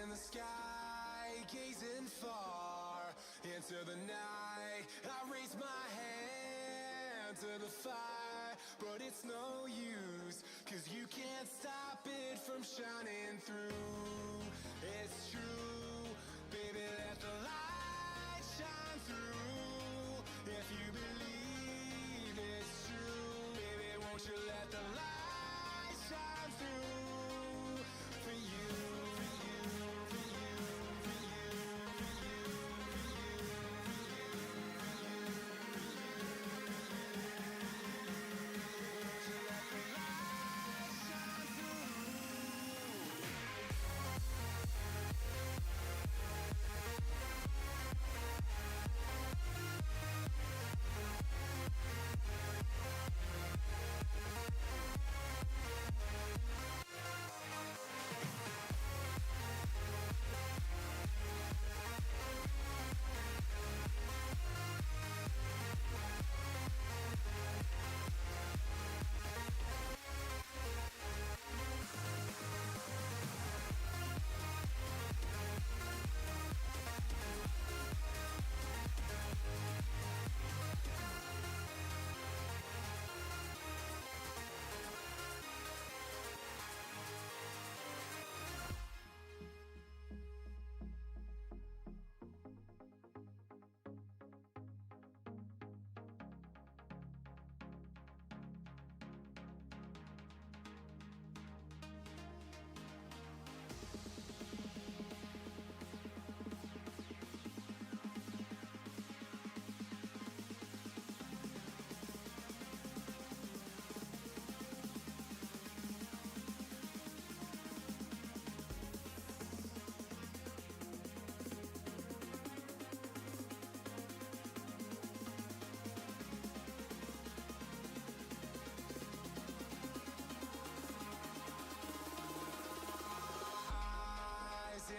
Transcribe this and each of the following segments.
in the sky, gazing far into the night. I raise my hand to the fire, but it's no use, 'cause you can't stop it from shining through. It's true, baby, let the light shine through. If you believe it's true, baby, won't you let the light shine through for you, for you, for you, for you, for you, for you, for you, for you, let the light shine through.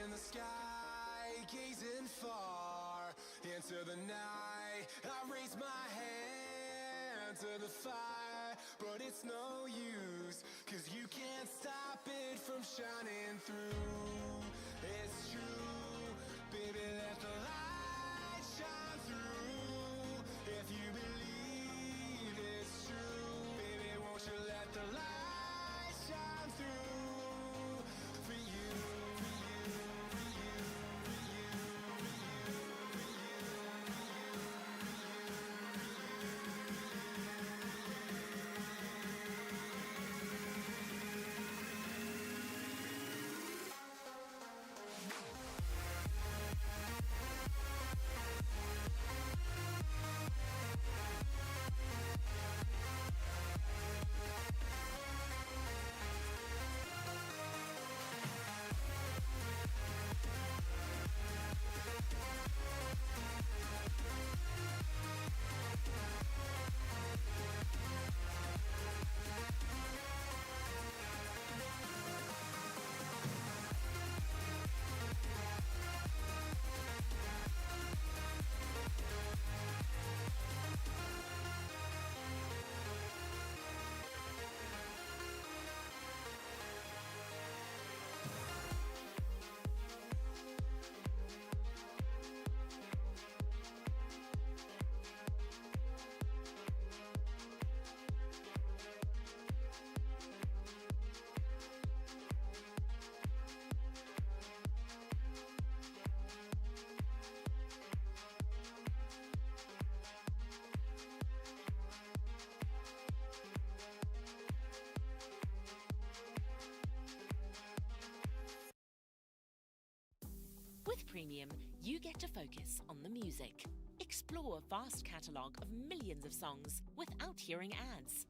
In the sky, gazing far into the night. I raise my hand to the fire, but it's no use, 'cause you can't stop it from shining through. It's true, baby, let the light shine through. If you believe it's true, baby, won't you let the light shine through for you, for you, for you, for you, for you, for you, for you, With Premium, you get to focus on the music. Explore a vast catalogue of millions of songs without hearing ads.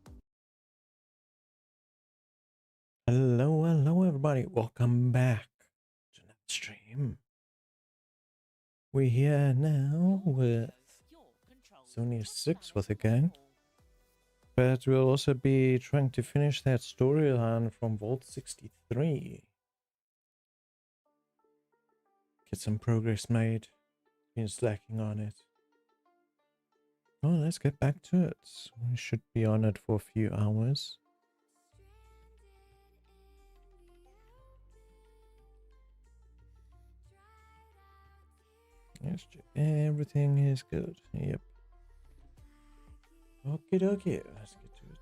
Hello everybody, welcome back to another stream. We're here now with Sony 6 with a gang, but we'll also be trying to finish that storyline from Vault 63. Get some progress made. Been slacking on it. Oh, let's get back to it. We should be on it for a few hours. Yes, everything is good. Yep. Okay, dokie. Let's get to it.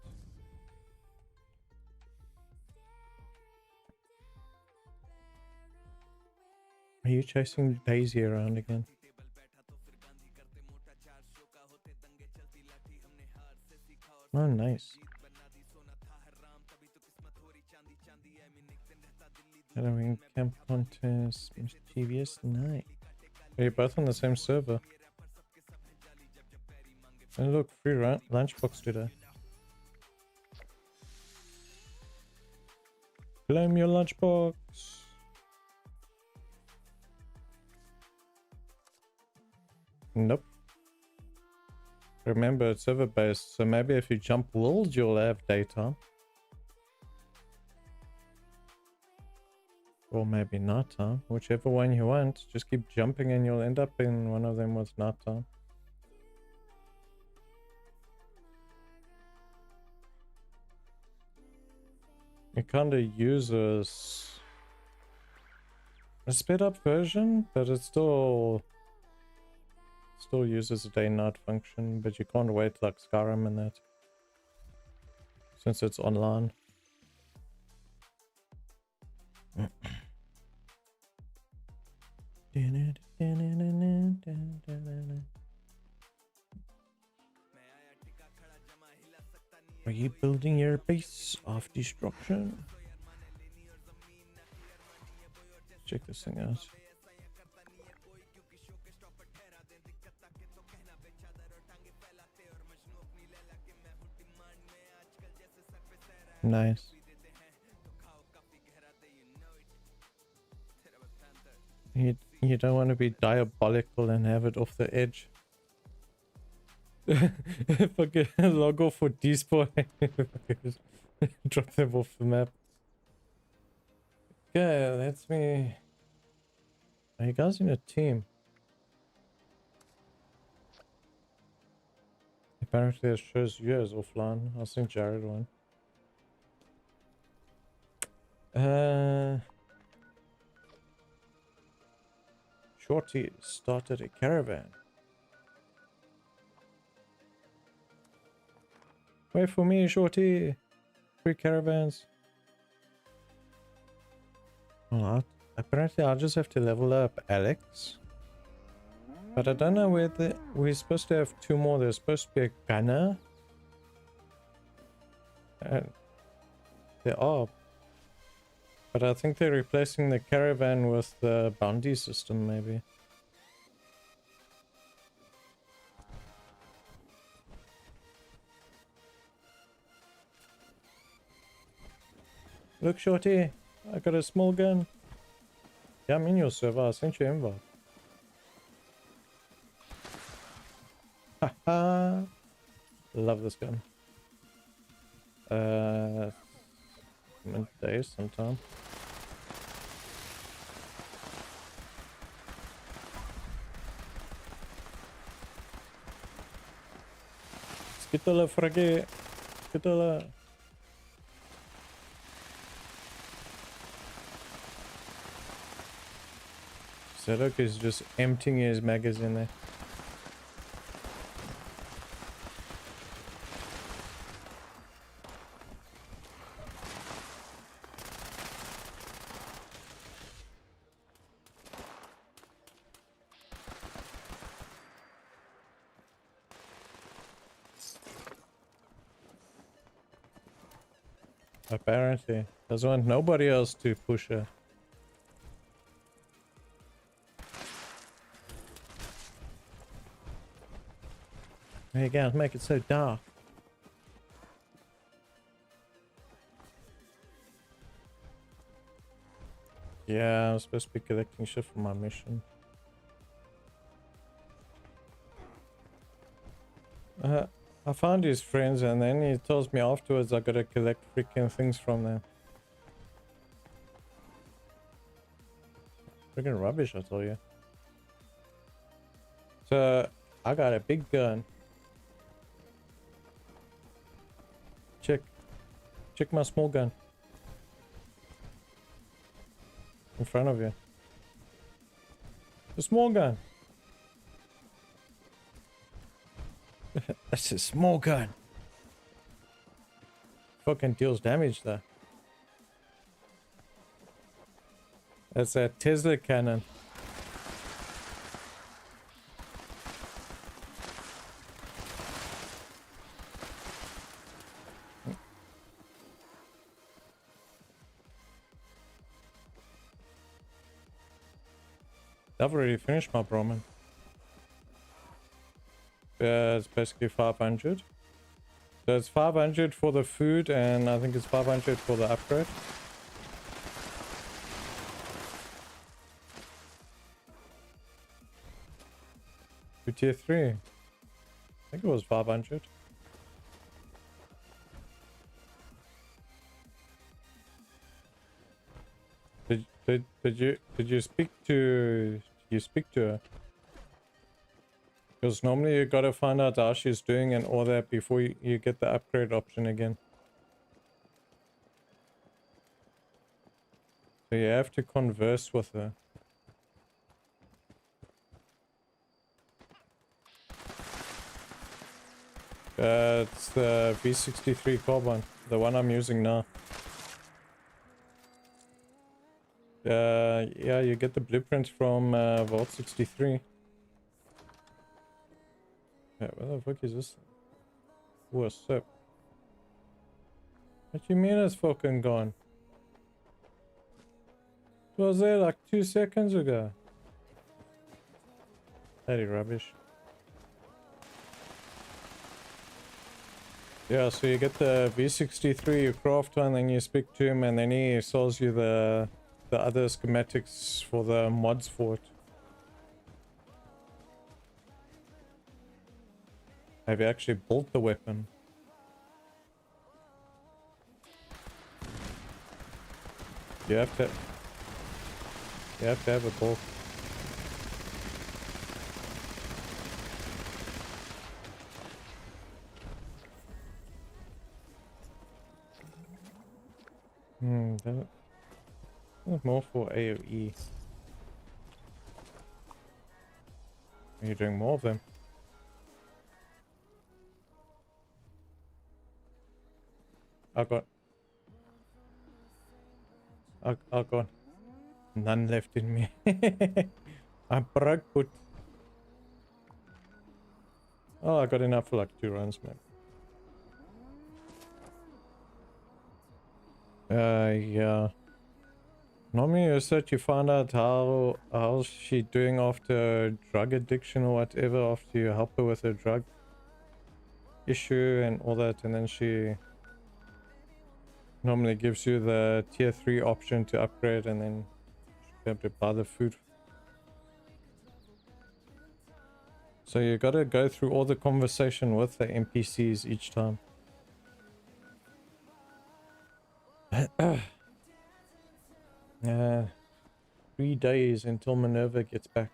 Are you chasing Daisy around again? Oh, nice. Halloween camp contest, mischievous night. Are you both on the same server? And look, free lunchbox today. Claim your lunchbox. Nope. Remember, it's server based, so maybe if you jump worlds, you'll have daytime. Or maybe nighttime. Whichever one you want. Just keep jumping and you'll end up in one of them with nighttime. It kind of uses a sped up version, but it still uses a day-night function, but you can't wait like Skyrim and that, since it's online. Are you building your base of destruction? Check this thing out. Nice. You don't want to be diabolical and have it off the edge. Fucking log off for despawn. Drop them off the map. Okay, let's me. Are you guys in a team? Apparently it shows you as offline. I'll send Jared one. Shorty started a caravan. Wait for me, Shorty. 3 caravans. Well, apparently I'll just have to level up Alex. But I don't know where we're supposed to have 2 more. There's supposed to be a gunner. And there are. But I think they're replacing the caravan with the bounty system, maybe. Look, Shorty, I got a small gun. Yeah, I'm in your server. I sent you an invite. Haha. Love this gun. Midday sometime. Skittele, fragge. Skittele. Zedok is just emptying his magazine there. Apparently. Doesn't want nobody else to push her. Hey guys, make it so dark. Yeah, I'm supposed to be collecting shit for my mission. I found his friends and then he tells me afterwards I gotta collect freaking things from them. Freaking rubbish, I tell you. So, I got a big gun. Check my small gun. In front of you. The small gun. That's a small gun. Fucking deals damage though. That's a Tesla cannon. I've already finished my Brahmin. It's basically 500. So it's 500 for the food, and I think it's 500 for the upgrade. To tier 3. I think it was 500. Did you speak to her? Because normally you gotta find out how she's doing and all that before you get the upgrade option again. So you have to converse with her. It's the V63 carbine, the one I'm using now. Yeah, you get the blueprints from Vault 63. Yeah, where the fuck is this? What's up? What you mean it's fucking gone? It was there like 2 seconds ago. Bloody rubbish. Yeah, so you get the V63, you craft one, then you speak to him, and then he sells you the other schematics for the mods for it. Have you actually built the weapon? You have to have it built. That's more for AoE. Are you doing more of them? I got none left in me. I'm broke, but oh, I got enough for like 2 runs, man. Yeah. Normally you said you find out how's she doing after drug addiction or whatever, after you help her with her drug issue and all that, and then she normally gives you the tier 3 option to upgrade, and then you have to buy the food. So you gotta go through all the conversation with the NPCs each time. 3 days until Minerva gets back.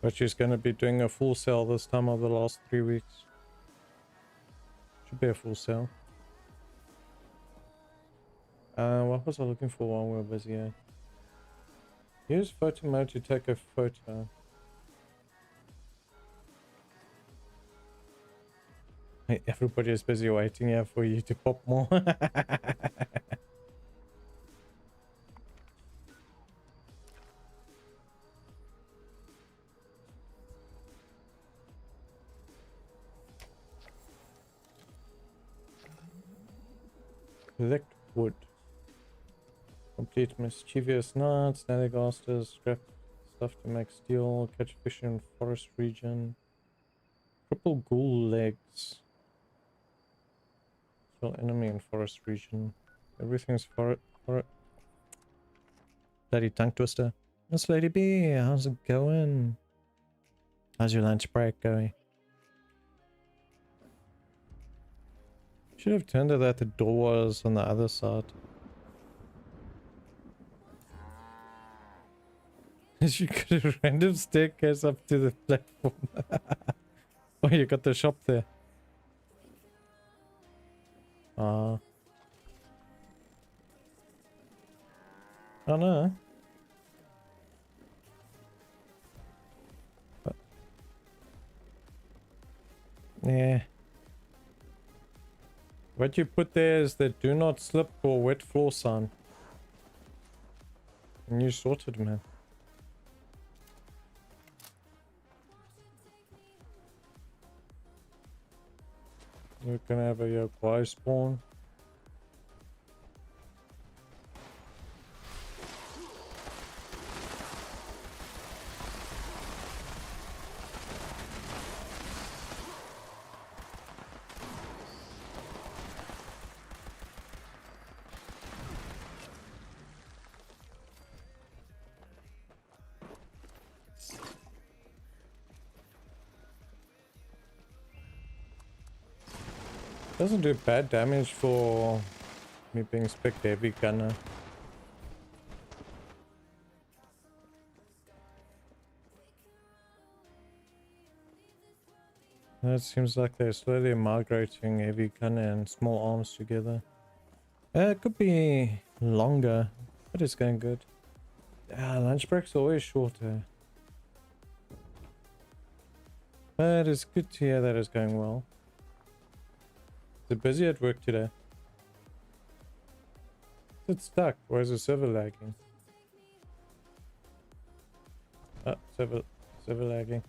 But she's gonna be doing a full sale this time of the last 3 weeks. Should be a full sale. What was I looking for while we were busy here? Use photo mode to take a photo. Hey, everybody is busy waiting here for you to pop more. Collect wood. Complete mischievous nuts, nadigasters, scrap stuff to make steel, catch fish in forest region. Triple ghoul legs. Kill enemy in forest region. Everything's for it. Bloody tongue twister. Miss Lady B, how's it going? How's your lunch break going? Should have turned it that the door was on the other side. You got a random staircase up to the platform. Oh, you got the shop there. Ah. Oh no. Yeah. What you put there is the do not slip or wet floor sign. And you sorted, man. We're gonna have a Yokai spawn. Doesn't do bad damage for me being spec heavy gunner. It seems like they're slowly migrating heavy gunner and small arms together. It could be longer, but it's going good. Lunch breaks are always shorter. But it's good to hear that it's going well. Is it busy at work today? Is it stuck? Or is the server lagging? Oh, server lagging.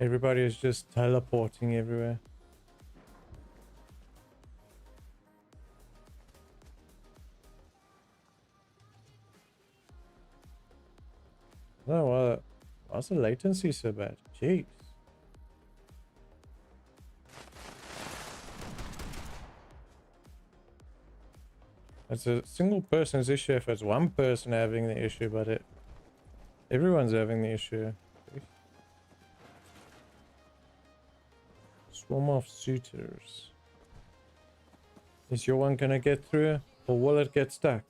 Everybody is just teleporting everywhere. Oh, why's the latency so bad? Jeez. It's a single person's issue if it's one person having the issue, but everyone's having the issue. Swarm of suitors. Is your one gonna get through, or will it get stuck?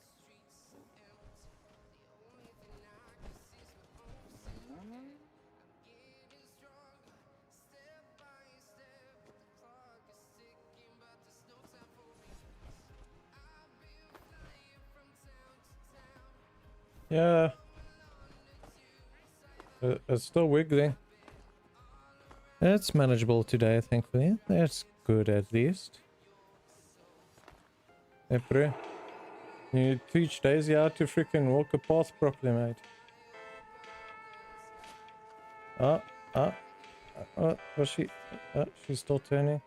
Yeah. It's still wiggling. It's manageable today, thankfully. That's good at least. Hey, bro. You teach Daisy how to freaking walk a path properly, mate. Was she? She's still turning.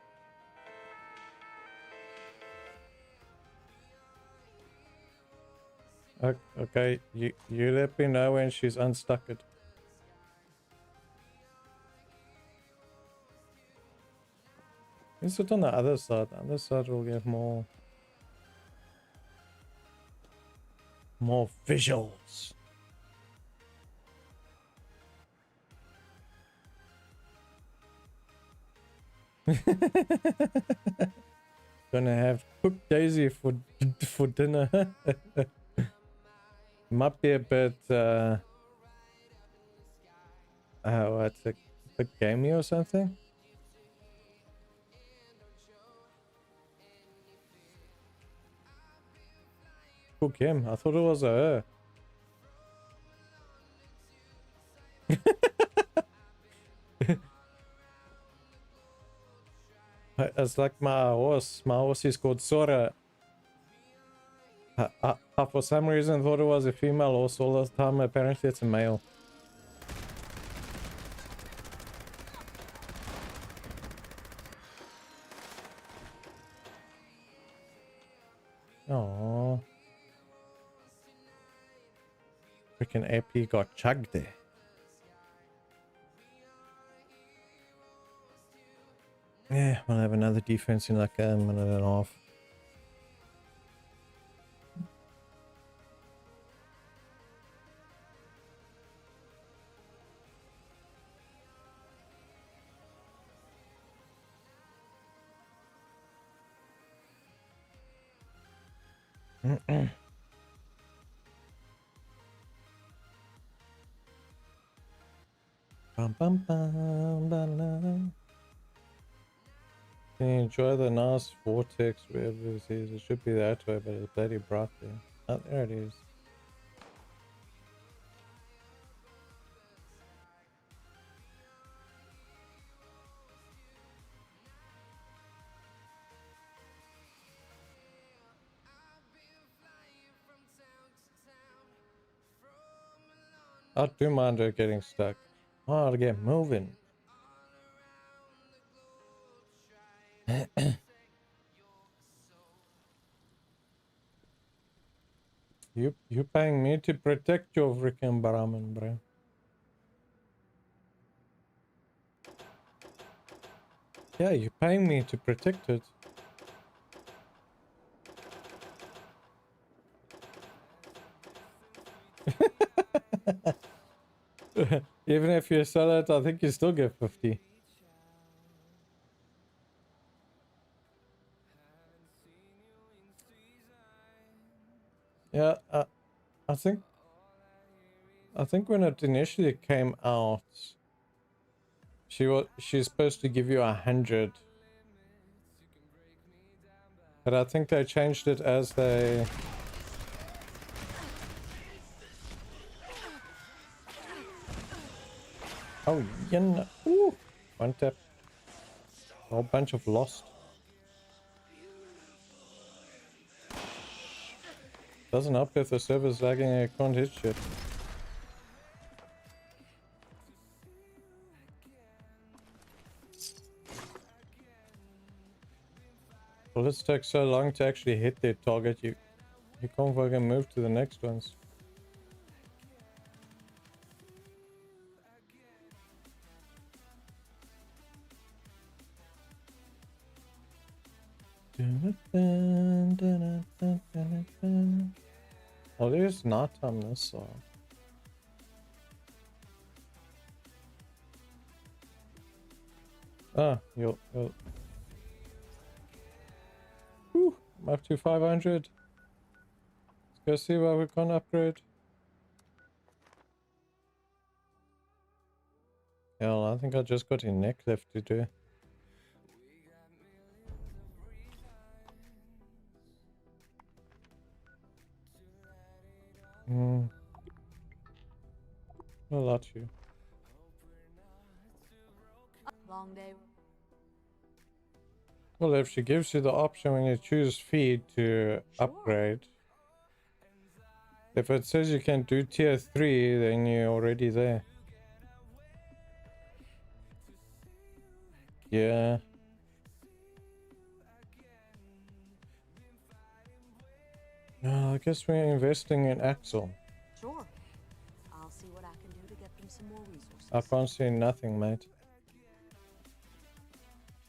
Okay, you let me know when she's unstuck it. Is it on the other side? The other side will get more visuals. Gonna have cooked Daisy for dinner. Might be a bit what's it, a gamey or something? Cook him. I thought it was a her. It's like my horse. My horse is called Sora. I for some reason thought it was a female horse all the time. Apparently it's a male. Oh, freaking AP got chugged there. Yeah, we'll have another defense in like a minute and a half. Bum, bum, bum, bum, bum. Can you enjoy the nice vortex wherever it is? It should be that way, but it's bloody bright there. Oh, there it is. I do mind her getting stuck. Oh, to get moving. You paying me to protect your freaking Brahmin, bro. Yeah, you're paying me to protect it. Even if you sell it, I think you still get 50. Yeah, I think when it initially came out, she's supposed to give you 100, but I think they changed it as they. Oh, yeah. Ooh, one tap. A whole bunch of lost. Doesn't help if the server's lagging and I can't hit shit. Bullets take so long to actually hit their target, you can't fucking move to the next ones. Oh, there's not on this side. Ah, you'll. Whew, I'm up to 500. Let's go see what we can upgrade. Hell, I think I just got a neck left to do. I'll let you. Long day. Well, if she gives you the option when you choose feed to upgrade. If it says you can do tier 3, then you're already there. Yeah. No, I guess we're investing in Axel. Sure. I'll see what I can do to get them some more resources. I can't see nothing, mate.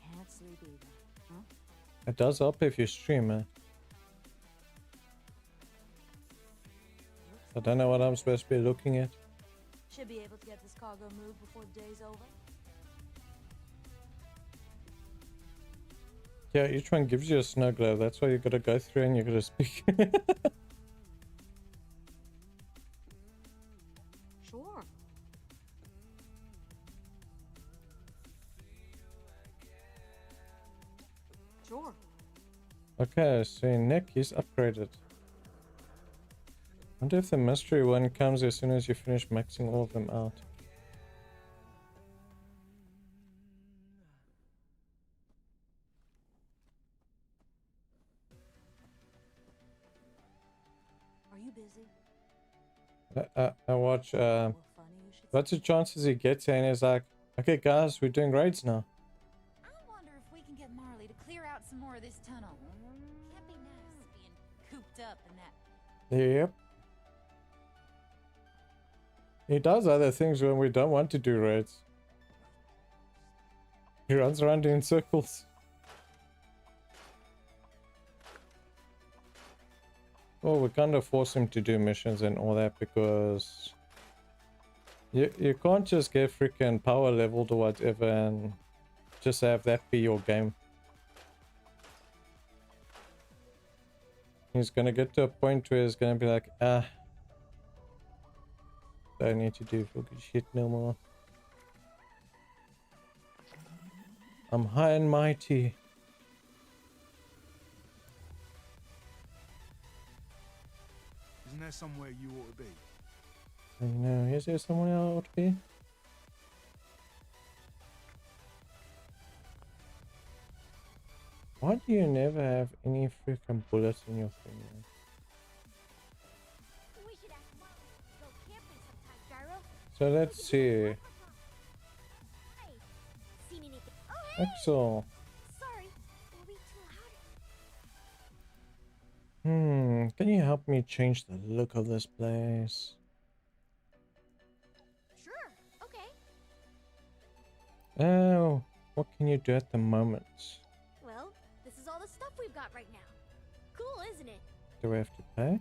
Can't sleep either, huh? It does help if you stream, man. I don't know what I'm supposed to be looking at. Should be able to get this cargo moved before the day's over. Yeah, each one gives you a snow globe. That's why you gotta go through and you gotta speak. Sure. Sure. Okay, so Nick, he's upgraded. Wonder if the mystery one comes as soon as you finish maxing all of them out. Are you busy? I watch, Well, funny you should what's the chances he gets in? He's like, okay guys, we're doing raids now. I wonder if we can get Marley to clear out some more of this tunnel. Can't be nice being cooped up in that. Yep. He does other things when we don't want to do raids. He runs around in circles. Well, we kind of force him to do missions and all that because you can't just get freaking power leveled or whatever and just have that be your game. He's gonna get to a point where he's gonna be like, ah, don't need to do fucking shit no more. I'm high and mighty. Isn't there somewhere you ought to be? I know, is there someone I ought to be? Why do you never have any freaking bullets in your thing, man? We should ask Marley to go camping sometime, Gyro. So let's see. Hey, seen anything? Oh, hey! Axel. Sorry, were we too loud? Can you help me change the look of this place? Sure, okay. Oh, what can you do at the moment? Well, this is all the stuff we've got right now. Cool, isn't it? Do we have to pay?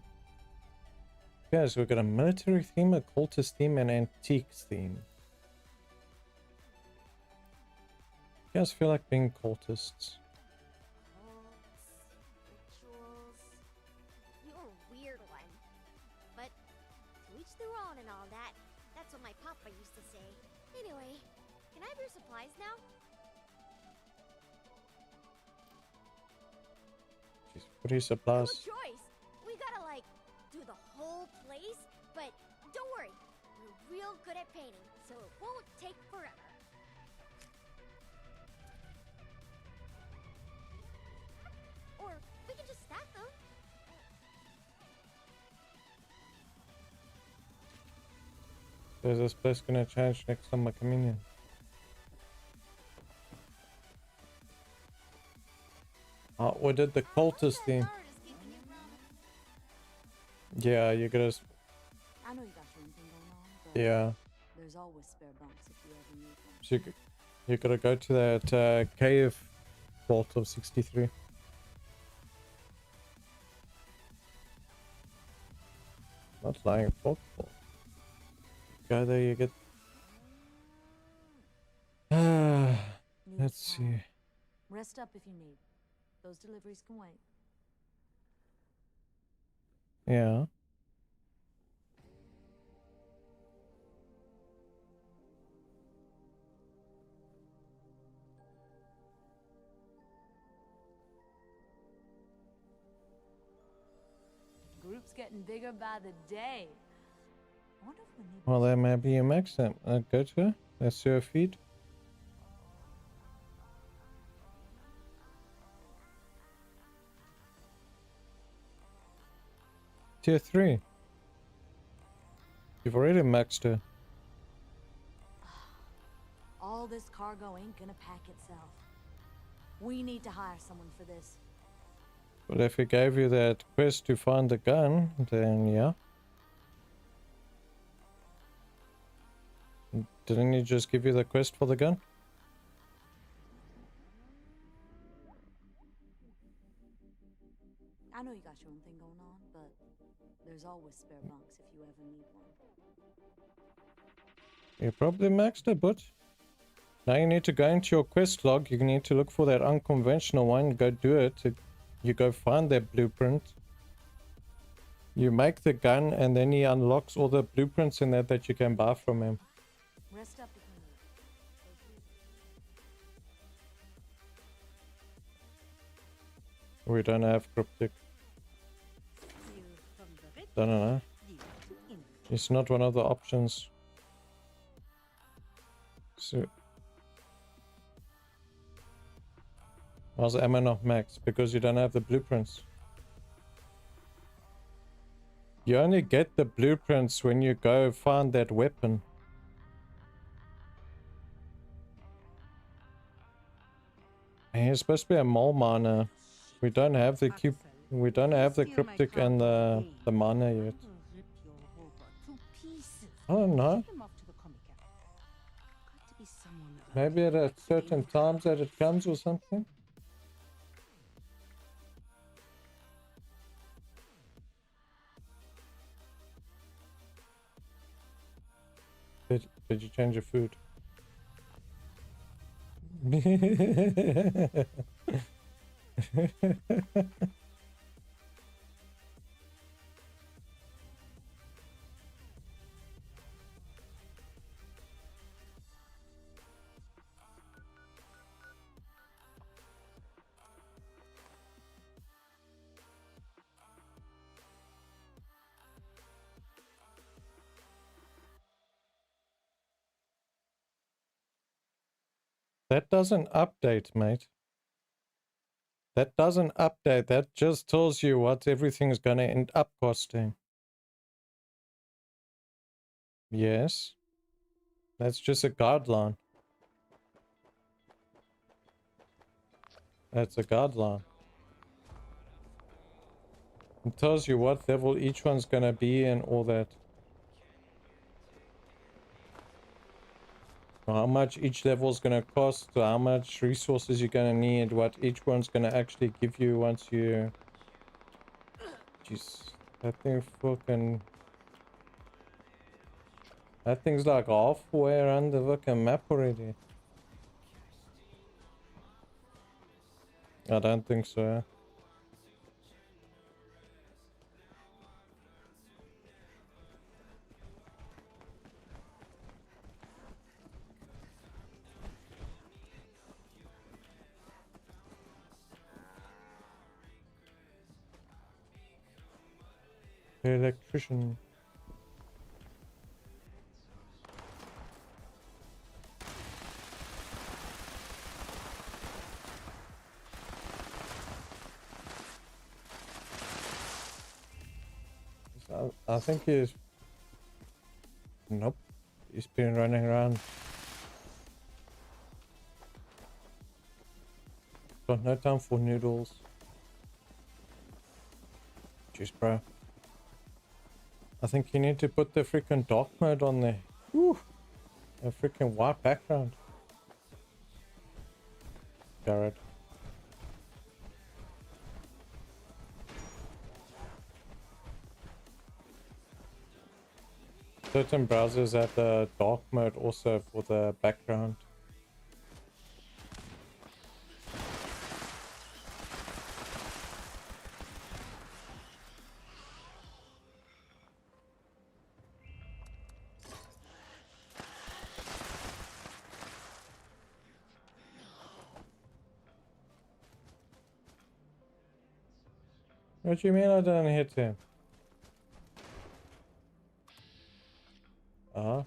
Yes, we've got a military theme, a cultist theme, and antiques theme. You guys feel like being cultists? Cults, rituals. You're a weird one. But to each their own and all that. That's what my papa used to say. Anyway, can I have your supplies now? Jeez, what are your supplies? No choice. We gotta like do the whole place, but don't worry. We're real good at painting, so it won't take forever. Or we can just stack them. Is this place gonna change next summer communion? Oh, we did the cultist theme. Yeah, you gotta. I know you got your own thing going on, but Yeah, there's always spare bunks if you ever need them. so you gotta go to that cave vault of 63. Not lying, vault. Go there, you get. Need Let's time. see. Rest up if you need. Those deliveries can wait. Yeah. Group's getting bigger by the day. I wonder if we need. Well, there may be a max then. Go to her. Let's see her feed. Tier 3. You've already maxed her. All this cargo ain't gonna pack itself. We need to hire someone for this. But if we gave you that quest to find the gun, then yeah. Didn't he just give you the quest for the gun? I know you got your own thing going on, but there's always spare bunks if you ever need one. You probably maxed it, but now you need to go into your quest log. You need to look for that unconventional one. Go do it. You go find that blueprint. You make the gun, and then he unlocks all the blueprints in that you can buy from him. Rest up if you need. We don't have cryptic. Don't know. It's not one of the options. So, how's the ammo not max? Because you don't have the blueprints. You only get the blueprints when you go find that weapon. And he's supposed to be a mole miner. We don't have the cube. We don't have the cryptic and the miner yet. I don't know. Maybe at a certain times that it comes or something. Did you change your food? That doesn't update, mate. That doesn't update. That just tells you what everything's gonna end up costing. Yes. That's just a guard line. That's a guard line. It tells you what level each one's gonna be and all that. How much each level is gonna cost, how much resources you're gonna need, what each one's gonna actually give you once you... Jeez, that thing fucking... That thing's like halfway around the fucking map already. I don't think so. The electrician. I think he's... Nope. He's been running around. Got no time for noodles. Jeez, bro. I think you need to put the freaking dark mode on there. Woo! A freaking white background. Garrett. Certain browsers have the dark mode also for the background. What do you mean I didn't hit him? Uh-huh.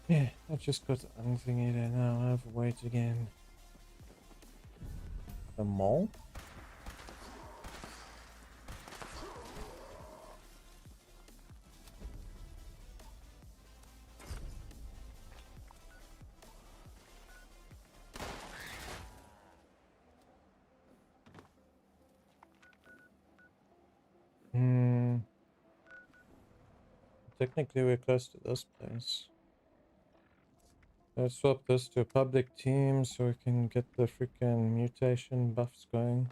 Yeah, I just got anything in there now. I have to wait again. The mall? Technically we're close to this place. Let's swap this to a public team so we can get the freaking mutation buffs going.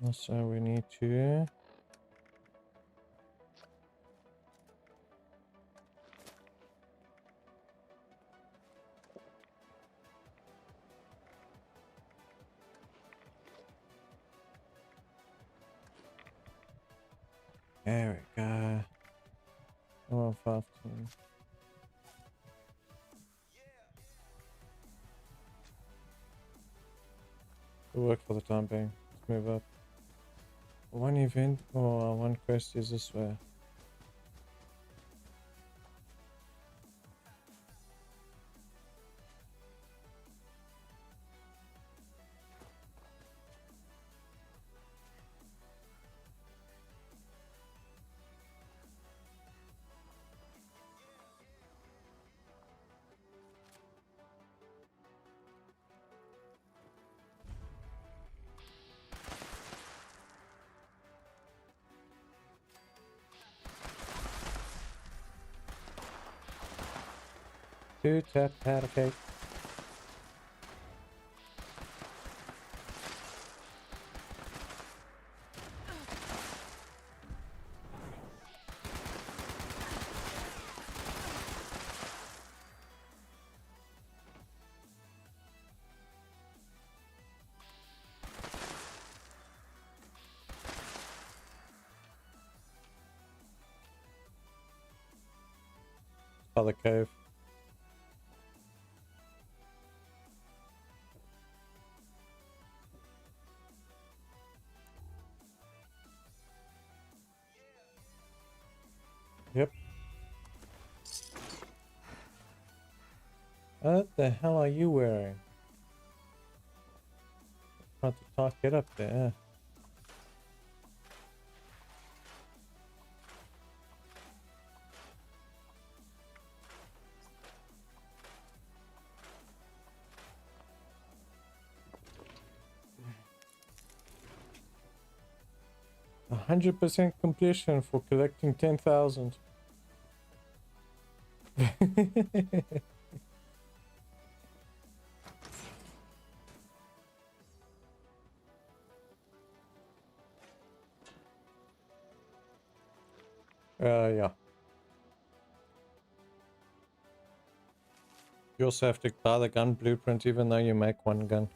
Also we need to... There we go. Oh, 15. It'll work for the time being. Let's move up. One event or one quest is this way. Two tap pat cake. by the cave. Yep. What the hell are you wearing? Trying to talk it up there. 100% completion for collecting 10,000. Yeah. You also have to buy the gun blueprint even though you make one gun.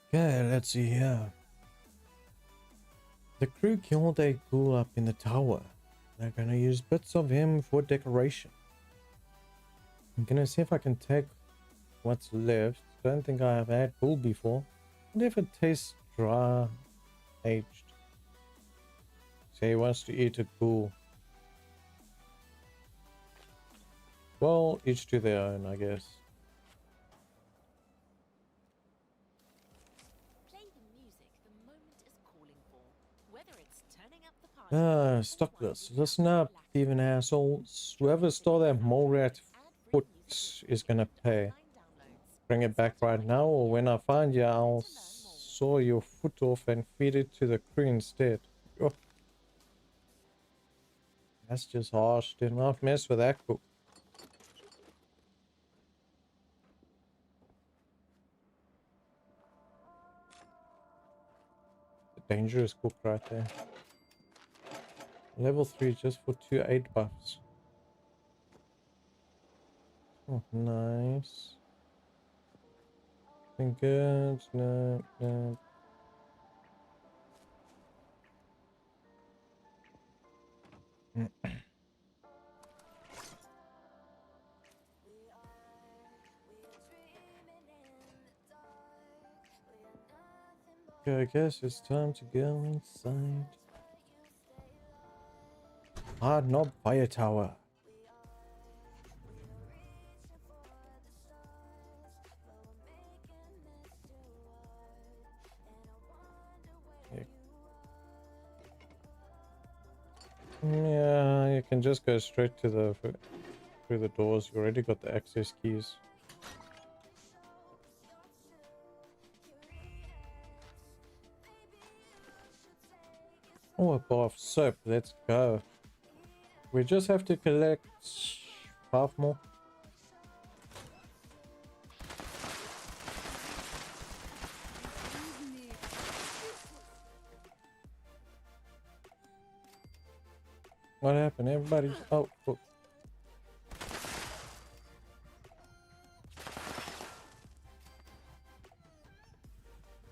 Okay, let's see here. The crew killed a ghoul up in the tower. They're gonna use bits of him for decoration. I'm gonna see if I can take what's left. Don't think I have had ghoul before. Wonder if it tastes dry aged. So he wants to eat a ghoul. Well, each to their own, I guess. Stockless. Listen up, thieving assholes. Whoever stole that mole rat foot is gonna pay. Bring it back right now, or when I find you, I'll saw your foot off and feed it to the crew instead. Oh. That's just harsh. Did not mess with that cook. The dangerous cook right there. Level 3 just for 2 8 buffs. Oh, nice. Been good. No, no. Okay, I guess it's time to go inside. Hard knob fire tower. Yeah, you can just go straight to the through the doors. You already got the access keys. Oh, a bar of soap. Let's go. We just have to collect 5 more. What happened? Everybody. Oh.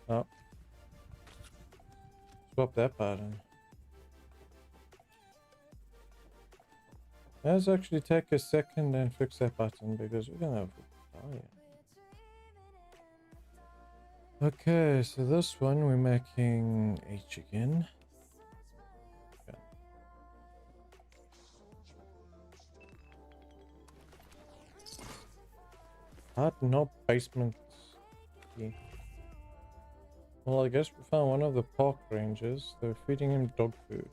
Oh. Swap that button. Let's actually take a second and fix that button because we're gonna die. Okay, so this one we're making H again. Okay. Hard knob basement key. Well, I guess we found one of the park rangers. They're feeding him dog food.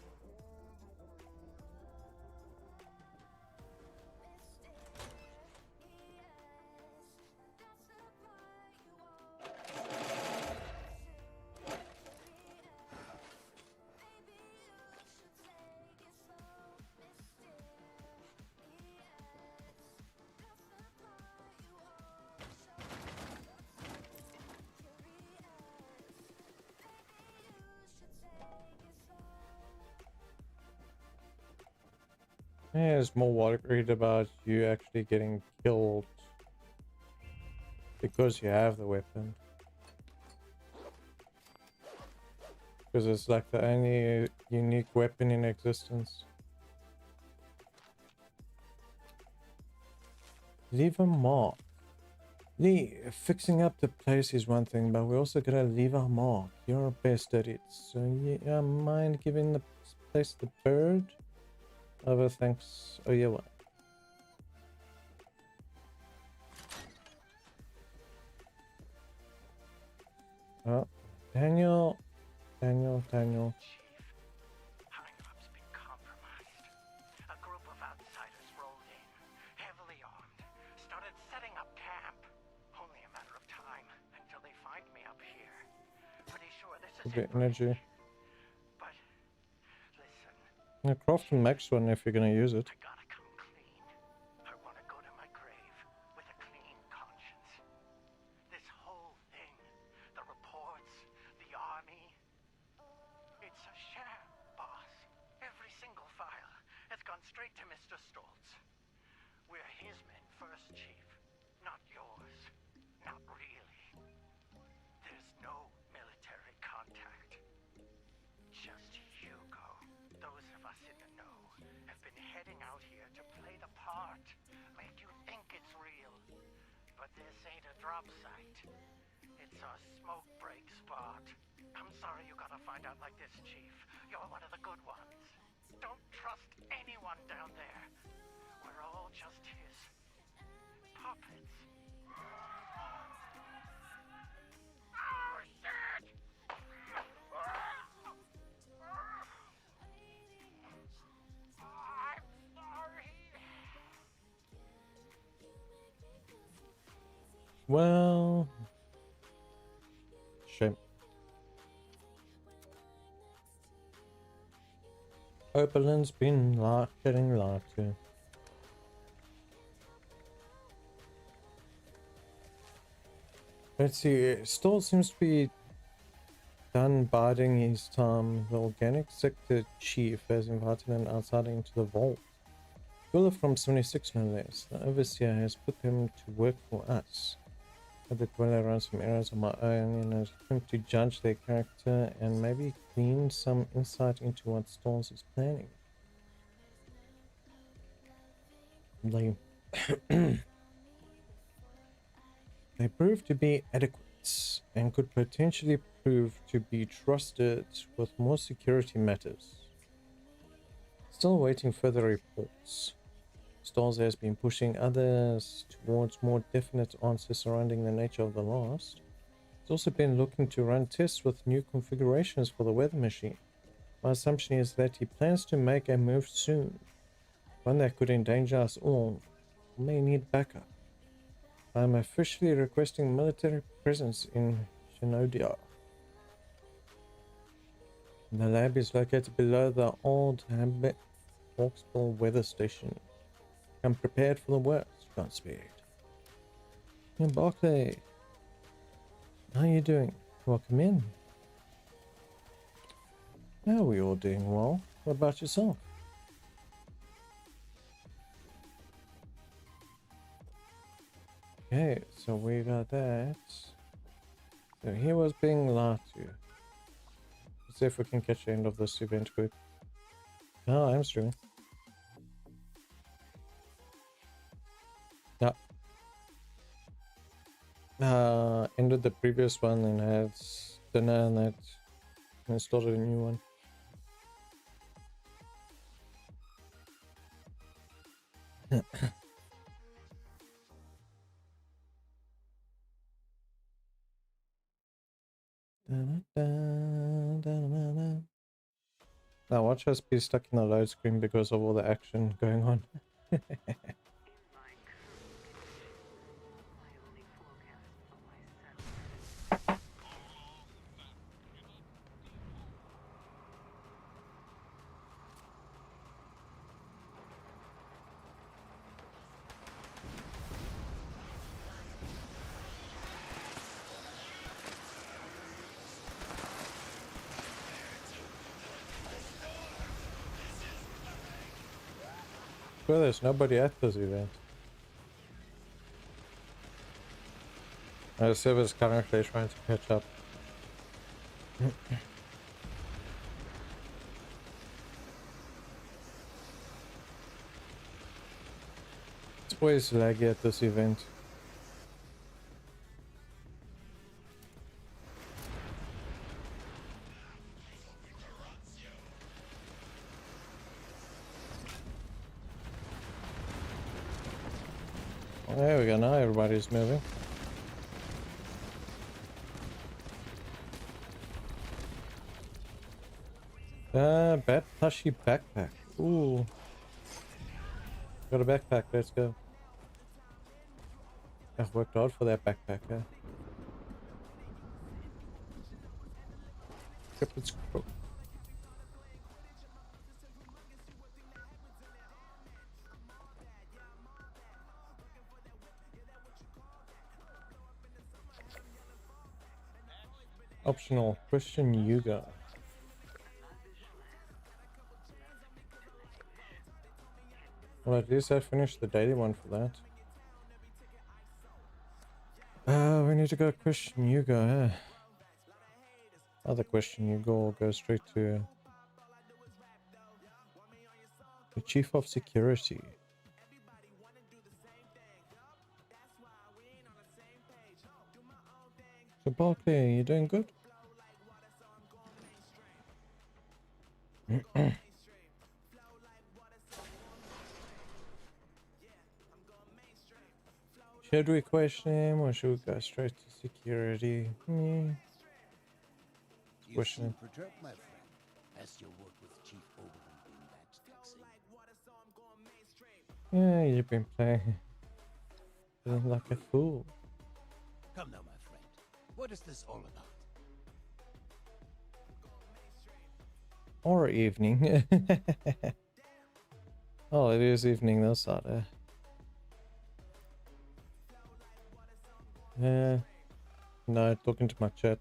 Yeah, it's more worried about you actually getting killed Because you have the weapon. Because it's like the only unique weapon in existence. Leave a mark. Lee, fixing up the place is one thing, but we also gotta leave a mark. You're best at it, so you mind giving the place the bird? Over, thanks. Oh yeah, what? Oh, Daniel. Higher-up's been compromised. A group of outsiders rolled in, heavily armed, started setting up camp. Only a matter of time until they find me up here. Pretty sure this is it. Energy. But listen, Yeah, craft the max one if you're gonna use it. I gotta come clean. I want to go to my grave with a clean conscience. This whole thing, the reports, the army, it's a sham, boss. Every single file has gone straight to Mr. Stoltz. We're his men first, Chief, not yours. Not really. There's no military contact. Just Hugo. Those of us in the know have been heading out here to play the part, make you think it's real. But this ain't a drop site. It's a smoke break spot. I'm sorry you gotta find out like this, Chief. You're one of the good ones. Don't trust anyone down there. We're all just his puppets. Oh, shit! I'm sorry. Well, shame. Oberlin's been getting lied to. Let's see, Stoll seems to be done biding his time. The organic sector chief has invited an outsider into the vault. Gulla from 76 no less. The overseer has put them to work for us. At the Gulla run some errands of my own and has come to judge their character and maybe glean some insight into what Stolz is planning. They They proved to be adequate and could potentially prove to be trusted with more security matters. Still waiting further reports. Stolz has been pushing others towards more definite answers surrounding the nature of the last. He's also been looking to run tests with new configurations for the weather machine. My assumption is that he plans to make a move soon, one that could endanger us all. We may need backup. I am officially requesting military presence in Shinodia. The lab is located below the old Hawksbill weather station. I'm prepared for the worst, Godspeed. And Barclay, how are you doing? Welcome in. How are we all doing well? What about yourself? Okay, so we got that. So he was being lied to. Let's see if we can catch the end of this event quick. Oh, I'm streaming. Yeah. Ended the previous one and had dinner and that and started a new one. Now watch us be stuck in the load screen because of all the action going on. Well, there's nobody at this event. The server's currently trying to catch up. It's always laggy at this event. There we go, now everybody's moving. Bad plushy backpack. Ooh. Got a backpack, let's go. I've worked hard for that backpack, yeah. Shepherd's Crook. Optional Christian Yuga. Well, at least I finished the daily one for that. We need to go Christian Yuga, Other Christian Yuga will go straight to the Chief of Security. So Barkley, you doing good? Should we question him or should we go straight to security? Question him. Perturbed, my friend. Has your work with Chief Oberlin been that taxing? Yeah, you've been playing like a fool. Come now, my friend. What is this all about? Or evening. Oh, it is evening this side. No, talking to my chat.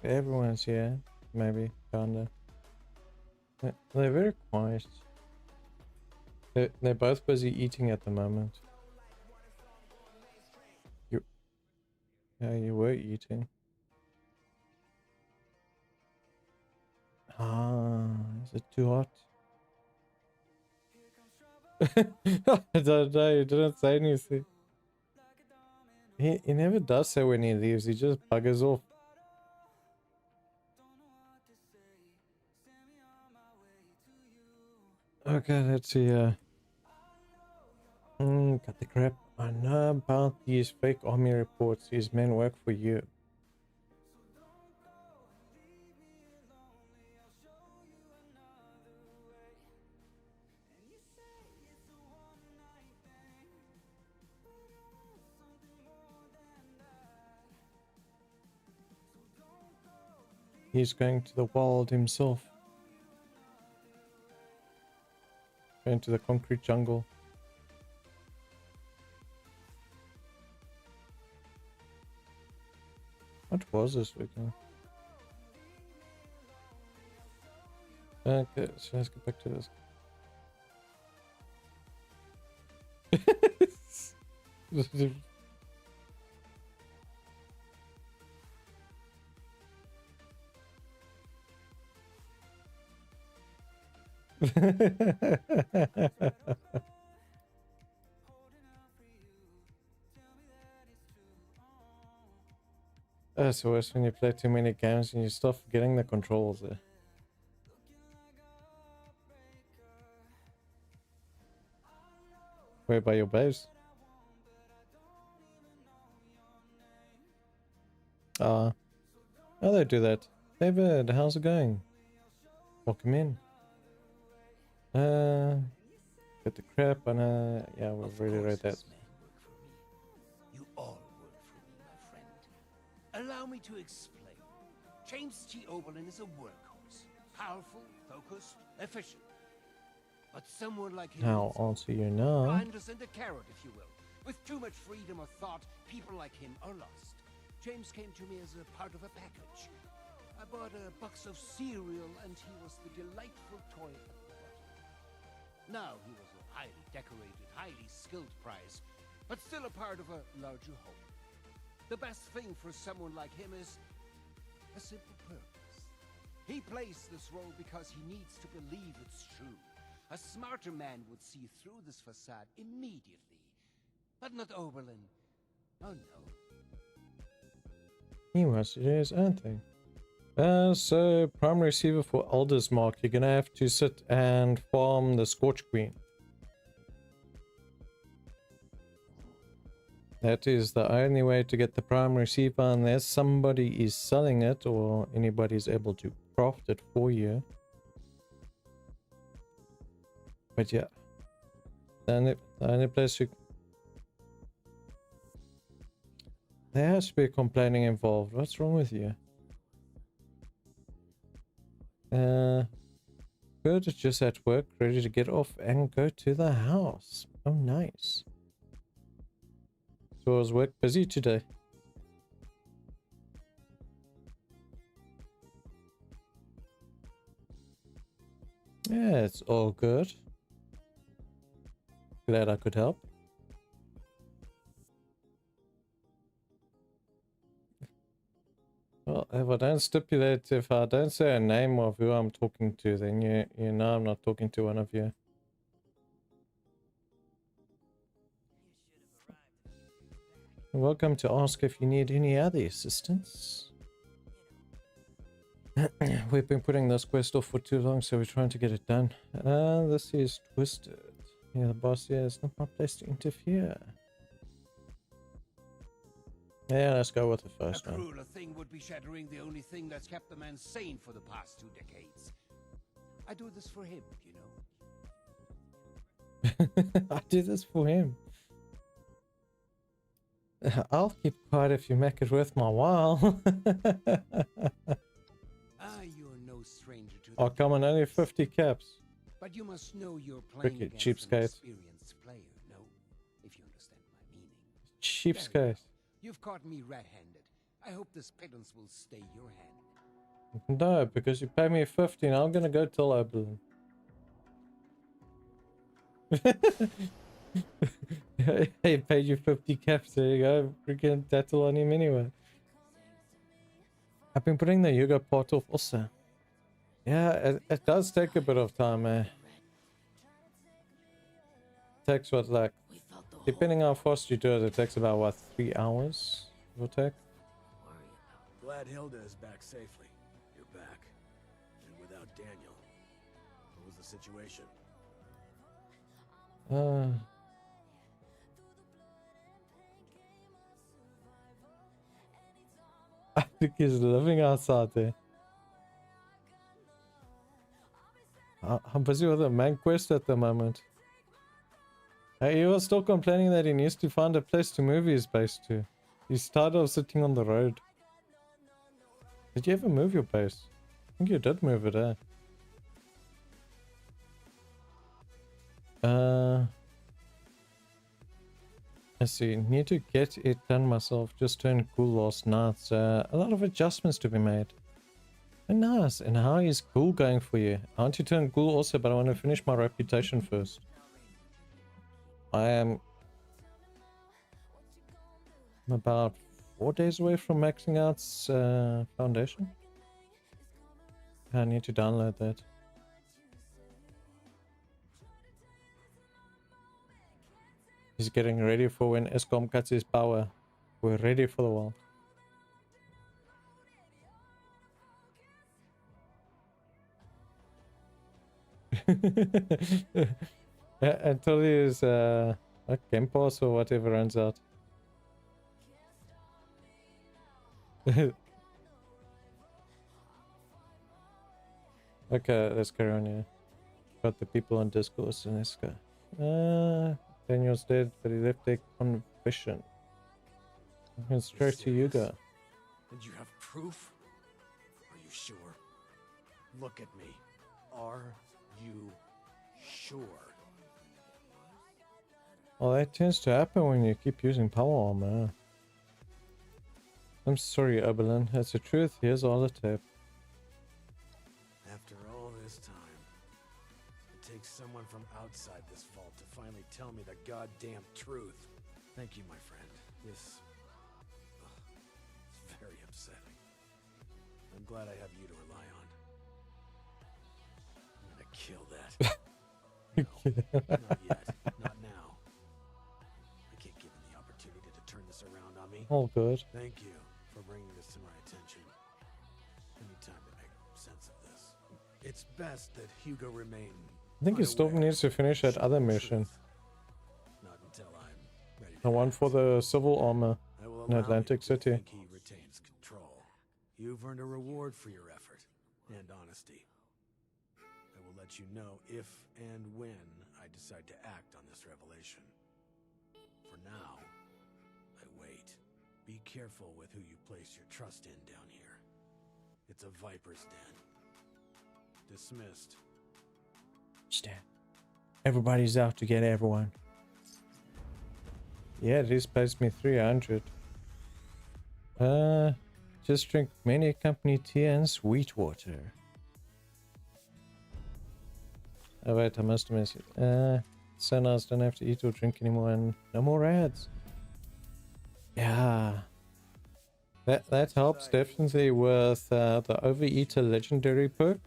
Everyone's here, maybe, kinda. They're very quiet. They're both busy eating at the moment. Yeah, you were eating. Is it too hot? I don't know, he didn't say anything. He never does say when he leaves, he just buggers off. Okay, let's see. Cut the crap. I know about these fake army reports. These men work for you. He's going to the wild himself. Going to the concrete jungle. What was this weekend? Okay, so let's get back to this. That's worse when you play too many games and you start forgetting the controls there. Where by your base? Oh, they do that. David, how's it going? Welcome in. Get the crap and yeah, we've already read that. You all work for me, my friend. Allow me to explain. James T. Oberlin is a workhorse. Powerful, focused, efficient. But someone like him I'll answer you now. blinders and a carrot, if you will. With too much freedom of thought, people like him are lost. James came to me as a part of a package. I bought a box of cereal and he was the delightful toy at the bottom. Now he was a highly decorated, highly skilled prize, but still a part of a larger whole. The best thing for someone like him is a simple purpose. He plays this role because he needs to believe it's true. A smarter man would see through this facade immediately. But not Oberlin. Oh no. He wants to do his own thing. So, primary receiver for Elder's Mark. You're gonna have to sit and farm the Scorch Queen. That is the only way to get the primary receiver unless somebody is selling it or anybody is able to craft it for you. But yeah, the only place you... There has to be complaining involved. What's wrong with you? Good, just at work, ready to get off and go to the house. Oh, nice. So was work busy today? Yeah, it's all good. Glad I could help. Well, if I don't stipulate, if I don't say a name of who I'm talking to, then you know I'm not talking to one of you. Welcome to ask if you need any other assistance. We've been putting this quest off for too long, so we're trying to get it done. This is Twisted. Yeah, the boss here is not my place to interfere. Yeah, let's go with the first one. A crueler thing would be shattering the only thing that's kept the man sane for the past 2 decades. I do this for him, you know. I do this for him. I'll keep quiet if you make it worth my while. You're no stranger to Oh, come on, only 50 caps. But you must know you're playing Wicked against cheapskate. an experienced player, no? If you understand my meaning. Cheapskate. You've caught me red-handed. I hope this pittance will stay your hand. No, because you pay me 50 and I'm gonna go tell Oberlin. He paid you 50 caps, there you go. Freaking tattle on him anyway. I've been putting the yoga part off also. Yeah, it does take a bit of time, eh? Takes what, like, depending on how fast you do it, it takes about, what, 3 hours? It will take? Glad Hilda is back safely. You're back. And without Daniel. What was the situation? I think he's living outside there. I'm busy with the main quest at the moment. He was still complaining that he needs to find a place to move his base to. He's tired of sitting on the road. Did you ever move your base? I think you did move it, eh? Let's see, need to get it done myself. Just turned cool last night, so a lot of adjustments to be made. Oh, nice. And how is cool going for you? I want to turn cool also, but I want to finish my reputation first. I'm about 4 days away from maxing out foundation. I need to download that. He's getting ready for when Escom cuts his power. We're ready for the world. Until his Game Pass or whatever runs out. Okay, let's carry on here. Got the people on Discourse and let's go. Daniel's dead, but he left a confession. And straight to Yuga. And you have proof? Are you sure? Look at me. Are you sure? Well, that tends to happen when you keep using power armor. I'm sorry, Oberlin. That's the truth. Here's all the tape. After all this time, take someone from outside this vault to finally tell me the goddamn truth. Thank you, my friend. This... it's very upsetting. I'm glad I have you to rely on. I'm gonna kill that. No, not yet. Not now. I can't give him the opportunity to turn this around on me. All good. Thank you for bringing this to my attention. I need time to make sense of this. It's best that Hugo remain. I think he still needs to finish that other mission. Not until I'm ready. The one for the civil armor in Atlantic City. He retains control. You've earned a reward for your effort and honesty. I will let you know if and when I decide to act on this revelation. For now, I wait. Be careful with who you place your trust in down here. It's a viper's den. Dismissed. Stand. Everybody's out to get everyone. Yeah, this pays me 300. Just drink many company tea and sweet water. Oh wait, I must have missed it. So nice, don't have to eat or drink anymore and no more ads. Yeah. That helps definitely with the Overeater legendary perk.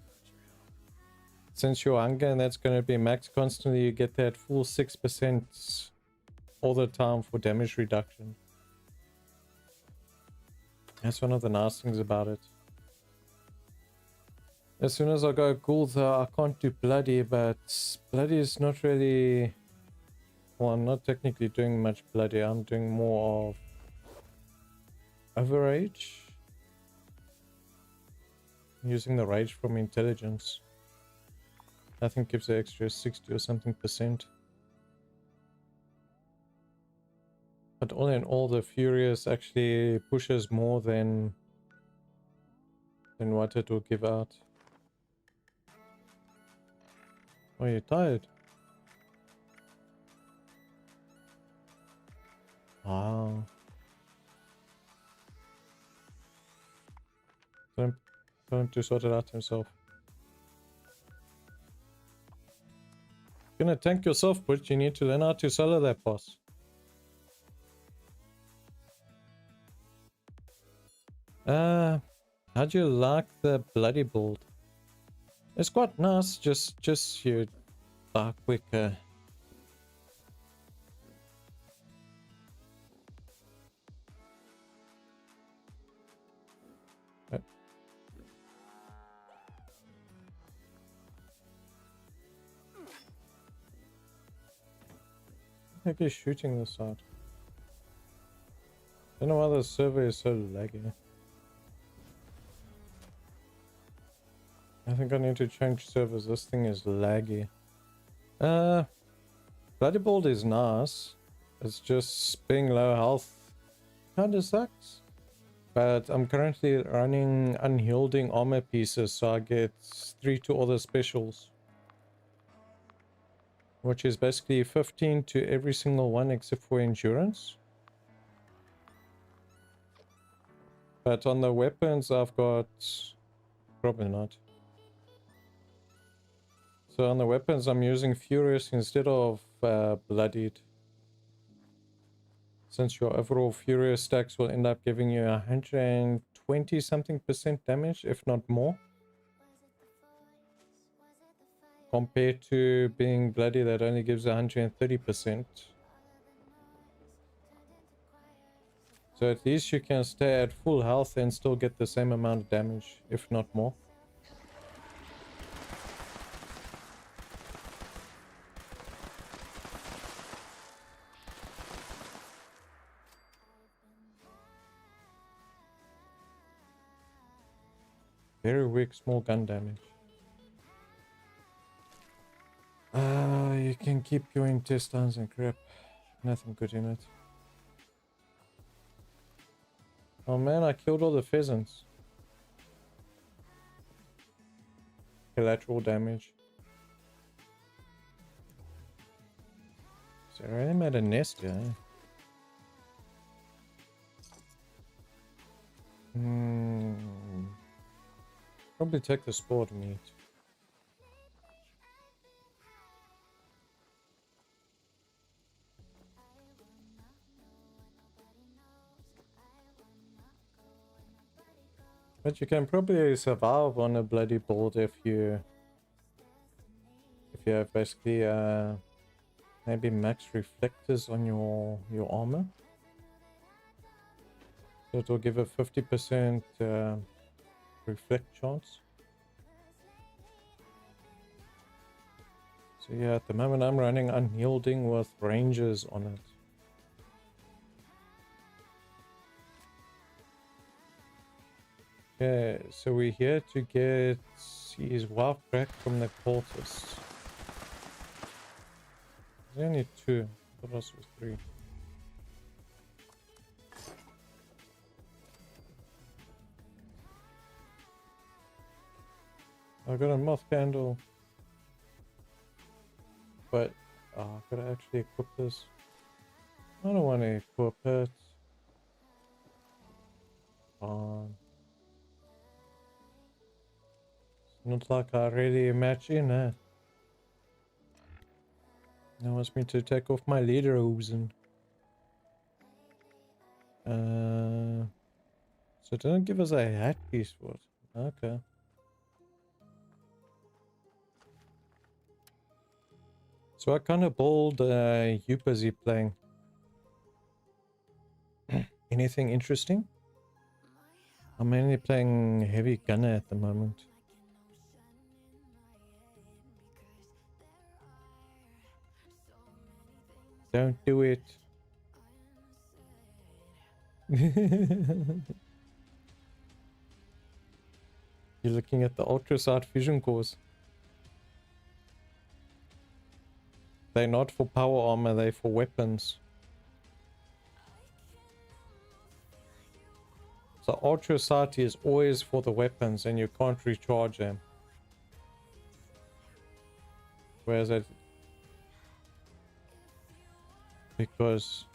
Since you're hunger and that's going to be max constantly, you get that full 6% all the time for damage reduction. That's one of the nice things about it. As soon as I go cool though, I can't do bloody, but bloody is not really... Well, I'm not technically doing much bloody, I'm doing more of overrage. Using the rage from intelligence. I think gives an extra 60 or something %. But all in all, the Furious actually pushes more than what it will give out. Are you tired? Wow. Don't to sort it out himself. You're gonna tank yourself, but you need to learn how to solo that boss. How'd you like the bloody build? It's quite nice, just you die quicker. I think he's shooting this side. Don't know why the server is so laggy. I think I need to change servers. This thing is laggy. Bloody Bolt is nice. It's just being low health kinda sucks. But I'm currently running unyielding armor pieces, so I get 3 to all the specials. Which is basically 15 to every single one except for endurance. But on the weapons I've got... Probably not. So on the weapons I'm using Furious instead of Bloodied. Since your overall Furious stacks will end up giving you 120 something % damage, if not more. Compared to being Bloody that only gives 130%. So at least you can stay at full health and still get the same amount of damage, if not more. Very weak small gun damage. You can keep your intestines and crap. Nothing good in it. Oh man, I killed all the pheasants. Collateral damage. So I really made a nest here. Probably take the sport meat. But you can probably survive on a bloody build if you have basically maybe max reflectors on your armor. So it will give a 50% reflect chance. So yeah, at the moment I'm running unyielding with rangers on it. Okay, so we're here to get his wife back from the cultists. There's only 2. I thought it was 3. I got a moth candle. But I gotta actually equip this. I don't want to equip it. It's not like I really imagine it. Now wants me to take off my lederhosen. So it doesn't give us a hat piece for it. Okay. So what kind of build you busy playing? Anything interesting? I'm mainly playing heavy gunner at the moment. Don't do it. You're looking at the ultrasight fusion cores. They're not for power armor, they're for weapons. So ultrasight is always for the weapons and you can't recharge them. Whereas because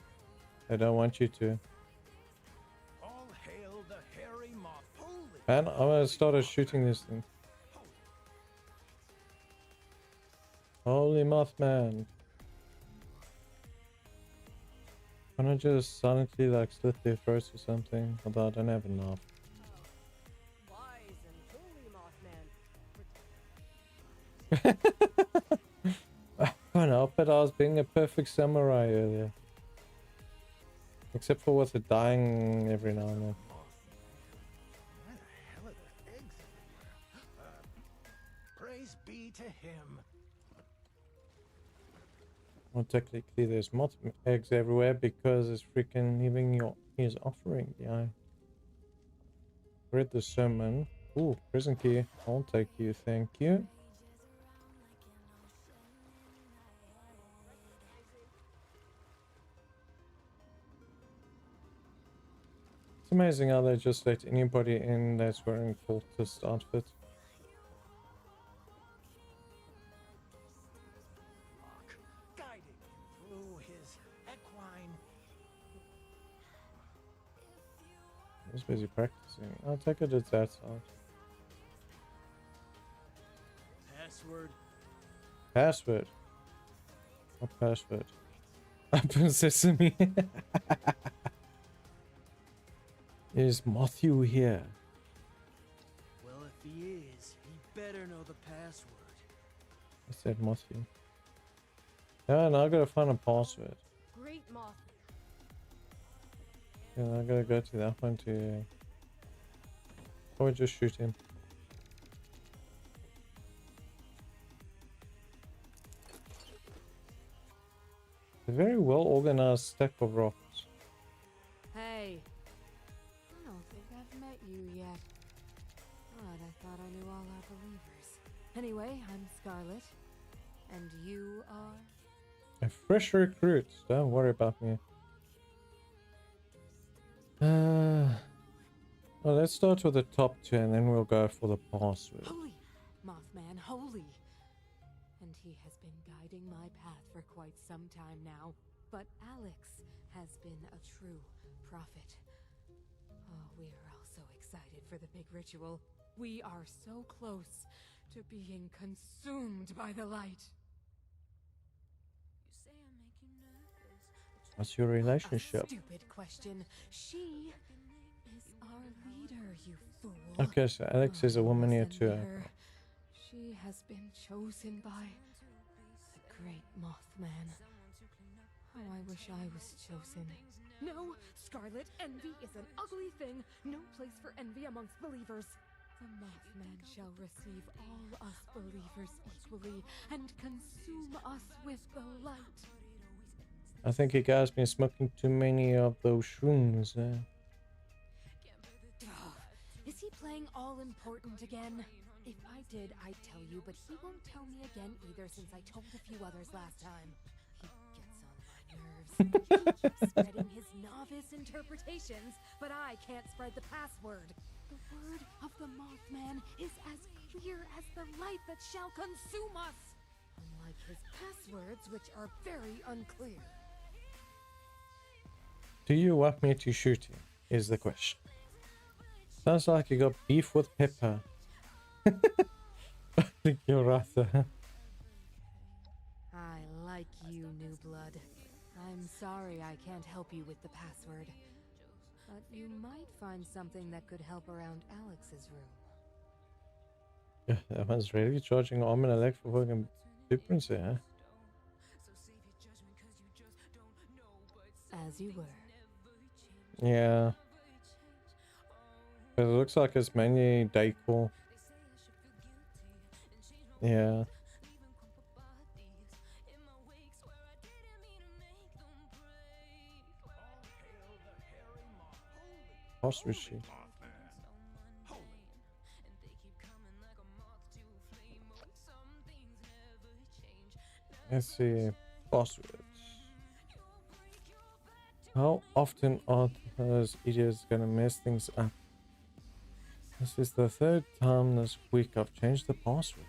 they don't want you to. All hail the hairy moth. Man, I'm gonna start shooting this thing. Holy Mothman. Can I just silently like slit their throats or something? Although I don't have enough. Wise and holy Mothman. I can't help it, I was being a perfect samurai earlier. Except for with the dying every now and then. Why the hell are there eggs everywhere? Praise be to him. Well, technically there's moth eggs everywhere because it's freaking leaving his offering behind. Read the sermon. Ooh, prison key. I'll take you, thank you. It's amazing how they just let anybody in that's wearing cultist outfit. Guiding him through his equine. He's busy practicing. I'll take it at that side. Password. Password. What password? Open sesame. Is Matthew here? Well, if he is, he better know the password. I said Matthew. Yeah, now I gotta find a password. Great moth. Yeah, I gotta go to that one to... Or just shoot him. A very well organized stack of rocks. Hey. I don't think I've met you yet. But I thought I knew all our believers. Anyway, I'm Scarlet. And you are? A fresh recruit. Don't worry about me. Well, let's start with the top 2 and then we'll go for the password. Holy, Mothman, holy. And he has been guiding my path for quite some time now. But Alex has been a true prophet. Oh, we are all so excited for the big ritual. We are so close to being consumed by the light. You say I make you nervous. What's your relationship? A stupid question. She is our leader, you fool. Okay, so Alex is a woman here Listen too. to her. She has been chosen by the great Mothman. How I wish I was chosen. No, Scarlet, envy is an ugly thing. No place for envy amongst believers. The Mothman shall receive all us believers equally and consume us with the light. I think you guys been smoking too many of those shrooms. Is he playing all important again? If I did, I'd tell you, but he won't tell me again either since I told a few others last time. He gets on my nerves. He keeps spreading his novice interpretations, but I can't spread the password. The word of the Mothman is as clear as the light that shall consume us. Unlike his passwords, which are very unclear. Do you want me to shoot him? Is the question. Sounds like you got beef with Pepper. I think you're right there. I like you, new blood. I'm sorry I can't help you with the password. But you might find something that could help around Alex's room. Yeah, that one's really charging arm and a leg for fucking difference here. As you were. Yeah. But it looks like it's mainly decor. Yeah. Password sheet. Let's see. Passwords. How often are those idiots gonna mess things up? This is the third time this week I've changed the password.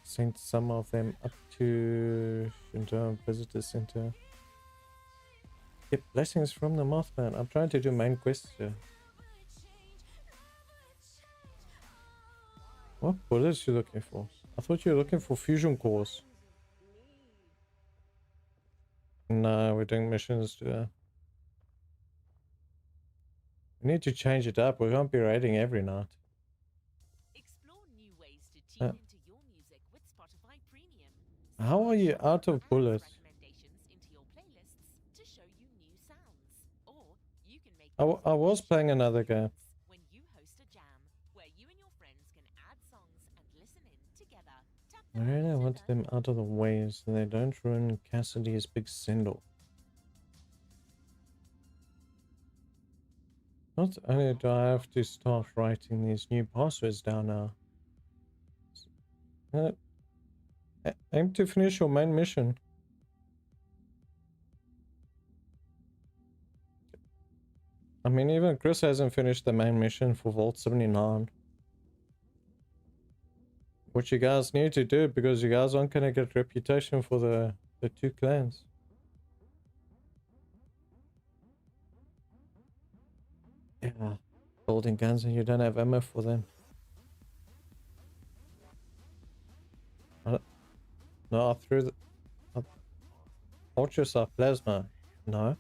Sent some of them up to Shinto Visitor Center. Get blessings from the Mothman. I'm trying to do main quests here. What bullets are you looking for? I thought you were looking for fusion cores. No, we're doing missions today. We need to change it up. We can't be raiding every night. Explore new ways to tune into your music with Spotify Premium. How are you out of bullets? Recommendations into your playlists to show you new sounds. Or you can make I was playing another game. when you host a jam where you and your friends can add songs and listen in together. Tap I really want them out of the way so they don't ruin Cassidy's big send-off. Not only do I have to start writing these new passwords down now. Aim to finish your main mission. I mean, even Chris hasn't finished the main mission for Vault 79. Which you guys need to do because you guys aren't going to get reputation for the two clans. Yeah, building guns and you don't have ammo for them. No, I threw the... Fortress of Plasma. No.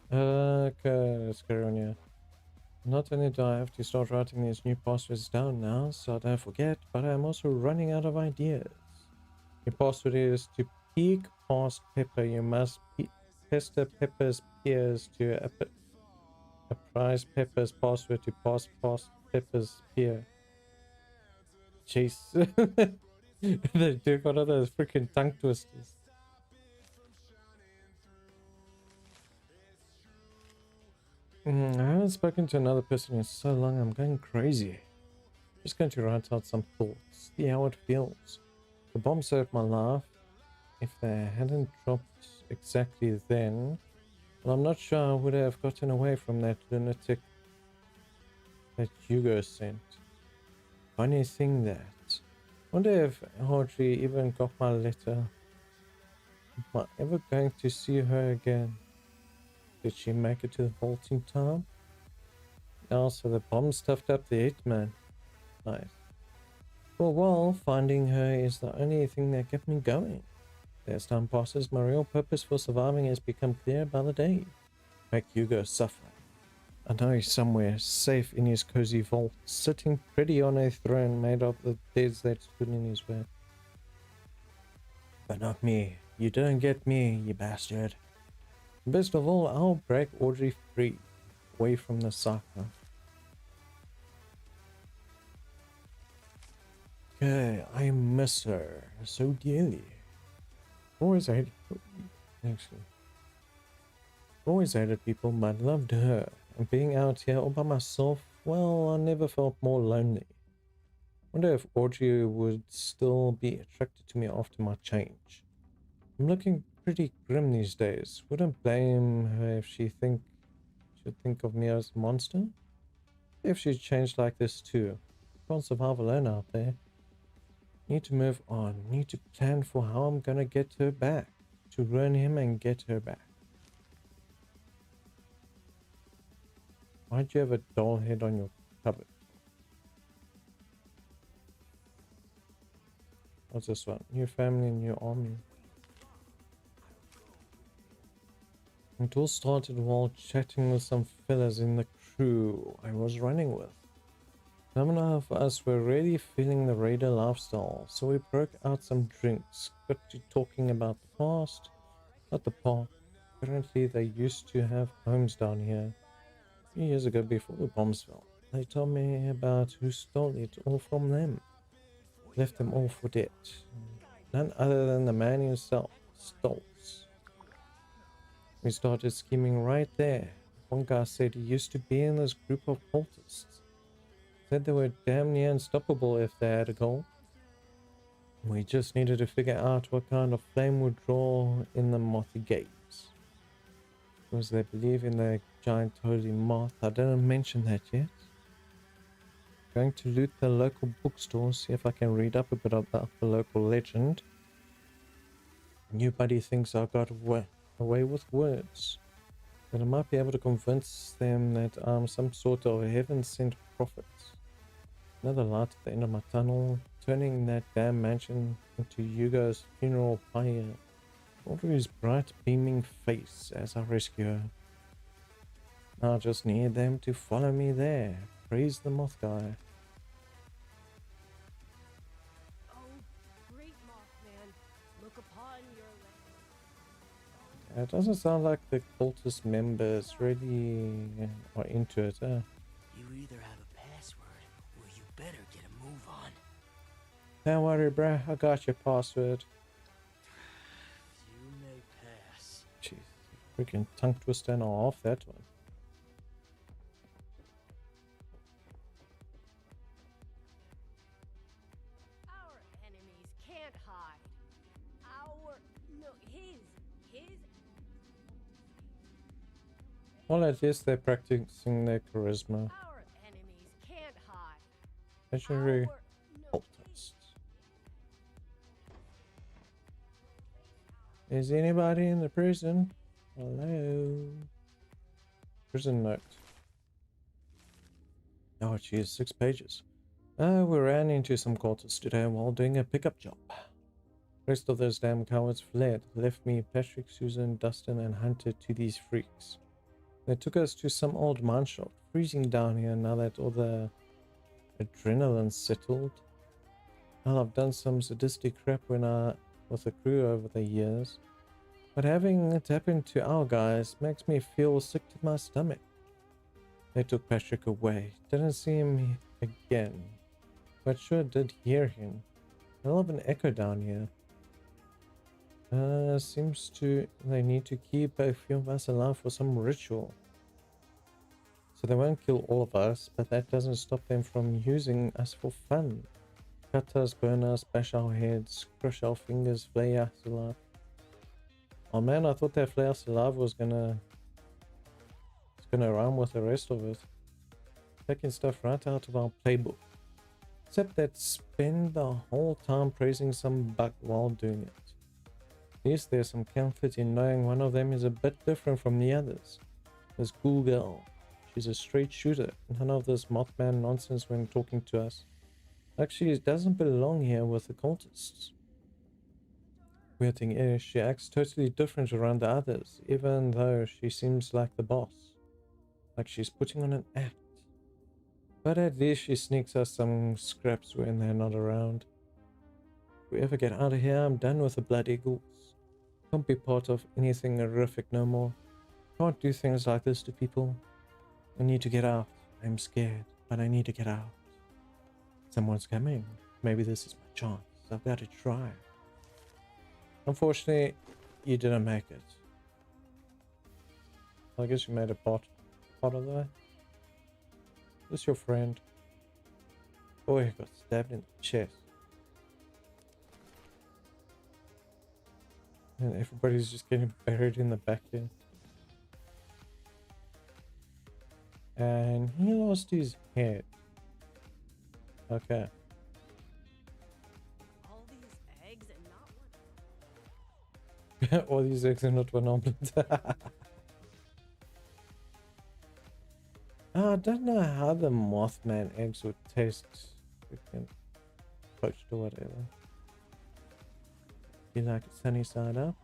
Okay, let's go on here. Not only do I have to start writing these new passwords down now, so I don't forget, but I'm also running out of ideas. Your password is to peek past Pepper. You must pester Pepper's peers to apprise Pepper's password to pass past Pepper's peer. Jeez. They do one of those freaking tongue twisters. I haven't spoken to another person in so long, I'm going crazy. Just going to write out some thoughts, see how it feels. The bomb saved my life. If they hadn't dropped exactly then, well, I'm not sure I would have gotten away from that lunatic that Hugo sent. Funny thing that. Wonder if Audrey even got my letter. Am I ever going to see her again? Did she make it to the vault in time? Also, the bomb stuffed up the 8-man. Nice. For a while, finding her is the only thing that kept me going. As time passes, my real purpose for surviving has become clear by the day. Make Hugo suffer. I know he's somewhere, safe in his cozy vault, sitting pretty on a throne made of the deads that stood in his way. But not me. You didn't get me, you bastard. Best of all, I'll break Audrey free, away from the cycle. Okay, I miss her so dearly. Always hated people, but loved her. And being out here all by myself, well, I never felt more lonely. Wonder if Audrey would still be attracted to me after my change. I'm looking pretty grim these days. Wouldn't blame her if she'd think of me as a monster. If she changed like this too. Can't survive alone out there. Need to move on. Need to plan for how I'm gonna get her back. To ruin him and get her back. Why'd you have a doll head on your cupboard? What's this one? New family, new army. It all started while chatting with some fellas in the crew I was running with. None of us were really feeling the raider lifestyle, so we broke out some drinks, got to talking about the past, not the park. Apparently they used to have homes down here. A few years ago before the bombs fell. They told me about who stole it all from them. Left them all for dead. None other than the man himself, Stoltz. We started scheming right there. One guy said he used to be in this group of cultists. Said they were damn near unstoppable if they had a goal. We just needed to figure out what kind of flame would draw in the mothy gates. Because they believe in the giant holy moth. I didn't mention that yet. Going to loot the local bookstore, see if I can read up a bit about the local legend. New buddy thinks I got away with words. But I might be able to convince them that I'm some sort of heaven-sent prophet. Another light at the end of my tunnel, turning that damn mansion into Hugo's funeral pyre. Audrey's bright beaming face as I rescue her. Now I just need them to follow me there. Praise the moth guy. Oh, great Mothman, look upon your It doesn't sound like the cultist members really are into it, huh? You either have a password or you better get a move on. Don't worry, bruh. I got your password. You may pass. Jeez. Freaking tongue twister and off that one. Our enemies can't hide. His. Well, at least they're practicing their charisma. Our enemies can't hide. Legendary cultists. Is anybody in the prison? Hello? Prison note. Oh, geez, 6 pages. We ran into some cultists today while doing a pickup job. Rest of those damn cowards fled, left me, Patrick, Susan, Dustin, and Hunter to these freaks. They took us to some old mine shop, freezing down here now that all the adrenaline settled. Well, I've done some sadistic crap with the crew over the years, but having it happen to our guys makes me feel sick to my stomach. They took Patrick away. Didn't see him again, but sure did hear him. Hell of an echo down here. Seems they need to keep a few of us alive for some ritual. So they won't kill all of us, but that doesn't stop them from using us for fun. Cut us, burn us, bash our heads, crush our fingers, flay us alive. Oh man, I thought that flay us alive was gonna rhyme with the rest of it. Taking stuff right out of our playbook. Except that spend the whole time praising some bug while doing it. At least there's some comfort in knowing one of them is a bit different from the others. This cool girl. She's a straight shooter. None of this Mothman nonsense when talking to us. Actually, it doesn't belong here with the cultists. Weird thing is, she acts totally different around the others, even though she seems like the boss. Like she's putting on an act. But at least she sneaks us some scraps when they're not around. If we ever get out of here, I'm done with the bloody ghouls. Can't be part of anything horrific no more. Can't do things like this to people. I need to get out. I'm scared, but I need to get out. Someone's coming. Maybe this is my chance. I've got to try. Unfortunately, you didn't make it. I guess you made a part of that. This your friend. Oh, he got stabbed in the chest. And everybody's just getting buried in the back here. And he lost his head. Okay. All these eggs and not one. All these eggs are not one omelet. I don't know how the Mothman eggs would taste. Freaking poached or whatever. You like it sunny side up?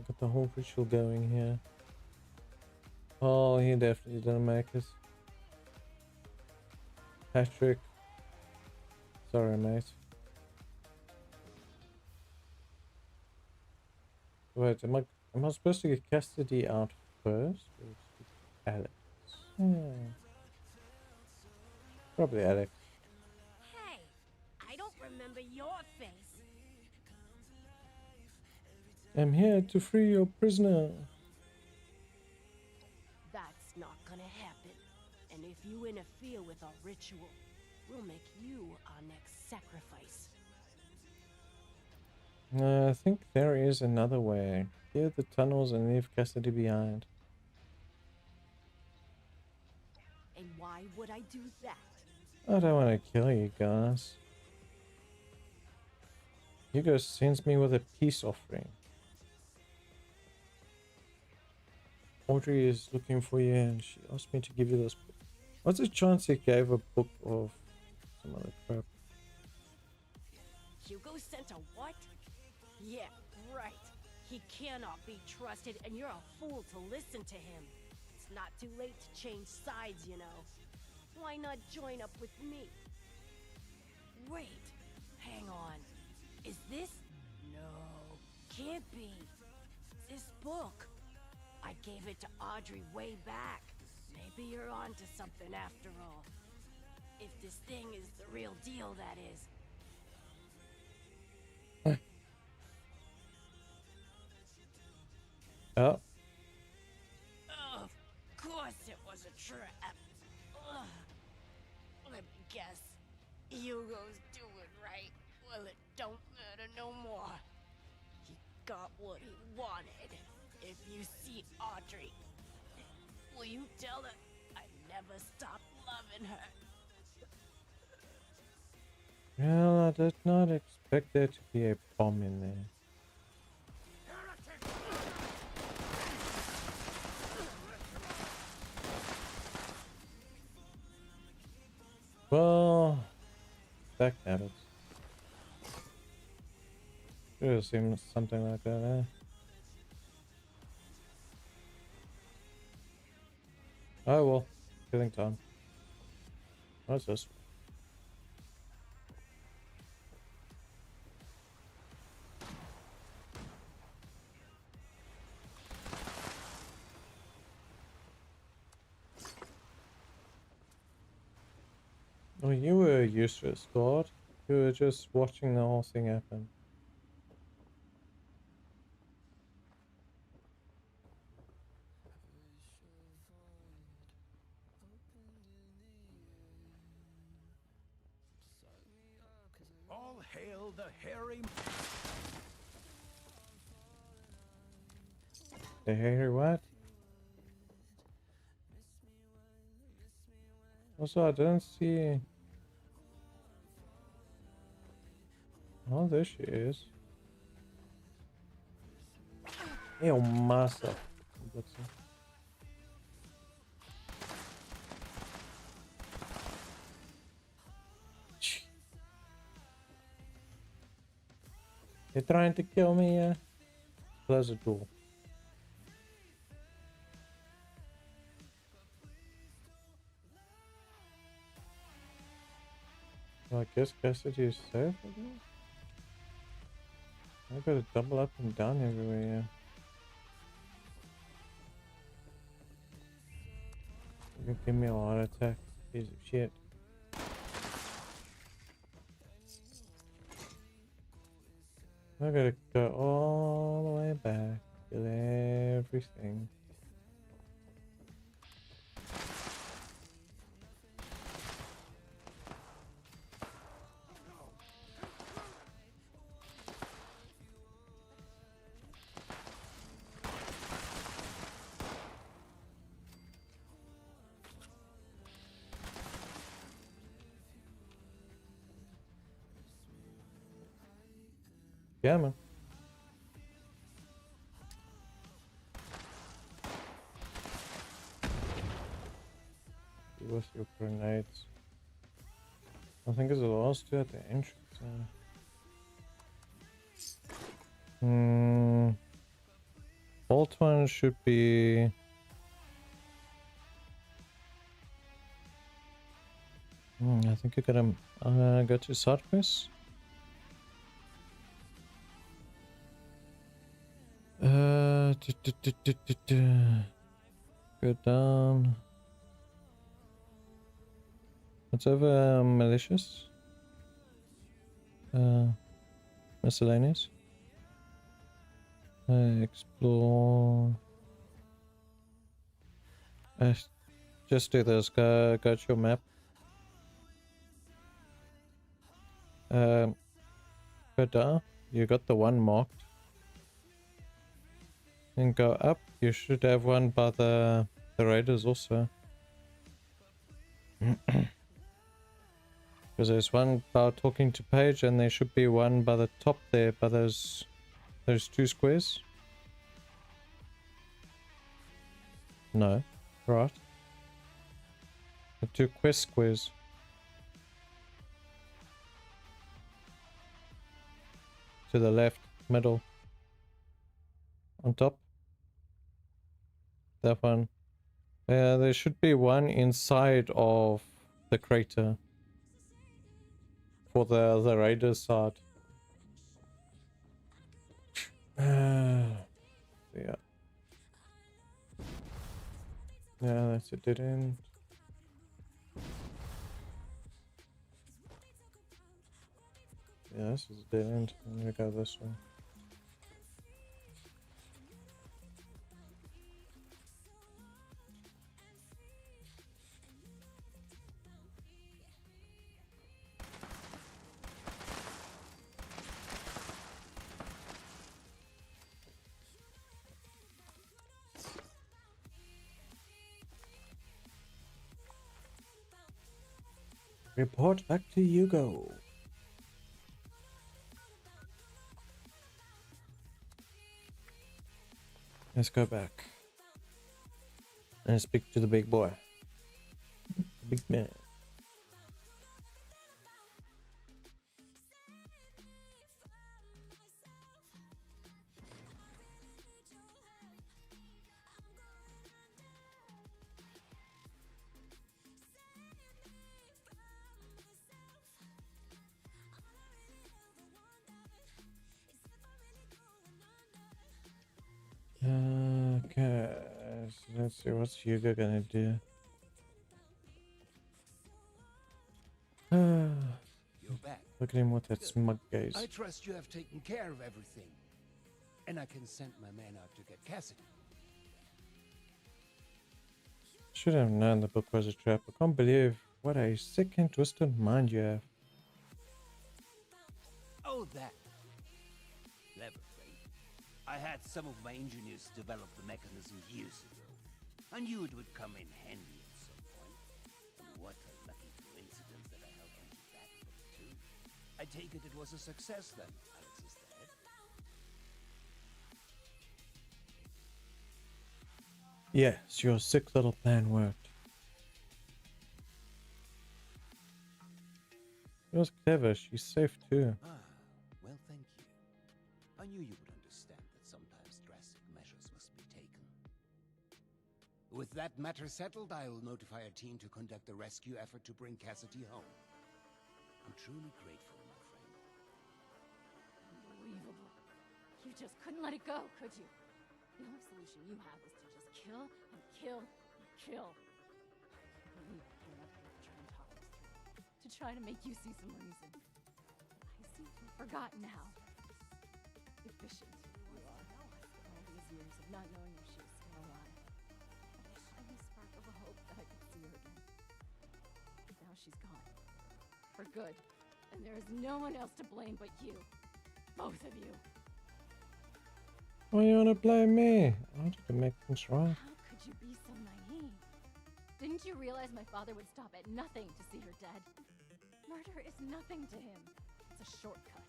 Got the whole ritual going here. Oh, he definitely didn't make it. Patrick. Sorry, mate. Wait, am I supposed to get Cassidy out first? Or Alex? Probably Alex. Hey, I don't remember your face. I'm here to free your prisoner. That's not gonna happen. And if you interfere with our ritual, we'll make you our next sacrifice. I think there is another way. Clear the tunnels and leave Cassidy behind. And why would I do that? I don't want to kill you guys. Hugo sends me with a peace offering. Audrey is looking for you and she asked me to give you this book. What's the chance he gave a book of some other crap? Hugo sent a what? Yeah, right. He cannot be trusted and you're a fool to listen to him. It's not too late to change sides, you know. Why not join up with me? Wait, hang on. Is this? No, can't be. This book. I gave it to Audrey way back. Maybe you're onto something after all. If this thing is the real deal, that is. Oh. Of course it was a trap. Ugh. Let me guess. Hugo's doing right. Well, it don't matter no more. He got what he wanted. If you see Audrey, will you tell her I never stopped loving her? Well, I did not expect there to be a bomb in there. Well, back at it. Should have seen something like that, eh? Oh well, killing time. What's this? Oh, you were useless, God. You were just watching the whole thing happen. All hail the hairy... The hairy what? Also, I didn't see... Oh, there she is. Eu massa. They're trying to kill me. Close the door. Well, I guess Cassidy is safe again? I gotta double up and down everywhere. You give me a heart attack, piece of shit. I gotta go all the way back, kill everything. Yeah, man. With your grenades. I think it's the last two at the entrance. Bolt one should be. I think you gotta go to side quest. Go down. What's over malicious? Miscellaneous. Explore. Just do this. Go to your map. Go down. You got the one marked. And go up. You should have one by the raiders also. Because there's one by talking to Paige, and there should be one by the top there, by those two squares. No, right. The two quest squares. To the left, middle. On top. That one. There should be one inside of the crater. For the raider side. Yeah. Yeah, that's a dead end. Yeah, this is a dead end. I'm gonna go this way. Report back to Hugo. Let's go back and speak to the big boy. The big man. Okay, so let's see what's Hugo gonna do. You're back. Look at him with that smug gaze. I trust you have taken care of everything. And I can send my man out to get Cassidy. Should have known the book was a trap. I can't believe what a sick and twisted mind you have. Oh, that. Clever, right? I had some of my engineers develop the mechanism years ago. I knew it would come in handy at some point. And what a lucky coincidence that I held onto that book too. I take it was a success then, Alex is the head. Yes, your sick little plan worked. She was clever. She's safe too. Ah, well, thank you. knew you would understand that sometimes drastic measures must be taken. With that matter settled, I will notify a team to conduct a rescue effort to bring Cassidy home. I'm truly grateful, my friend. Unbelievable. You just couldn't let it go, could you? The only solution you have is to just kill and kill and kill. I believe I came up here to try and talk this through. To try to make you see some reason. I seem to have forgotten how efficient you are. All these years of not knowing if she was still alive. A tiny spark of a hope that I could see her again. Now she's gone. For good. And there is no one else to blame but you. Both of you. Why you wanna blame me? I wanted to make things right. How could you be so naive? Didn't you realize my father would stop at nothing to see her dead? Murder is nothing to him. It's a shortcut.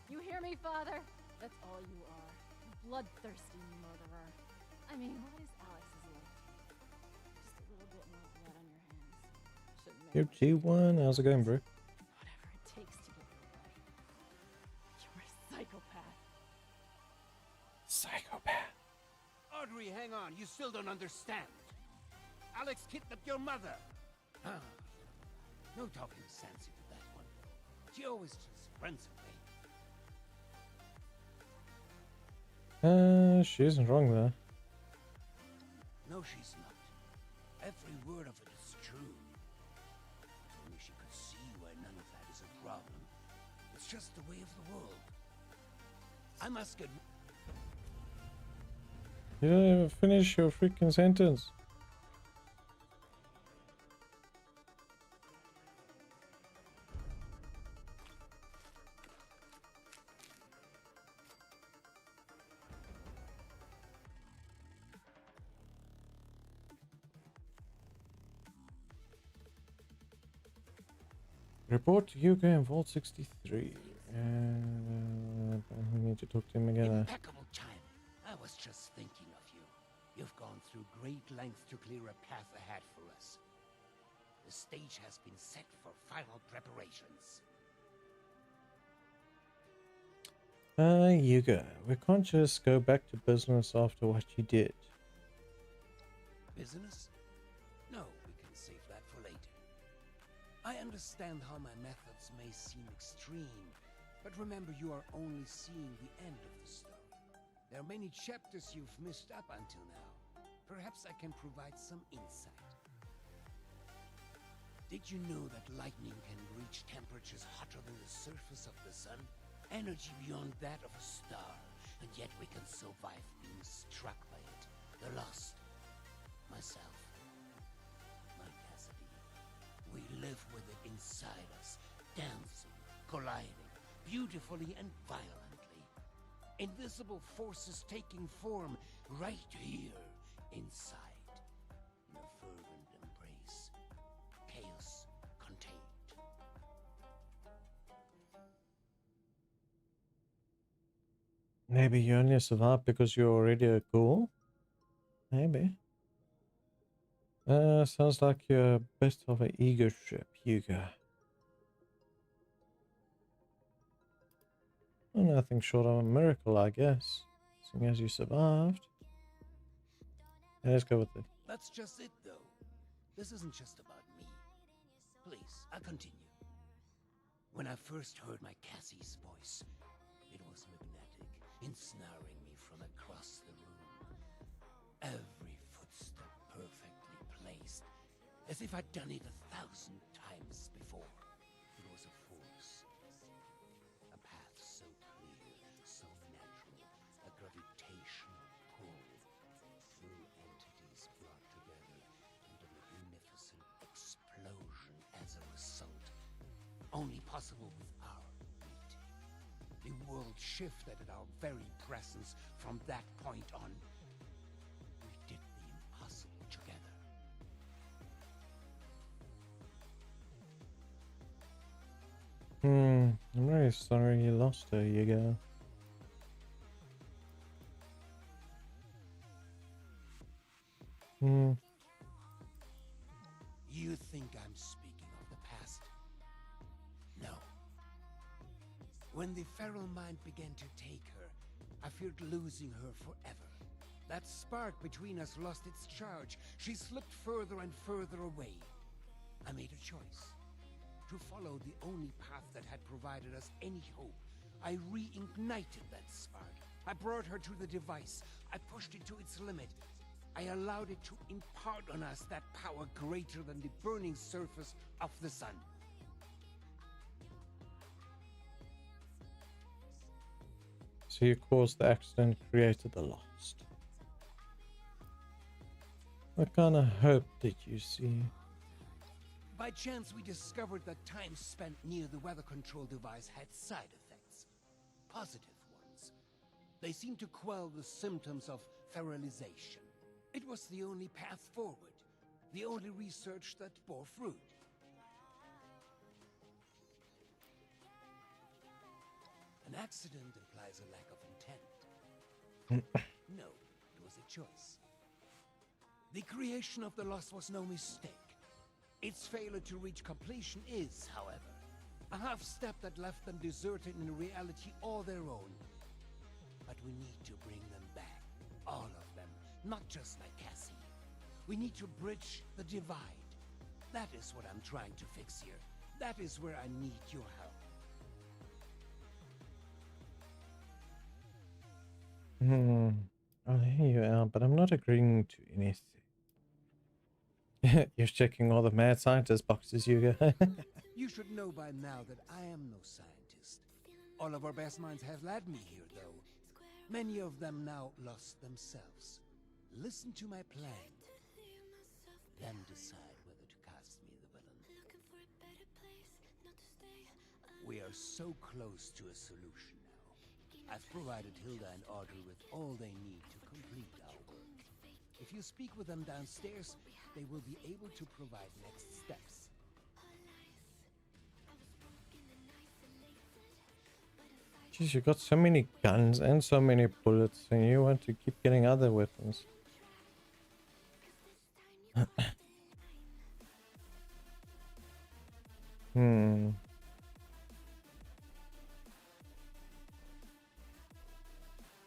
You hear me, Father? That's all you are. A bloodthirsty murderer. I mean, what is Alex's life? Just a little bit more blood on your hands. Shouldn't Yo, G1, how's it going, bro? Whatever it takes to get your way. You're a psychopath. Psychopath. Audrey, hang on. You still don't understand. Alex kidnapped your mother. Ah, no talking sense into that one. She always just runs away. She isn't wrong there. No, she's not. Every word of it is true. If only she could see why none of that is a problem. It's just the way of the world. I must get... You don't even finish your freaking sentence. Report to Hugo in Vault 63. We need to talk to him again. Impeccable time. I was just thinking of you. You've gone through great lengths to clear a path ahead for us. The stage has been set for final preparations. Hugo, we can't just go back to business after what you did. Business? No, we can save that for later. I understand how my methods may seem extreme, but remember you are only seeing the end of the story. There are many chapters you've missed up until now. Perhaps I can provide some insight. Did you know that lightning can reach temperatures hotter than the surface of the sun? Energy beyond that of a star, and yet we can survive being struck by it. The lost. Myself. My Cassidy. We live with it inside us, dancing, colliding, beautifully and violently. Invisible forces taking form right here, inside. In a fervent embrace. Chaos contained. Maybe you only survived because you're already a ghoul? Maybe. Sounds like you're a bit of an ego trip, Hugo. Well, nothing short of a miracle, I guess. Seeing as you survived. Yeah, let's go with it. That's just it, though. This isn't just about me. Please, I'll continue. When I first heard my Cassie's voice, it was magnetic, ensnaring me from across the room. Every footstep perfectly placed, as if I'd done it 1,000 times before. It was a force. A path so clear, so natural, a gravitational pull. Through entities brought together, and a magnificent explosion as a result. Only possible with our unity. The world shifted at our very presence from that point on. We did the impossible together. I'm very sorry you lost her, Hugo. You think I'm speaking of the past? No. When the feral mind began to take her, I feared losing her forever. That spark between us lost its charge. She slipped further and further away. I made a choice. To follow the only path that had provided us any hope. I reignited that spark. I brought her to the device. I pushed it to its limit. I allowed it to impart on us that power greater than the burning surface of the sun. So you caused the accident, created the lost. What kind of hope did you see? By chance, we discovered that time spent near the weather control device had side effects. Positive ones. They seemed to quell the symptoms of feralization. It was the only path forward. The only research that bore fruit. An accident implies a lack of intent. No, it was a choice. The creation of the lost was no mistake. Its failure to reach completion is, however, a half step that left them deserted in a reality all their own. But we need to bring them back. All of them. Not just like Cassie. We need to bridge the divide. That is what I'm trying to fix here. That is where I need your help. I'll hear you out, but I'm not agreeing to anything. You're checking all the mad scientist boxes, you go. You should know by now that I am no scientist. All of our best minds have led me here, though. Many of them now lost themselves. Listen to my plan. Then decide whether to cast me the villain. We are so close to a solution now. I've provided Hilda and Audrey with all they need to complete our work. If you speak with them downstairs, they will be able to provide next steps. Jeez, you got so many guns and so many bullets, and you want to keep getting other weapons. You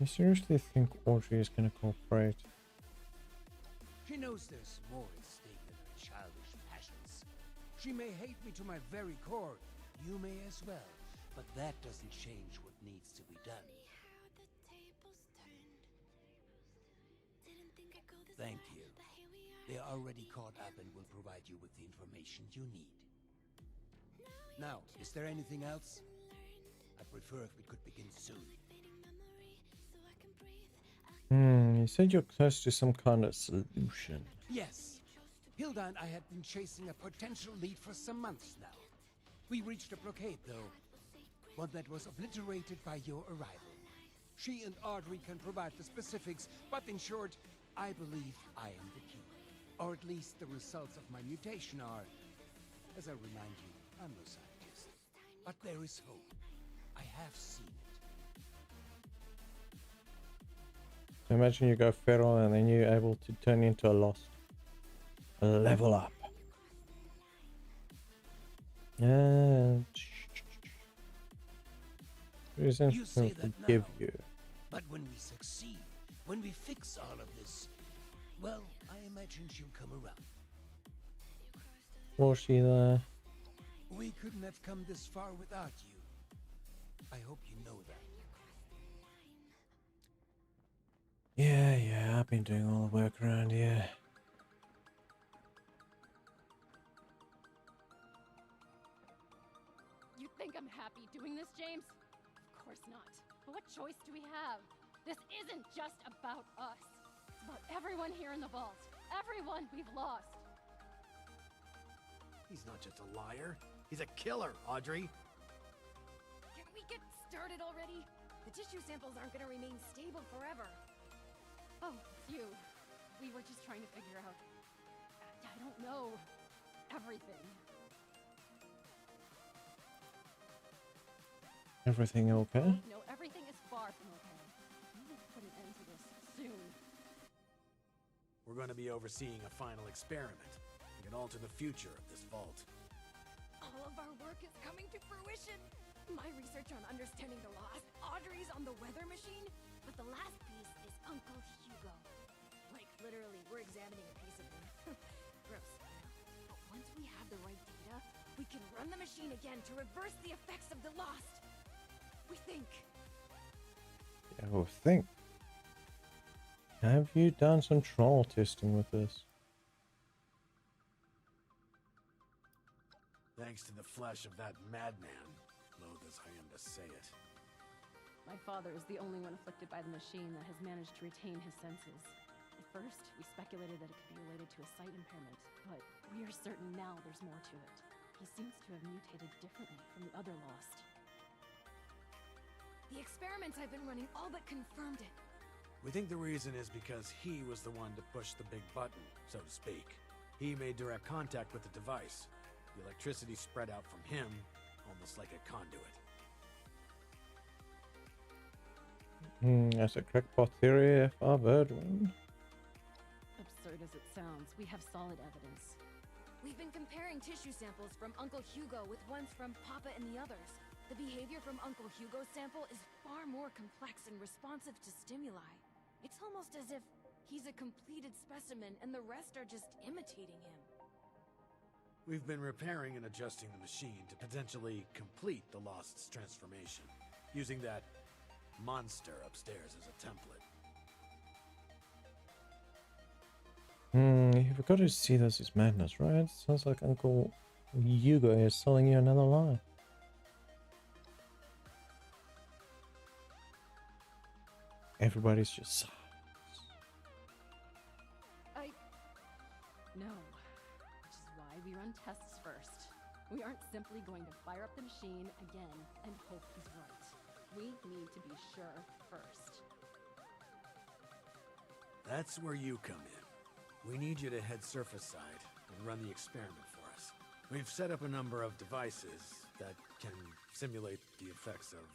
seriously think Audrey is going to cooperate? She knows there's more at stake than her childish passions. She may hate me to my very core. You may as well. But that doesn't change what needs to be done. Thank you. They are already caught up and will provide you with the information you need. Now, is there anything else? I prefer if we could begin soon. You said you're close to some kind of solution. Yes. Hilda and I had been chasing a potential lead for some months now. We reached a blockade, though. One that was obliterated by your arrival. She and Audrey can provide the specifics, but in short, I believe I am the key. Or at least the results of my mutation are. As I remind you, I'm no scientist. But there is hope. I have seen it. So imagine you go feral and then you're able to turn into a lost. Level up. And reason to forgive you. But when we succeed, when we fix all of this, well, I imagine she'll come around. Was she there? We couldn't have come this far without you. I hope you know that. Yeah, I've been doing all the work around here. You think I'm happy doing this, James? Of course not. But what choice do we have? This isn't just about us. It's about everyone here in the vault. Everyone we've lost. He's not just a liar. He's a killer, Audrey. Can we get started already? The tissue samples aren't gonna remain stable forever. Oh, it's you. We were just trying to figure out... I don't know... everything. Everything okay? No, everything is far from okay. We need to put an end to this soon. We're going to be overseeing a final experiment. We can alter the future of this vault. All of our work is coming to fruition. My research on understanding the lost, Audrey's on the weather machine. But the last piece is Uncle Hugo. Like, literally, we're examining a piece of him. Gross, I know. But once we have the right data, we can run the machine again to reverse the effects of the lost. We think. Yeah, we'll think. Have you done some troll testing with this? Thanks to the flesh of that madman, loath as I am to say it. My father is the only one afflicted by the machine that has managed to retain his senses. At first, we speculated that it could be related to a sight impairment, but we are certain now there's more to it. He seems to have mutated differently from the other lost. The experiments I've been running all but confirmed it. We think the reason is because he was the one to push the big button, so to speak. He made direct contact with the device. The electricity spread out from him, almost like a conduit. That's a crackpot theory if I've heard one. Absurd as it sounds, we have solid evidence. We've been comparing tissue samples from Uncle Hugo with ones from Papa and the others. The behavior from Uncle Hugo's sample is far more complex and responsive to stimuli. It's almost as if he's a completed specimen and the rest are just imitating him. We've been repairing and adjusting the machine to potentially complete the Lost's transformation, using that monster upstairs as a template. You've got to see this as madness, right? Sounds like Uncle Hugo is selling you another lie. Everybody's just No. Which is why we run tests first. We aren't simply going to fire up the machine again and hope he's right. We need to be sure first. That's where you come in. We need you to head surface side and run the experiment for us. We've set up a number of devices that can simulate the effects of,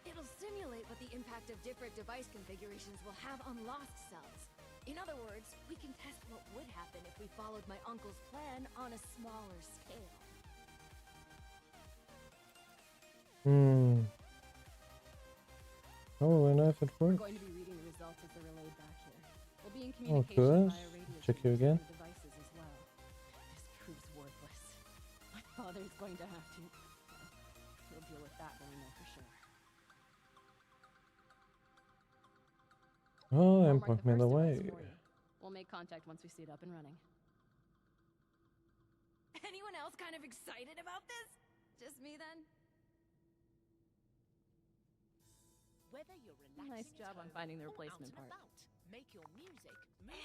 It'll simulate what the impact of different device configurations will have on lost cells. In other words, we can test what would happen if we followed my uncle's plan on a smaller scale. Oh, I know if it We're works. going to be reading the results as they're relayed back here. We'll be in Oh, communication good. via radio Check you channels again. with the devices as well. This proves worthless. My father's going to have to. He'll deal with that when we know for sure. Oh, I'll and mark point me first the device way. for you. We'll make contact once we see it up and running. Anyone else kind of excited about this? Just me then? Whether you're Nice job on finding the replacement part. Make your music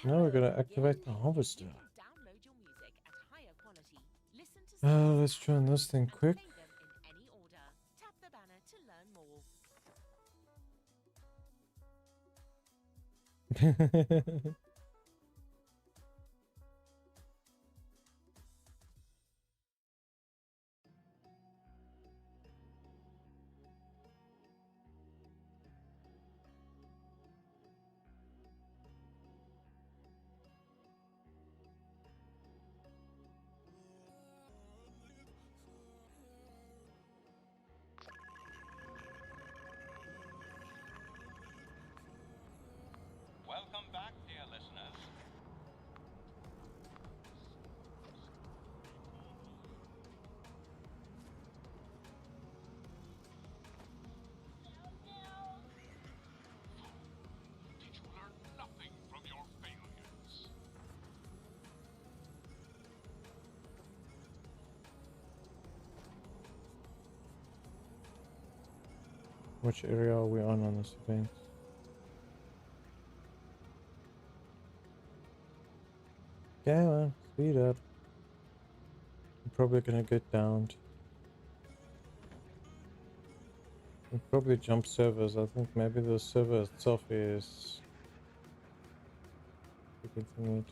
Now we're gonna activate the harvester. download your music at higher quality. Listen to Let's turn this thing quick. play them in any order. Tap the banner to learn more. Welcome back, dear listeners. Did you learn nothing from your failures? Which area are we on this event? Come on, speed up. I'm probably gonna get downed. We'll probably jump servers. I think maybe the server itself is continued.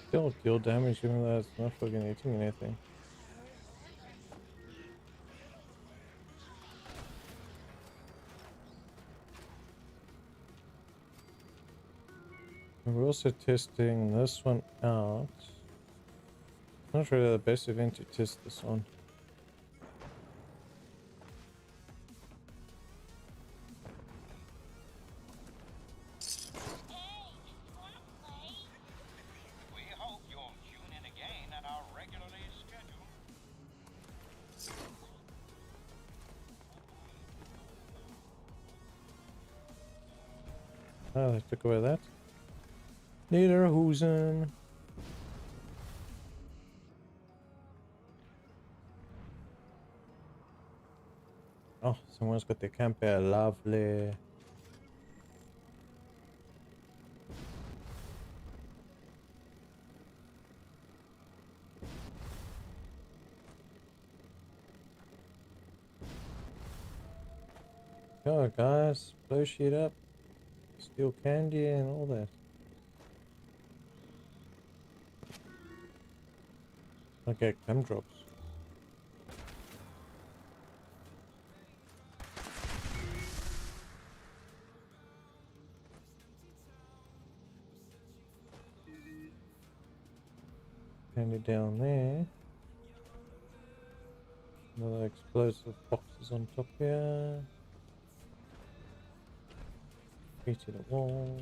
Still deal damage even though it's not fucking eating anything. And we're also testing this one out. Not really the best event to test this on. We hope you'll tune in again at our regularly scheduled. Oh, they took away that. Lederhosen. Oh, someone's got the camp here. Lovely. Go, guys. Blow shit up. Steal candy and all that. Okay, chem drops. Candy down there. Another explosive boxes on top here. Feet to the walls.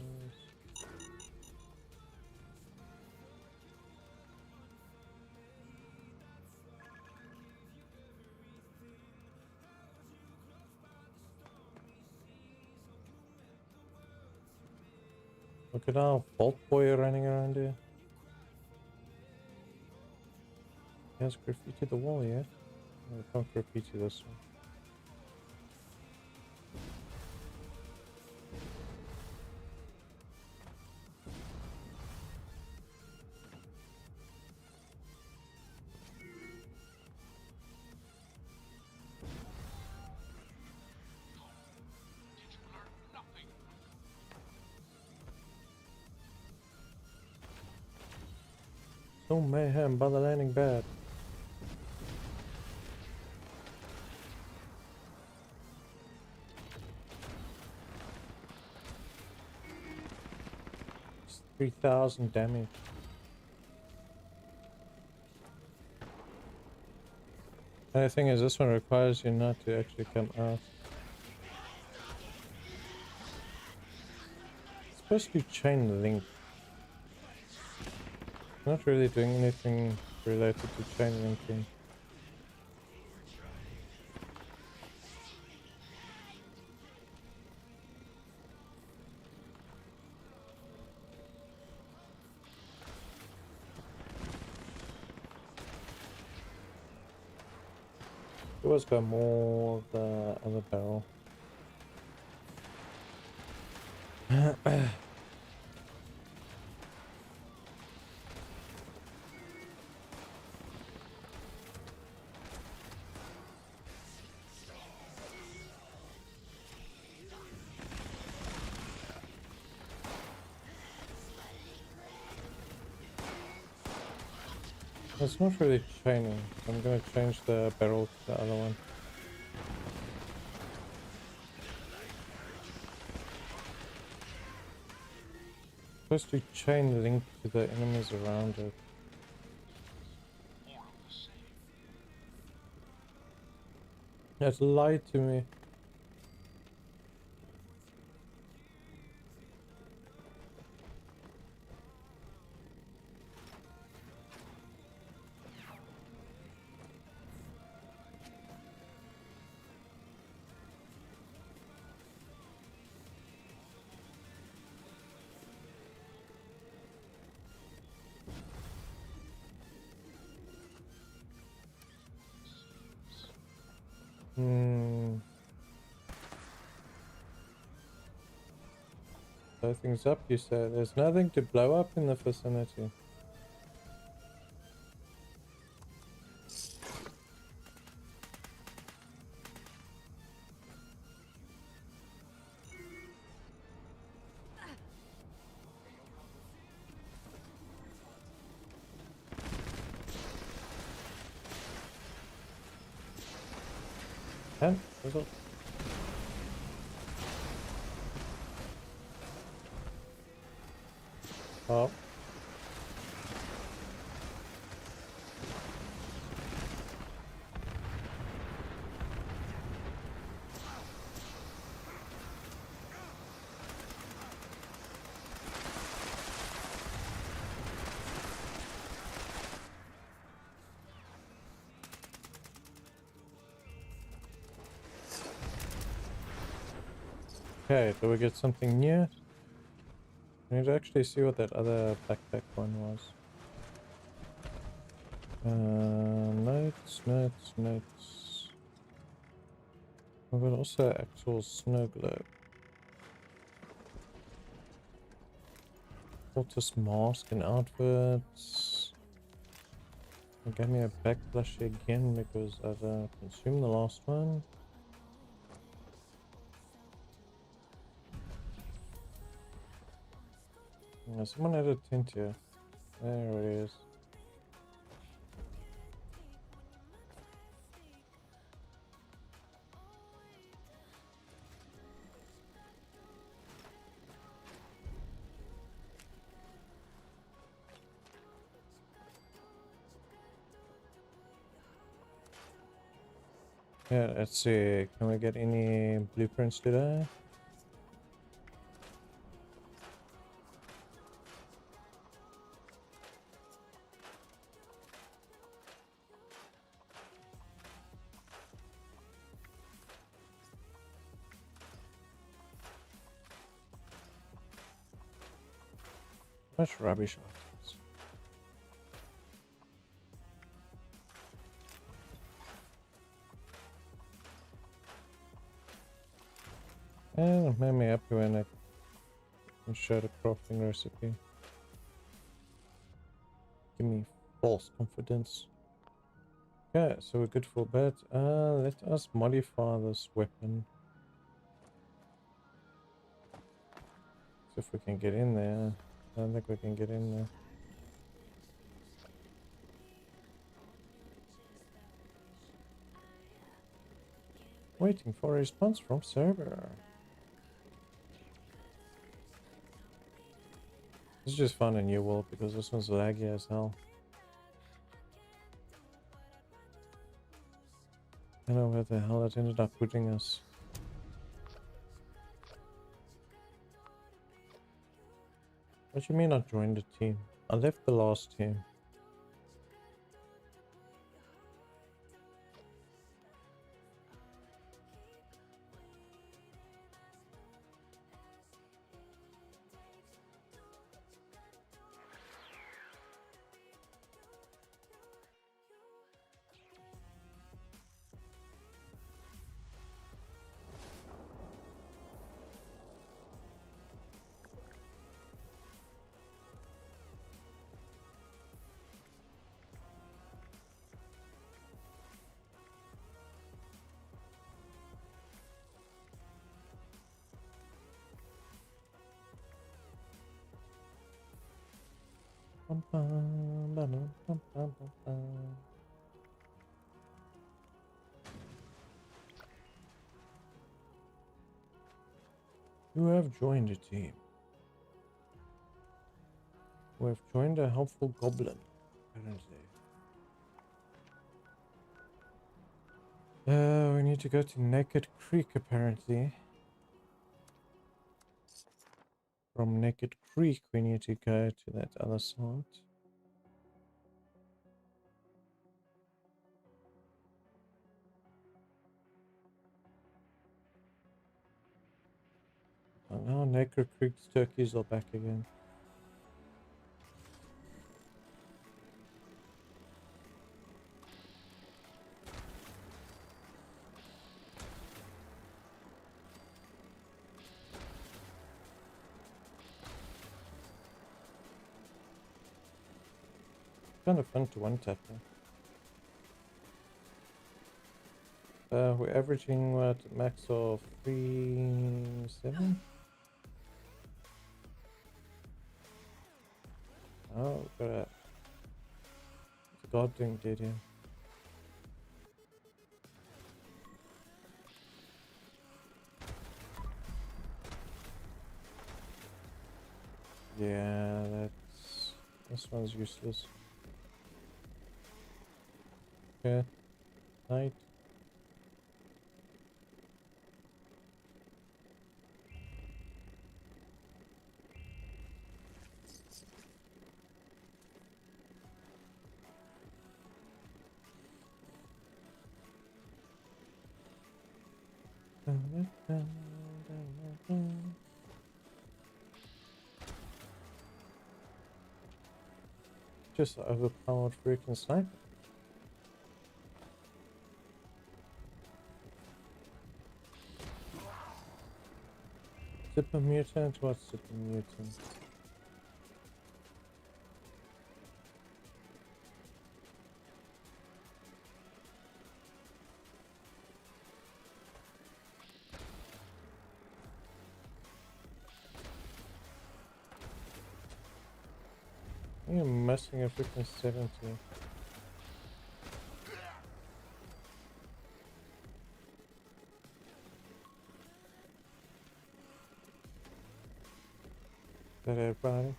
Look at our Vault Boy running around here. He has graffiti the wall, yeah? No, we can't graffiti this one. No mayhem by the landing pad. It's 3,000 damage. And the thing is, this one requires you not to actually come out. It's supposed to be chain link. Not really doing anything related to chain linking. It was got more of the other barrel. It's not really chaining. I'm gonna change the barrel to the other one. Supposed to chain link to the enemies around it. It lied to me. Blow things up, you said. There's nothing to blow up in the vicinity. And result. Oh. Okay, do we get something new? I need to actually see what that other backpack one was. Notes. Oh, but also actual snow globe. Cultist mask and outfits. It gave me a backflash again because I've consumed the last one. Someone had a tent here. There it is. Yeah, let's see. Can we get any blueprints today? Much rubbish items. And it made me happy when I can show the crafting recipe. Give me false confidence. Okay, so we're good for that. Let us modify this weapon. See if we can get in there. I don't think we can get in there. Waiting for a response from server. This is just found a new world because this one's laggy as hell. I don't know where the hell it ended up putting us. What do you mean I joined the team? I left the last team. You have joined a team. We have joined a helpful goblin, apparently. We need to go to Naked Creek, apparently. From Naked Creek, we need to go to that other side. Oh, now Naked Creek's turkeys are back again. Kind of fun to one-tap now. We're averaging what, max of 3.7? Oh, got a god doing dead here. Yeah, this one's useless. Okay, night. Just overpowered freaking sniper. Super mutant? What's super mutant? You're messing a freaking 70. Is that everybody?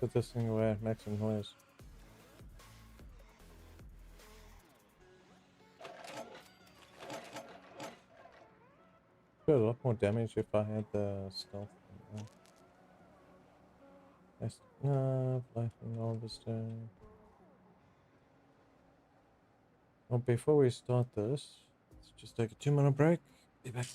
Put this thing away, make some noise. Do a lot more damage if I had the stealth. Yes, no, lightning harvester. Well, before we start this, let's just take a 2-minute break. Be back.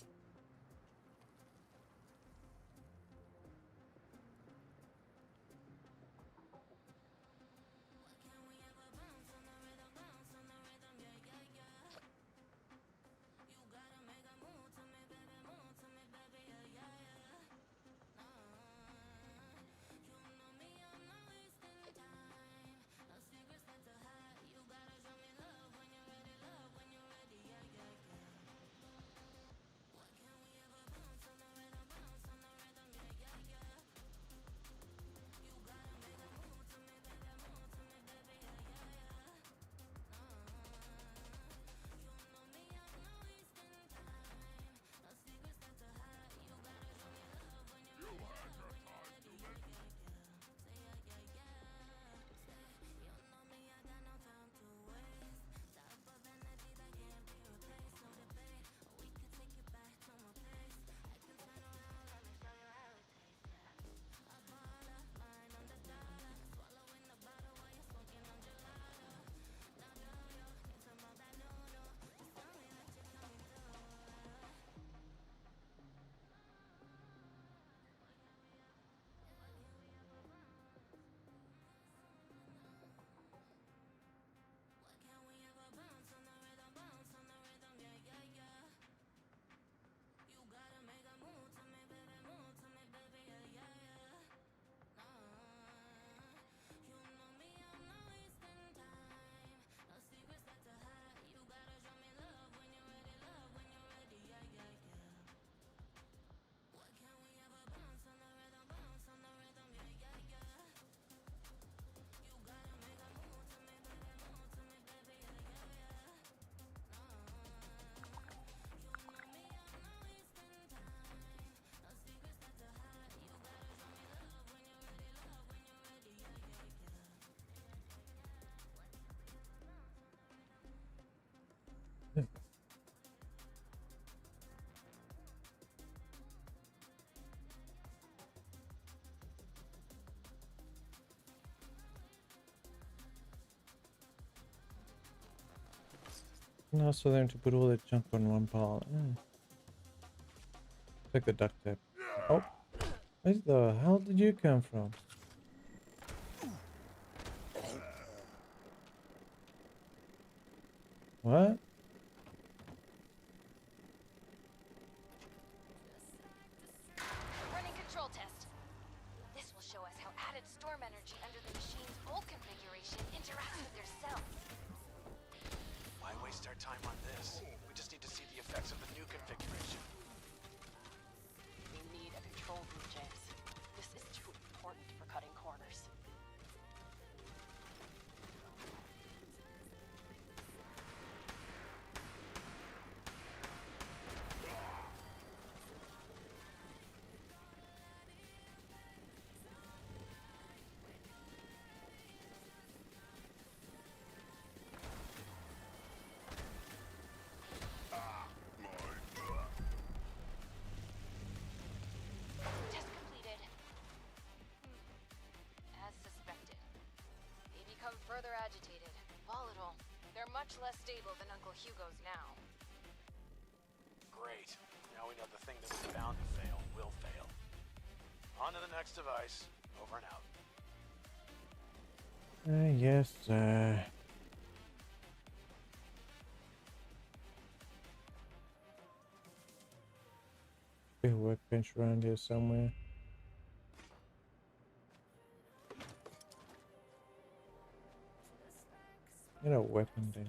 Now for them to put all that junk on one pile. Take the duct tape. Oh, where the hell did you come from? What? Running control test. This will show us how added storm energy under the machine's old configuration interacts with their cells. Why waste our time on this? We just need to see the effects of the new configuration. We need a control room, James. This is too important for cutting corners. agitated, volatile. They're much less stable than Uncle Hugo's now. Great. Now we know the thing that was bound to fail will fail. On to the next device. Over and out. Yes, sir. Be a workbench around here somewhere. You know, weapon then.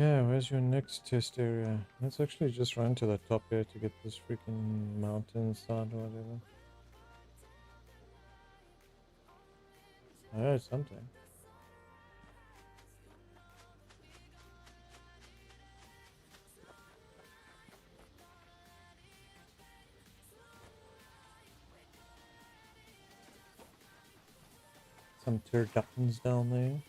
Yeah, where's your next test area? Let's actually just run to the top here to get this freaking mountainside or whatever. I heard something. Some pterodactyls down there.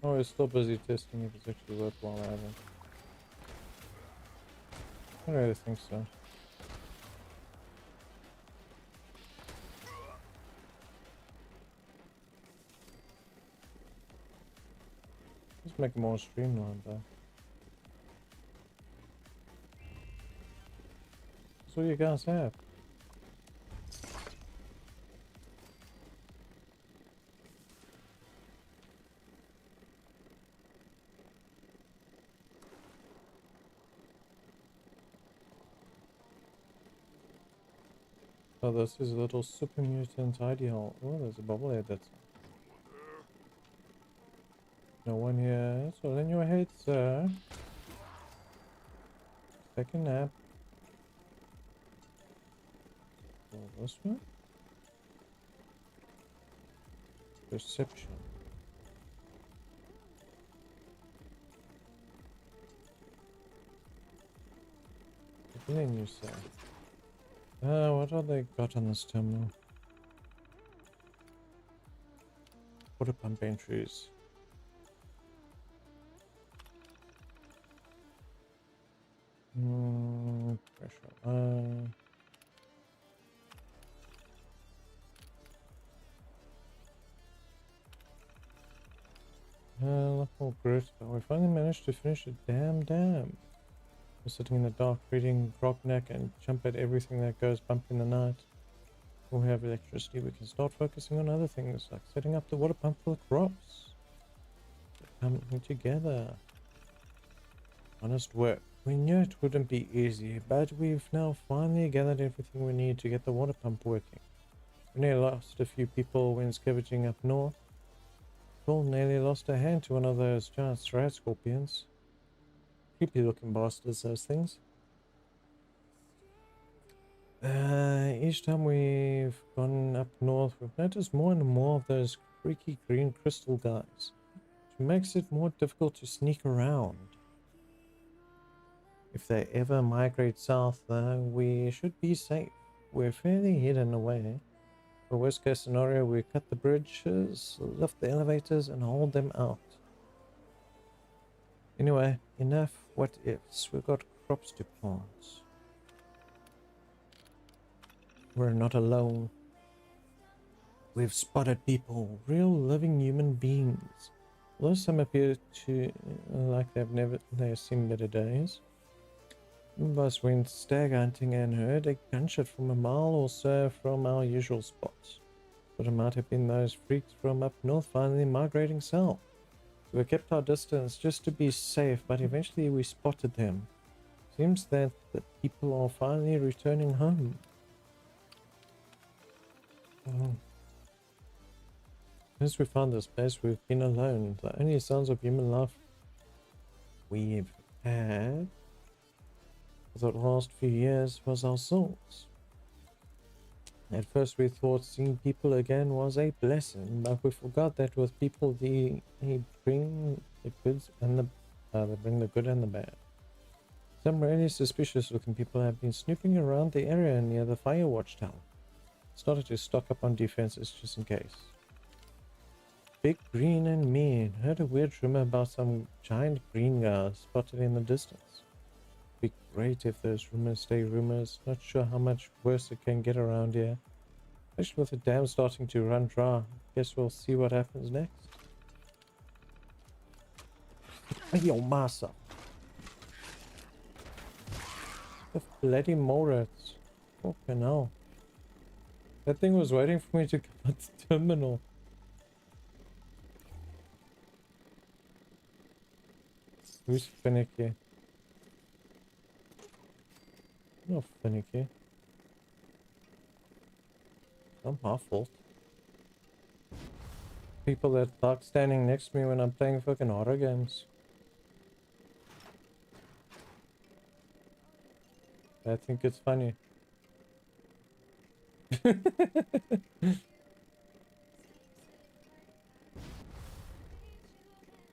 Oh, we're still busy testing if it's actually worthwhile having. I don't really think so. Let's make it more streamlined though. That's what you guys have. Oh, this is a little super mutant ideal. Oh, there's a bobblehead that's... No one here. So in your head, sir. Take a nap. Oh, this one? Perception. What did you say? What have they got on this terminal? Water pump entries. Pressure. Oh, great. We finally managed to finish the damn dam. We're sitting in the dark reading Grogneck and jump at everything that goes bump in the night. When we have electricity, we can start focusing on other things, like setting up the water pump for the crops. Coming together. Honest work. We knew it wouldn't be easy, but we've now finally gathered everything we need to get the water pump working. We nearly lost a few people when scavenging up north. Paul nearly lost a hand to one of those giant rat scorpions. Creepy looking bastards, those things. Each time we've gone up north, we've noticed more and more of those freaky green crystal guys, which makes it more difficult to sneak around. If they ever migrate south, though, we should be safe. We're fairly hidden away. For worst case scenario, we cut the bridges, lift the elevators, and hold them out. Anyway, enough what ifs. We've got crops to plant. We're not alone. We've spotted people, real living human beings. Although some appear to like they've seen better days. Some of us went stag hunting and heard a gunshot from a mile or so from our usual spots. But it might have been those freaks from up north finally migrating south. So we kept our distance just to be safe, but eventually we spotted them. Seems that the people are finally returning home. Since we found this place, we've been alone. The only sounds of human life we've had for the last few years was ourselves. At first we thought seeing people again was a blessing, but we forgot that with people they bring the goods and they bring the good and the bad. Some really suspicious looking people have been snooping around the area near the fire watchtower. Started to stock up on defenses just in case. Big green and mean. Heard a weird rumor about some giant green guy spotted in the distance. Be great if those rumors stay rumors. Not sure how much worse it can get around here. Especially with the dam starting to run dry. Guess we'll see what happens next. Yo, massa. The bloody morats. Fucking hell. That thing was waiting for me to come at the terminal. Who's finicky? Not finicky. Not my fault. People that like standing next to me when I'm playing fucking horror games. I think it's funny.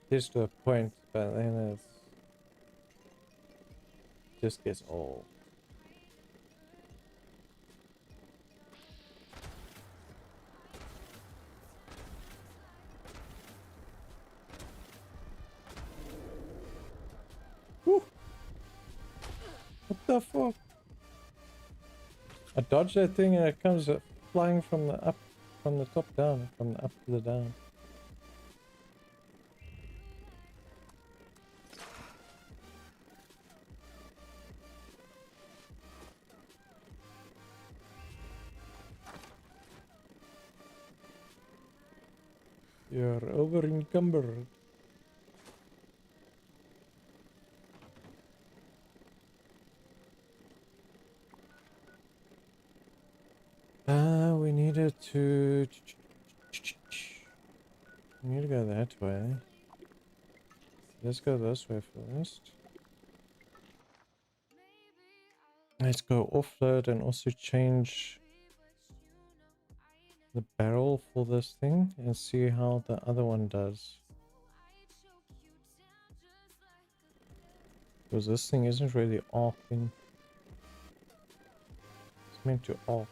Just to a point, but then it's just gets old. Woo. What the fuck? I dodged that thing and it comes flying from the top down, from the up to the down. You're over encumbered. We needed to... We need to go that way. Let's go this way first. Let's go offload and also change the barrel for this thing and see how the other one does. Because this thing isn't really arcing. It's meant to arc.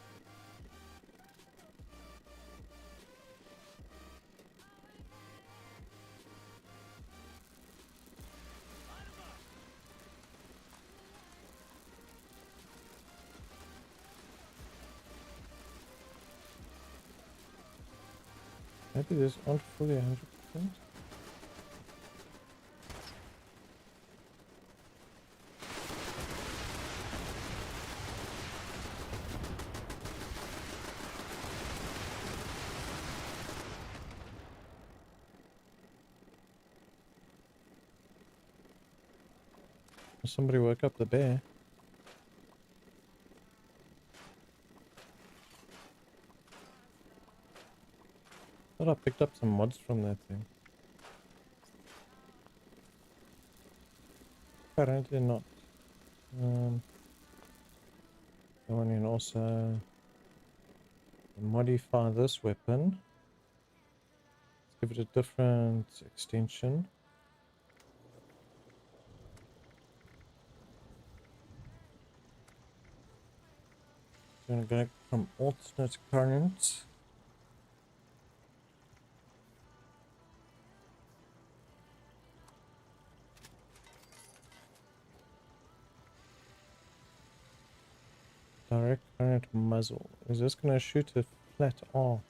Maybe this aren't fully 100%. Somebody woke up the bear. Thought I picked up some mods from that thing. Apparently not. I want to also modify this weapon. Let's give it a different extension. I'm gonna go from alternate current. Direct current muzzle. Is this gonna shoot a flat R?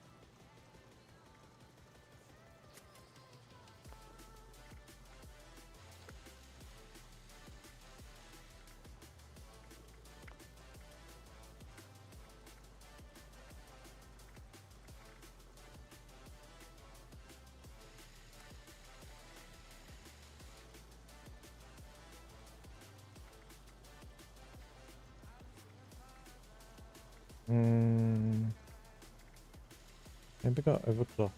Maybe got overclock.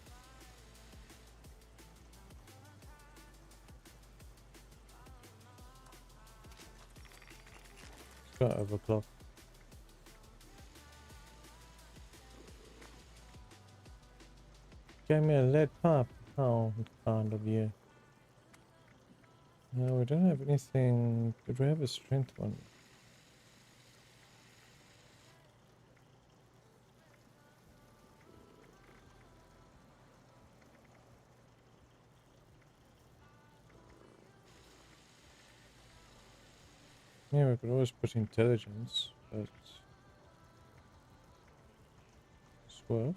Got overclock. Gave me a lead pipe. How kind of you. No, we don't have anything. Did we have a strength one? Yeah, we could always put intelligence, but Swift.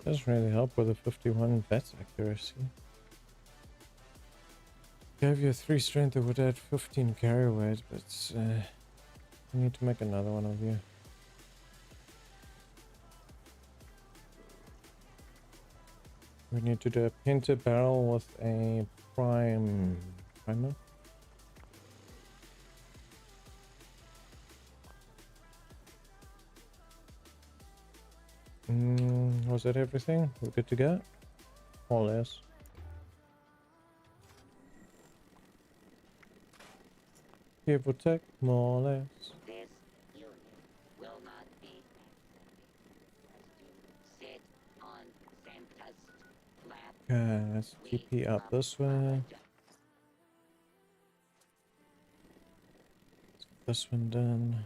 Doesn't really help with a 51 vet accuracy. Gave you a 3 strength that would add 15 carry weight, but I need to make another one of you. We need to do a penta barrel with a primer. Was that everything? We're good to go? More or less. Give or take, more or less. This unit will not be sit on Santa's lap. Okay, let's TP up this way. Let's get this one done.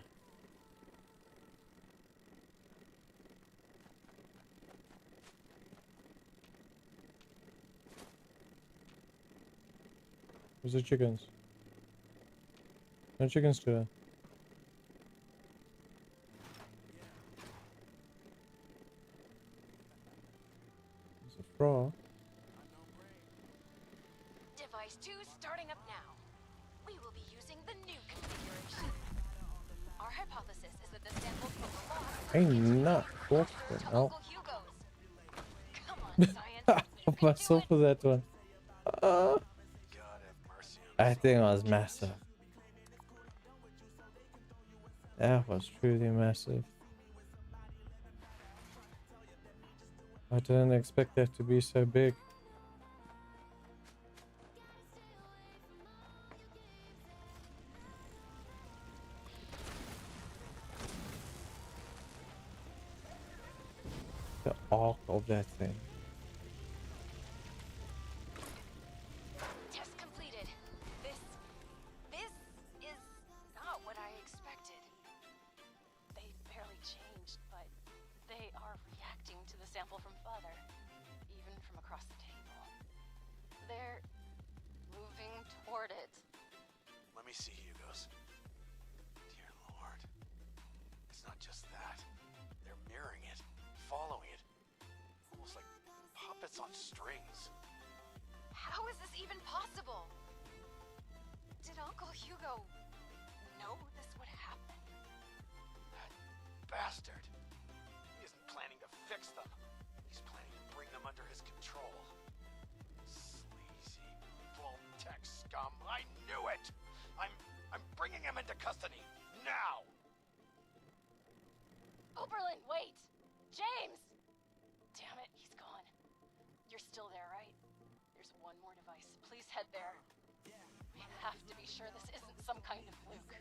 Where's the chickens? No chickens today. There's a frog. Device 2 starting up now. We will be using the new configuration. Our hypothesis is that the sample Ain't not awkward. Oh. Come on, science. Off myself for that one. That thing was massive. That was truly massive. I didn't expect that to be so big. The arc of that thing. Test completed. This is not what I expected. They barely changed, but they are reacting to the sample from Father, even from across the table. They're moving toward it. Let me see, Hugos. Dear Lord. It's not just that. They're mirroring it, following it. Almost like puppets on strings. How is this even possible? Did Uncle Hugo know this would happen? That bastard. He isn't planning to fix them. He's planning to bring them under his control. Sleazy, full-tech scum. I knew it! I'm bringing him into custody. Now! Oberlin, wait! James! Damn it, he's gone. You're still there, right? There's one more device. Please head there. We have to be sure this isn't some kind of fluke.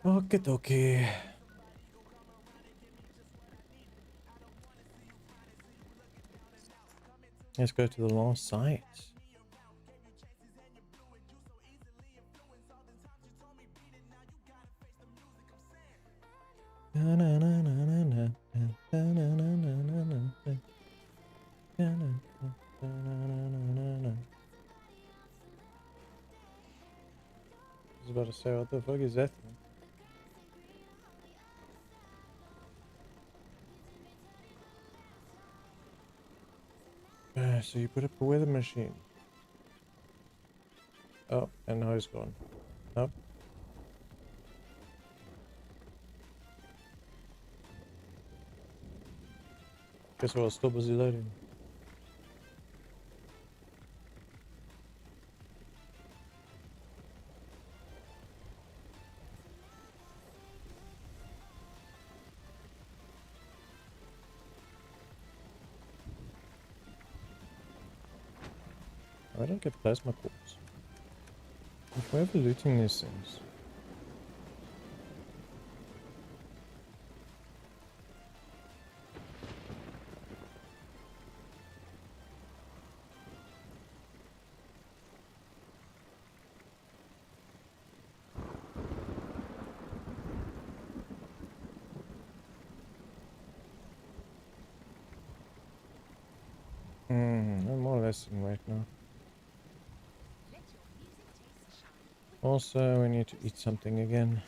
Okay, dokie. Let's go to the last site. I was about to say, what the fuck is that thing? So you put up a weather machine. Oh, and now he's gone. Nope. Guess what, I was still busy loading. Why don't I get plasma cores? If we're ever looting these things. I'm more or less in right now. Also, we need to eat something again.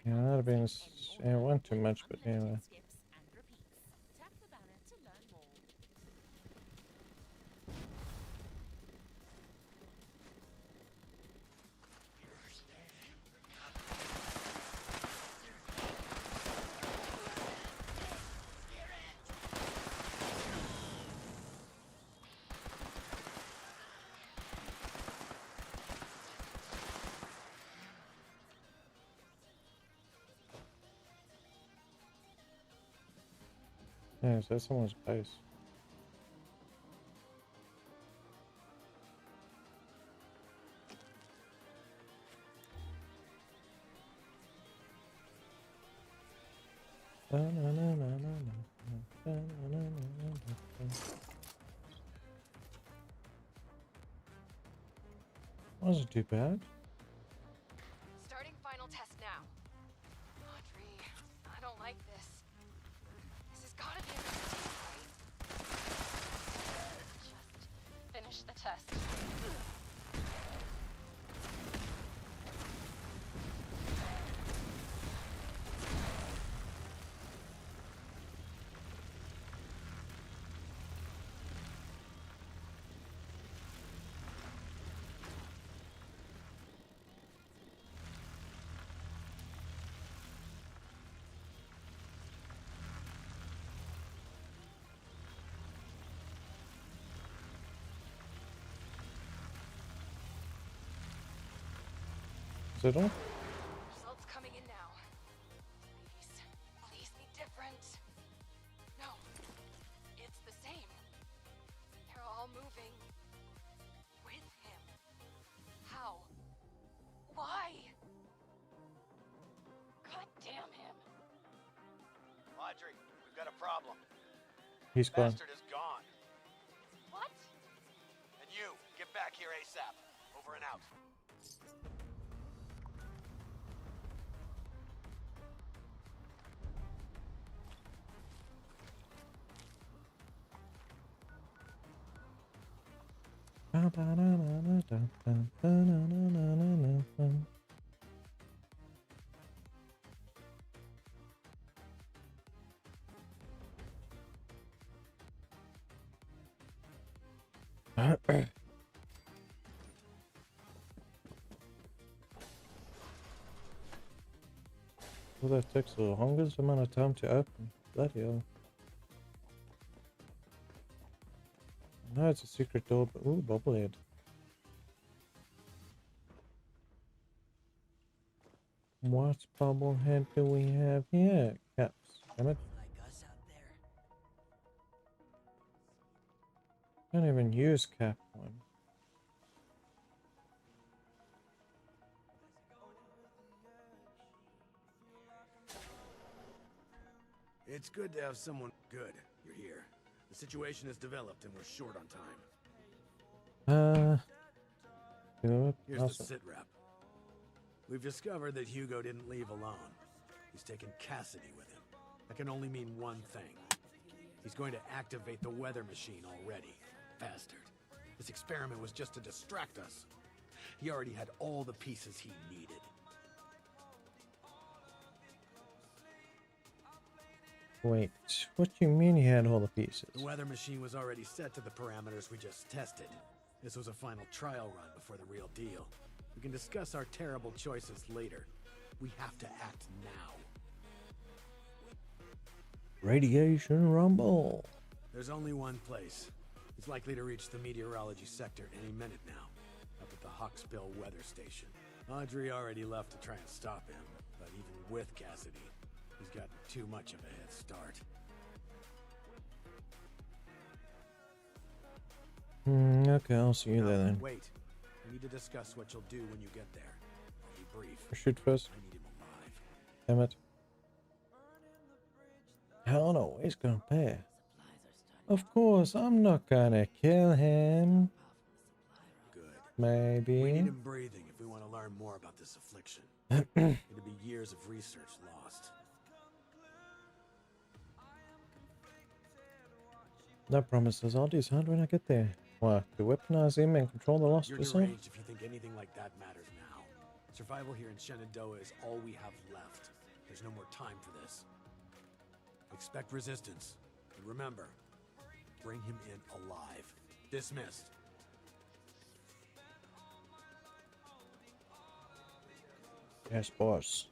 Yeah, that'd been one too much, but anyway. Yeah, so that's someone's base. Wasn't too bad. Starting final test now. Audrey, I don't like this. This has gotta be a mistake, right? Just finish the test. Is it all? Results coming in now. Please be different. No, it's the same. They're all moving with him. How? Why? God damn him. Audrey, we've got a problem. He's gone. Bastard is gone. What? And you, get back here ASAP. Over and out. Well, that takes the longest amount of time to open. Bloody hell. No, it's a secret door, but ooh, bobblehead. What bobblehead do we have here? Caps. Damn it. Can't even use cap one. It's good to have someone good. You're here. The situation has developed and we're short on time. Here's Awesome. the sitrep. We've discovered that Hugo didn't leave alone. He's taken Cassidy with him. That can only mean one thing. He's going to activate the weather machine already. Bastard. This experiment was just to distract us. He already had all the pieces he needed. Wait, what do you mean he had all the pieces? The weather machine was already set to the parameters we just tested. This was a final trial run before the real deal. We can discuss our terrible choices later. We have to act now. Radiation rumble. There's only one place. He's likely to reach the meteorology sector any minute now. Up at the Hawksbill weather station. Audrey already left to try and stop him. But even with Cassidy, he's got too much of a head start. Okay, I'll see you there then. Wait. We need to discuss what you'll do when you get there. I'll be brief. Shoot first. I need him alive. Damn it. Hell no, he's gonna pay. Of course, I'm not gonna kill him. Good. Maybe. We need him breathing if we want to learn more about this affliction. It'd be years of research lost. No promises. I'll decide when I get there. What? To weaponize him and control the lost You're yourself? deranged if you think anything like that matters now. Survival here in Shenandoah is all we have left. There's no more time for this. Expect resistance. And remember, bring him in alive. Dismissed. Yes, boss.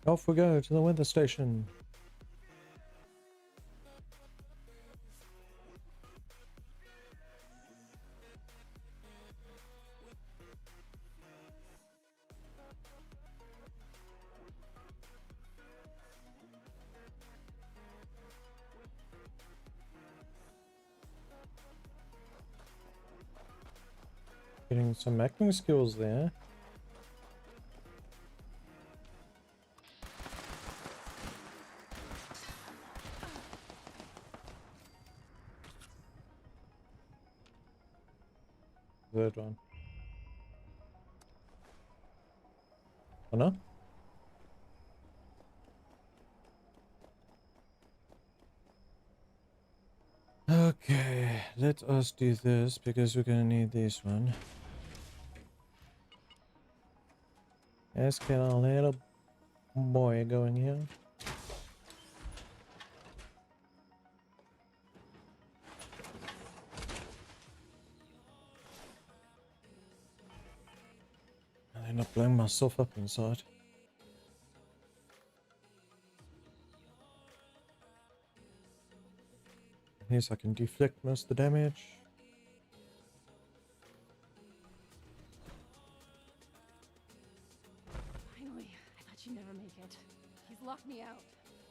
Off we go to the weather station. Getting some acting skills there. Third one. Oh no? Okay, let us do this because we're gonna need this one. Let's get our little boy going here. I end up blowing myself up inside. Yes, I can deflect most of the damage. Finally, I thought you'd never make it. He's locked me out,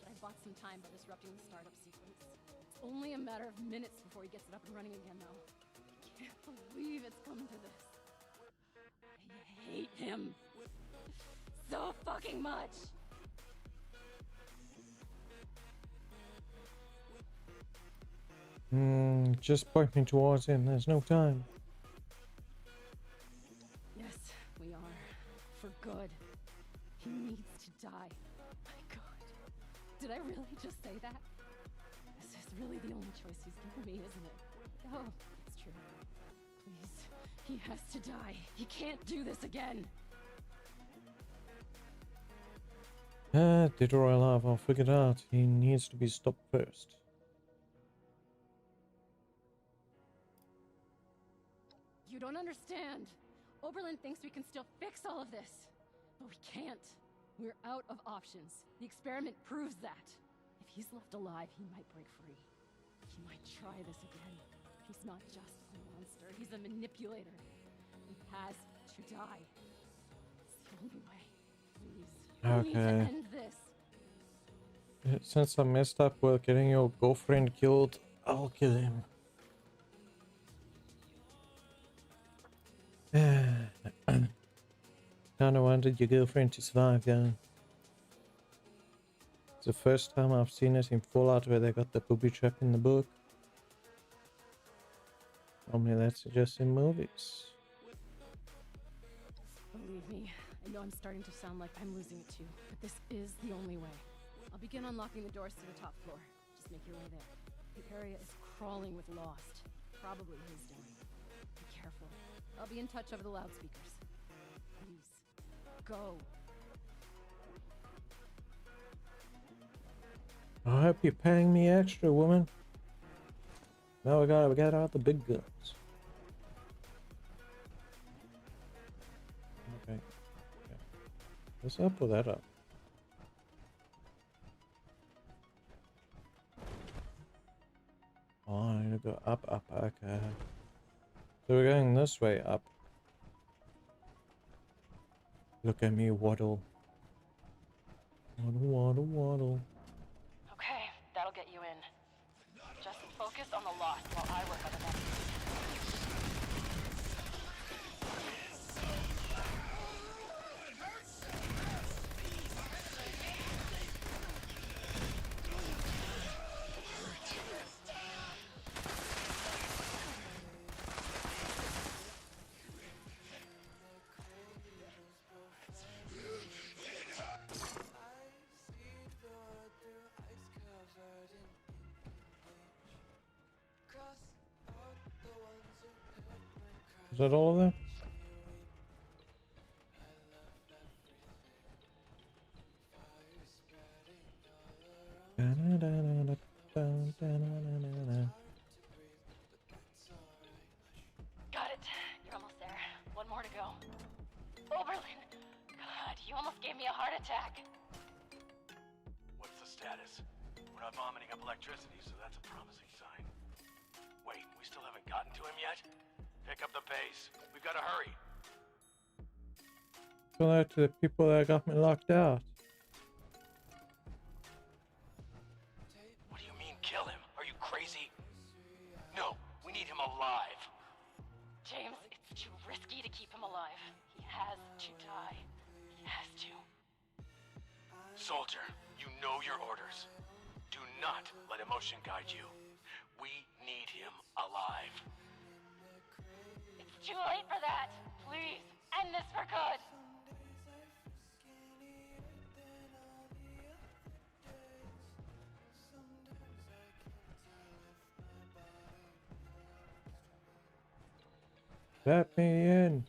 but I bought some time by disrupting the startup sequence. It's only a matter of minutes before he gets it up and running again, though. I can't believe it's come to this. I hate him so fucking much. Just point me towards him. There's no time. Yes, we are. For good. He needs to die. My God. Did I really just say that? This is really the only choice he's given me, isn't it? Oh, it's true. Please. He has to die. He can't do this again. Dead or alive, I'll figure it out. He needs to be stopped first. You don't understand. Oberlin thinks we can still fix all of this. But we can't. We're out of options. The experiment proves that. If he's left alive, he might break free. He might try this again. He's not just a monster. He's a manipulator. He has to die. It's the only way. Please. We need to end this. Since I messed up with getting your girlfriend killed, I'll kill him. Kinda wanted your girlfriend to survive, though. It's the first time I've seen it in Fallout where they got the booby trap in the book. Normally that's just in movies. Believe me, I know I'm starting to sound like I'm losing it too, but this is the only way. I'll begin unlocking the doors to the top floor. Just make your way there. The area is crawling with Lost. Probably his doing. Be careful. I'll be in touch over the loudspeakers. Please, go. I hope you're paying me extra, woman. Now we gotta get out the big guns. Okay. This up or that up? Oh, I need to go up, okay. So we're going this way up. Look at me waddle. Waddle, waddle, waddle. Okay, that'll get you in. Just focus on the lost while I work on the next. Is that all of them? Got it. You're almost there. One more to go. Oberlin! God, you almost gave me a heart attack. What's the status? We're not vomiting up electricity, so that's a promising sign. Wait, we still haven't gotten to him yet? Pick up the pace. We've got to hurry. Go out to the people that got me locked out. What do you mean, kill him? Are you crazy? No, we need him alive. James, it's too risky to keep him alive. He has to die. He has to. Soldier, you know your orders. Do not let emotion guide you. We need him alive. It's too late for that. Please, end this for good. Let me in.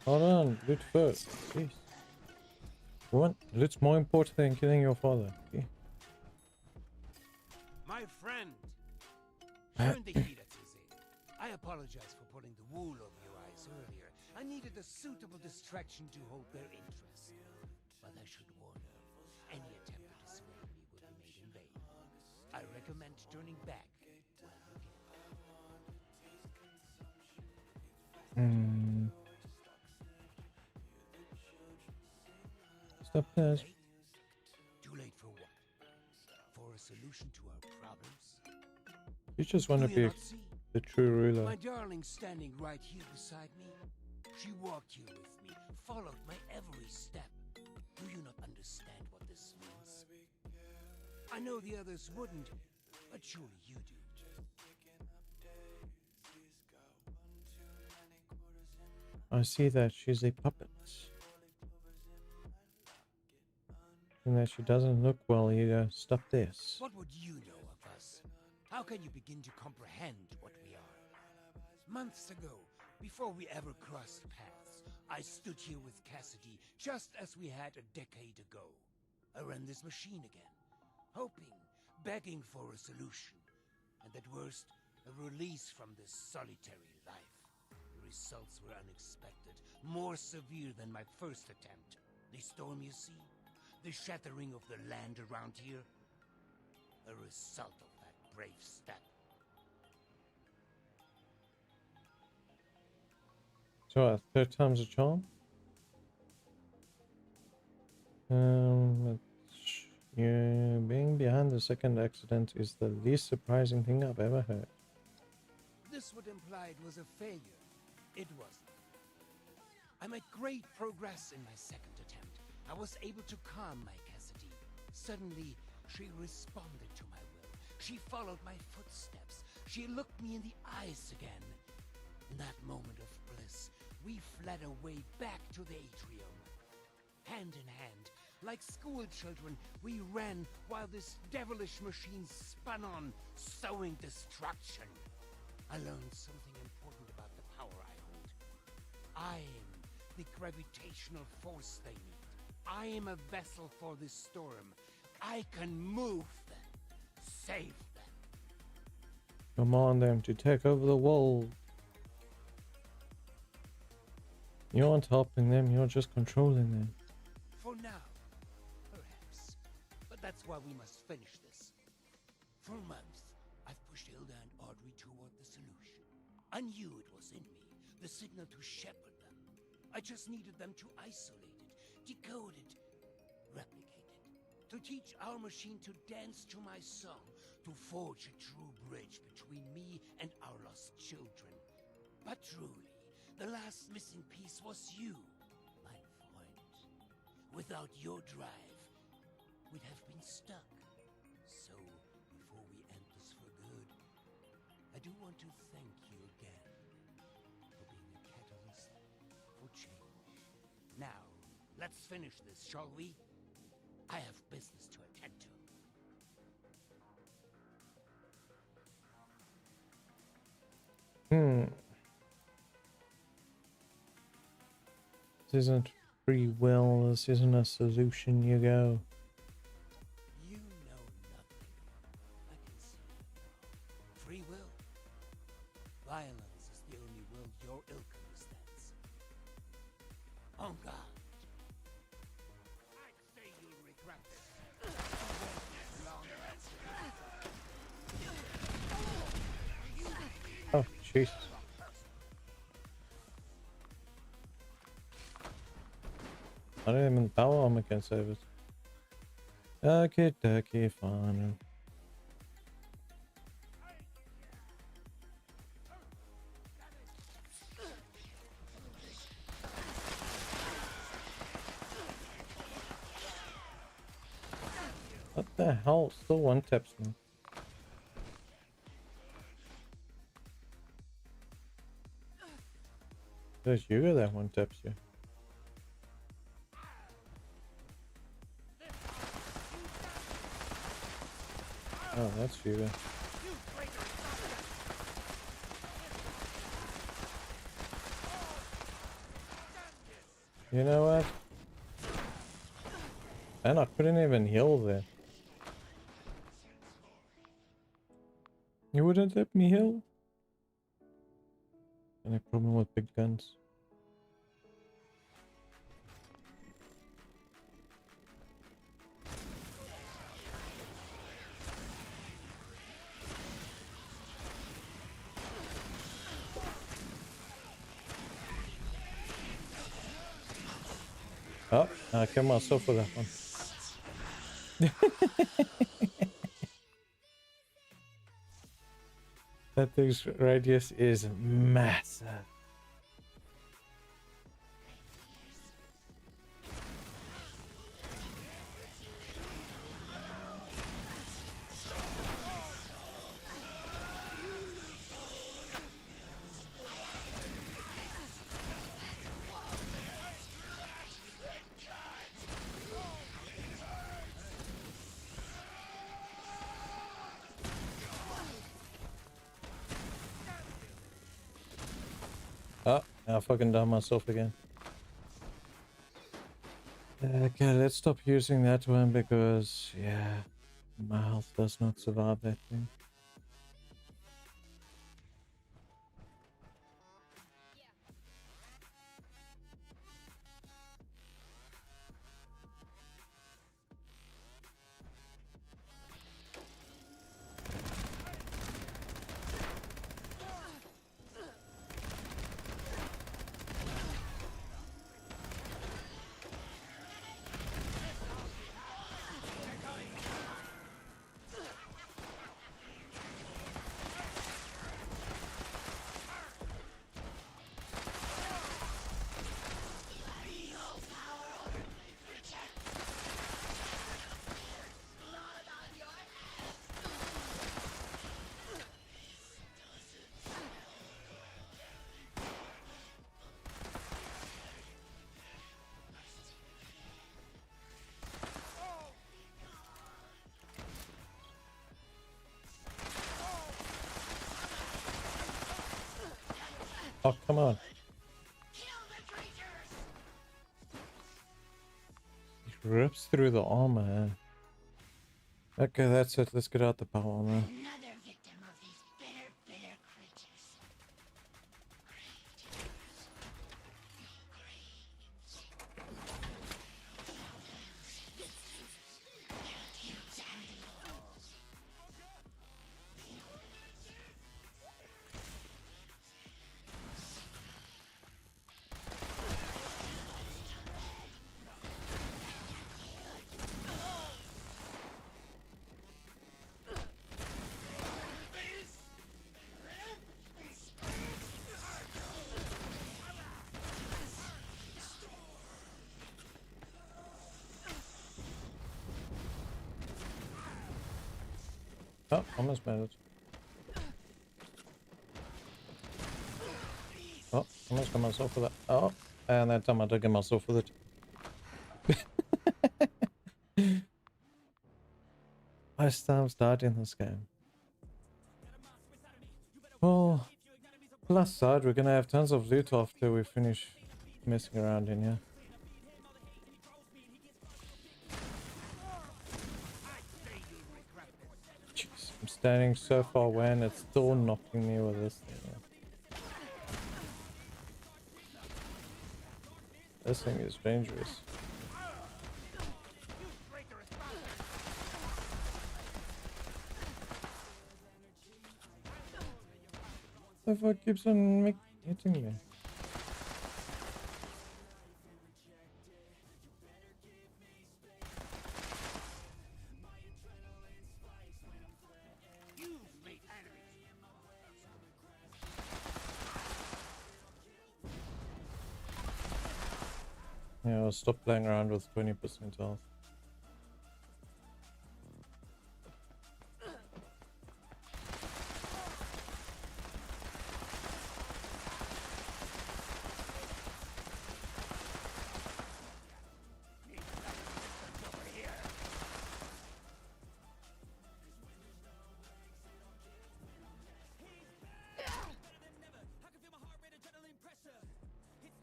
Hold on, loot first. Please. What? Loot's more important than killing your father. Okay. My friend, schön dich wiederzusehen. I apologize for pulling the wool over your eyes earlier. I needed a suitable distraction to hold their interest. But I should warn you, any attempt to dissuade me will be made in vain. I recommend turning back while you can. Stop this. Too late for what? For a solution to our problems? You just want to Do be you not see? the true ruler. My darling standing right here beside me. She walked here with me, followed my every step. Do you not understand what this means? I know the others wouldn't, but surely you do. I see that she's a puppet. And that she doesn't look well either. Stop this. What would you know of us? How can you begin to comprehend what we are? Months ago, before we ever crossed paths, I stood here with Cassidy just as we had a decade ago. I ran this machine again, hoping, begging for a solution, and at worst, a release from this solitary life. The results were unexpected, more severe than my first attempt. The storm, you see? The shattering of the land around here? A result of that brave step. So, third time's a charm? Yeah, being behind the second accident is the least surprising thing I've ever heard. This would imply it was a failure. It wasn't. I made great progress in my second attempt. I was able to calm my Cassidy. Suddenly, she responded to my will. She followed my footsteps. She looked me in the eyes again. In that moment of bliss, we fled away back to the atrium. Hand in hand, like school children, we ran while this devilish machine spun on, sowing destruction. I learned something important about the power I hold. I am the gravitational force they need. I am a vessel for this storm. I can move them, save them. Command them to take over the world. You aren't helping them, you're just controlling them. For now, perhaps. But that's why we must finish this. For months, I've pushed Hilda and Audrey toward the solution. I knew it was in me, the signal to shepherd them. I just needed them to isolate it, decode it, replicate it. To teach our machine to dance to my song, to forge a true bridge between me and our lost children. But truly, the last missing piece was you, my friend. Without your drive, we'd have been stuck. So, before we end this for good, I do want to thank you again for being a catalyst for change. Now, let's finish this, shall we? I have business to attend to. This isn't free will, this isn't a solution, you go. You know nothing. I can see that now. Free will. Violence is the only will your ilk understands. On God. I'd say you'll regret this. Oh, jeez. I don't even know I'm against service. Okay, fine. What the hell? Still one taps me. There's you that one taps you. Oh, that's you. You know what? And I couldn't even heal there. You wouldn't let me heal? Any problem with big guns? Oh, I killed myself with that one. That thing's radius is massive. Oh, I fucking done myself again. Okay, let's stop using that one because, yeah, my health does not survive that thing. Oh, come on. He rips through the armor. Okay, that's it. Let's get out the power armor. Another victim of these bitter Oh, almost made it. Oh, almost got myself with it. Oh, and that time I did get myself with it. Most times died in this game. Well, plus side, we're gonna have tons of loot after we finish messing around in here. Jeez, I'm standing so far away and it's still knocking me with this thing. This thing is dangerous. The fuck keeps on hitting me? Yeah, I'll stop playing around with 20% health.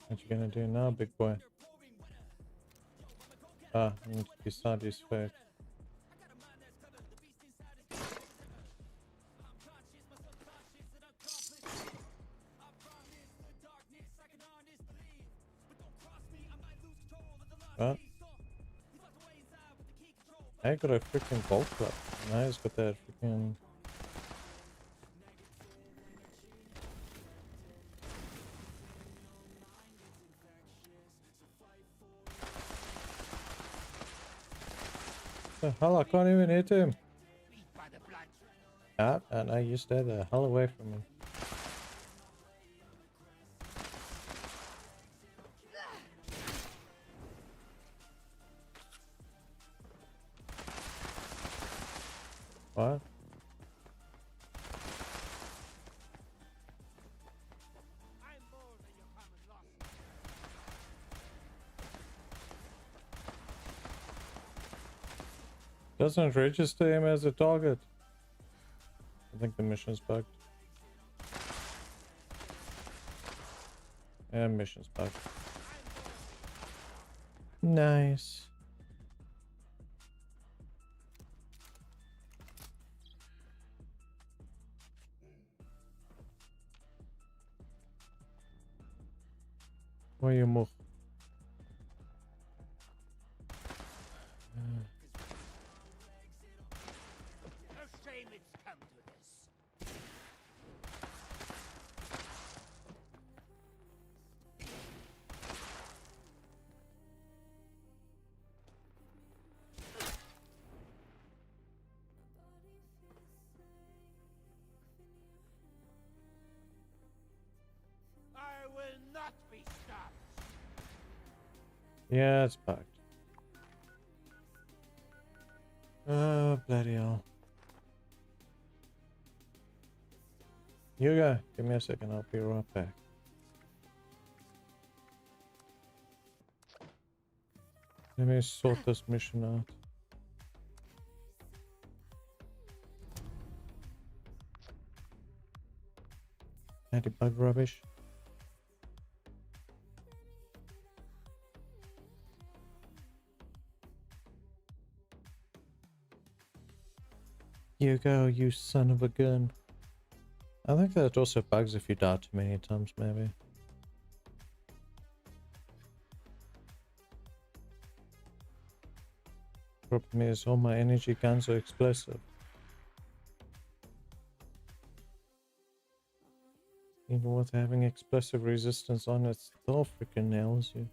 What you gonna do now, big boy? Ah, I need to decide his fate. What? I got a freaking bolt club. Now he's got that freaking... The hell, I can't even hit him. Ah, and I you stay the hell away from me. What? Doesn't register him as a target. I think the mission's bugged. Yeah, mission's bugged. Nice. Where you move? I will not be stopped. Yeah, it's bugged. Oh, bloody hell. You go. Give me a second. I'll be right back. Let me sort this mission out. Anti-bug rubbish. You go, you son of a gun. I think that also bugs if you die too many times, maybe. Problem is, all my energy guns are explosive. Even with having explosive resistance on it, still freaking nails you.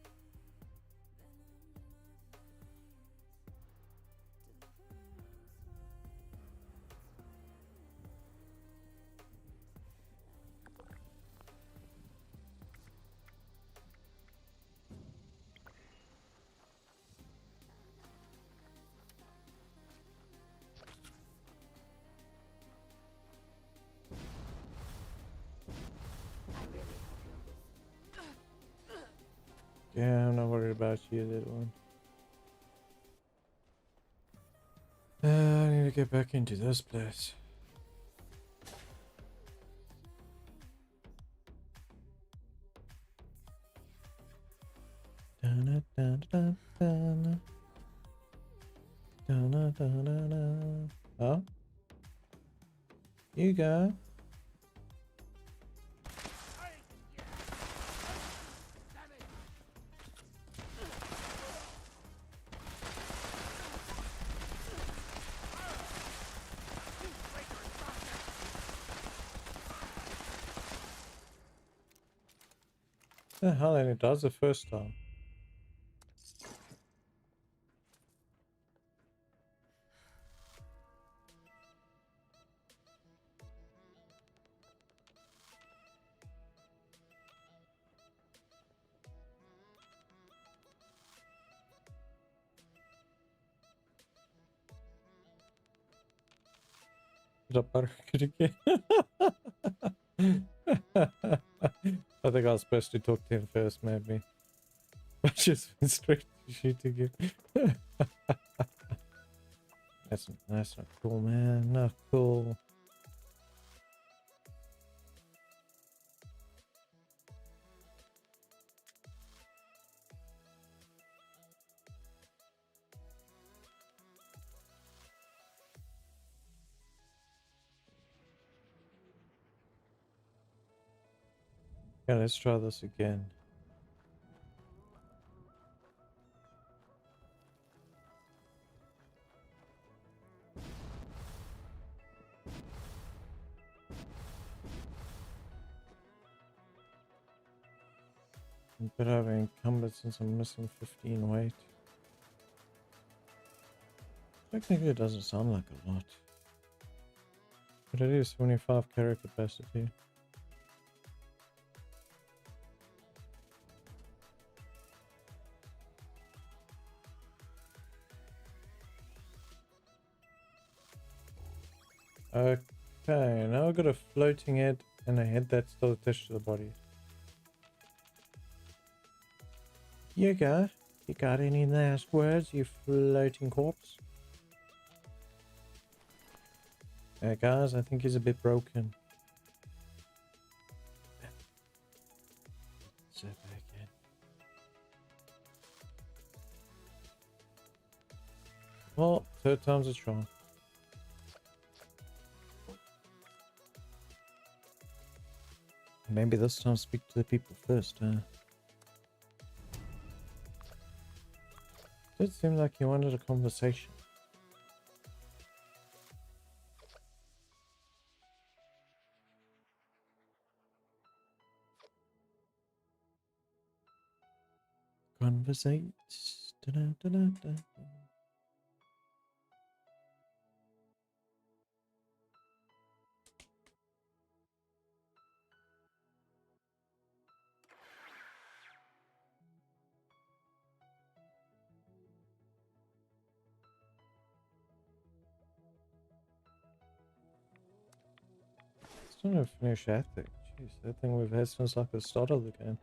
Yeah, I'm not worried about you, little one. I need to get back into this place. Dun, dun, dun, dun, dun, dun, dun, dun, dun. Oh, you go. The hell, and it does the first time. again. I think I was supposed to talk to him first, maybe. I just went straight to shooting him. That's not cool, man. Not cool. Yeah, let's try this again. But I've encumbered since I'm missing 15 weight. Technically it doesn't sound like a lot. But it is 75 carry capacity. Okay, now I've got a floating head and a head that's still attached to the body. You go. You got any last words, you floating corpse? Guys, I think he's a bit broken. Sit back in. Well, third time's a charm. Maybe this time speak to the people first, huh? Did seem like you wanted a conversation. Conversate. Da-da-da-da-da. Still no finish ethic. Jeez, that thing we've had since like the start of the game.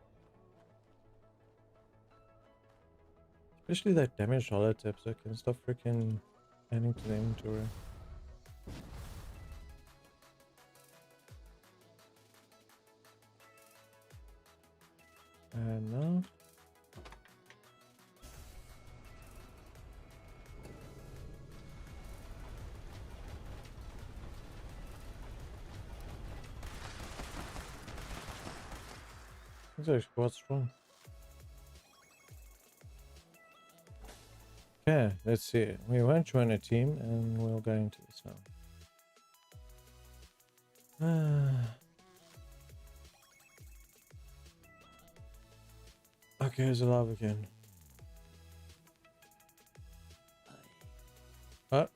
Especially that damaged holotape, so I can stop freaking adding to the inventory. And now. It's actually quite strong. Okay, let's see. We won't join a team and we'll go into this now. Okay, he's alive again. What?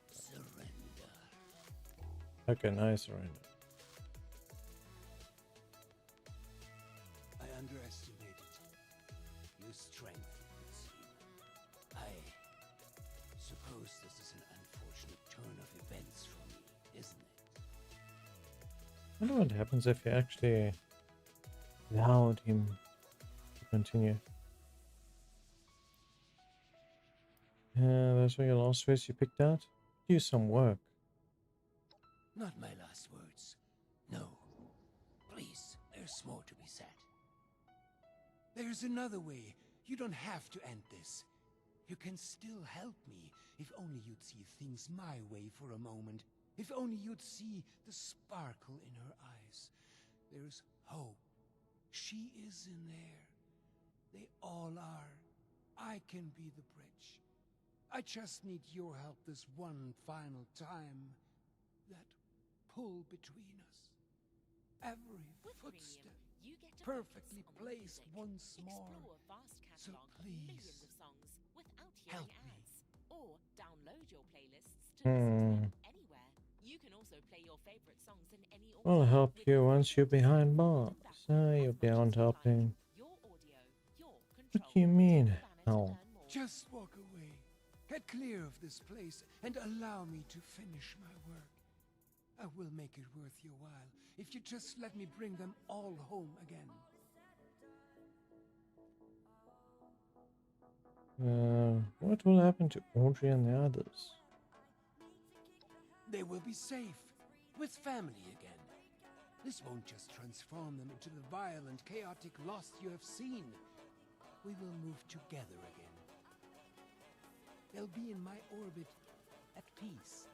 Okay, nice surrender. I underestimated your strength, it would seem. I suppose this is an unfortunate turn of events for me, isn't it? I wonder what happens if you actually allowed him to continue. Those were your last words you picked out? Do some work. Not my last words. No. Please, there's more to be said. There's another way. You don't have to end this. You can still help me, if only you'd see things my way for a moment. If only you'd see the sparkle in her eyes. There's hope. She is in there. They all are. I can be the bridge. I just need your help this one final time. That pull between us. Every footstep perfectly placed once more. So please, help me. Or download your playlists to listen to them anywhere. You can also play your favorite songs in any order. I'll help you once you're behind bars. You're beyond helping. What do you mean, help? Just walk away. Get clear of this place and allow me to finish my work. I will make it worth your while if you just let me bring them all home again. What will happen to Audrey and the others? They will be safe, with family again. This won't just transform them into the vile and chaotic lost you have seen. We will move together again. They'll be in my orbit at peace.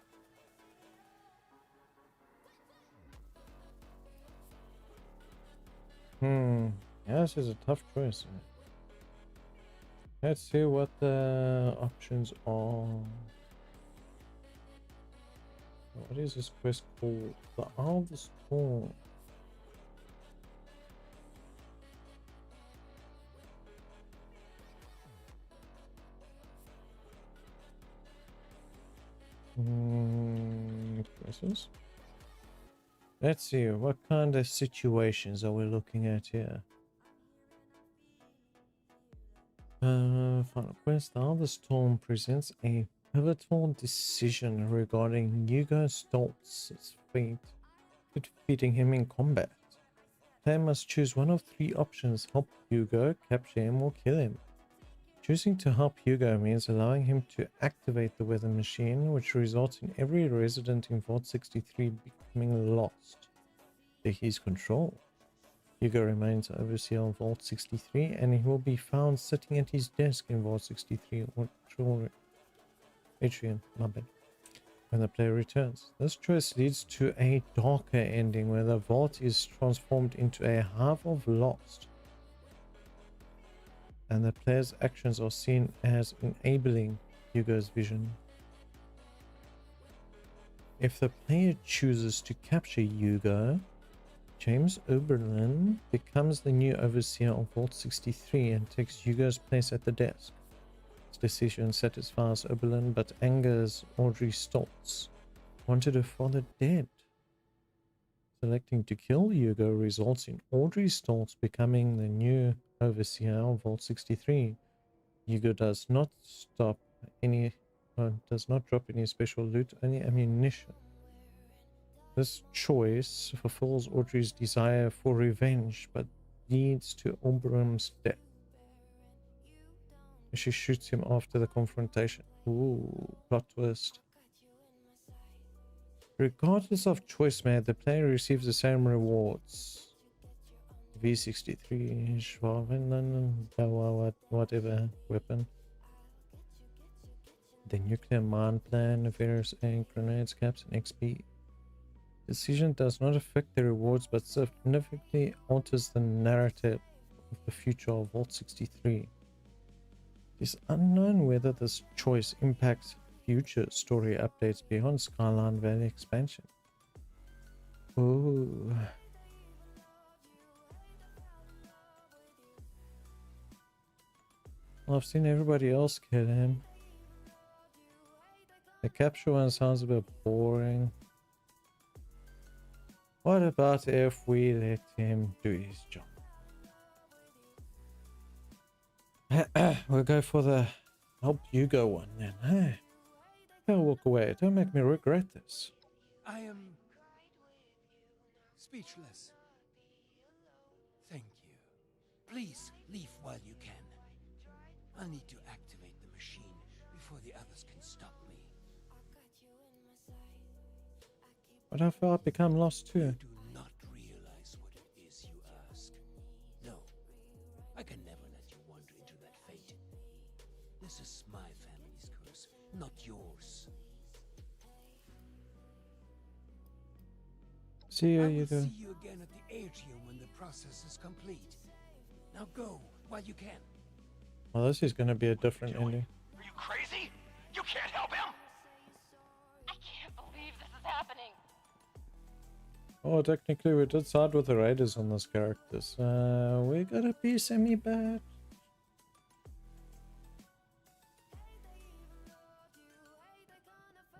Yeah, this is a tough choice. Let's see what the options are. What is this quest called? The Eye of the Storm. Questions? Let's see, what kind of situations are we looking at here? Final quest. The Eye of the Storm presents a pivotal decision regarding Hugo Stoltz's fate, defeating him in combat. Player must choose one of three options: help Hugo, capture him, or kill him. Choosing to help Hugo means allowing him to activate the weather machine, which results in every resident in Vault 63 becoming lost to his control. Hugo remains overseer of Vault 63, and he will be found sitting at his desk in Vault 63 or Atrium, my bad, when the player returns. This choice leads to a darker ending where the vault is transformed into a hive of lost, and the player's actions are seen as enabling Hugo's vision. If the player chooses to capture Hugo, James Oberlin becomes the new overseer of Vault 63 and takes Hugo's place at the desk. This decision satisfies Oberlin but angers Audrey Stoltz, wanted her father dead. Selecting to kill Hugo results in Audrey Stoltz becoming the new overseer of Vault 63. Hugo does not drop any special loot, only ammunition. This choice fulfills Audrey's desire for revenge, but leads to Oberon's death. She shoots him after the confrontation. Ooh, plot twist. Regardless of choice made, the player receives the same rewards. V63, Schwaben, whatever weapon. The nuclear mine plan, various grenades, caps, and XP. Decision does not affect the rewards, but significantly alters the narrative of the future of Vault 63. It is unknown whether this choice impacts future story updates beyond Skyline Valley expansion. Ooh. Well, I've seen everybody else kill him. The capture one sounds a bit boring. What about if we let him do his job? We'll go for the help Hugo one then, hey? I'll walk away. Don't make me regret this. I am speechless. Thank you. Please leave while you can. I'll need to activate the machine before the others can stop me. But I feel I've become lost too. You do not realize what it is you ask. No, I can never let you wander into that fate. This is my family's curse, not yours. See you, I you will do. see you again at the atrium when the process is complete. Now go while you can. Well, this is going to be a different ending. Are you crazy? You can't help him! I can't believe this is happening. Oh, technically we did side with the Raiders on this character, so we gotta be semi-bad.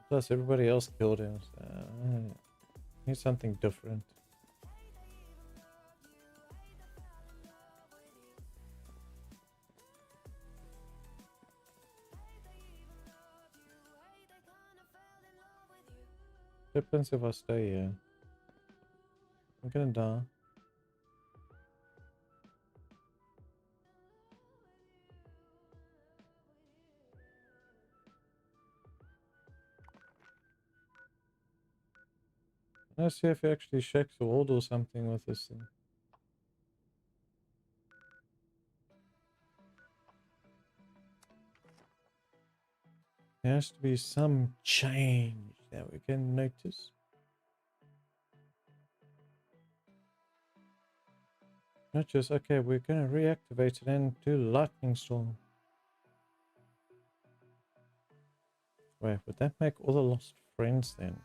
Plus everybody else killed him, so need something different. Depends if I stay here. I'm gonna die. Let's see if he actually shakes the world or something with this thing. There has to be some change that we can notice. Not just, okay, we're going to reactivate it and do lightning storm. Wait, would that make all the lost friends then?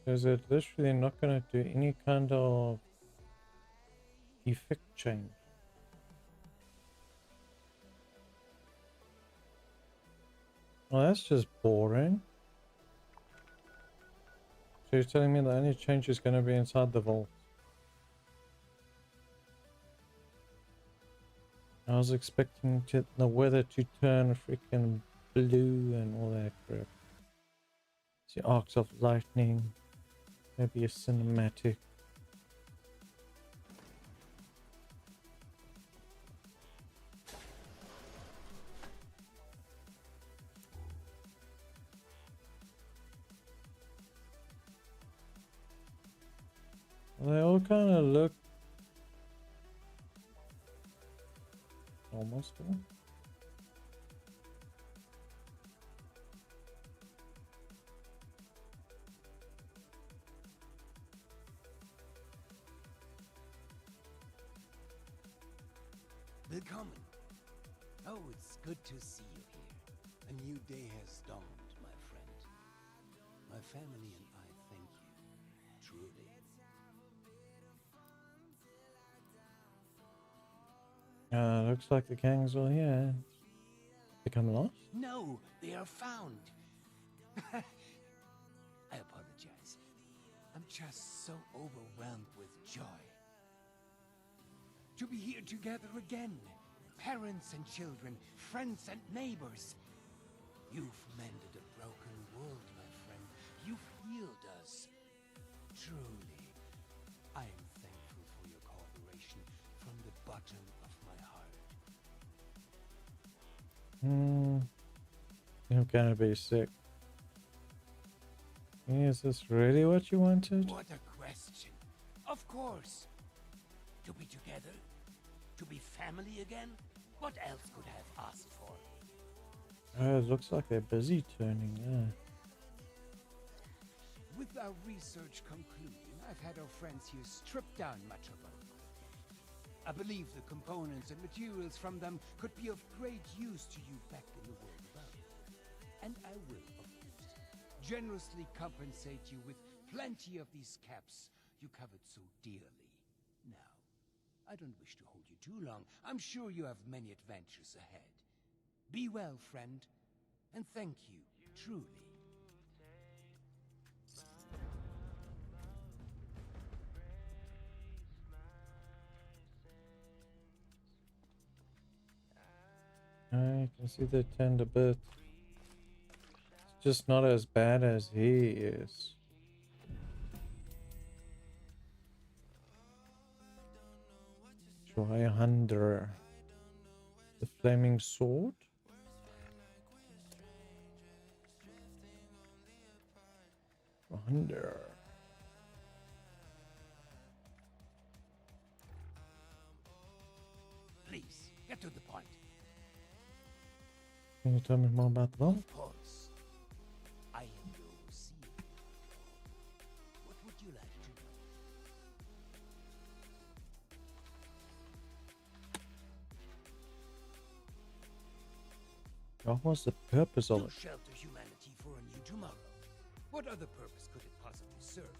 Is it literally not going to do any kind of effect change? Well, that's just boring. So you're telling me the only change is going to be inside the vault? I was expecting the weather to turn freaking blue and all that crap. See arcs of lightning. Maybe a cinematic. They all kind of look almost cool. Willkommen. Oh, it's good to see you here. A new day has dawned, my friend. My family and I thank you, truly. Looks like the gang's all here. Become lost? No, they are found. I apologize. I'm just so overwhelmed with joy. To be here together again. Parents and children, friends and neighbors. You've mended a broken world, my friend. You've healed us. Truly, I am thankful for your cooperation from the bottom of my heart. I'm gonna be sick. Is this really what you wanted? What a question. Of course. To be together? To be family again? What else could I have asked for? Oh, it looks like they're busy turning, yeah. With our research concluding, I've had our friends here strip down much of them. I believe the components and materials from them could be of great use to you back in the world above. And I will, of course, generously compensate you with plenty of these caps you covered so dearly. Now, I don't wish to hold you too long. I'm sure you have many adventures ahead. Be well, friend, and thank you, truly. I can see they turned a bit. just not as bad as he is. Try a hunter. The flaming sword. Hunter. Please, get to the point. Can you tell me more about that? Of course. I am your overseer. What would you like to know? What was the purpose of To it? shelter humanity for a new tomorrow. What other purpose could it possibly serve?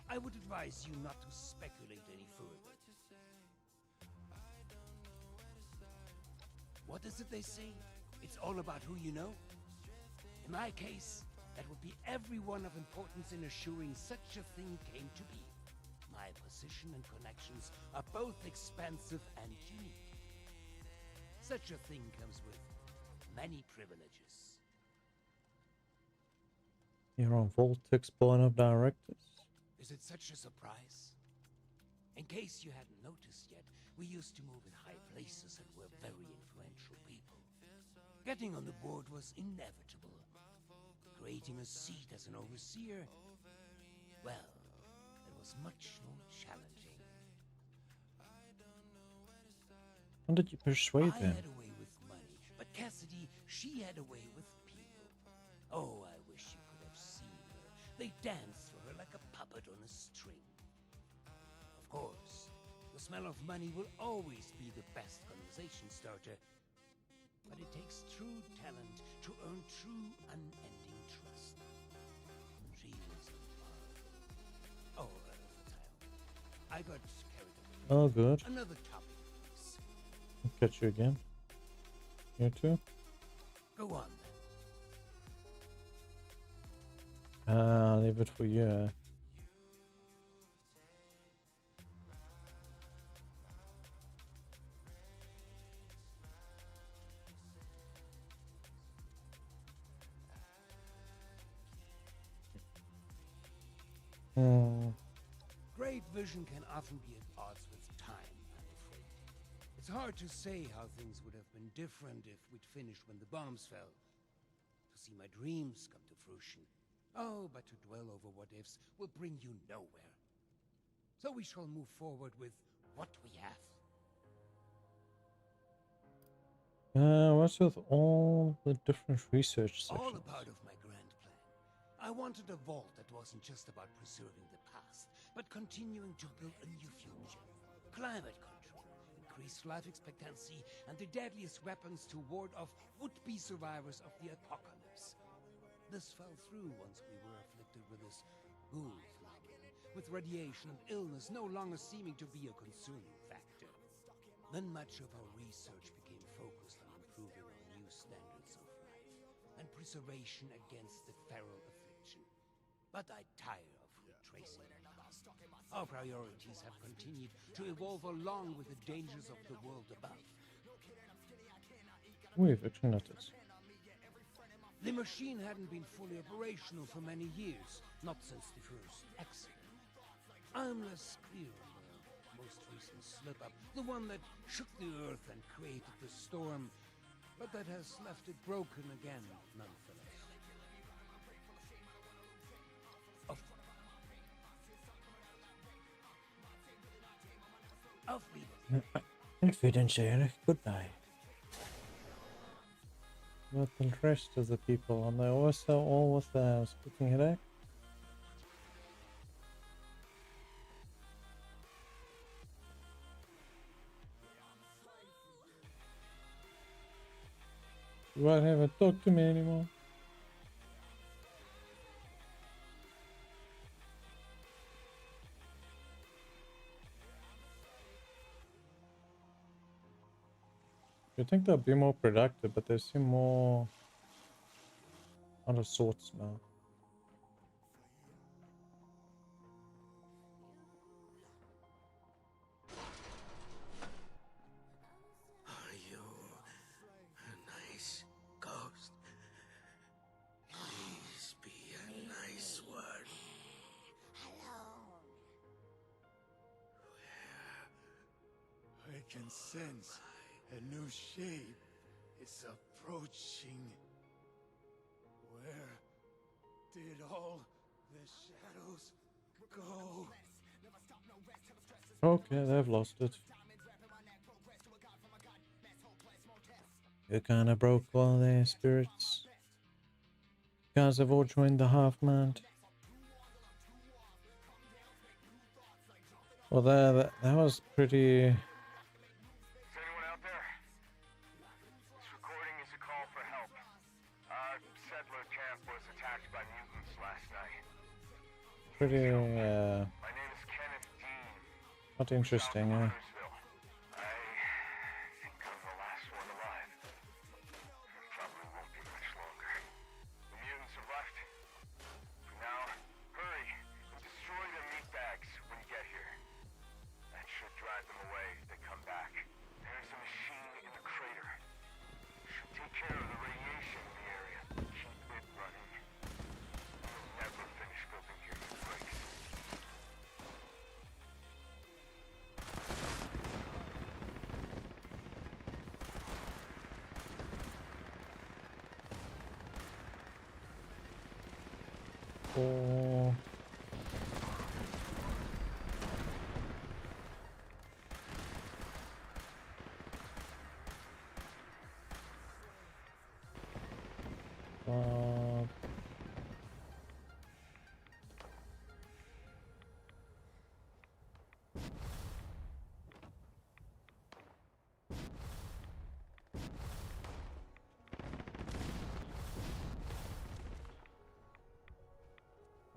I would advise you not to speculate any further. What is it they say? It's all about who you know? In my case, that would be everyone of importance in assuring such a thing came to be. My position and connections are both expansive and unique. Such a thing comes with many privileges. You're on Voltex's board of directors. Is it such a surprise? In case you hadn't noticed yet, we used to move in high places and were very influential people. Getting on the board was inevitable. Creating a seat as an overseer, well, it was much more challenging. How did you persuade I them? had a way with money, but Cassidy, she had a way with people. Oh, I wish you could have seen her. They danced for her like a puppet on a string. Of course, the smell of money will always be the best conversation starter, but it takes true talent to earn true unending trust. She was a marvel. Oh, I got carried away. Oh, good. Another topic, please. I'll catch you again. You too? Go on. I'll leave it for you. Great vision can often be at odds with time, I'm afraid. It's hard to say how things would have been different if we'd finished when the bombs fell. To see my dreams come to fruition. Oh, but to dwell over what ifs will bring you nowhere. So we shall move forward with what we have. What's with all the different research All sessions? a part of my grand plan. I wanted a vault that wasn't just about preserving the past, but continuing to build a new future. Climate control, increased life expectancy, and the deadliest weapons to ward off would-be survivors of the apocalypse. This fell through once we were afflicted with this ghoul phenomenon, with radiation and illness no longer seeming to be a concerning factor. Then much of our research became focused on improving our new standards of life and preservation against the feral affliction. But I tire of retracing the past. Our priorities have continued to evolve along with the dangers of the world above. We've actually noticed. The machine hadn't been fully operational for many years, not since the first accident. I'm less clear on the most recent slip-up, the one that shook the earth and created the storm, but that has left it broken again, nonetheless. Auf Wiedersehen. If we didn't share, goodbye. But the rest of the people, and they also all with a splitting headache. You haven't talked to me anymore. You'd think they'll be more productive, but they seem more out of sorts now. Are you a nice ghost? Please can sense a new shape is approaching. Where did all the shadows go? Okay, they've lost it. You kinda broke all their spirits. Guys have all joined the half-manned. Well, that was pretty... Is anyone out there? This recording is a call for help. Our settler camp was attacked by mutants last night. Pretty, My name is Kenneth Dean. not interesting, I think I'm the last one alive. Probably won't be much longer. The mutants have left. For now, hurry and destroy their meat bags when you get here. That should drive them away if they come back. There's a machine in the crater. Should take care of the radiation in the area. Keep it running. You'll never finish building your new place. Oh.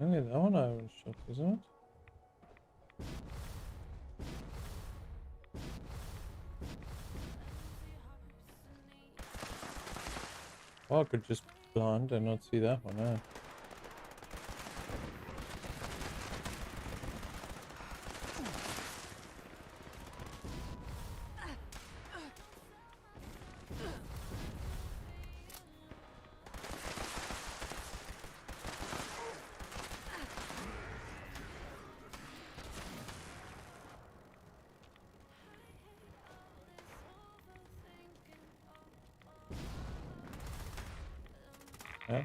Only that one I haven't shot, isn't it? Well, I could just blind and not see that one, eh? Yeah.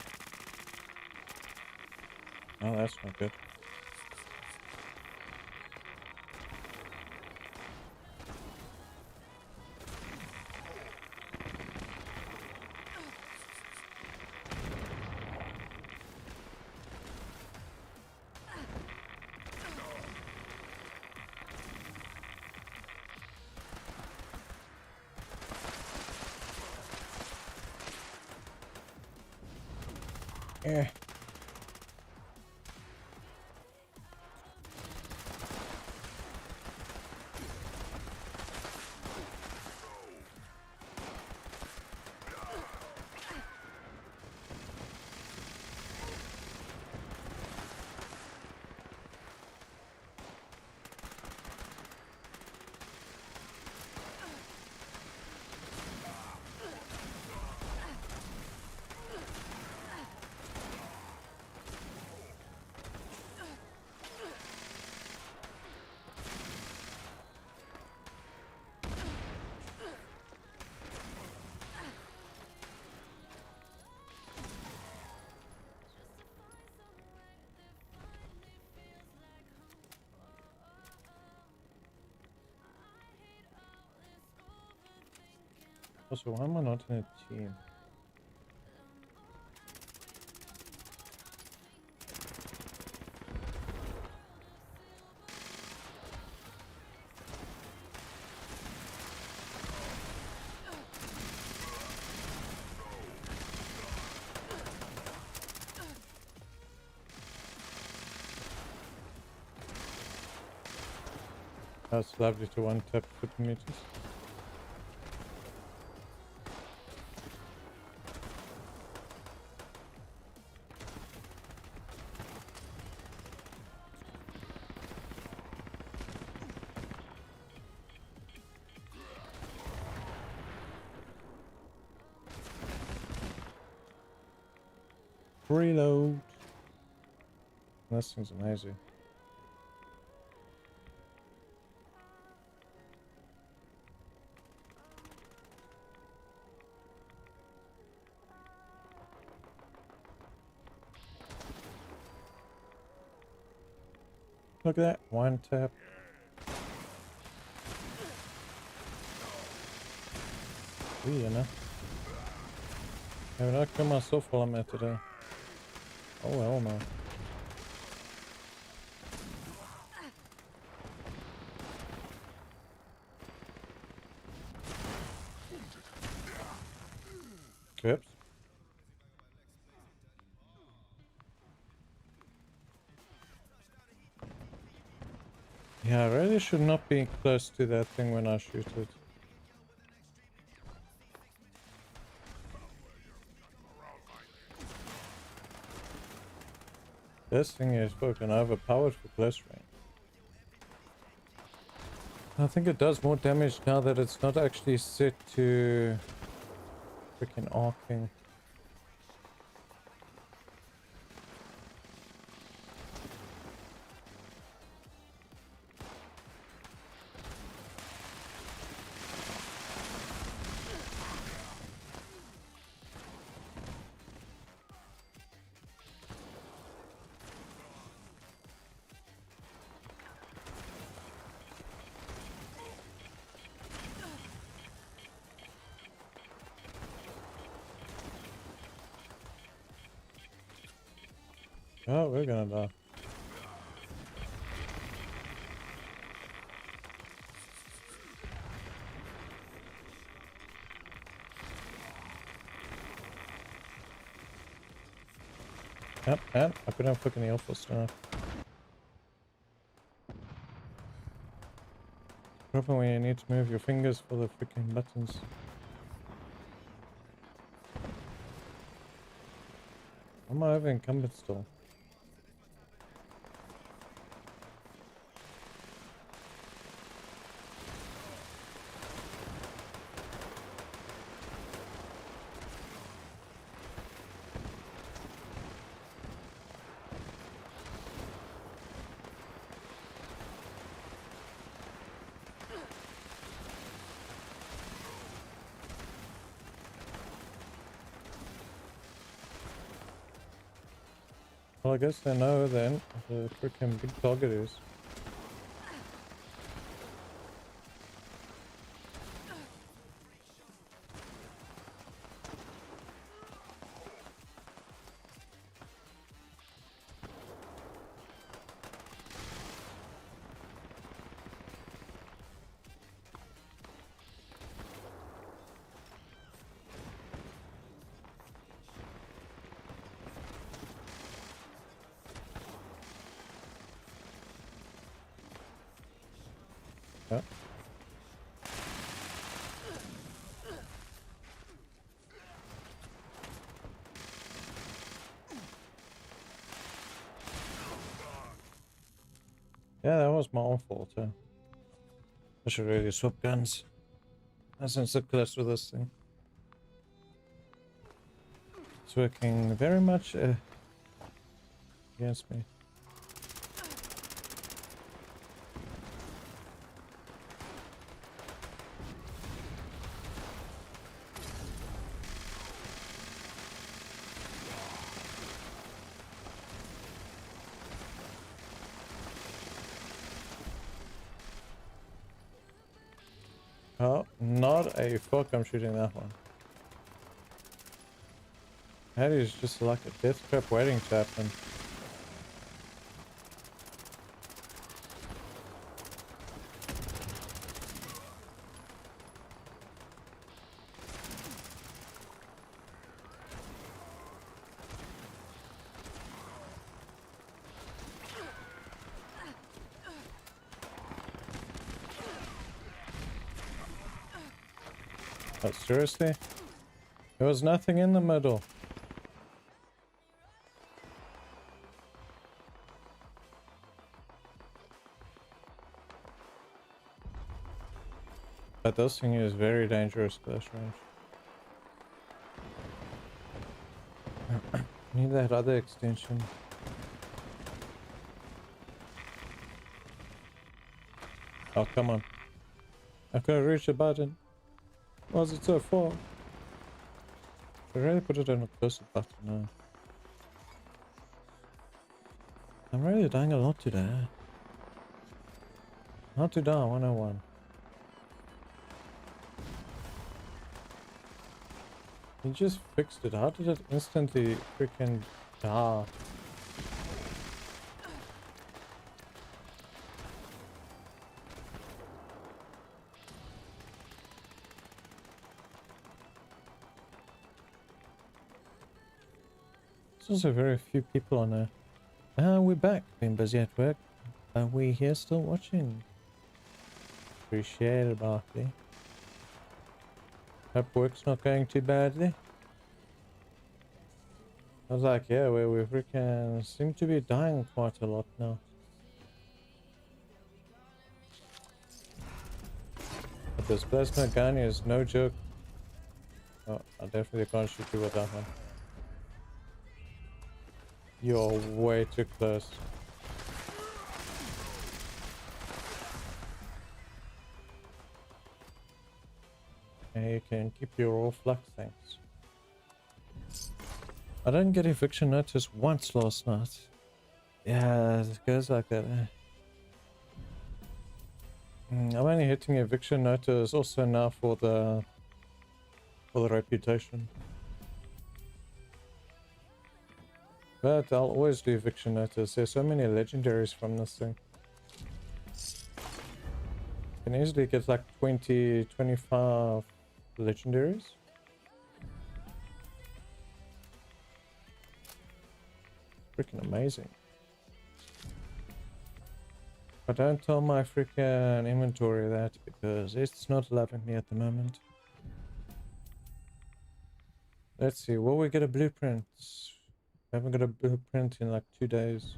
Oh, that's not good. Yeah. Also, why am I not in a team? That's lovely to one-tap the meters. Reload. This thing's amazing. Look at that. One tap. Oui, you know. I will not kill myself while I'm at today. Oh hell no. Oops. Yeah, I really should not be close to that thing when I shoot it. This thing is fucking overpowered for close range. I think it does more damage now that it's not actually set to freaking arcing. Oh, we're gonna die. Yep, and I couldn't fucking heal fast enough. Problem when you need to move your fingers for the freaking buttons. Am I over encumbered still? Well, I guess they know then the freaking big target is. Yeah. Yeah, that was my own fault too. I should really swap guns. I sense so close with this thing. It's working very much against me. Oh, not a fuck, I'm shooting that one. That is just like a death trap waiting to happen. Oh, seriously? There was nothing in the middle. But this thing is very dangerous close range. Need that other extension. Oh, come on. I couldn't reach the button. Why is it so far? I really put it on a closer button now. I'm really dying a lot today. How to die 101. He just fixed it. How did it instantly freaking die? There's also very few people on there. We're back. Been busy at work. But we're here still watching. Appreciate it, Barkley. Hope work's not going too badly. I was like, yeah, we freaking seem to be dying quite a lot now. But this plasma gun is no joke. Oh, I definitely can't shoot you with that one. You're way too close. And you can keep your raw flux, thanks. I didn't get eviction notice once last night. Yeah, it goes like that. I'm only hitting eviction notice also now for the reputation. But I'll always do eviction notice. There's so many legendaries from this thing. You can easily get like 20, 25 legendaries. Freaking amazing. But don't tell my freaking inventory that because it's not loving me at the moment. Let's see, will we get a blueprint? We haven't got a blueprint in like 2 days.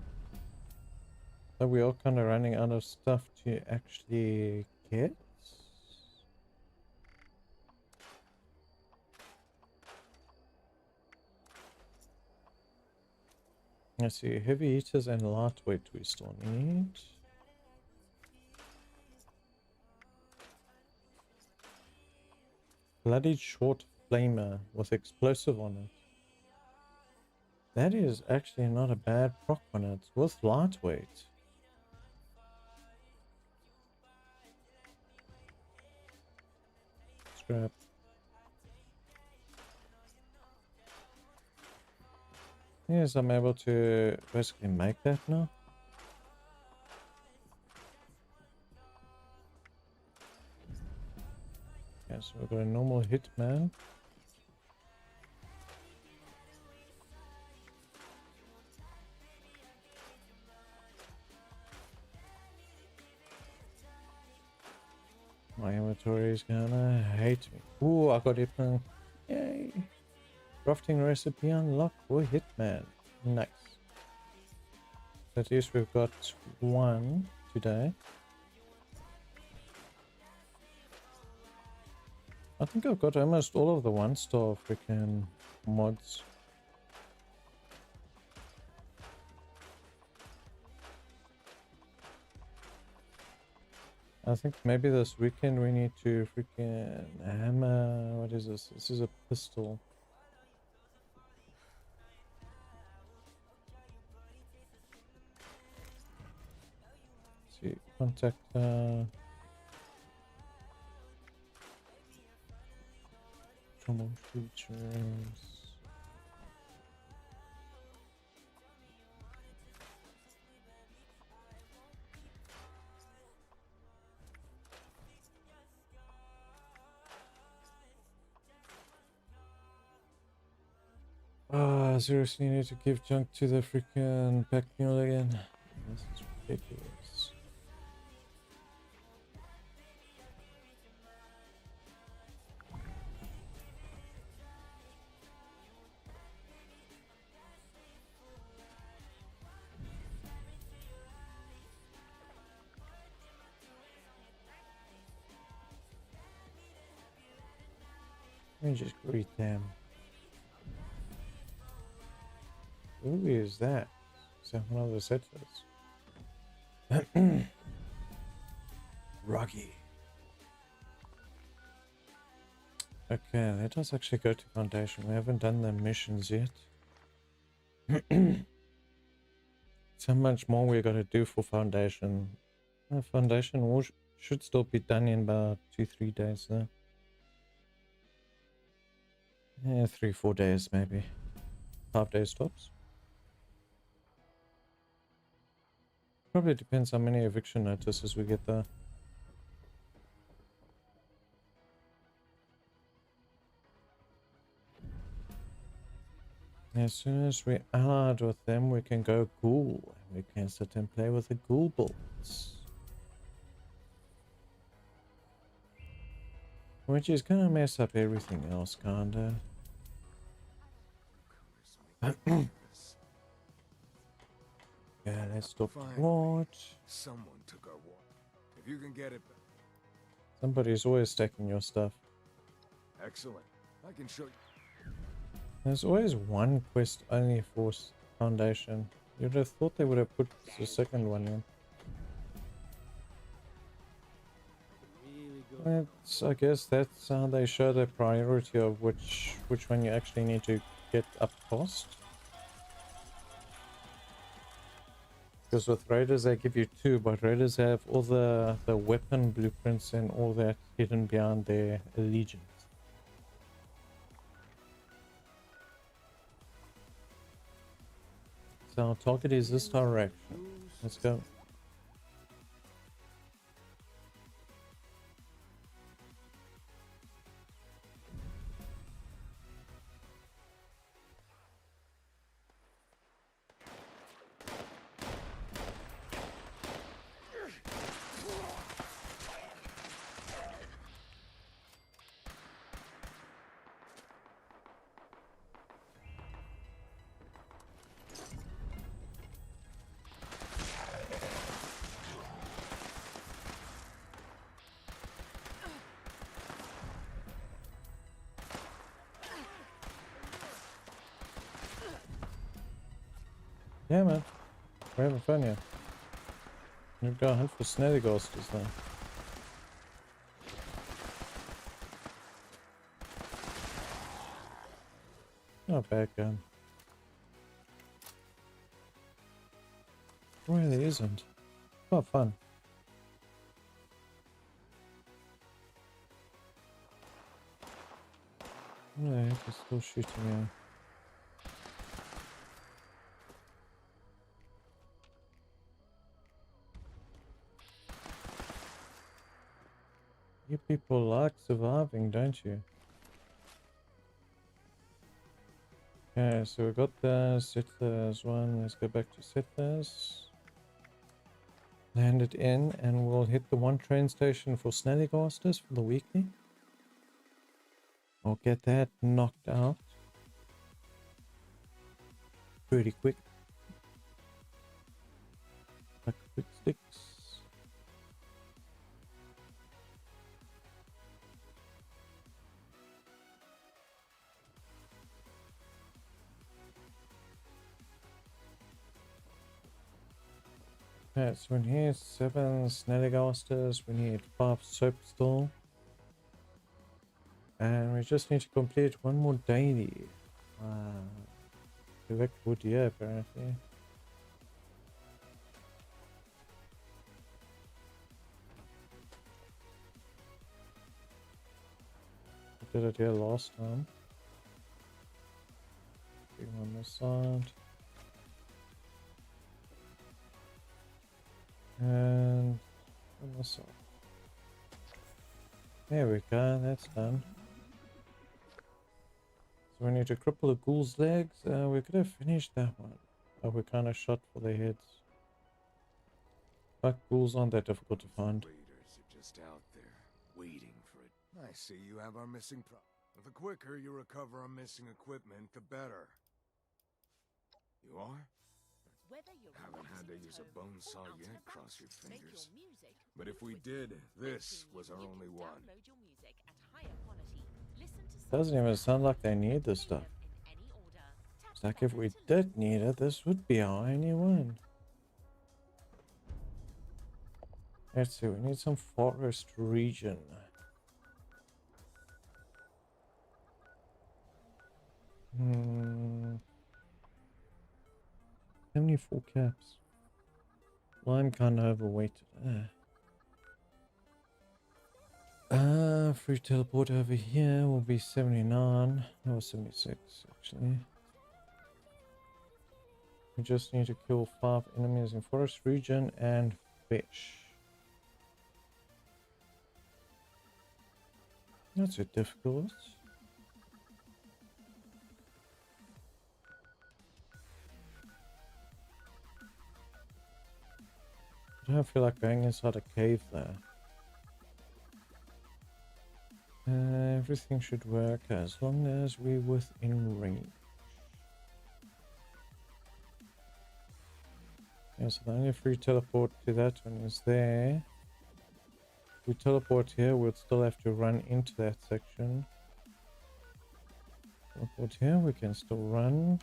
So we are kind of running out of stuff to actually get. Let's see, heavy hitters and lightweight we still need. Bloody short flamer with explosive on it. That is actually not a bad proc on it with lightweight. Scrap. Yes, I'm able to basically make that now. Okay, so we've got a normal hitman. My inventory is gonna hate me. Ooh, I got hitman. Yay! Crafting recipe unlocked for hitman. Nice. At least we've got one today. I think I've got almost all of the 1-star freaking mods. I think maybe this weekend we need to freaking hammer. What is this? This is a pistol. Let's see, contact. Common features. Seriously need to give junk to the freaking pack mule again. This is ridiculous. Let me just greet them. Who is that? Is that one of the settlers? Ruggy. Okay, let us actually go to Foundation. We haven't done the missions yet. So much more we gotta do for Foundation. The foundation wall should still be done in about 2-3 days though. Yeah, 3-4 days maybe. 5 days tops. Probably depends how many eviction notices we get there. As soon as we're allied with them, we can go ghoul. And we can sit and play with the ghoul builds. Which is gonna mess up everything else, kinda. Yeah, let's stop the watch. Someone took our water. If you can get it back. Somebody's always taking your stuff. Excellent. I can show you. There's always one quest only for Foundation. You'd have thought they would have put the second one in. I guess that's how they show the priority of which one you actually need to get up cost. Because with Raiders they give you 2, but Raiders have all the weapon blueprints and all that hidden behind their allegiance. So our target is this direction. Let's go. Yeah, man. We're having fun here. We've got to hunt for snare ghosters now. Not bad gun. Really isn't. Not fun. What the heck is still shooting me? You people like surviving, don't you? Okay, so we got the settlers one. Let's go back to settlers. Land it in, and we'll hit the one train station for Snallycasters for the weekly. I'll get that knocked out pretty quick. Like quick sticks. Okay, so we need 7 Snallycasters, we need 5 soap still. And we just need to complete one more daily. Collect wood here apparently. I did it here last time. On this side. And on this side. There we go, that's done. So we need to cripple the ghoul's legs. We could have finished that one. But we kind of shot for their heads. But ghouls aren't that difficult to find. Raiders are just out there, waiting for it. I see you have our missing prop. The quicker you recover our missing equipment, the better. You are? Haven't had to use a bone saw yet, cross your fingers. But if we did, this was our only one. Doesn't even sound like they need this stuff. It's like if we did need it, this would be our only one. Let's see, we need some forest region. 74 caps. Well, I'm kind of overweighted. free teleport over here will be 79 or 76 actually. We just need to kill 5 enemies in forest region and fish. Not so difficult. I don't feel like going inside a cave there. Everything should work as long as we're within range. Yeah, so the only free teleport to that one is there. If we teleport here, we'll still have to run into that section. Teleport here, we can still run.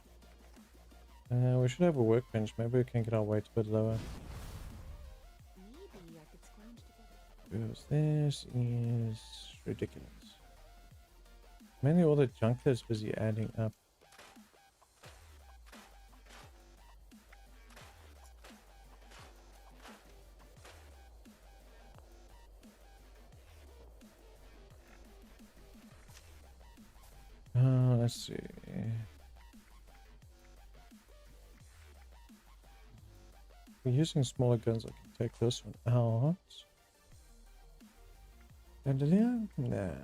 We should have a workbench. Maybe we can get our weight a bit lower. Because this is ridiculous. Mainly all the junk that's busy adding up. Let's see. We're using smaller guns. I can take this one out. Chandelier? Nah. There's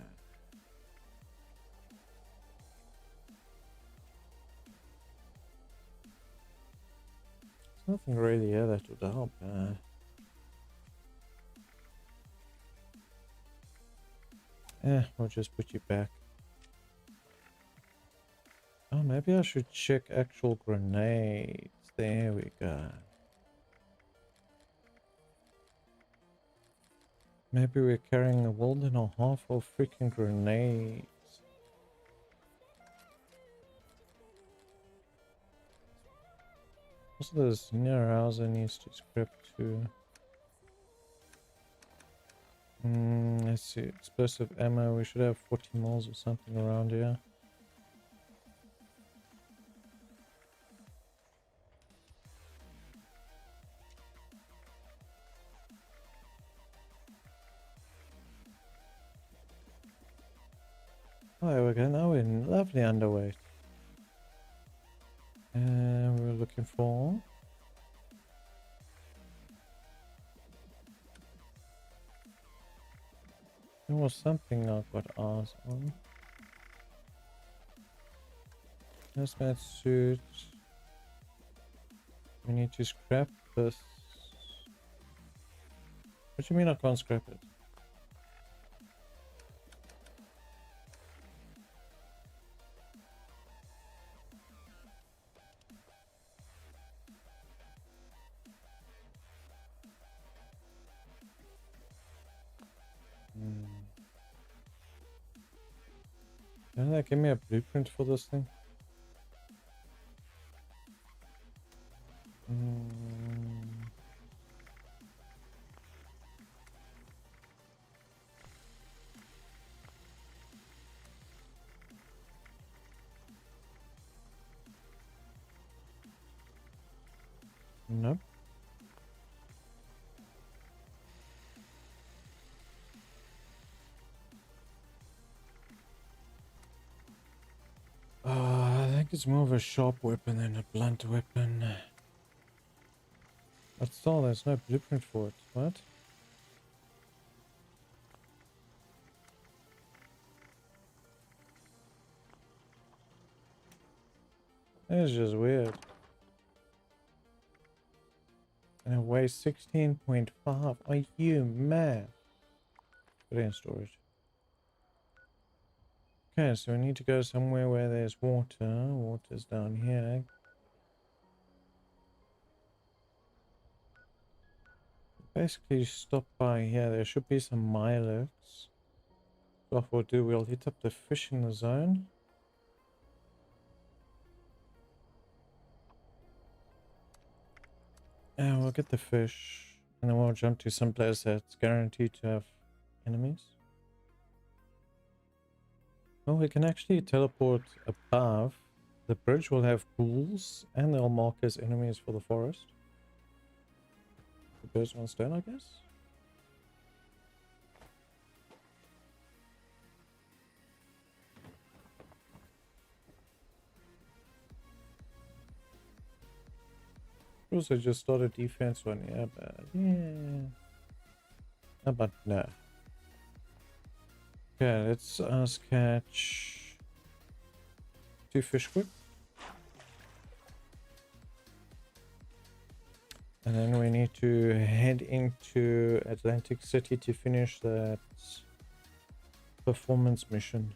nothing really here that would help. We'll just put you back. Oh, maybe I should check actual grenades. There we go. Maybe we're carrying a world and a half of freaking grenades. Also, the senior rouser needs to scrap too. Let's see. Explosive ammo. We should have 40 mils or something around here. Oh, there we go. Now we're lovely underweight. And we're looking for... There was something I've got eyes on. Hazmat suit. We need to scrap this. What do you mean I can't scrap it? Can they give me a blueprint for this thing? Nope. I think it's more of a sharp weapon than a blunt weapon. But still, there's no blueprint for it. What? That's just weird. And it weighs 16.5. Are you mad? Put it in storage. Okay, so we need to go somewhere where there's water. Water's down here. Basically stop by here. There should be some Milox. So what we'll do, we'll hit up the fish in the zone. And we'll get the fish. And then we'll jump to some place that's guaranteed to have enemies. Well, we can actually teleport above. The bridge will have pools and they'll mark as enemies for the forest. The birds on stone, I guess. Also just started defense one, yeah, but yeah. How about no? Okay, let's catch 2 fish quick. And then we need to head into Atlantic City to finish that performance mission.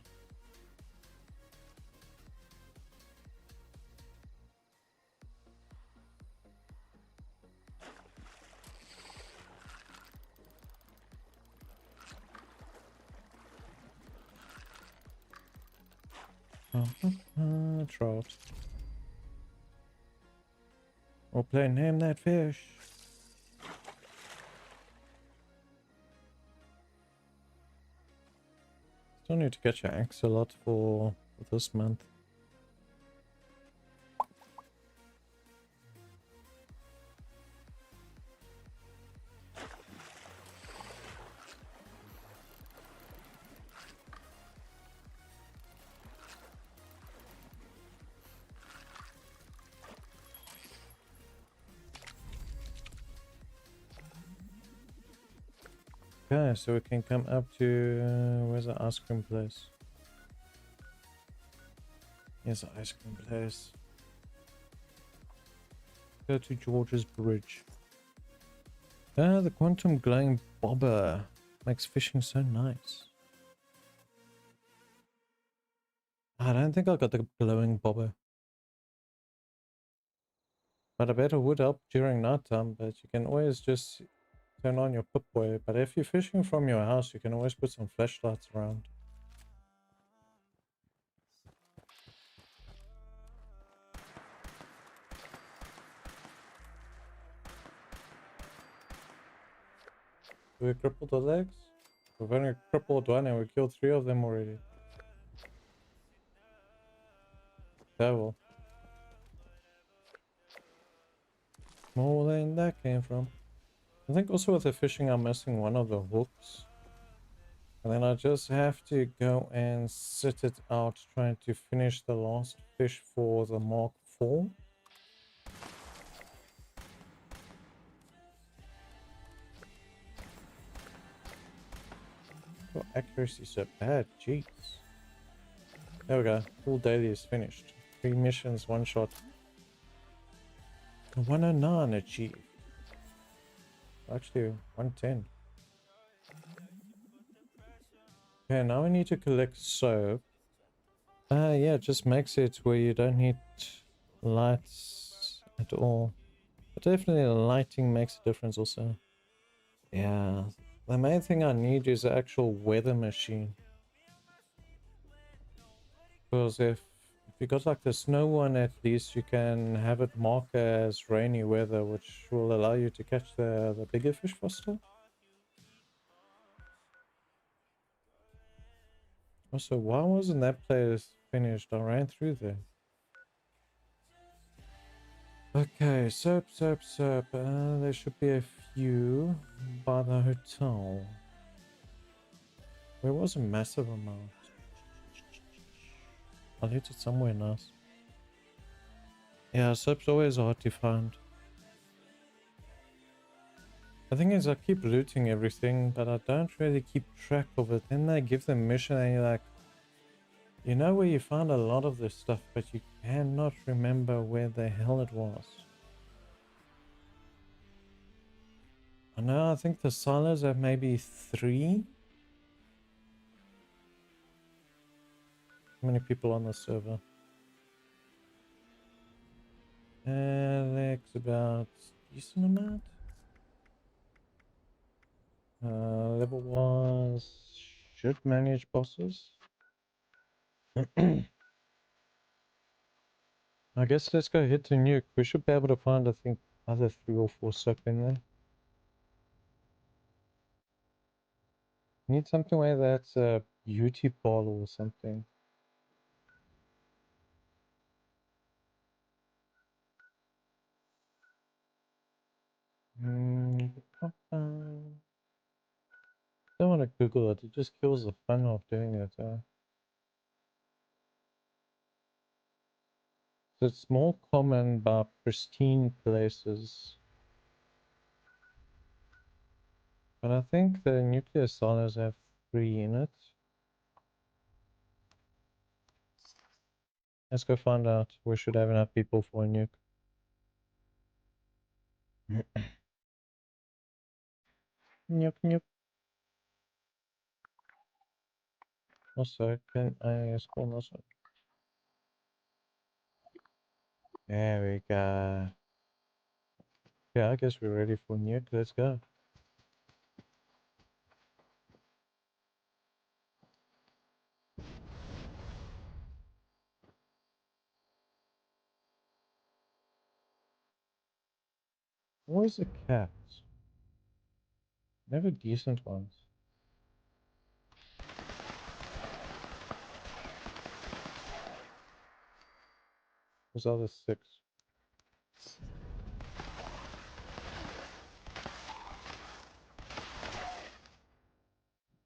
Trout. We'll play name that fish. Still need to catch an axolot for this month. Okay, so we can come up to where's the ice cream place? Here's the ice cream place. Go to George's Bridge. Ah, the quantum glowing bobber makes fishing so nice. I don't think I got the glowing bobber. But I bet it would help during night time, but you can always just turn on your Pip-Boy. But if you're fishing from your house, you can always put some flashlights around. Do we cripple the legs? We've only crippled one and we killed 3 of them already. Devil. More than that came from. I think also with the fishing I'm missing one of the hooks. And then I just have to go and sit it out trying to finish the last fish for the Mark IV. Your accuracy so bad, jeez. There we go, full daily is finished. 3 missions, 1 shot. 109 achieved. Actually, 110. Okay, now we need to collect soap. Yeah, it just makes it where you don't need lights at all. But definitely lighting makes a difference also. Yeah, the main thing I need is the actual weather machine. Because if you got like the snow one, at least you can have it mark as rainy weather, which will allow you to catch the bigger fish faster. Also, why wasn't that place finished? I ran through there. Okay, soap. There should be a few by the hotel. There was a massive amount. I'll hit it somewhere nice. Yeah, soap's always hard to find. The thing is, I keep looting everything, but I don't really keep track of it. Then they give the mission and you're like, you know where you found a lot of this stuff, but you cannot remember where the hell it was. I know, I think the silos have maybe 3. How many people on the server? Alex, about decent amount. Level 1 should manage bosses. I guess let's go hit the nuke. We should be able to find, I think, other 3 or 4 soap in there. Need something where that's a beauty ball or something. Don't want to Google it. It just kills the fun of doing it. It's more common by pristine places. But I think the nuclear silos have 3 units. Let's go find out. We should have enough people for a nuke. Nuke, nuke. Also, can I spawn this one? There we go. Yeah, I guess we're ready for nuke. Let's go. Where's the cats? Never decent ones. Those are the 6.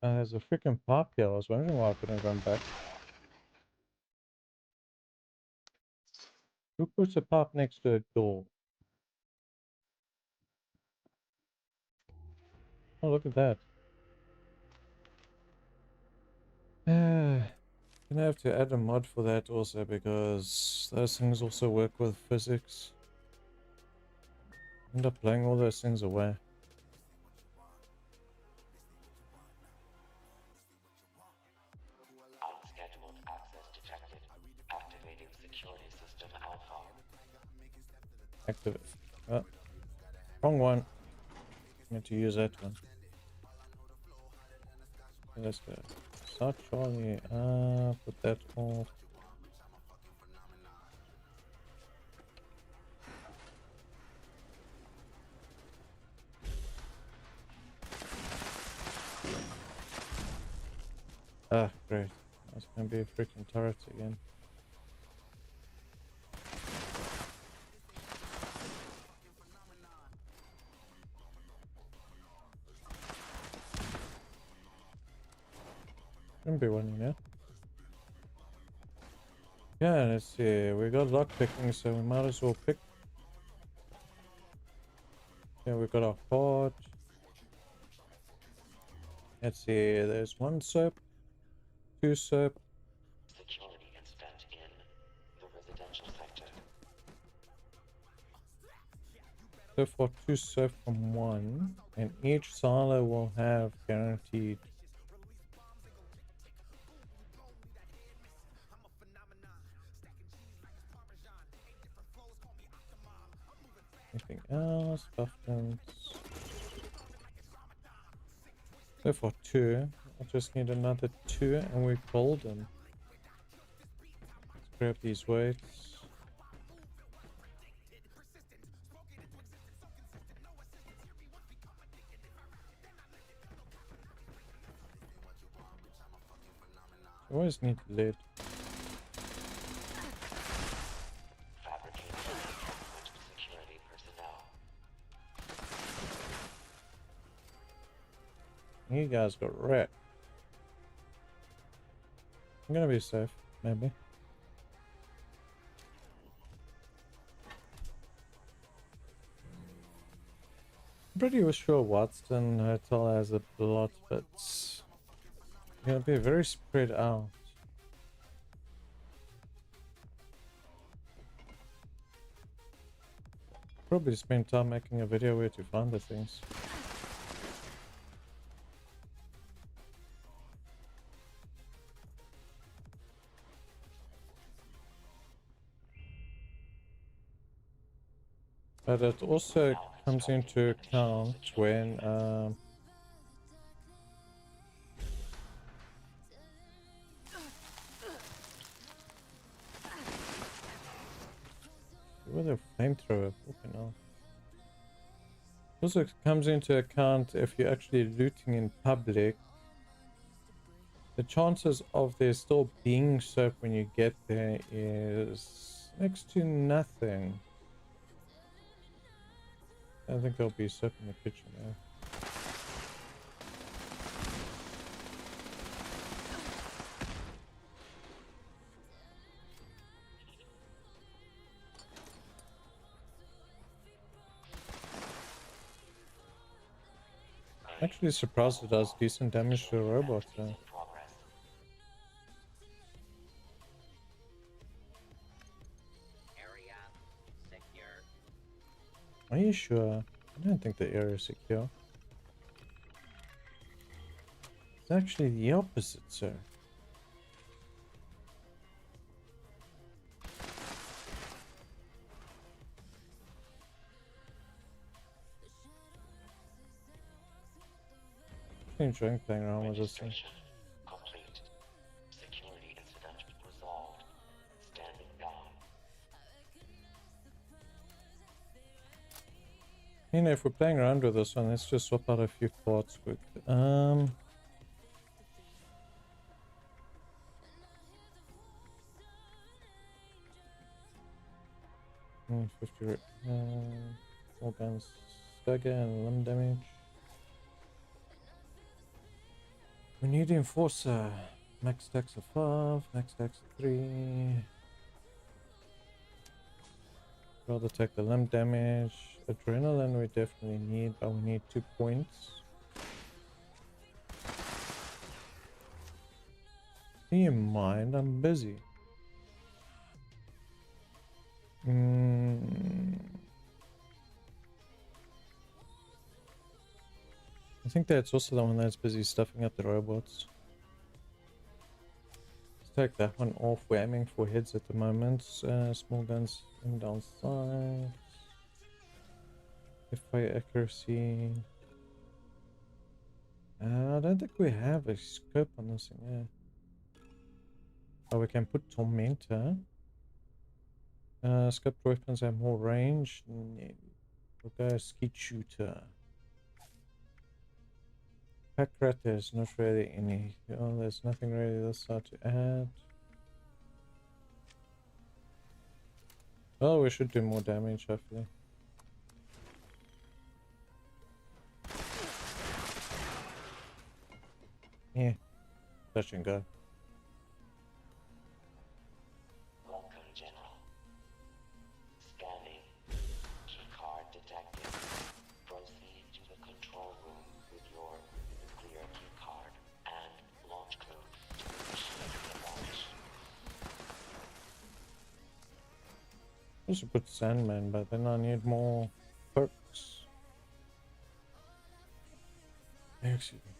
There's a freaking pipe here. I was wondering why I couldn't run back. Who puts a pipe next to a door? Oh, look at that. Gonna have to add a mod for that also, because those things also work with physics. End up playing all those things away. Unscheduled access detected. Activating security system alpha. Activate. Oh, wrong one. Meant to use that one. Let's go. Start Charlie. Put that off. Ah, great. That's gonna be a freaking turret again. Shouldn't be one, you know. Yeah, let's see. We got lock picking, so we might as well pick. Yeah, we got our card. Let's see. There's 1 soap, 2 soap. Security incident in the residential sector. So far, 2 soap from 1, and each silo will have guaranteed. Anything else? Buffins. So far 2. I just need another 2 and we're golden. Let's grab these weights. I always need lead. Security personnel. You guys got wrecked. I'm gonna be safe, maybe. I'm pretty sure Watson Hotel has a lot, but it's gonna be very spread out. Probably spend time making a video where to find the things. But it also comes into account when with a flamethrower, fucking hell. Also comes into account if you're actually looting in public. The chances of there still being soap when you get there is next to nothing. I don't think there'll be soap in the kitchen now. Actually surprised it does decent damage to a robot though. Are you sure? I don't think the area is secure. It's actually the opposite, sir. Enjoying playing around with this thing. Complete. Security incident resolved. Standing down. You know, if we're playing around with this one, let's just swap out a few parts quick. 50 more guns, stagger and limb damage. We need enforcer. Max stacks of 5, max stacks of 3. Rather take the limb damage. Adrenaline we definitely need, but we need 2 points. Do you mind? I'm busy. I think that's also the one that's busy stuffing up the robots. Let's take that one off. We're aiming for heads at the moment. Small guns in down sights. Fire accuracy. I don't think we have a scope on this thing, yeah. Oh, we can put Tormentor. Scoped weapons have more range. No. We'll go Skeet Shooter. Pack Rat, there's not really any. Oh, there's nothing really this side to add. Well, we should do more damage, hopefully. Yeah, touch and go. Welcome, General. Scanning. Keycard detected. Proceed to the control room with your nuclear keycard and launch code to initiate the launch. I should put Sandman, but then I need more perks. Excuse me.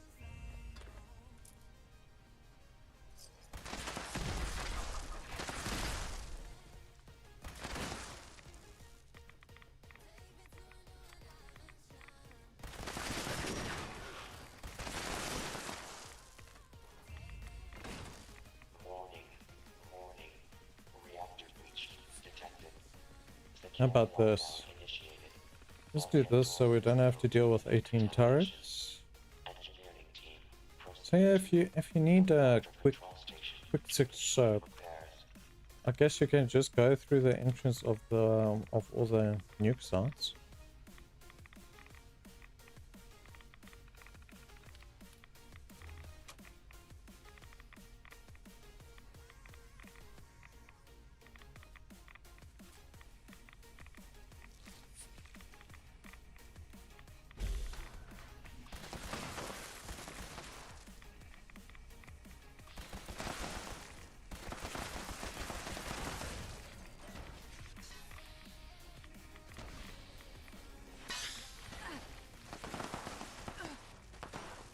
How about this? Let's do this so we don't have to deal with 18 turrets. So yeah, if you need a quick 6 soap, I guess you can just go through the entrance of all the nuke sites.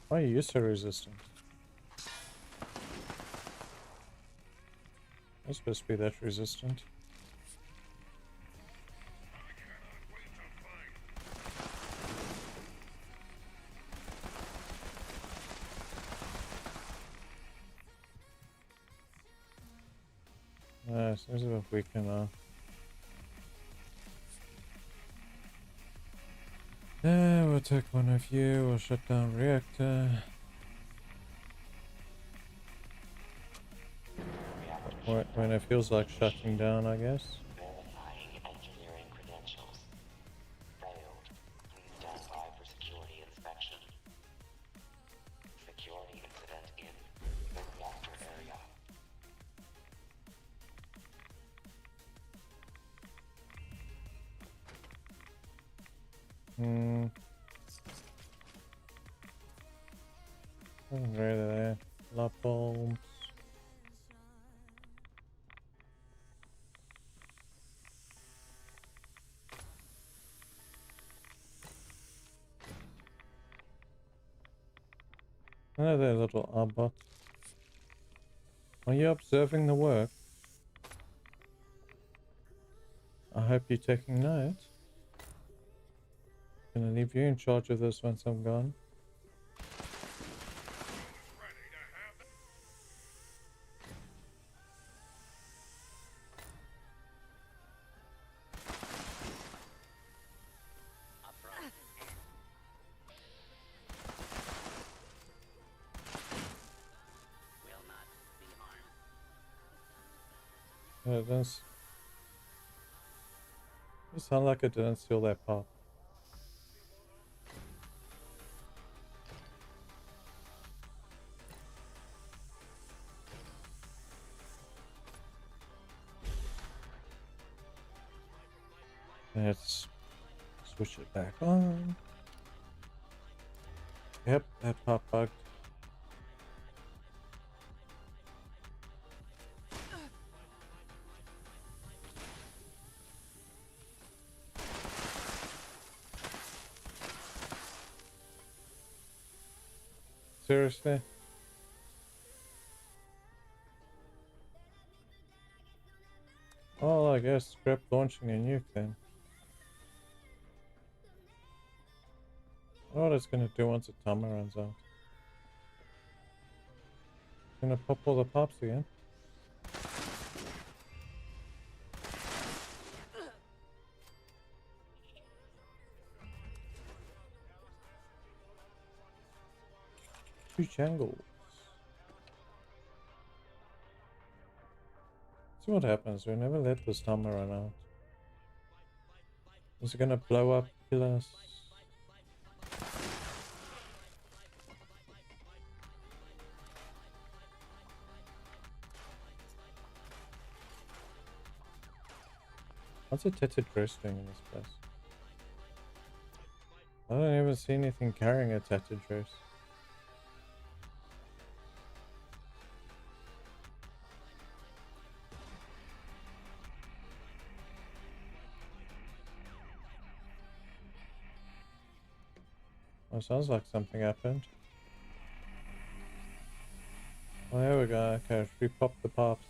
Why are you so resistant? I'm supposed to be that resistant. Nice, this is what we can we'll take one of you, we'll shut down reactor. When it feels like shutting down, I guess. Verifying engineering credentials. Failed. Please stand by for security inspection. Security incident in the reactor area. Nothing really there. Light bulbs. Oh, there, little Arbot. Are you observing the work? I hope you're taking note. Gonna leave you in charge of this once I'm gone. It does. It sounds like it didn't steal that pop. Let's switch it back on. Yep, that pop bugged. Seriously? Oh, I guess scrap launching a nuke then. I know what it's gonna do once the timer runs out. It's gonna pop all the pops again. Huge angles. See what happens. We never let this timer run out. Is it gonna blow up, kill us? What's a tattered dress doing in this place? I don't even see anything carrying a tattered dress. Oh, sounds like something happened. Oh, there we go. Okay, repop the pops.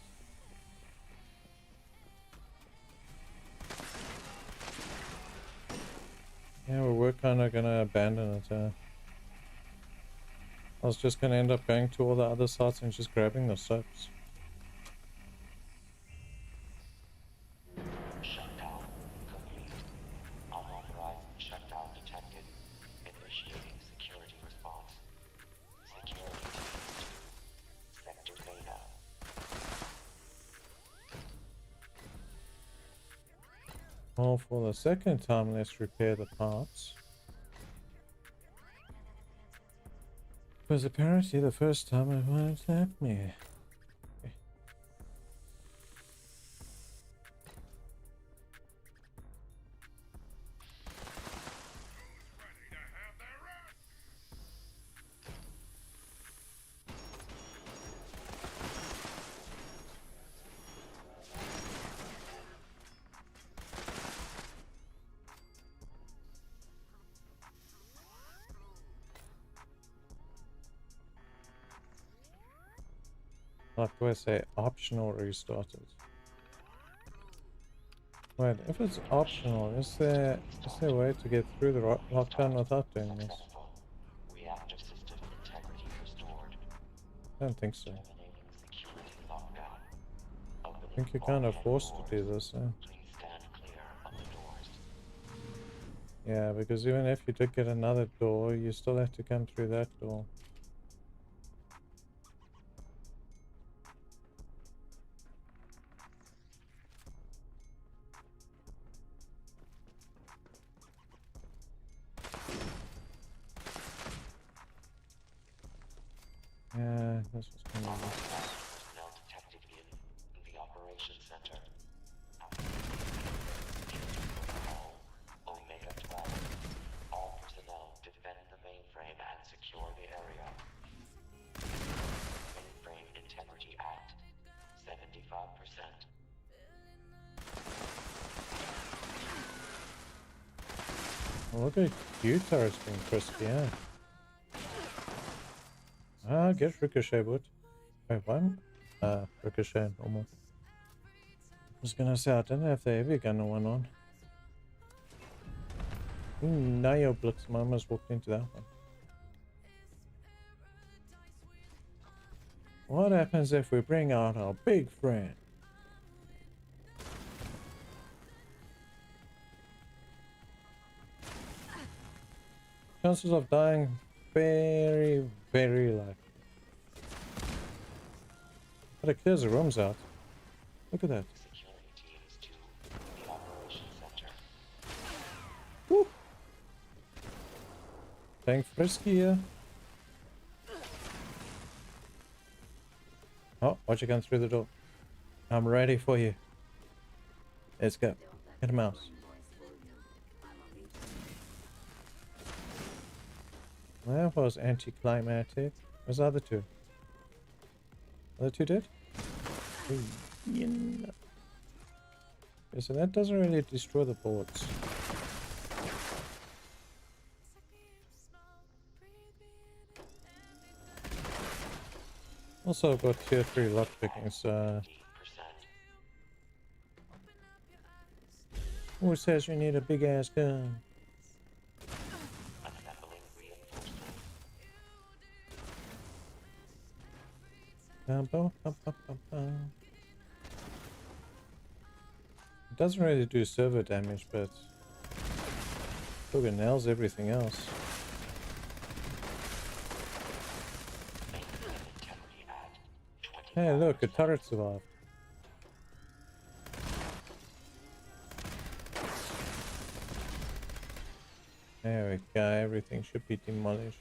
Yeah, we're kind of gonna abandon it. I was just gonna end up going to all the other sites and just grabbing the soaps. Shutdown complete. Unauthorized shutdown detected. Initiating security response. Security team. Sector Beta. Well, for the second time, let's repair the parts. Because apparently the first time it won't let me. Like do I say optional restarted? Wait, if it's optional, is there a way to get through the lockdown without doing this? Reactor system integrity restored. I don't think so. Security lockdown. I think you're kind of forced to do this, Please stand clear of the doors. Yeah, because even if you did get another door, you still have to come through that door. Yeah, this was kind of Personnel detected in the operations center. Omega 12. All personnel defend the mainframe and secure the area. Look at you turrets being frisky, yeah. Ah, get Ricochet, bud. Wait, what? Ricochet, almost. I was gonna say, I don't know if the heavy gunner went on. Now your blitz, I almost walked into that one. What happens if we bring out our big friend? Chances of dying very, very likely. But it clears the rooms out. Look at that. Woo! Playing frisky here. Oh, watch you come through the door. I'm ready for you. Let's go. Get a mouse. That was anticlimactic. Where's the other two? Other two dead? Yeah. Okay, so that doesn't really destroy the boards. Also, I've got tier 3 lockpicking, so... Who says you need a big ass gun? It doesn't really do server damage, but it nails everything else. Hey, look, a turret survived. There we go, everything should be demolished.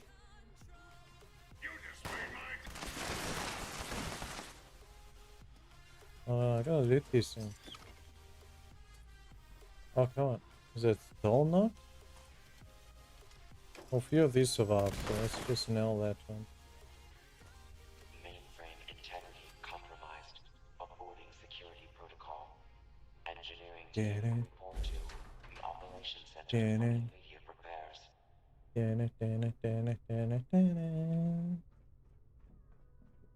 Oh, I gotta loot these things. Oh, come on. Is it dull now? Well, a few of these survived, so let's just nail that one. Mainframe integrity compromised. Aborting security protocol. Engineering team report to the operations center for immediate repairs.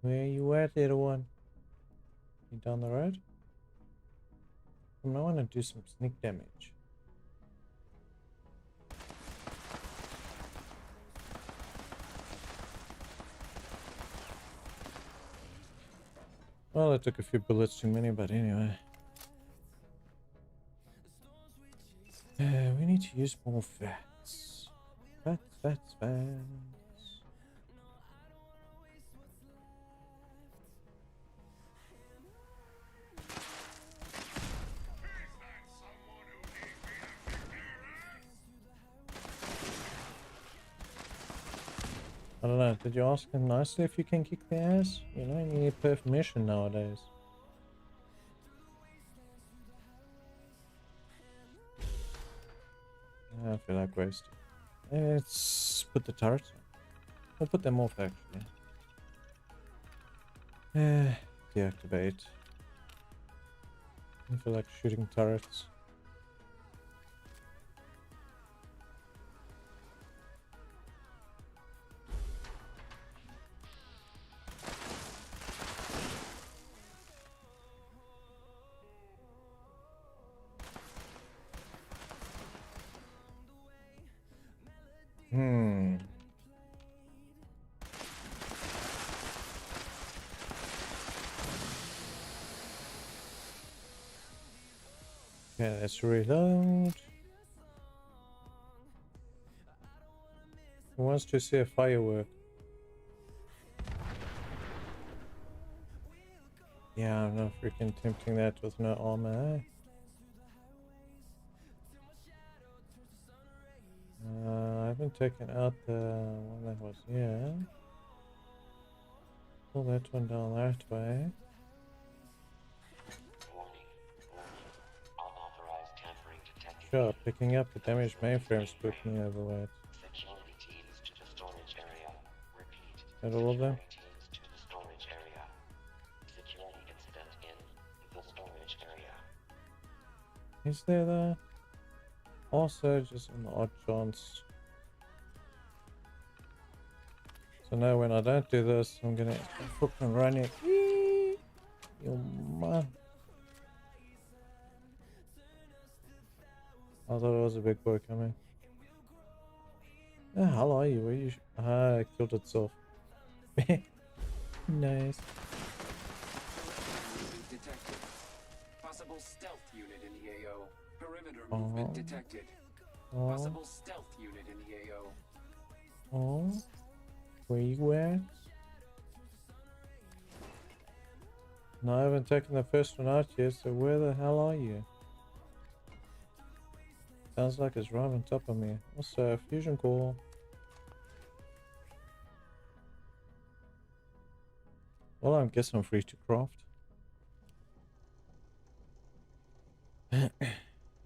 Where you at, little one? You down the road? I want to do some sneak damage. Well, I took a few bullets too many, but anyway. We need to use more fats. Fats. I don't know, did you ask him nicely if you can kick the ass? You know, you need permission nowadays. I feel like wasting. Let's put the turrets on. We'll put them off actually. Deactivate. I feel like shooting turrets. Okay, let's reload. Who wants to see a firework? Yeah, I'm not freaking tempting that with no armor, eh? I haven't taken out the one that was here. Pull that one down that way. Sure, picking up the damaged mainframe spooked me overweight. Security teams to the storage area. Repeat. Is that all of them? Teams to the storage area. Security incident in the storage area. Is there that? Also, just an odd chance. So now when I don't do this, I'm gonna fucking run it. Your man. I thought it was a big boy coming. The hell are you? Where you? Ah, it killed itself. Nice. Detected. Possible stealth unit in the AO. Perimeter movement detected. Possible stealth unit in the AO. Oh, where you at? No, I haven't taken the first one out yet, so where the hell are you? Sounds like it's right on top of me. Also, fusion core. Well, I guess I'm free to craft.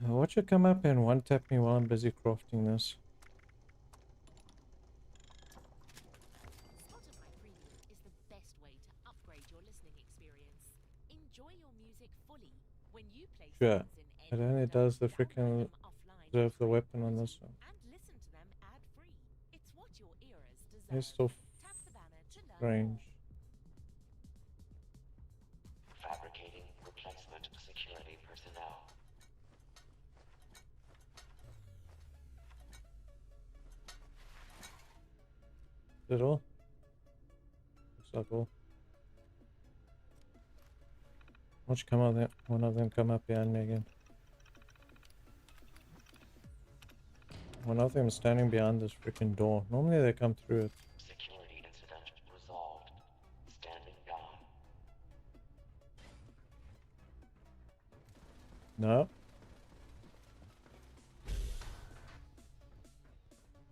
Watch it come up and one tap me while I'm busy crafting this. Spotify Premium is the best way to upgrade your listening experience. Enjoy your music fully when you play Sure, songs in it any only order, does the download freaking them offline reserve the for weapon on this one. and listen to them ad-free. It's what your ears deserve. It's still Tap the banner to learn strange. Fabricating replacement security personnel. Is it all? Looks like all. Watch come on, one of them come up behind me again. One of them is standing behind this freaking door. Normally they come through it. Security incident resolved. Standing down. No.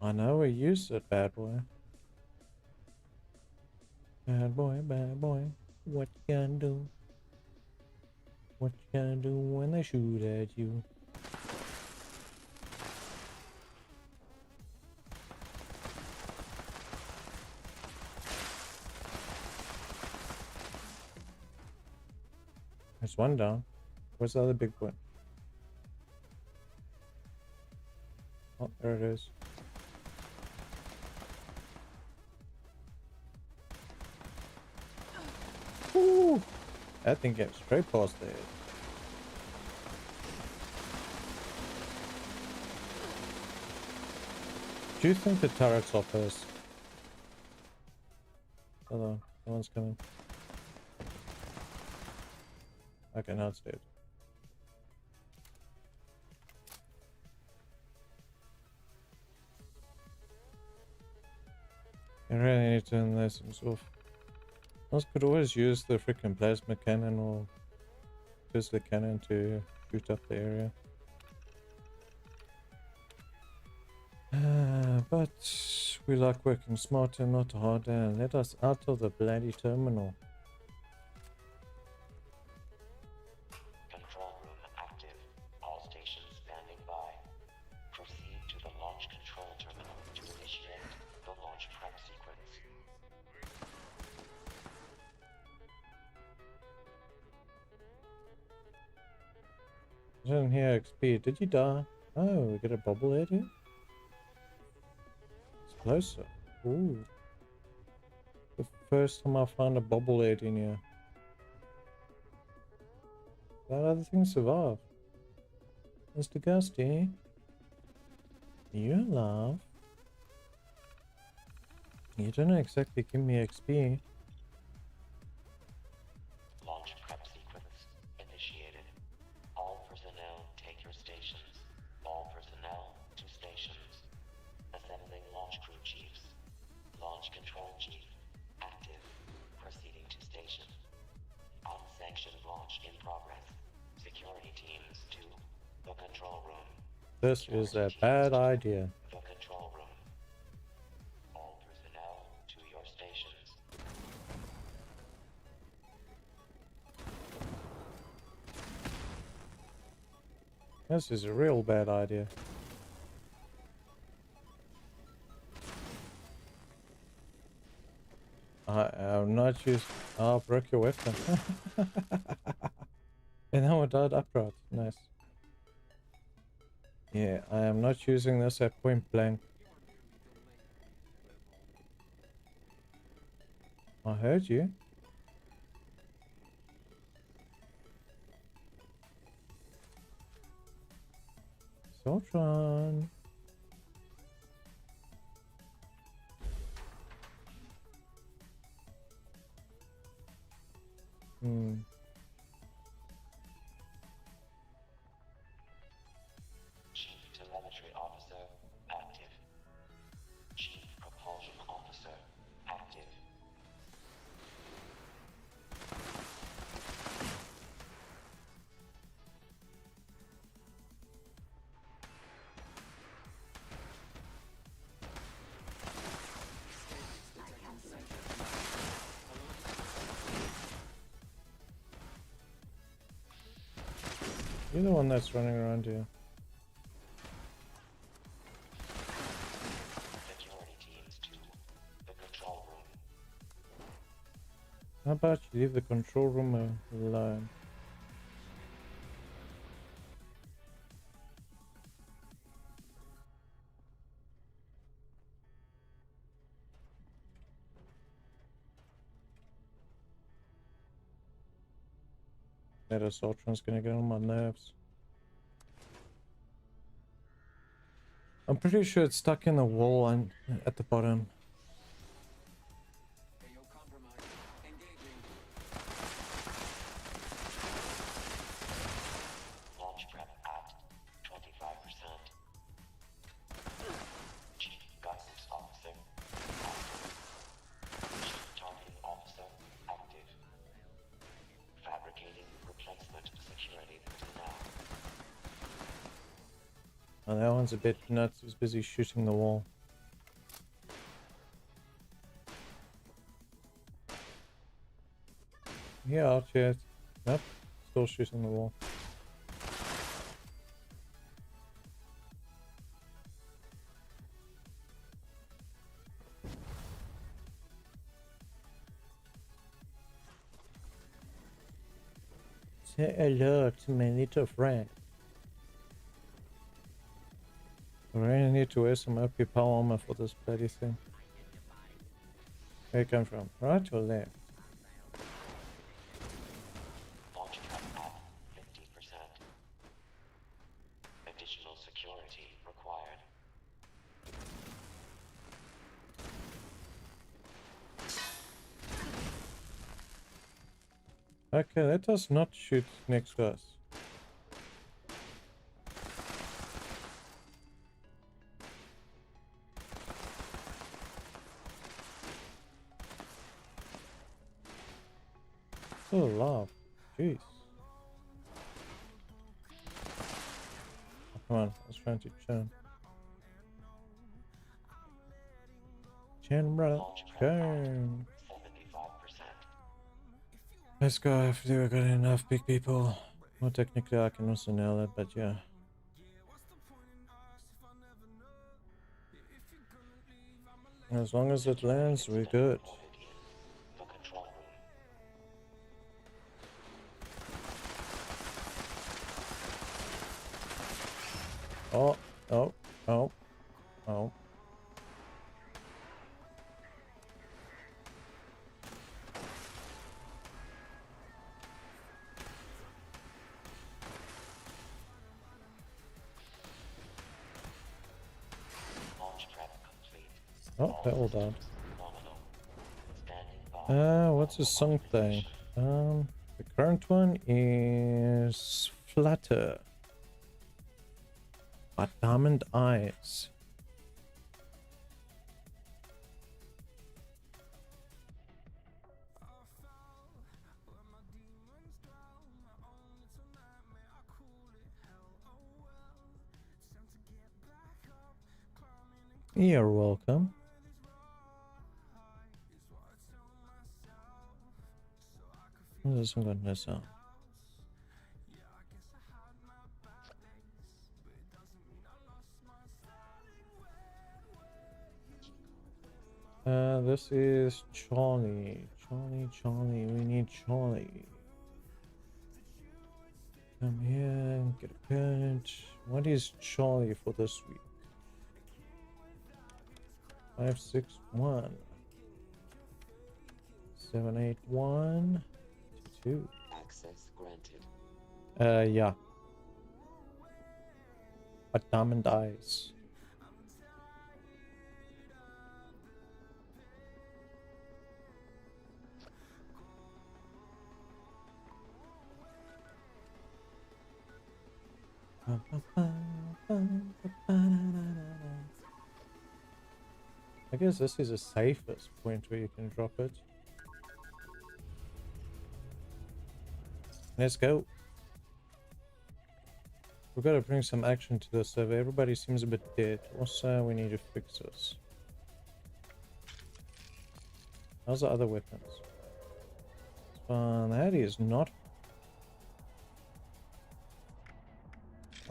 I know we use it, bad boy. Bad boy. What you gonna do? What you gonna do when they shoot at you? There's one down. Where's the other big boy? Oh, there it is. Woo! That thing gets straight past there. Do you think the turret's off us? Hold on, someone's coming. Okay, now it's dead. I really need to turn those things off. I could always use the freaking plasma cannon or use the cannon to shoot up the area. But we like working smarter, not harder. Let us out of the bloody terminal. Control room active. All stations standing by. Proceed to the launch control terminal to initiate the launch prep sequence. I didn't hear XP. Did you die? Oh, we get a bobblehead here? It's closer. Ooh. The first time I found a bobblehead in here. That other thing survived. Mr. Gusty. You're alive. You don't exactly give me XP. Launch prep sequence initiated. All personnel take your stations. All personnel to stations. Assembling launch crew chiefs. Launch control chief active. Proceeding to station. Unsanctioned launch in progress. Security teams to the control room. This is a bad idea. The control room. All personnel to your stations. This is a real bad idea. I'm not used. Oh, broke your weapon. And that one died upright. Nice. Yeah, I am not using this at point blank. I heard you. Soltron. Chief Telemetry Officer, active. Chief Propulsion Officer, active. You're the one that's running around here. Security teams to the control room. How about you leave the control room alone? That Assaultron's gonna get on my nerves. I'm pretty sure it's stuck in the wall and at the bottom. Launch prep at 25%. Chief Guidance Officer, active. Chief Targeting Officer, active. Fabricating replacement security personnel. Oh, that one's a bit nuts. He's busy shooting the wall. Yeah, out yet. Nope. Still shooting the wall. Say hello to my little friend. I really need to wear some OP power armor for this bloody thing. Where you come from? Right or left? Launch prep at 50%. Additional security required. Okay, let us not shoot next to us. Still alive. Jeez. Oh, come on, I was trying to churn. Churn, brother. Churn. 75%. Let's go if we got enough big people. Well, technically I can also nail it, but yeah. As long as it lands, we're good. The control room. Oh, oh, oh, oh. Launch prep complete. Oh, they're all down. Nominal. Standing by. What's the song thing? The current one is Flutter. But Diamond Eyes. You're welcome. Oh, this one got no sound. This is Charlie. Charlie, we need Charlie. Come here and get a pet. What is Charlie for this week? 561 781 2. Access granted. Yeah. A diamond eyes. I guess this is the safest point where you can drop it. Let's go. We've got to bring some action to this server. Everybody seems a bit dead. Also, we need to fix this. How's the other weapons? That is not.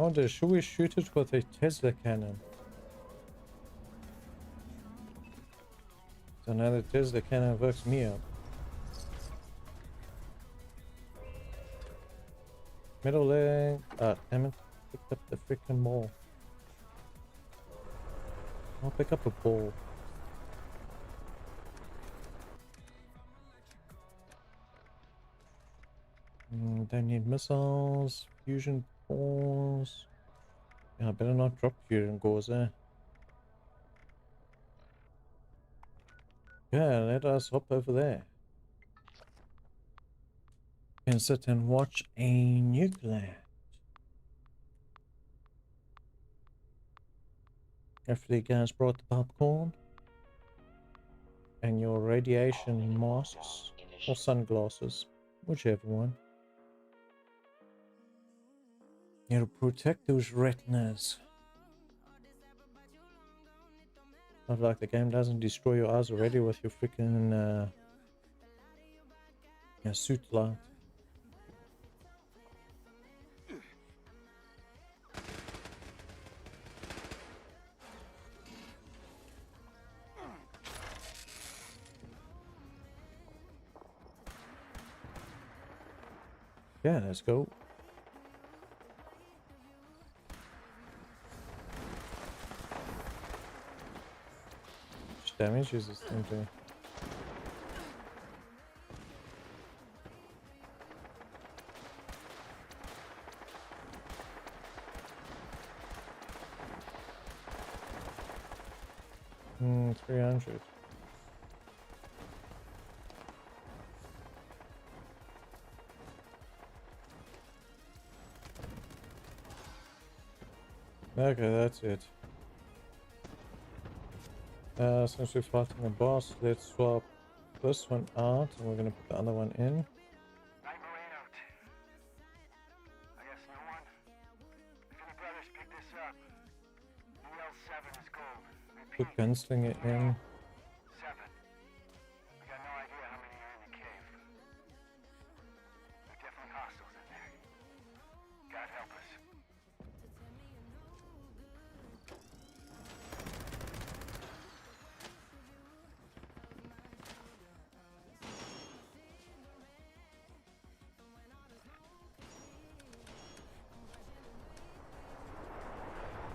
Oh, should we shoot it with a Bethesda cannon? So now the Bethesda cannon works me up. Middle leg. Ah, damn it. Picked up the freaking ball. I'll pick up a ball. Don't need missiles. Fusion cores. Yeah, I better not drop fusion cores there. Yeah, let us hop over there. And sit and watch a nuclear. Hopefully you guys brought the popcorn. And your radiation masks. Or sunglasses. Whichever one. You to protect those retinas. Not like the game doesn't destroy your eyes already with your freaking suit light. Yeah, let's go. Damage is this thing doing? Hmm, 300. Okay, that's it. Since we're fighting a boss, let's swap this one out and we're gonna put the other one in. I guess no one. If any brothers pick this up, EL7 is gold. Put gunslinger in. 7. We got no idea how many are in the cave. There are definitely hostiles in there. God help us.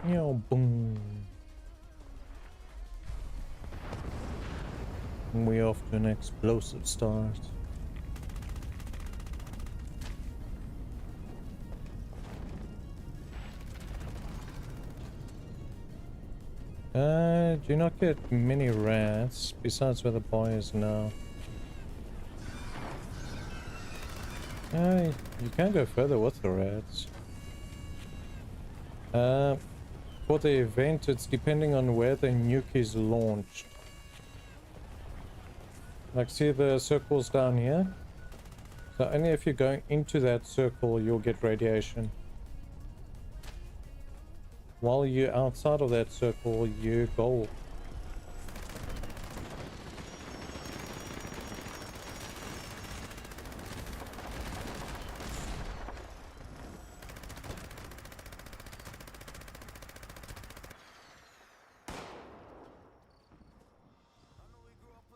Yo, boom. And we off to an explosive start. Do not get many rats besides where the boy is now. You can go further with the rats. For the event, it's depending on where the nuke is launched. Like, see the circles down here? So only if you're going into that circle, you'll get radiation. While you're outside of that circle, you gold.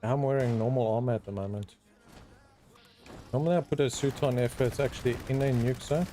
I'm wearing normal armor at the moment. Normally I put a suit on if it's actually in a nuke zone.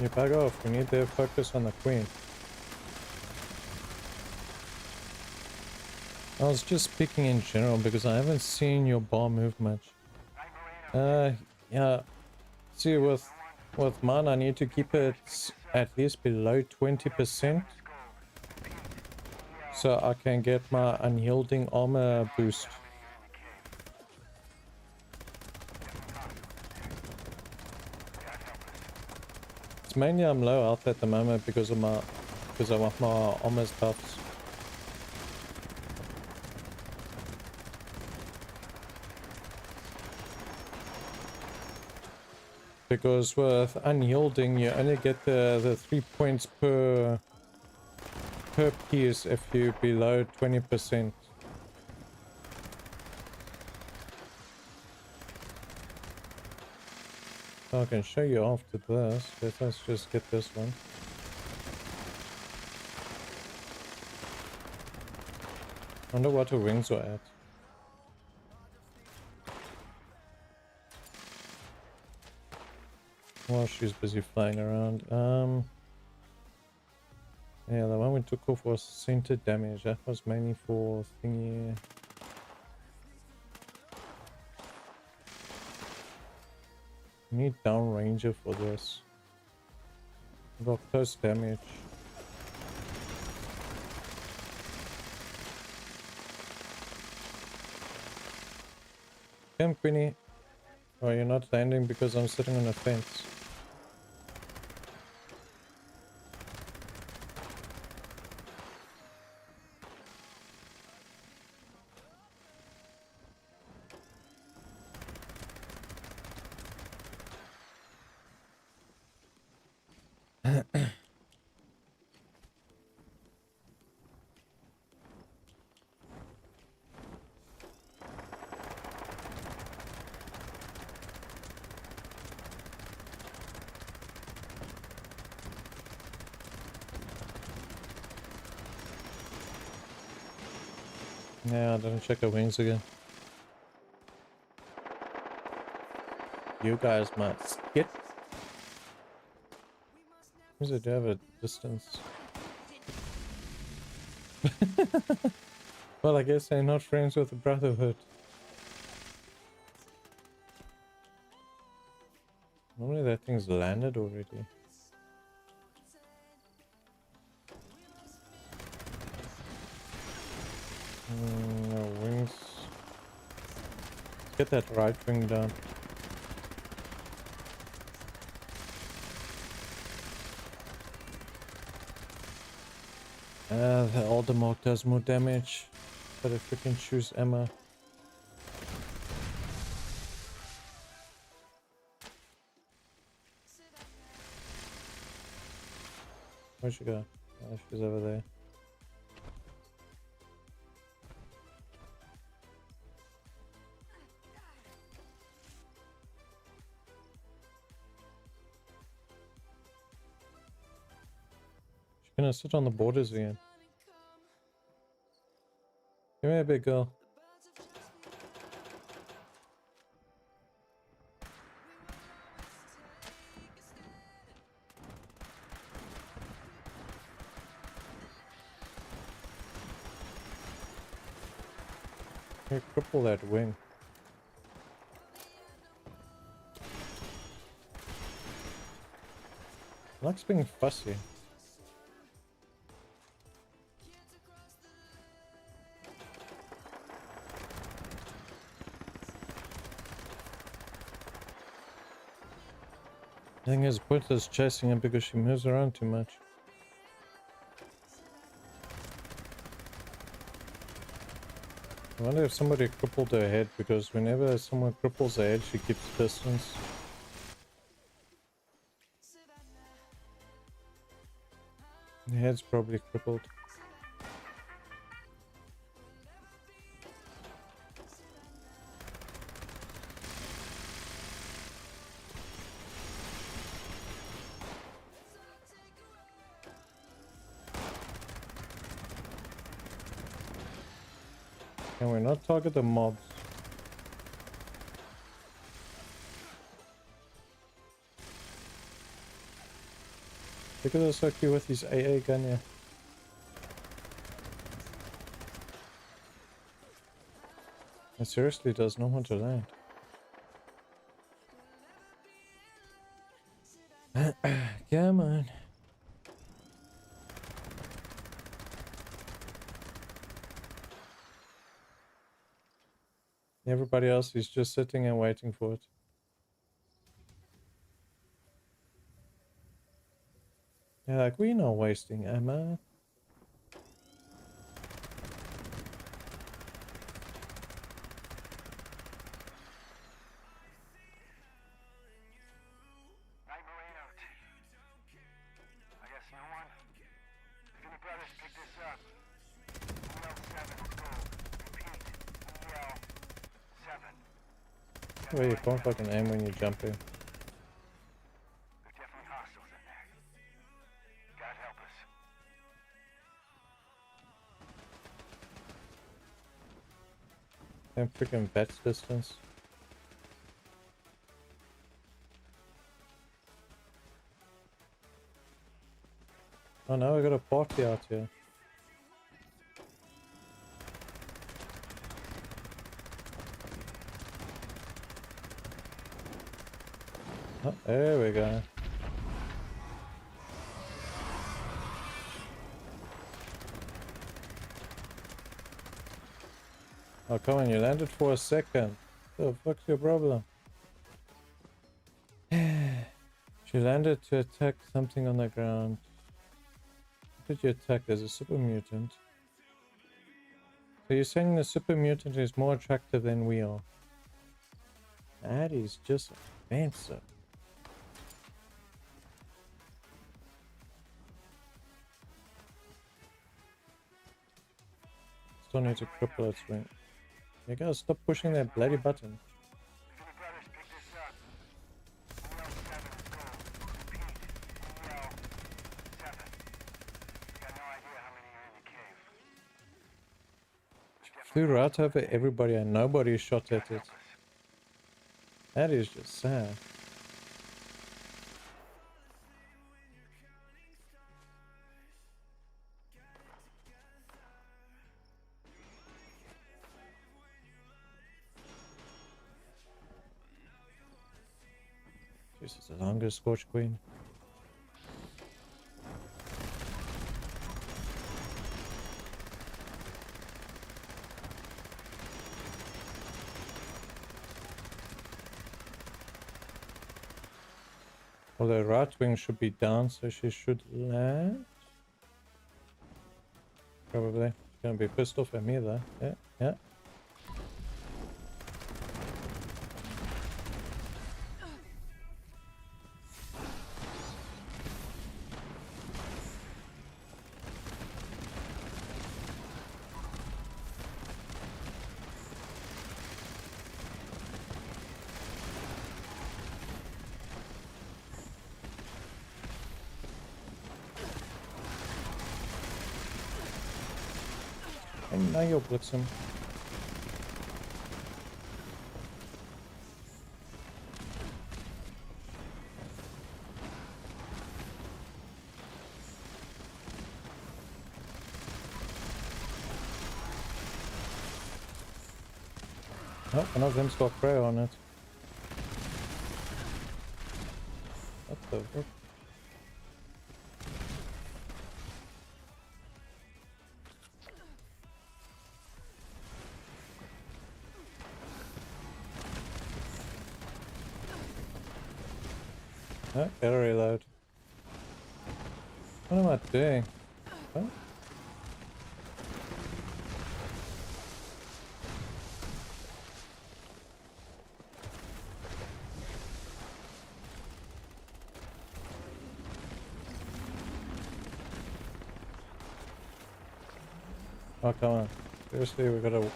You back off. We need to focus on the queen. I was just speaking in general because I haven't seen your bar move much. Yeah. See, with mine, I need to keep it at least below 20%. So I can get my unyielding armor boost. It's mainly I'm low health at the moment because of my armor buffs. Because with unyielding you only get the 3 points per piece if you're below 20%. So I can show you after this. Let's just get this one. I wonder what her wings are at. Well, she's busy flying around. Yeah, the one we took off was center damage. That was mainly for thingy. We need downranger for this. We got close damage. Come, Queenie. Oh, you're not landing because I'm sitting on a fence. Yeah, I didn't check her wings again. You guys must get. Who's it? Do you have a distance? Well, I guess I'm not friends with the Brotherhood. Normally that thing's landed already. No wings. Let's get that right wing down. The Aldermark does more damage, but if we can choose Emma. Where'd she go? Oh, she's over there. She's gonna sit on the borders again. Come here, big girl. Hey, cripple that wing. Likes being fussy. I think it's pointless chasing her because she moves around too much. I wonder if somebody crippled her head, because whenever someone cripples her head, she keeps distance. The head's probably crippled. Can we not target the mobs? Look at this so cute with his AA gun here. It seriously does not want to land. Come on. Everybody else is just sitting and waiting for it. Yeah, like, we're not wasting ammo. Well, you can't fucking aim when you're jumping. I'm freaking vet's distance. Oh no, we got a party out here. Oh, there we go. Oh, come on, you landed for a second. What the fuck's your problem? She landed to attack something on the ground. What did you attack? There's a super mutant. So you're saying the super mutant is more attractive than we are? That is just offensive. Still need to cripple its wing. You gotta stop pushing that bloody button. Flew right over everybody and nobody shot at it. That is just sad. This is the longest Scorch Queen. Although right wing should be down, so she should land. Probably. She's gonna be pissed off at me though. Yeah, yeah. And now you'll blitz him. Oh, one of them's got prayer on it. What the fuck? Oh, gotta reload. What am I doing? Oh. Oh, come on. Seriously, we gotta...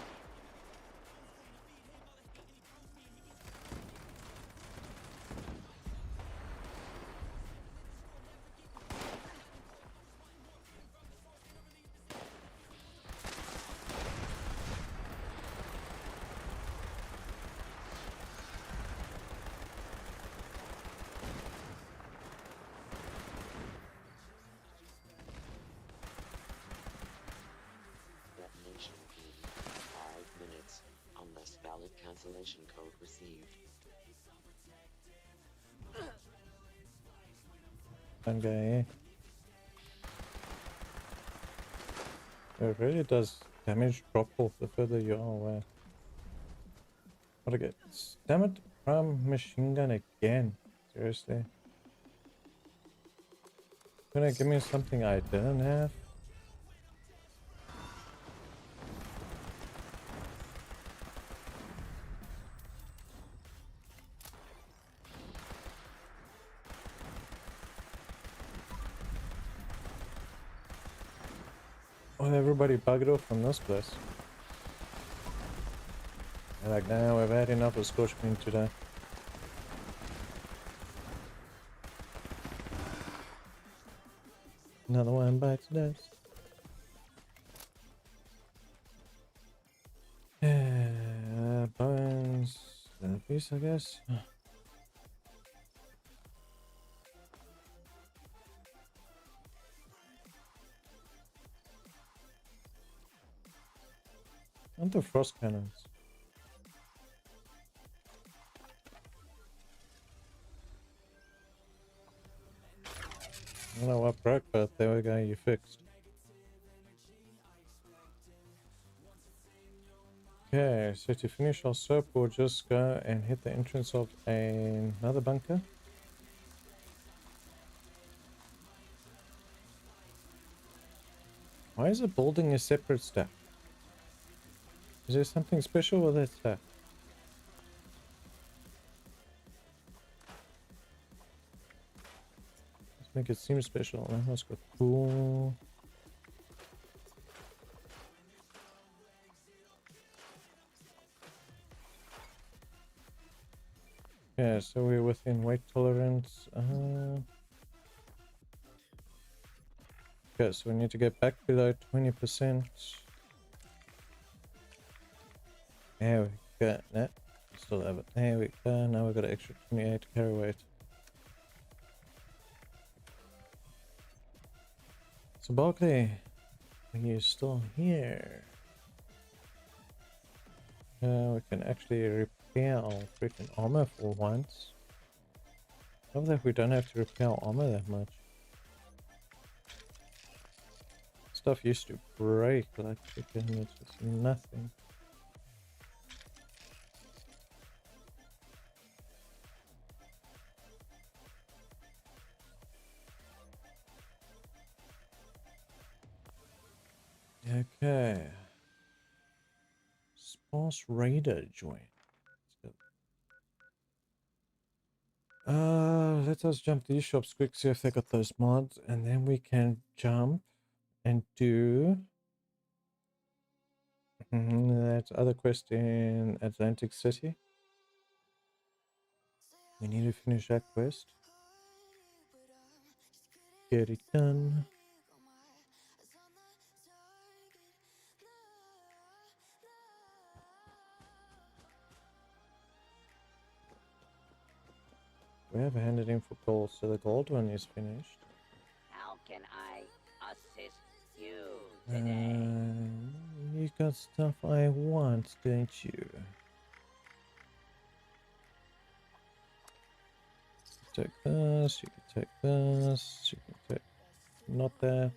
Reclamation code received. Okay. It really does damage drop off the further you are away. What I get? Damn it, machine gun again. Seriously. Gonna give me something I didn't have? Oh, everybody buggered off from this place. They're like, nah, we've had enough of Scorchbeam today. Another one bites dust. Bones. A piece, I guess. And the frost cannons. I don't know what broke, but there we go, you fixed. Okay, so to finish our soap, we'll just go and hit the entrance of another bunker. Why is it building a separate stack? Is there something special with that stack? Let's make it seem special. That must go cool. Yeah, so we're within weight tolerance. Okay, so we need to get back below 20%. There we go. No, still have it. There we go. Now we've got an extra 28 carry weight. So Barkley, are you still here? We can actually repair our freaking armor for once. I love that we don't have to repair our armor that much. Stuff used to break like chicken, it's just nothing. Okay. Sparse Raider join. Let us jump these shops quick, see if they got those mods, and then we can jump and do that other quest in Atlantic City. We need to finish that quest. Get it done. We have handed in for gold, so the gold one is finished. How can I assist you today? You got stuff I want, don't you? Take this, you can take this, you can take not that.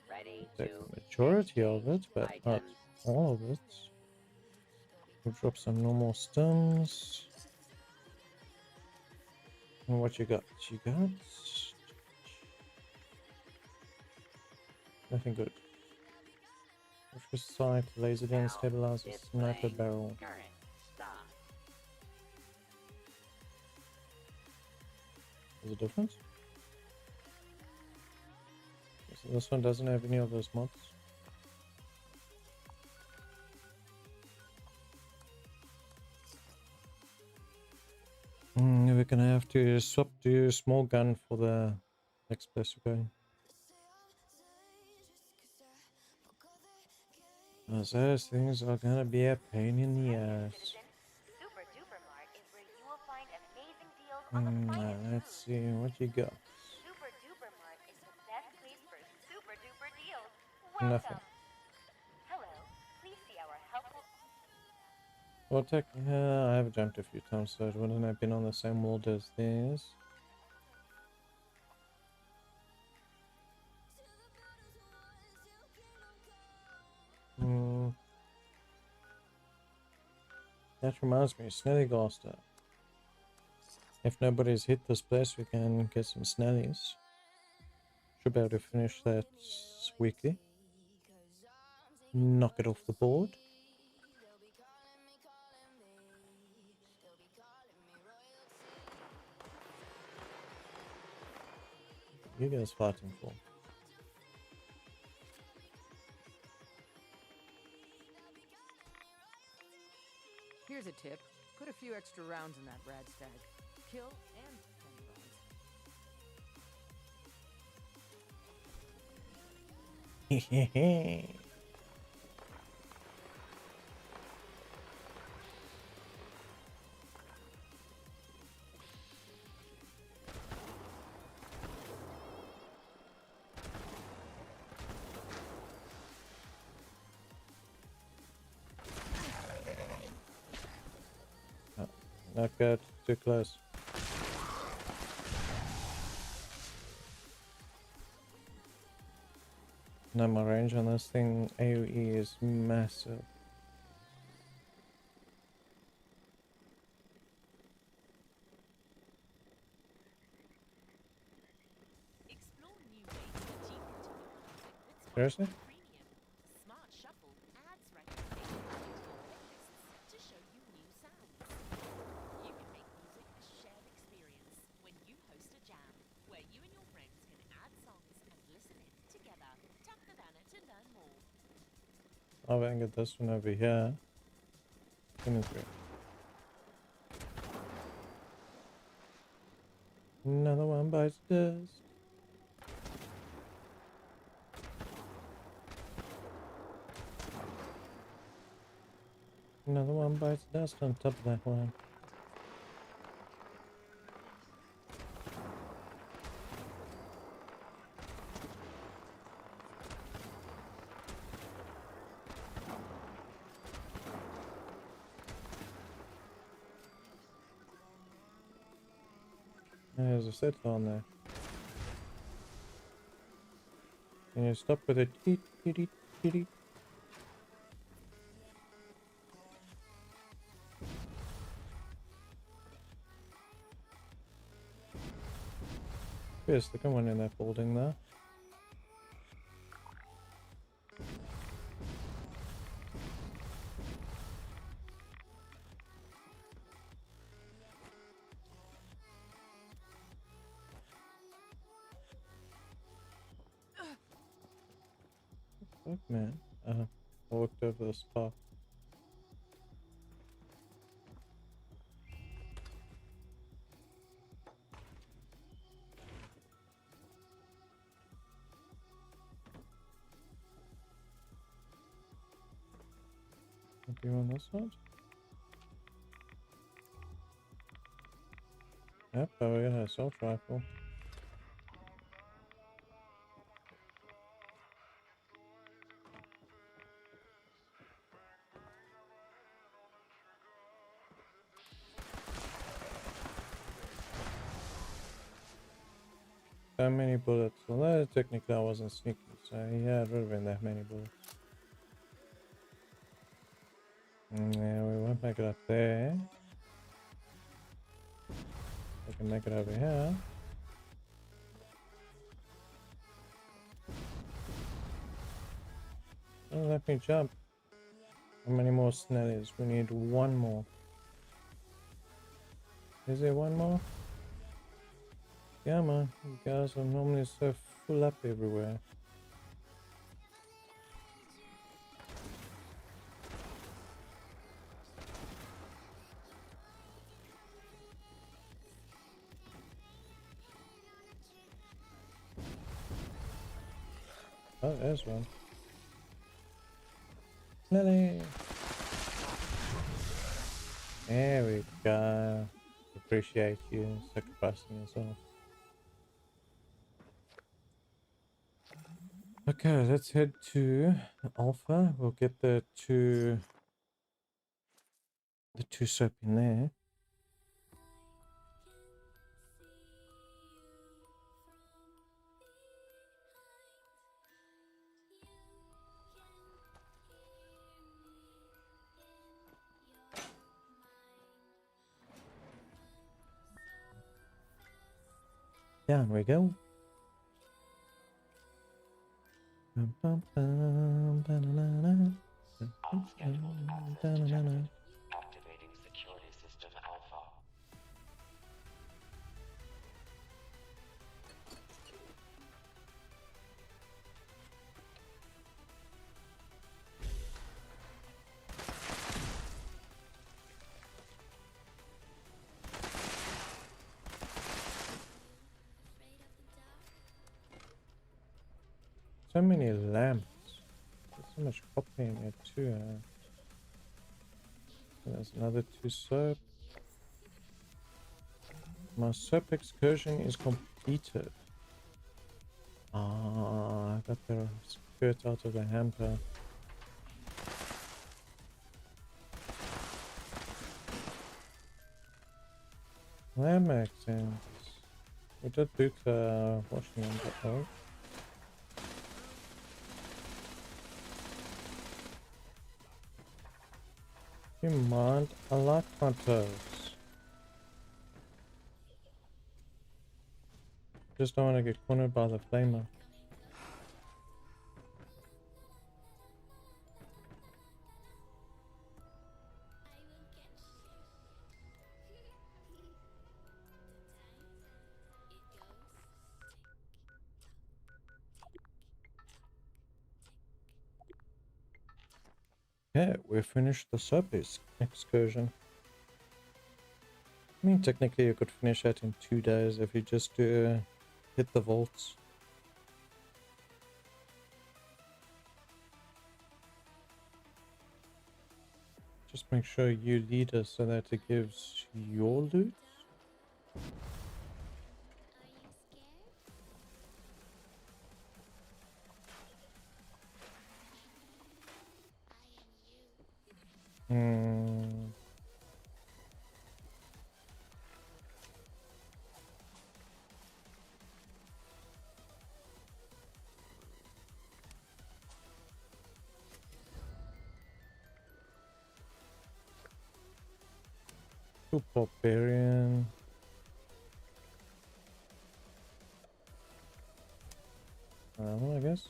Ready Take to the majority of it, but not all of it. We'll drop some normal stems. And what you got? You got nothing good. Push sight, laser gun, stabilizer, sniper barrel. There's a difference? So this one doesn't have any of those mods. We're gonna have to swap to small gun for the next place we're going. Those things are gonna be a pain in the ass. Let's see what you got. Nothing. Hello, please see our helpful. Well, technically, I have jumped a few times, so it wouldn't have been on the same world as theirs. That reminds me, Snellygaster. If nobody's hit this place, we can get some snellies. Should be able to finish that weekly. Knock it off the board. You guys fighting for? Here's a tip. Put a few extra rounds in that rad stag. Kill and Hehehe. Not good. Too close. No, my range on this thing AoE is massive. Seriously? Smart Shuffle adds recommendations to your playlists to show you new sounds. You can make music a shared experience when you host a jam, where you and your friends can add songs and listen in together. Tap the banner to learn more. I'll get this one over here. Chemistry. Another one bites dust. Another one bites dust on top of that one. There's a set on there. Can you stop with it? Teet, teet, teet, teet. Yes, the one in that building there. Fuck, man. I walked over the spot. Do you on this side? Yep, oh, we got an assault rifle. So many bullets. Well, technically I wasn't sneaky, so yeah, it would have been that many bullets. Yeah, we won't make it up there. We can make it over here. Oh, let me jump. How many more snellies? We need one more. Is there one more? Yeah, man. You guys are normally so full up everywhere. Oh, there's one. Snelly! There we go. Appreciate you sacrificing yourself. Okay, let's head to Alpha. We'll get the two the 2 soap in there. Down we go. Activating security system alpha. So many lamps. There's so much copper in here too. There's another 2 soap. My soap excursion is completed. Ah, I got the skirt out of the hamper. That makes sense. We did boot washing them before. You mind? I like my toes. Just don't want to get cornered by the flamer. Yeah, we finished the soap excursion. I mean, technically you could finish that in 2 days if you just hit the vaults. Just make sure you lead us so that it gives your loot. Barbarian. I guess.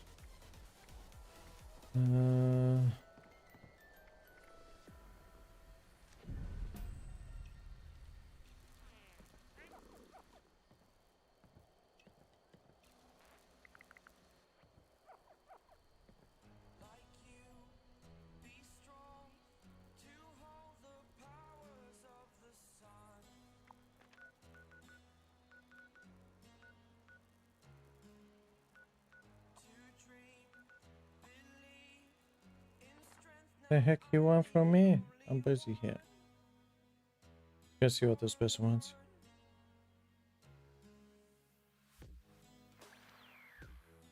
The heck you want from me? I'm busy here. Let's see what this person wants.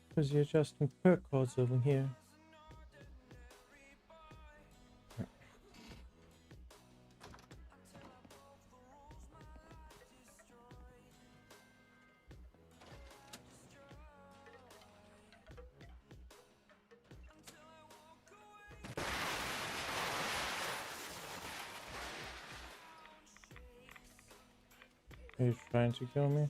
Because you're just in perk cards over here. Are you trying to kill me?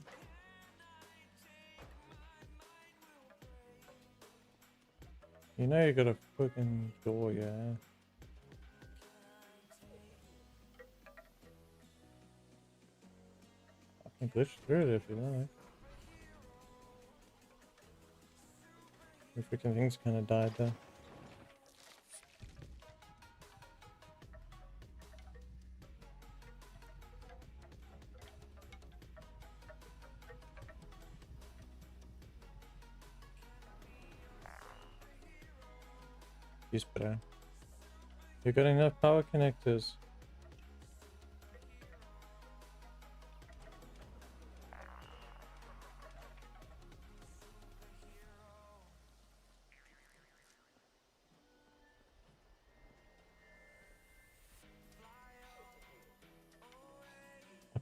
You know you got a fucking door, yeah. I can glitch through it if you like. The freaking thing's kinda died there. Bro. You got enough power connectors.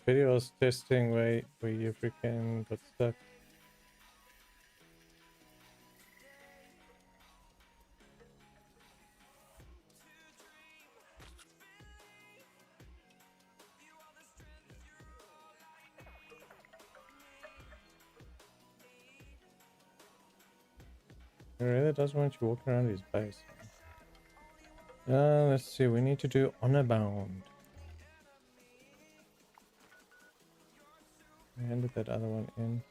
video I was testing where you freaking got stuck. He really doesn't want you walking around his base. Let's see, we need to do honor bound. I handed that other one in.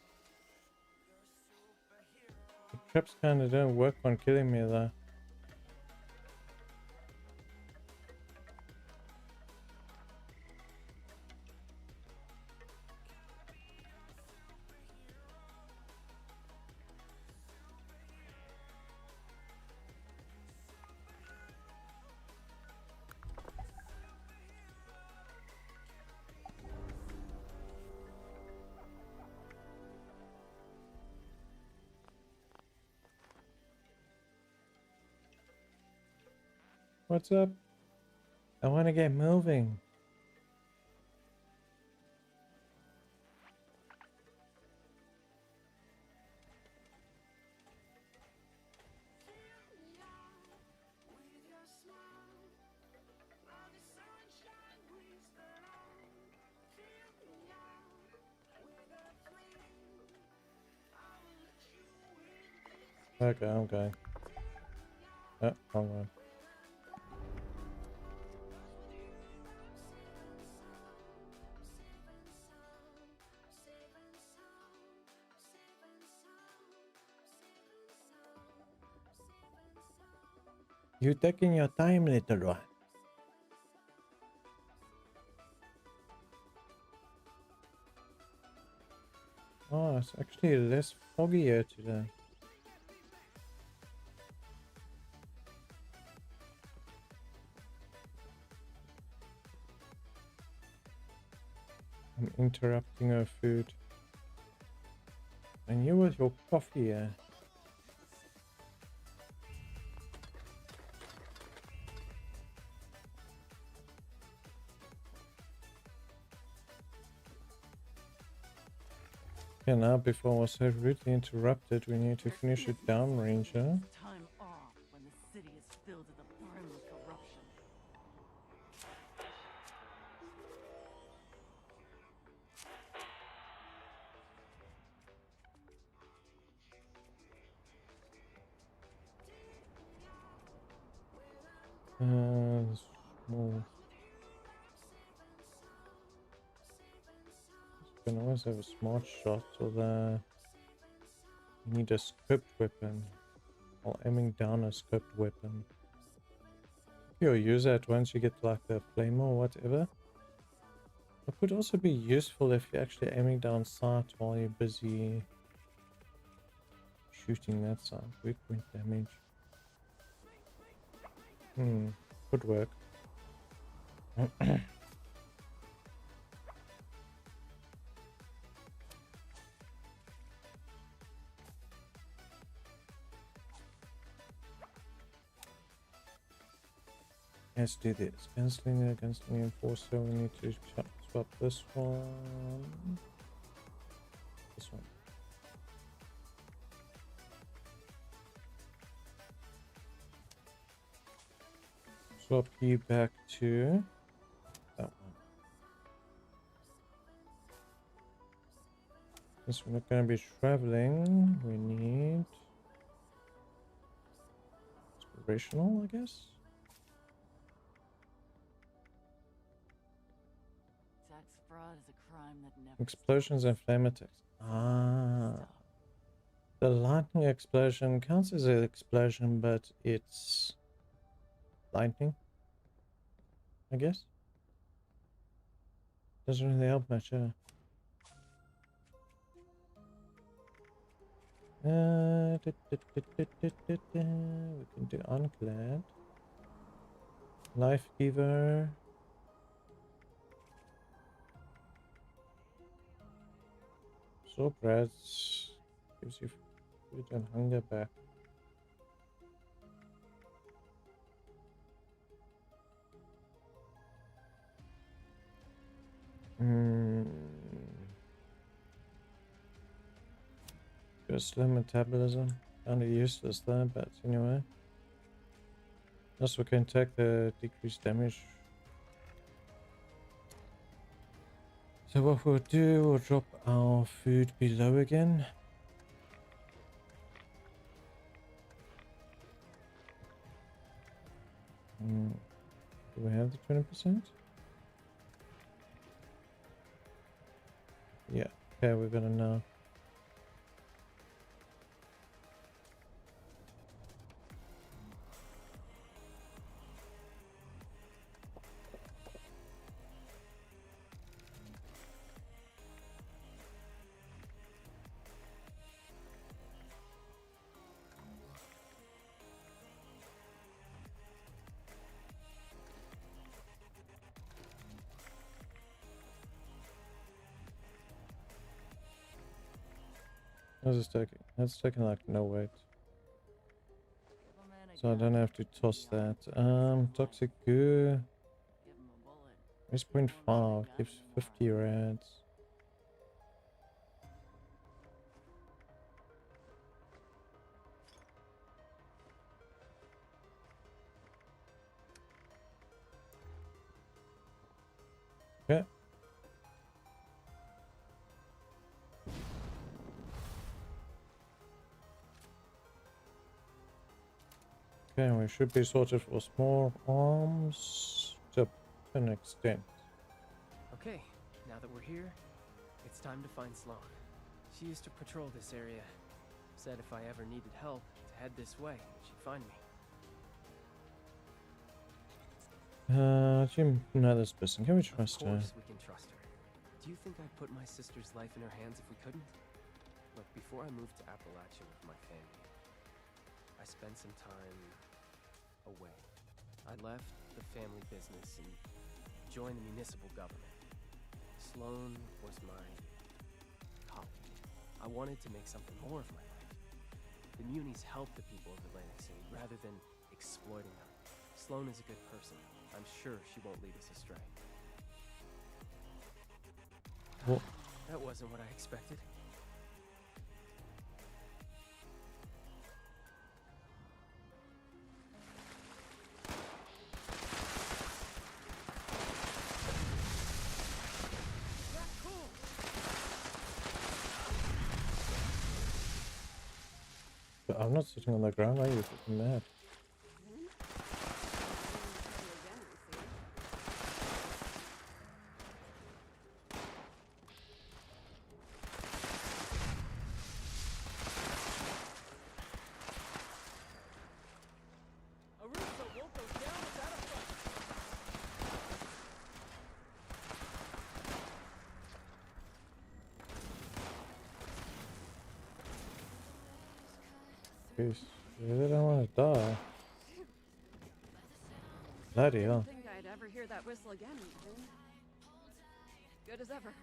The traps kinda don't work on killing me though. What's up? I want to get moving. Okay, I'm going. Oh, wrong one. You're taking your time, little one. Oh, it's actually less foggy here today. I'm interrupting her food. And you with your coffee here. Okay, now before I was so rudely interrupted, we need to finish it down, Ranger. Time off when the city is filled to the brim with corruption. Small. You can always have a smart shot, or you need a scoped weapon, or aiming down a scoped weapon. You'll use that once you get like the flame or whatever. It could also be useful if you're actually aiming down sight while you're busy shooting that side. Weak point damage. Could work. Let's do this. Canceling enforcer. We need to swap this one. This one. Swap you back to that one. Since we're not going to be traveling, we need inspirational, I guess. Tax fraud is a crime that never Explosions and flame attacks. The lightning explosion counts as an explosion, but it's lightning, I guess. Doesn't really help much, We can do unclad. Life giver. Soap rats gives you food and hunger back. Got slow metabolism. Kinda useless there, but anyway. Also can take the decreased damage. So what we'll do, we'll drop our food below again. Do we have the 20%? Yeah, okay, we're gonna know. How's this taking? That's taking like no weight. So I don't have to toss that. Toxic goo. It's 0.5, gives 50 rads. Okay. Okay, we should be sorted for small arms to an extent. Okay, now that we're here, it's time to find Sloan. She used to patrol this area. Said if I ever needed help, to head this way, she'd find me. Jim, no, this person. Can we trust her? Of course we can trust her. Do you think I'd put my sister's life in her hands if we couldn't? Look, before I moved to Appalachia with my family, I spent some time away. I left the family business and joined the municipal government. Sloan was my colleague. I wanted to make something more of my life. The munis help the people of Atlantic City rather than exploiting them. Sloan is a good person. I'm sure she won't lead us astray. Well, that wasn't what I expected. But I'm not sitting on the ground, are you fucking mad? I don't want to die. Bloody hell. I didn't think I'd ever hear that whistle again. Good as ever.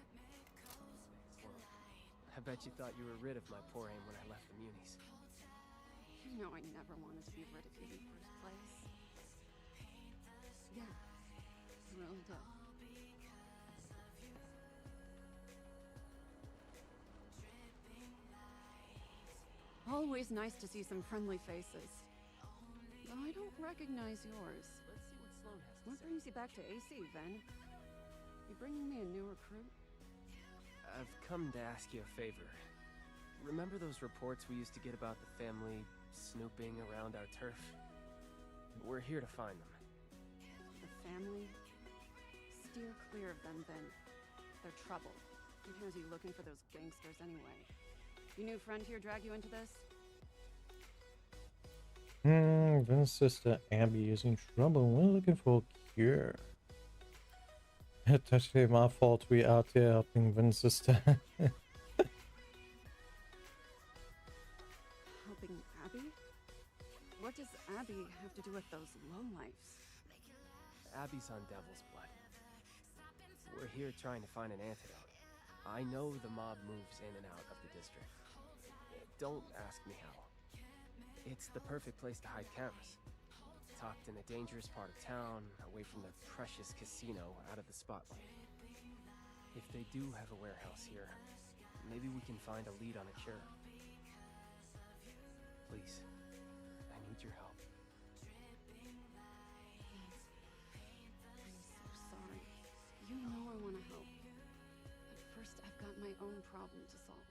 I bet you thought you were rid of my poor aim when I left the munis. You know I never wanted to be rid of you in the first place. Yeah, I really did. Always nice to see some friendly faces. Though I don't recognize yours. Let's see what Sloan has to What say. brings you back to AC, Ven? You bringing me a new recruit? I've come to ask you a favor. Remember those reports we used to get about the family snooping around our turf? We're here to find them. The family? Steer clear of them, then. They're trouble. Who has you looking for those gangsters anyway? Your new friend here drag you into this? Vin's sister Abby is in trouble. We're looking for a cure. It's actually my fault we out here helping Vin's sister. Helping Abby? What does Abby have to do with those lowlifes? Abby's on Devil's Blood. We're here trying to find an antidote. I know the mob moves in and out of the district. Don't ask me how. It's the perfect place to hide cameras. Tucked in a dangerous part of town, away from the precious casino, out of the spotlight. If they do have a warehouse here, maybe we can find a lead on a cure. Please, I need your help. I'm so sorry. You know I want to help. But first, I've got my own problem to solve.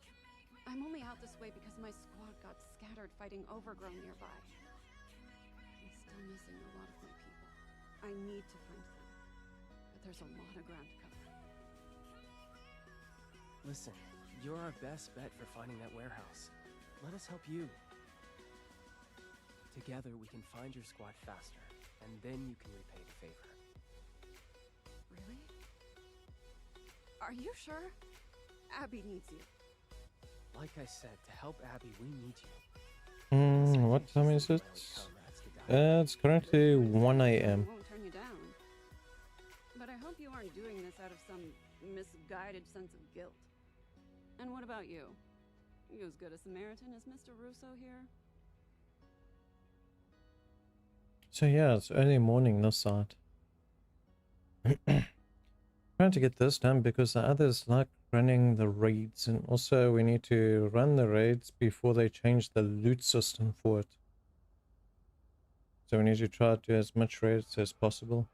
I'm only out this way because my squad got scattered fighting overgrown nearby. I'm still missing a lot of my people. I need to find them. But there's a lot of ground to cover. Listen, you're our best bet for finding that warehouse. Let us help you. Together, we can find your squad faster, and then you can repay the favor. Really? Are you sure? Abby needs you. Like I said, to help Abby, we need you. What time is it? It's currently 1 a.m. I won't turn you down. But I hope you aren't doing this out of some misguided sense of guilt. And what about you? You as good a Samaritan as Mr. Russo here? So yeah, it's early morning this side. Trying to get this done because the others like running the raids, and also we need to run the raids before they change the loot system for it. So we need to try to do as much raids as possible.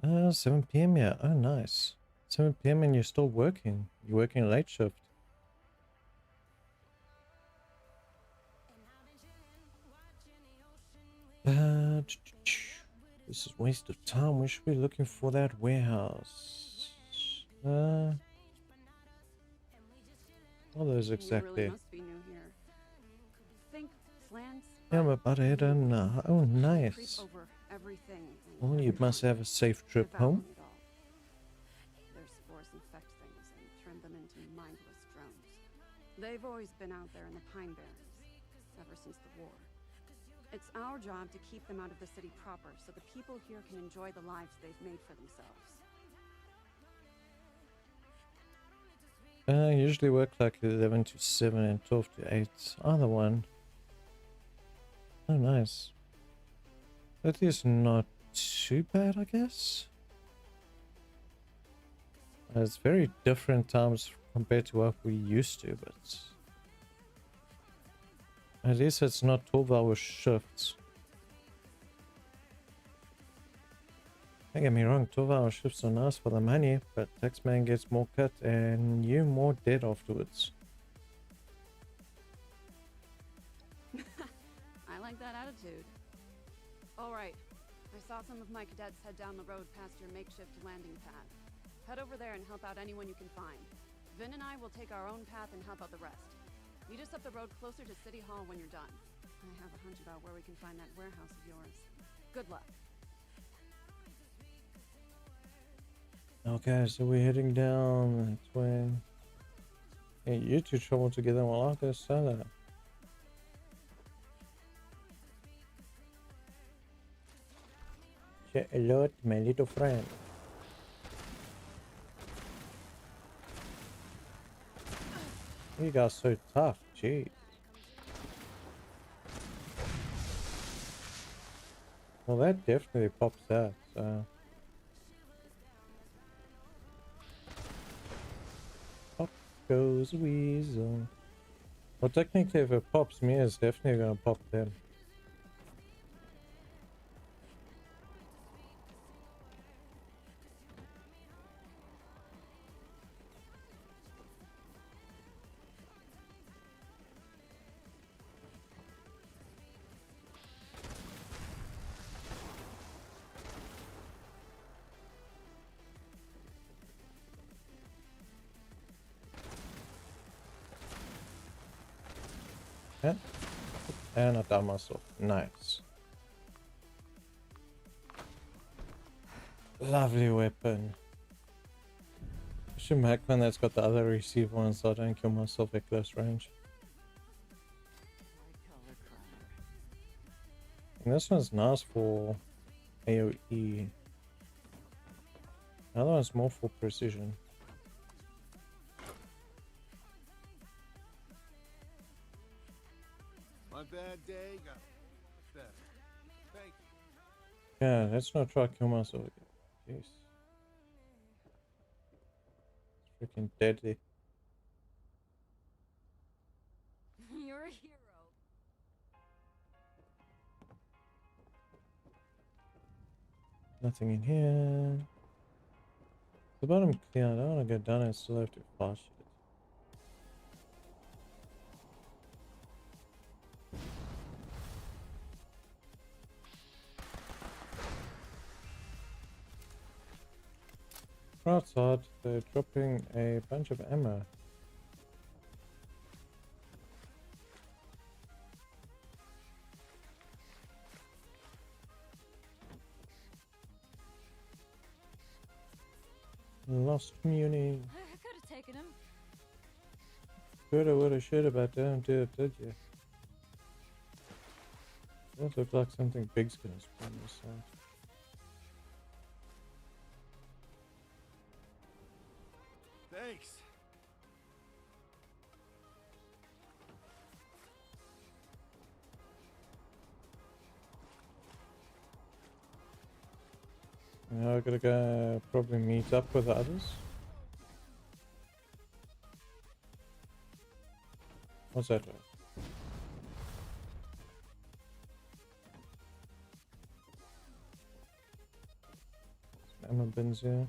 7 p.m. yeah. Oh nice. 7 p.m. and you're still working. You're working late shift. This is a waste of time. We should be looking for that warehouse. What are those exactly? You really must be new here. Think plans. Yeah, I'm about to head in now. Oh, nice. Over everything. Well, you must have a safe trip home. Their spores infect things and turn them into mindless drones. They've always been out there in the Pine Barrens, ever since the war. It's our job to keep them out of the city proper, so the people here can enjoy the lives they've made for themselves. I usually work like 11 to 7 and 12 to 8. Either one. Oh, nice. That is not too bad, I guess. It's very different times compared to what we used to, but at least it's not 12-hour shifts. Don't get me wrong, 12-hour shifts are nice for the money, but taxman gets more cut and you more dead afterwards. I like that attitude. All right. I saw some of my cadets head down the road past your makeshift landing pad. Head over there and help out anyone you can find. Vin and I will take our own path and help out the rest. Meet us up the road closer to City Hall when you're done. I have a hunch about where we can find that warehouse of yours. Good luck. Okay, so we're heading down that way. Hey, you two travel together while I go solo. Say hello to my little friend. You guys so tough, jeez. Well, that definitely pops out, so. Pop goes weasel. Well, technically, if it pops me, it's definitely gonna pop them. And I got myself. Nice. Lovely weapon. I should make one that's got the other receiver one so I don't kill myself at close range. And this one's nice for AoE. The other one's more for precision. My bad day got better. Thank you. Yeah, let's not try to kill myself again. Jeez. It's freaking deadly. You're a hero. Nothing in here. The bottom clear. I don't want to go down and still have to flash it. Outside, they're dropping a bunch of ammo. Lost community. I could have taken him. Coulda, woulda, shoulda, but don't do it, did you? Does look like something big's gonna spawn this side. Thanks. Now I gotta go probably meet up with the others. What's that? Some ammo bins here.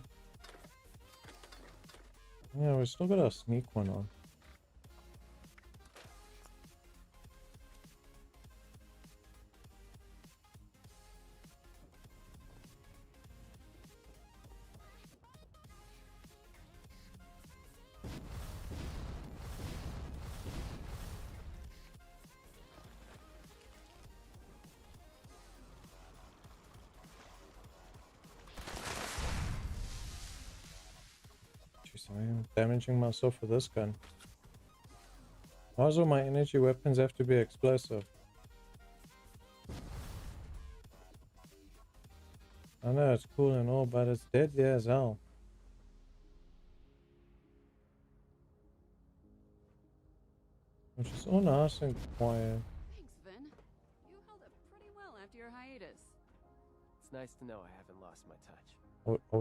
Yeah, we still got our sneak one on. I am damaging myself with this gun. Why do all my energy weapons have to be explosive? I know it's cool and all, but it's deadly as hell. Which is all nice and quiet. Thanks, Vin. You held up pretty well after your hiatus. It's nice to know I haven't lost my touch. Are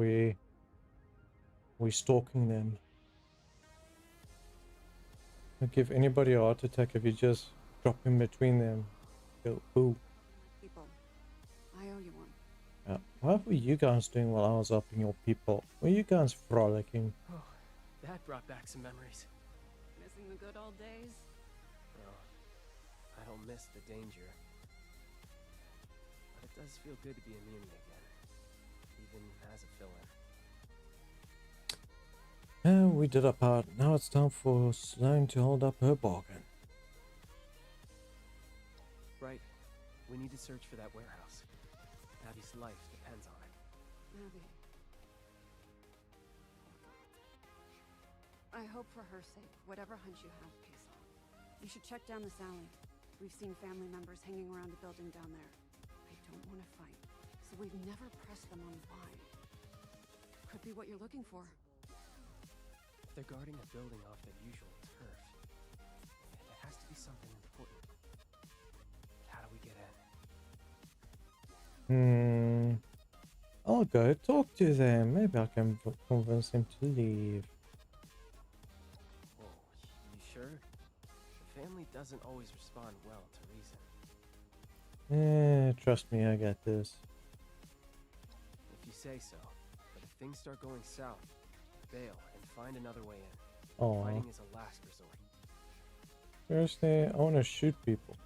we stalking them? I'll give anybody a heart attack if you just drop in between them. Go, ooh. People, I owe you one. What were you guys doing while I was helping your people? Were you guys frolicking? Oh, that brought back some memories. Missing the good old days? Well, I don't miss the danger. But it does feel good to be immune again. Even as a fill-in. We did our part. Now it's time for Sloane to hold up her bargain. Right. We need to search for that warehouse. Abby's life depends on it. Abby. I hope for her sake, whatever hunch you have pays off. You should check down this alley. We've seen family members hanging around the building down there. They don't want to fight, so we've never pressed them on why. Could be what you're looking for. They're guarding a building off their usual turf. It has to be something important. How do we get in? I'll go talk to them. Maybe I can convince them to leave. Whoa, you sure? The family doesn't always respond well to reason. Trust me, I got this. If you say so. But if things start going south, bail and find another way in. Aww. Fighting is a last resort. Seriously, I want to shoot people.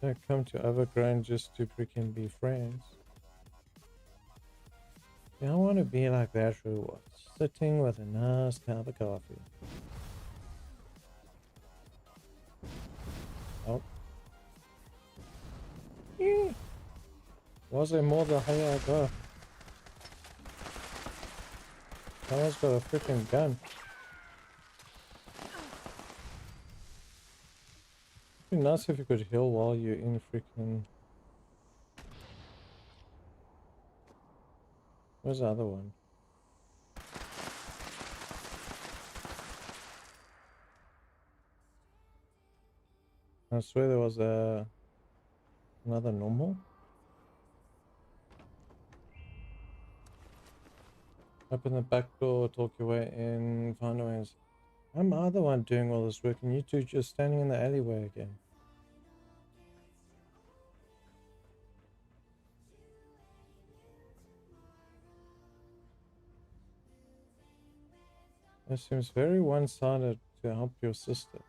Don't come to Evergrande just to freaking be friends. Yeah, I want to be like that reward, sitting with a nice cup of coffee. Oh. Was there more the higher I go? Someone's got a freaking gun. It'd be nice if you could heal while you're in freaking... Where's the other one? I swear there was another normal. Open the back door, talk your way in, find ways. I'm the other one doing all this work and you two just standing in the alleyway again. It seems very one-sided to help your sister.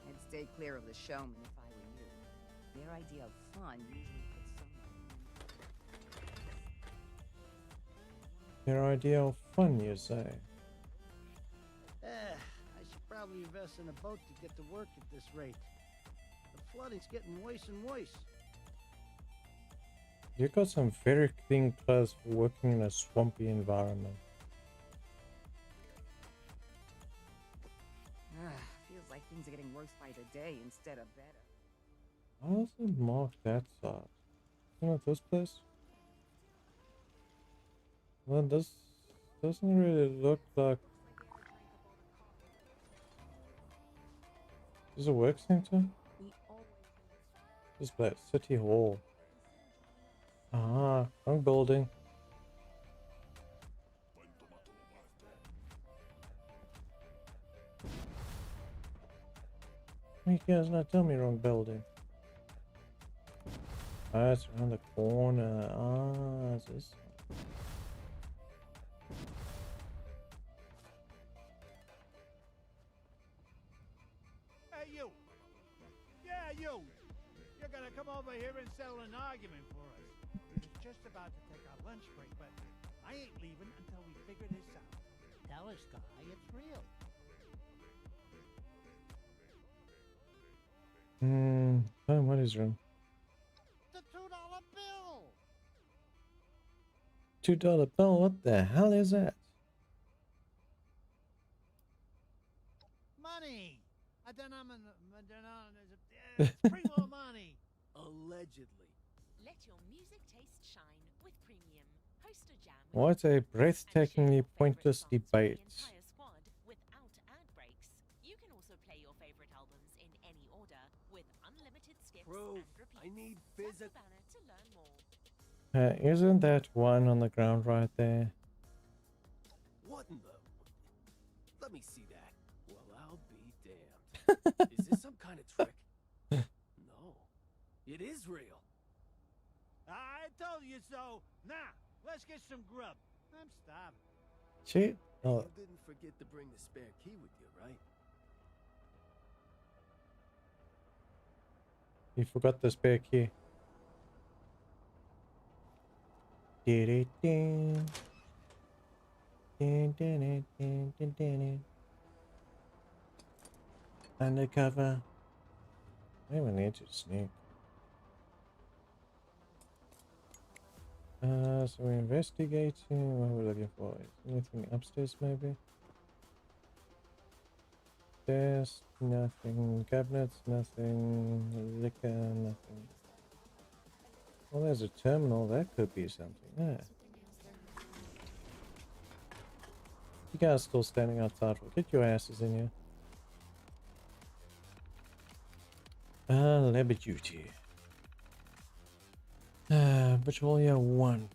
I'd stay clear of the showman if I were you. Their idea of fun usually puts someone. Your idea of fun, you say? I should probably invest in a boat to get to work at this rate. The flooding's getting worse and worse. You got some very clean clothes for working in a swampy environment. Feels like things are getting worse by the day instead of better. How does it mark that side? Isn't it this place? Well, this doesn't really look like... Is this a work center? This place, City Hall. Ah, wrong building. You guys not tell me wrong building. Ah, it's around the corner. Ah, it's this. Hey, you! Yeah, you! You're gonna come over here and settle an argument for us. We was just about to take our lunch break, but I ain't leaving until we figure this out. Tell us, guy, it's real. Oh, what is wrong? The $2 bill! $2 bill? What the hell is that? Money! It's primo money! Allegedly. Let your music taste shine with Premium. Host a jam with What a breathtakingly pointless debate. entire squad without ad breaks. You can also play your favorite albums in any order with unlimited skips Proof. and repeats. I need Tap the physical. banner to learn more. Isn't that one on the ground right there? What in the? Let me see that. Well, I'll be damned. Is this some kind of trick? No. It is real. I told you so. Now, let's get some grub. I'm starving. Shit. Oh, You didn't forget to bring the spare key with you, right? you forgot the spare key. Dun, dun, dun, dun, dun, dun. Undercover. I even need to sneak. So we're investigating. What are we looking for? Is anything upstairs, maybe? Stairs, nothing. Cabinets, nothing. Liquor, nothing. Well, there's a terminal. That could be something. Yeah. You guys still standing outside? Well, get your asses in here. Labor duty. Patrol year 1.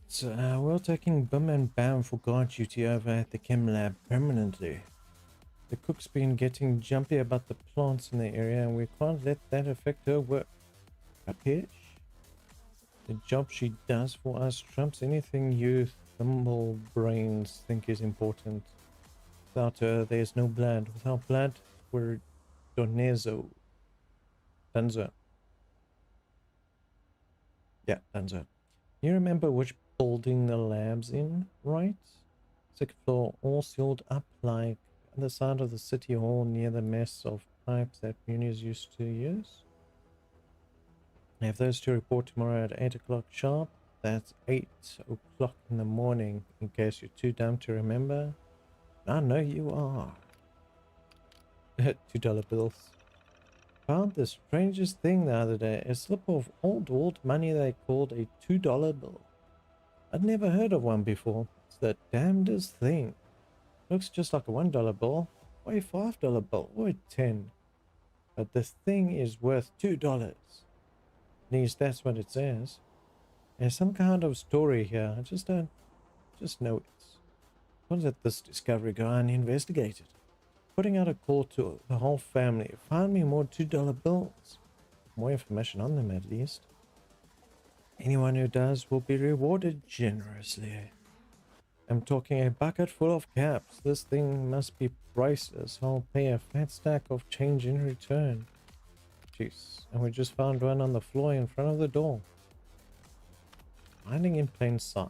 We're taking Bim and Bam for guard duty over at the chem lab permanently. The cook's been getting jumpy about the plants in the area and we can't let that affect her work. Capiche? The job she does for us trumps anything you thimble brains think is important. Without her, there's no blood. Without blood, we're Donezo. Dunzo. Yeah, Dunzo. You remember which building the lab's in, right? 6th floor, all sealed up like on the side of the city hall near the mess of pipes that munis used to use. I have those to report tomorrow at 8 o'clock sharp. That's 8 o'clock in the morning, in case you're too dumb to remember. I know you are. $2 bills. Found the strangest thing the other day. A slip of old money they called a $2 bill. I'd never heard of one before. It's the damnedest thing. Looks just like a $1 bill, or a $5 bill, or a 10. But this thing is worth $2. At least that's what it says. There's some kind of story here. I just know it. Contact this discovery guy and investigate it. Putting out a call to the whole family. Find me more $2 bills. More information on them at least. Anyone who does will be rewarded generously. I'm talking a bucket full of caps. This thing must be priceless. I'll pay a fat stack of change in return. Jeez, and we just found one on the floor in front of the door. Hiding in plain sight.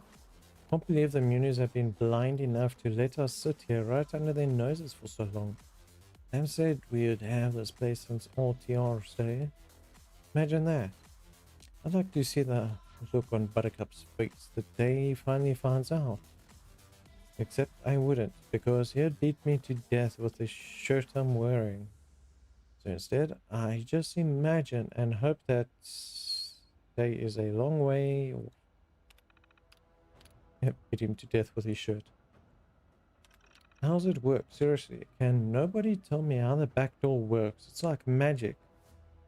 Can't believe the munis have been blind enough to let us sit here right under their noses for so long. They said we would have this place since RTR's day. Imagine that. I'd like to see the look on Buttercup's face the day he finally finds out. Except I wouldn't, because he'd beat me to death with the shirt I'm wearing. So instead, I just imagine and hope that day is a long way. Yep, beat him to death with his shirt. How's it work? Seriously, can nobody tell me how the back door works? It's like magic.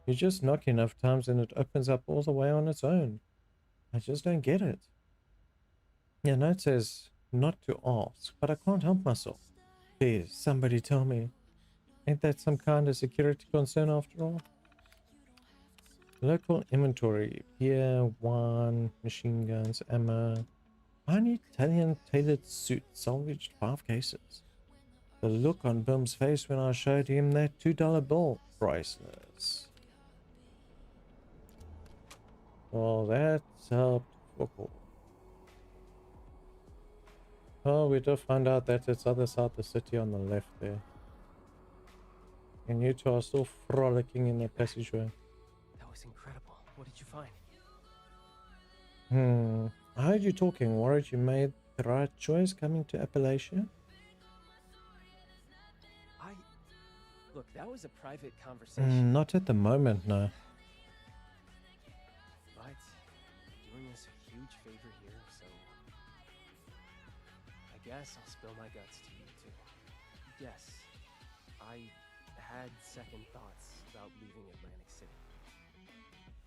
You just knock enough times and it opens up all the way on its own. I just don't get it. Yeah, no, it says not to ask, but I can't help myself. Please, somebody tell me. Ain't that some kind of security concern after all? Local inventory. Beer, wine, machine guns, ammo. An Italian tailored suit salvaged 5 cases. The look on Bum's face when I showed him that $2 bill. Priceless. Well, that's helped. Oh, we did find out that it's other side of the city on the left there. And you two are still frolicking in the passageway. That was incredible. What did you find? I heard you talking. Worried you made the right choice coming to Appalachia? Look, that was a private conversation. Not at the moment, no. But you're doing us a huge favor here, so I guess I'll spill my guts to you too. Yes, I had second thoughts about leaving Atlantic City.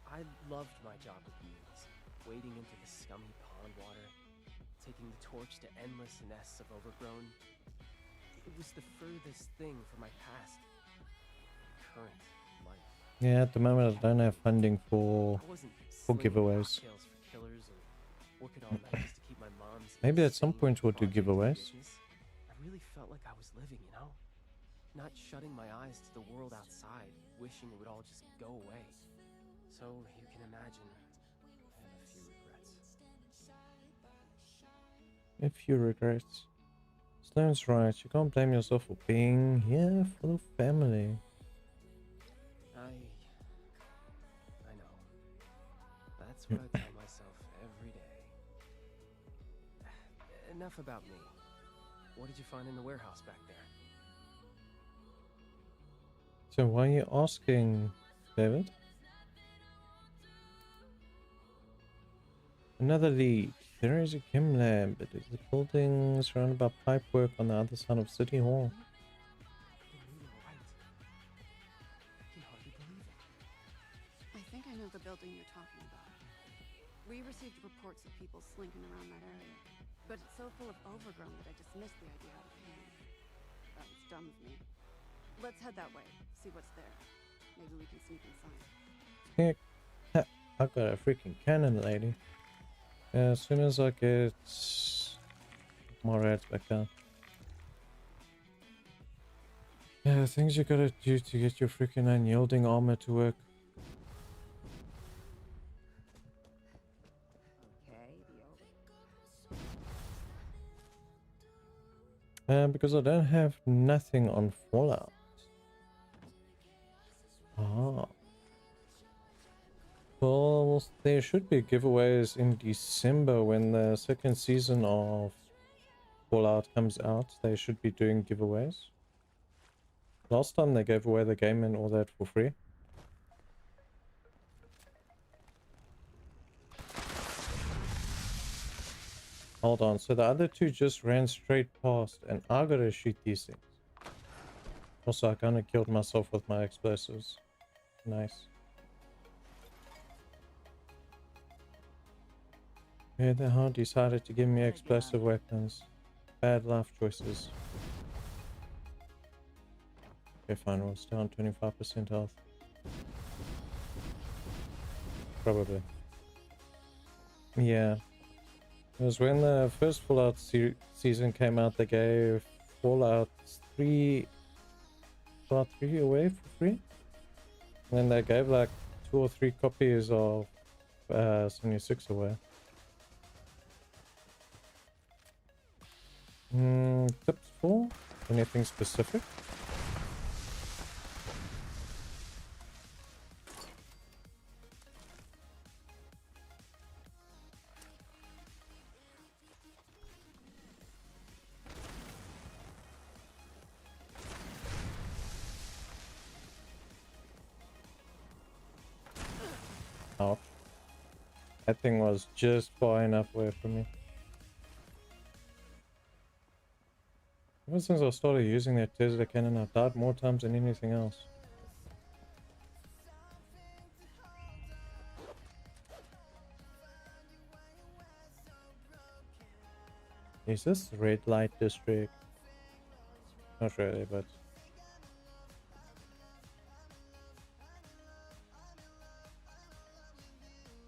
I loved my job with mutants, wading into the scummy pond water, taking the torch to endless nests of overgrown. It was the furthest thing from my past. Current life. Yeah, at the moment I don't have funding for giveaways. Maybe at some point we'll do giveaways. I really felt like I was living, you know? Not shutting my eyes to the world outside, wishing it would all just go away. So you can imagine, I have a few regrets. A few regrets. Sloan's right, you can't blame yourself for being here for the family. I know. That's what I tell myself every day. Enough about me. What did you find in the warehouse back there? So why are you asking, David? Another lead. There is a chem lab. It is the building surrounded by pipe work on the other side of City Hall. I think I know the building you're talking about. We received reports of people slinking around that area, but it's so full of overgrown that I dismissed the idea out of hand. That was dumb of me. Let's head that way, see what's there. Maybe we can sneak inside. Heck, I've got a freaking cannon, lady. As soon as I get more rats back down. Yeah, things you gotta do to get your freaking unyielding armor to work. Because I don't have nothing on Fallout. Ah. Well, there should be giveaways in December when the second season of Fallout comes out. They should be doing giveaways. Last time they gave away the game and all that for free. Hold on, so the other two just ran straight past and I gotta shoot these things. Also, I kinda killed myself with my explosives. Nice. Who the hell decided to give me explosive weapons? Bad life choices. Okay, fine, we'll stay on 25% health. Probably. Yeah. It was when the first Fallout season came out, they gave Fallout 3 away for free. And then they gave like 2 or 3 copies of Sony 6 away. Tips for? Anything specific? Oh. That thing was just far enough away from me. Ever since I started using that Bethesda cannon, I've died more times than anything else. Is this red light district? Not really, but...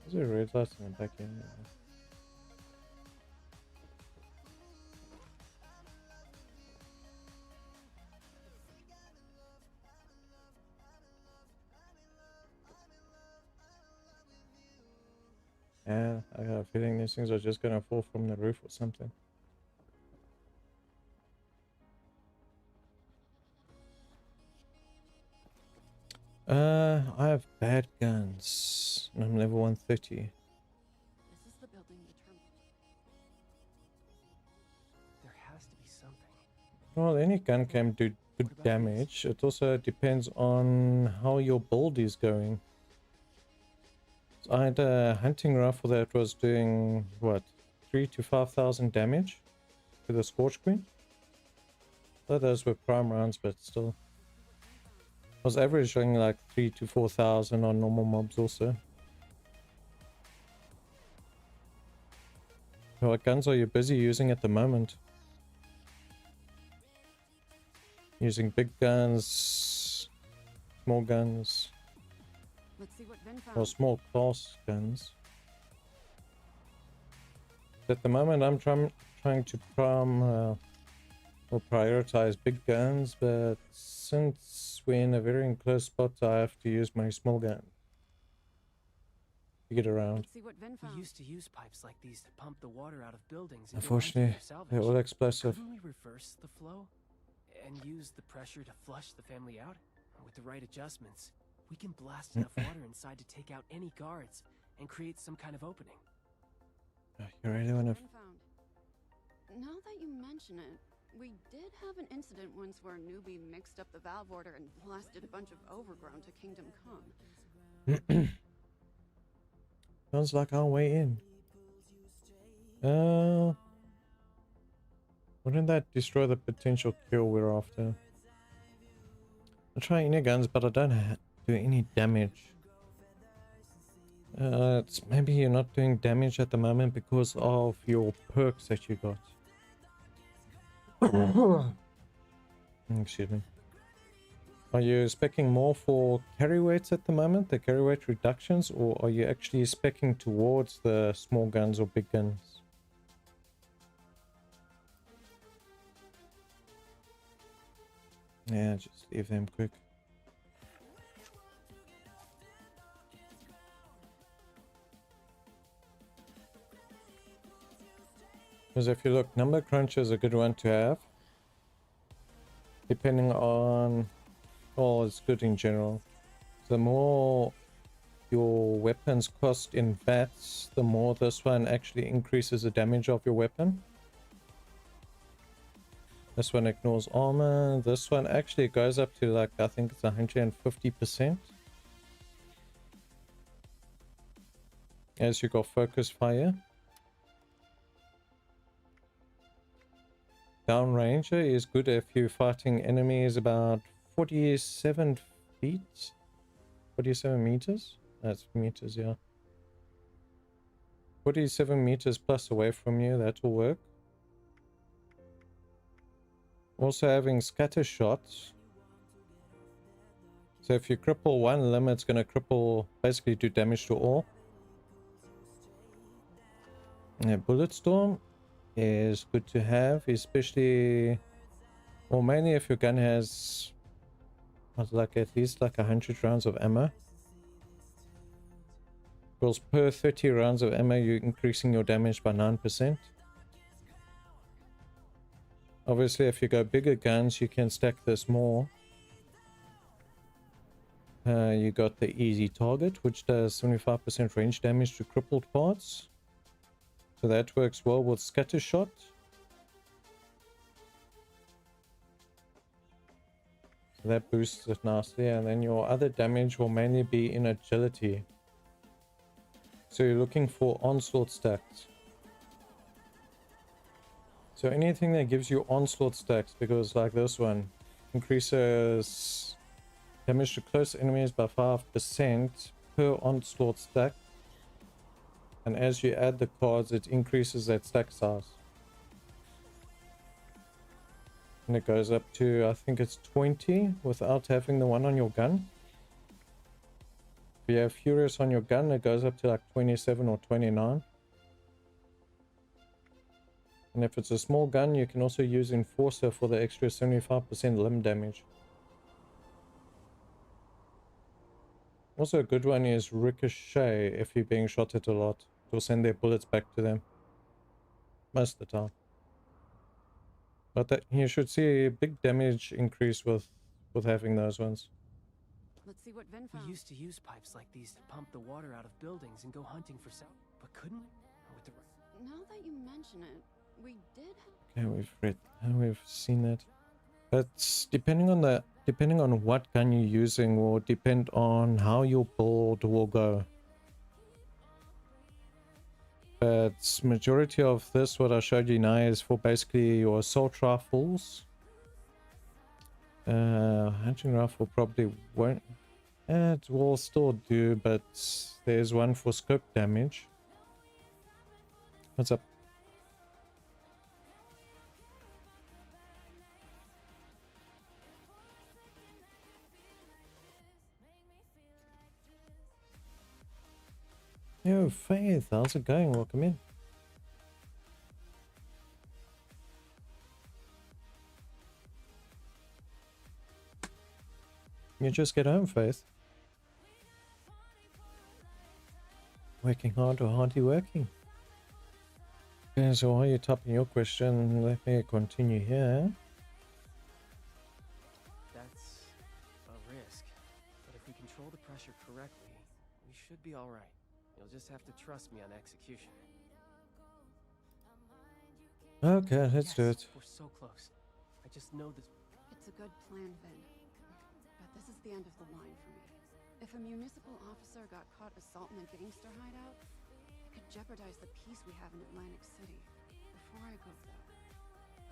Is there red lights in the back end? Yeah, I got a feeling these things are just gonna fall from the roof or something. I have bad guns, and I'm level 130. This is the building determined. There has to be something. Well, any gun can do good damage. It also depends on how your build is going. So I had a hunting rifle that was doing, what, 3,000 to 5,000 damage to the Scorch Queen. So those were prime rounds, but still. I was averaging like 3,000 to 4,000 on normal mobs also. What guns are you busy using at the moment? Using big guns, small guns, Let's see what Vin found. or small class guns. At the moment I'm trying to prioritize big guns, but since we're in a very enclosed spot, I have to use my small gun to get around. Let's see what Vin found. We used to use pipes like these to pump the water out of buildings. Unfortunately, they're all explosive. Couldn't we reverse the flow and use the pressure to flush the family out? With the right adjustments, we can blast enough water inside to take out any guards and create some kind of opening. You really want to... Now that you mention it, we did have an incident once where a newbie mixed up the valve order and blasted a bunch of overgrown to Kingdom Come. Sounds like our way in. Wouldn't that destroy the potential kill we're after? I'll try any guns, but I don't do any damage. It's maybe you're not doing damage at the moment because of your perks that you got. Excuse me. Are you speccing more for carry weights at the moment, the carry weight reductions, or are you actually speccing towards the small guns or big guns? Yeah, just leave them quick. Because if you look, number crunch is a good one to have. Depending on... well, it's good in general. The more your weapons cost in VATs, the more this one actually increases the damage of your weapon. This one ignores armor. This one actually goes up to like, I think it's 150%. As you got focus fire. Downranger is good if you're fighting enemies about 47 feet. 47 meters? That's meters, yeah. 47 meters plus away from you, that will work. Also having scatter shots. So if you cripple one limb, it's going to cripple, basically do damage to all. Yeah, bullet storm is good to have, especially, or mainly if your gun has like at least like 100 rounds of ammo. Because per 30 rounds of ammo, you're increasing your damage by 9%. Obviously, if you go bigger guns, you can stack this more. You got the easy target, which does 75% range damage to crippled parts. So that works well with scatter shot. So that boosts it nicely, and then your other damage will mainly be in agility. So you're looking for onslaught stacks. So anything that gives you onslaught stacks, because like this one increases damage to close enemies by 5% per onslaught stack. And as you add the cards, it increases that stack size. And it goes up to, I think it's 20 without having the one on your gun. If you have Furious on your gun, it goes up to like 27 or 29. And if it's a small gun, you can also use Enforcer for the extra 75% limb damage. Also a good one is Ricochet if you're being shot at a lot. It will send their bullets back to them. Most of the time. But that, you should see a big damage increase with having those ones. Let's see what Vin found. We used to use pipes like these to pump the water out of buildings and go hunting for salt. But couldn't we? With the... Now that you mention it, we did Okay, we've seen that. But depending on what gun you're using will depend on how your build will go. But majority of this, what I showed you now, is for basically your assault rifles. Hunting rifle probably won't. It will still do, but there's one for scope damage. What's up? Yo, Faith, how's it going? Welcome in. You just get home, Faith. Working hard or hardly working? Okay, so while you're typing your question, let me continue here. That's a risk. But if we control the pressure correctly, we should be alright. You'll just have to trust me on execution. Okay, let's do it. We're so close. I just know this. It's a good plan, Vin. But this is the end of the line for me. If a municipal officer got caught assaulting a gangster hideout, it could jeopardize the peace we have in Atlantic City. Before I go, though,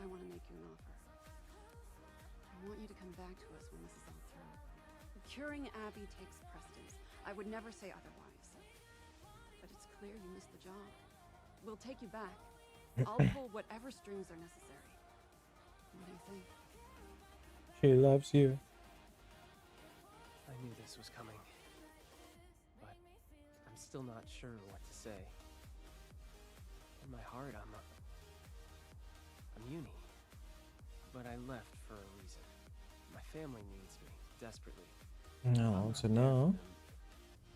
I want to make you an offer. I want you to come back to us when this is all through. Curing Abby takes precedence. I would never say otherwise. But it's clear you missed the job. We'll take you back. I'll pull whatever strings are necessary. What do you think? She loves you. I knew this was coming. But I'm still not sure what to say. In my heart, I'm uni. But I left for a reason. My family needs me, desperately. No, so no.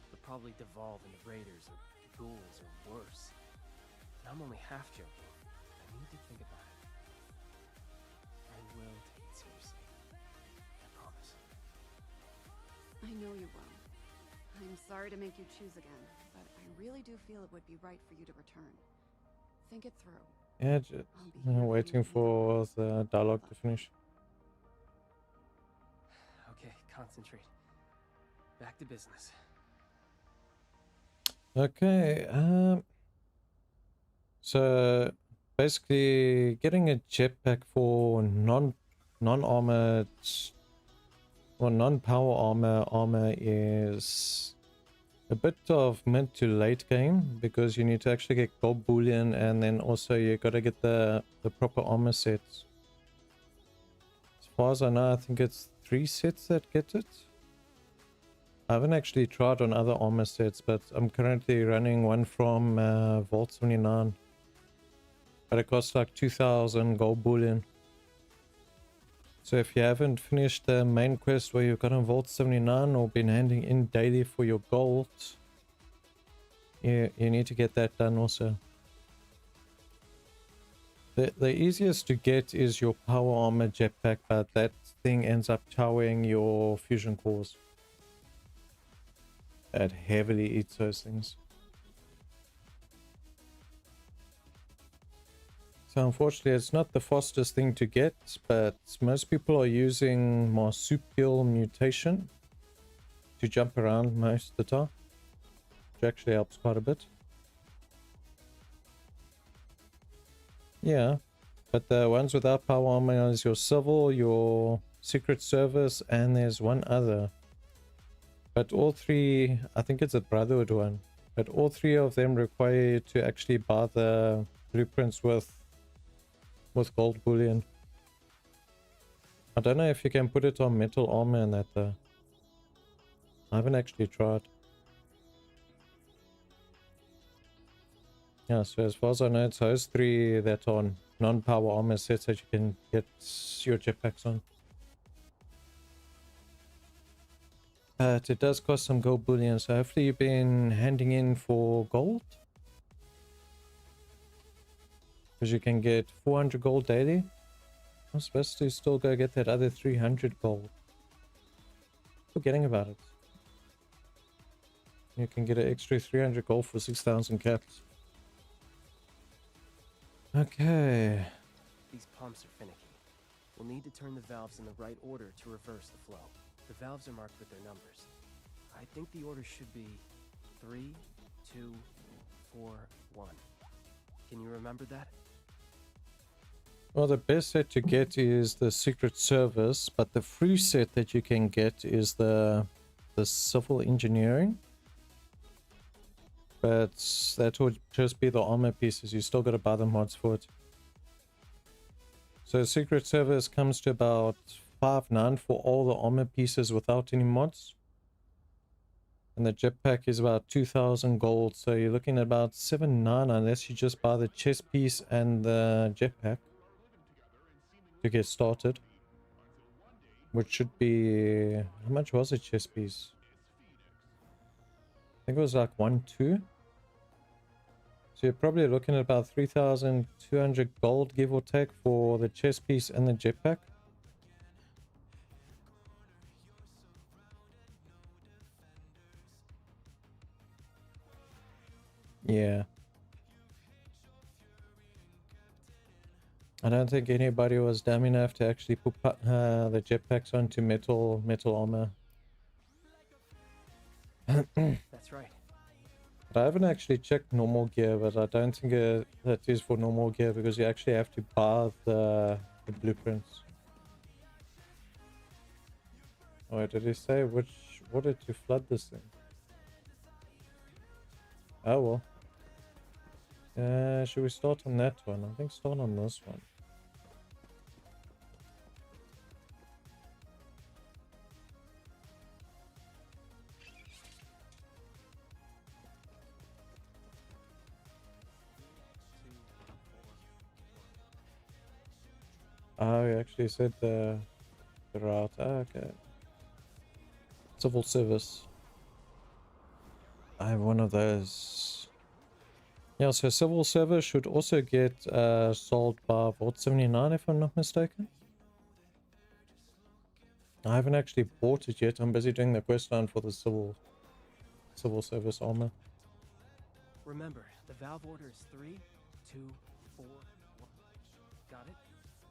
They'll probably devolve into raiders or ghouls or worse. And I'm only half joking. I need to think about it. I will take it seriously. I promise. I know you will. I'm sorry to make you choose again, but I really do feel it would be right for you to return. Think it through. Yeah, just waiting for the dialogue to finish. Okay, concentrate. Back to business. Okay, so basically getting a jetpack for non-armored or non-power armor is a bit of mid to late game, because you need to actually get gold bullion, and then also you gotta get the proper armor sets. As far as I know, I think it's 3 sets that get it. I haven't actually tried on other armor sets, but I'm currently running one from Vault 79. but it costs like 2,000 gold bullion. So if you haven't finished the main quest where you've got on Vault 79 or been handing in daily for your gold, you need to get that done also. The easiest to get is your power armor jetpack, but that thing ends up towering your fusion cores. It heavily eats those things. So unfortunately it's not the fastest thing to get, but most people are using marsupial mutation to jump around most of the time, which actually helps quite a bit. Yeah, but the ones without power armor is your civil, your secret service, and there's one other. But all three, I think it's a brotherhood one, but all three of them require you to actually buy the blueprints with gold bullion. I don't know if you can put it on metal armor and that though. I haven't actually tried. Yeah, so as far as I know, it's those three that are on non-power armor sets that you can get your jetpacks on. But it does cost some gold bullion, so hopefully you've been handing in for gold. Because you can get 400 gold daily. I'm supposed to still go get that other 300 gold. Forgetting about it. You can get an extra 300 gold for 6,000 caps. Okay. These pumps are finicky. We'll need to turn the valves in the right order to reverse the flow. The valves are marked with their numbers. I think the order should be 3, 2, 4, 1. Can you remember that? Well, the best set to get is the Secret Service, but the free set that you can get is the Civil Engineering. But that would just be the armor pieces. You still got to buy the mods for it. So Secret Service comes to about 5,900 for all the armor pieces without any mods. And the jetpack is about 2,000 gold. So you're looking at about 7,900 unless you just buy the chest piece and the jetpack to get started. Which should be... how much was a chest piece? I think it was like 1,200. So you're probably looking at about 3,200 gold, give or take, for the chest piece and the jetpack. Yeah. I don't think anybody was dumb enough to actually put the jetpacks onto metal armor. That's right. But I haven't actually checked normal gear, but I don't think that is for normal gear because you actually have to buy the blueprints. Oh, wait, did he say which water to flood this thing? Oh well. Should we start on that one? I think start on this one. Oh, you actually said the route. Oh, okay. Civil service. I have one of those. Yeah, so civil service should also get sold by Vault 79 if I'm not mistaken. I haven't actually bought it yet. I'm busy doing the quest line for the civil service armor. Remember, the valve order is 3, 2, 4, 1. Got it?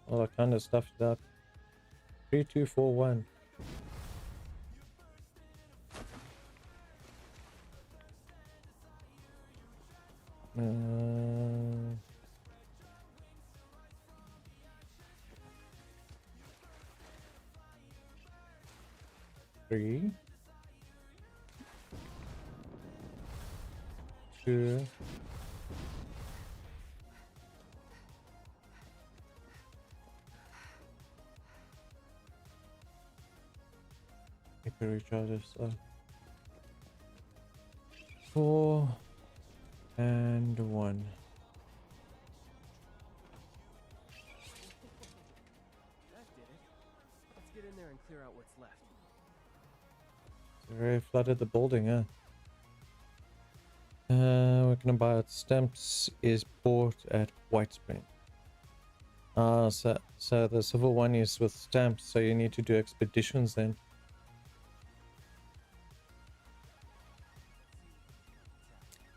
All that kind of stuff that 3, 2, 4, 1. Three, 2, I can recharge this. 4 and 1. get in there and clear out what's left. They already flooded the building, huh? We're gonna buy it. Stamps is bought at White Spring. So the civil one is with stamps, so you need to do expeditions then.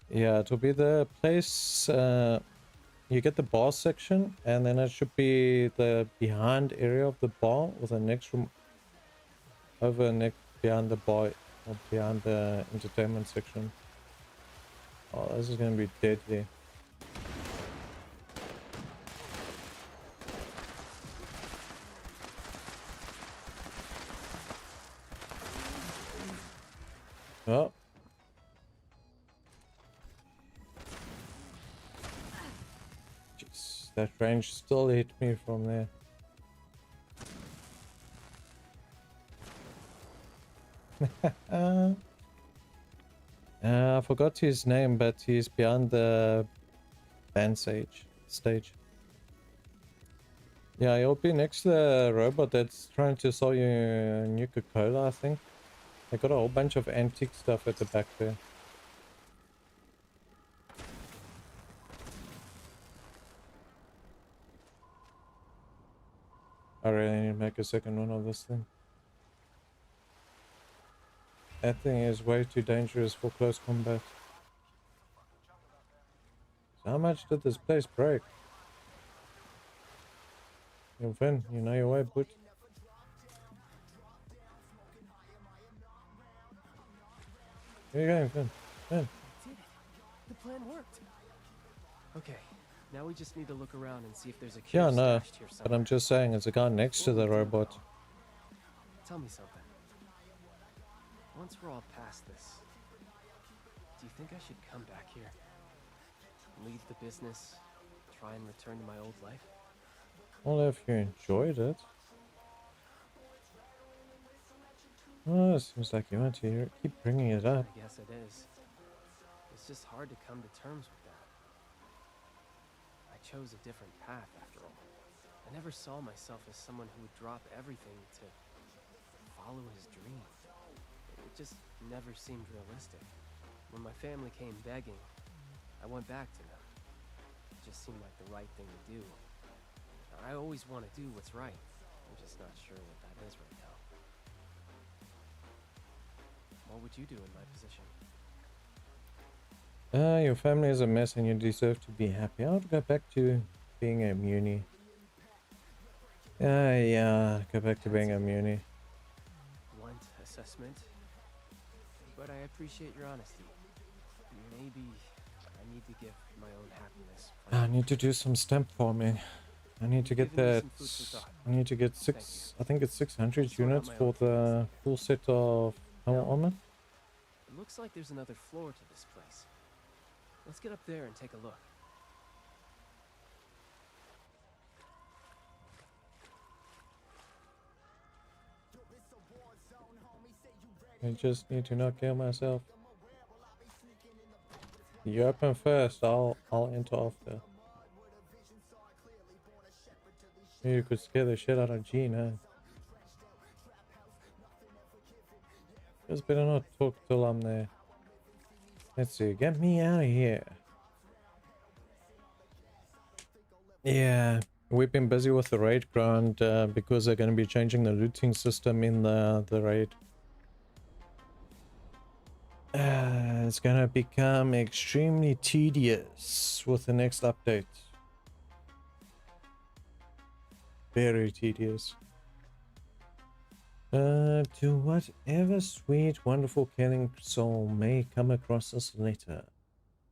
Yeah, it'll be the place, you get the bar section, and then it should be the behind area of the bar, or the next room over behind the bar, or behind the entertainment section. Oh, this is gonna be deadly. Oh. Jeez, that range still hit me from there. I forgot his name, but he's beyond the band stage. Yeah, he'll be next to the robot that's trying to sell you Nuka-Cola, I think. They got a whole bunch of antique stuff at the back there. I really need to make a second one of this thing. That thing is way too dangerous for close combat. So how much did this place break? Yo, Finn, you know your way, but where you going, Finn? Finn. The plan worked. Okay, now we just need to look around and see if there's a cube Yeah, no, stashed here but somewhere. I'm just saying, it's a guy next to the robot. Tell me something. Once we're all past this, do you think I should come back here? Leave the business, try and return to my old life? Well, if you enjoyed it. Oh, it seems like you want to keep bringing it up. I guess it is. It's just hard to come to terms with that. I chose a different path after all. I never saw myself as someone who would drop everything to follow his dream. It just never seemed realistic. When my family came begging, I went back to them. It just seemed like the right thing to do. I always want to do what's right. I'm just not sure what that is right now. What would you do in my position? Your family is a mess and you deserve to be happy. I would go back to being a munie. Yeah, go back to being a munie. Blunt assessment. But I appreciate your honesty. Maybe I need to give my own happiness. I need to do some stamp farming. I need to get that. I need to get I think it's 600 units for the full set of armor. It looks like there's another floor to this place. Let's get up there and take a look. I just need to not kill myself. You open first, I'll enter after. You could scare the shit out of Gene, huh? Just better not talk till I'm there. Let's see, get me out of here. Yeah, we've been busy with the raid grind because they're going to be changing the looting system in the raid. It's going to become extremely tedious with the next update. Very tedious. To whatever sweet, wonderful killing soul may come across this letter,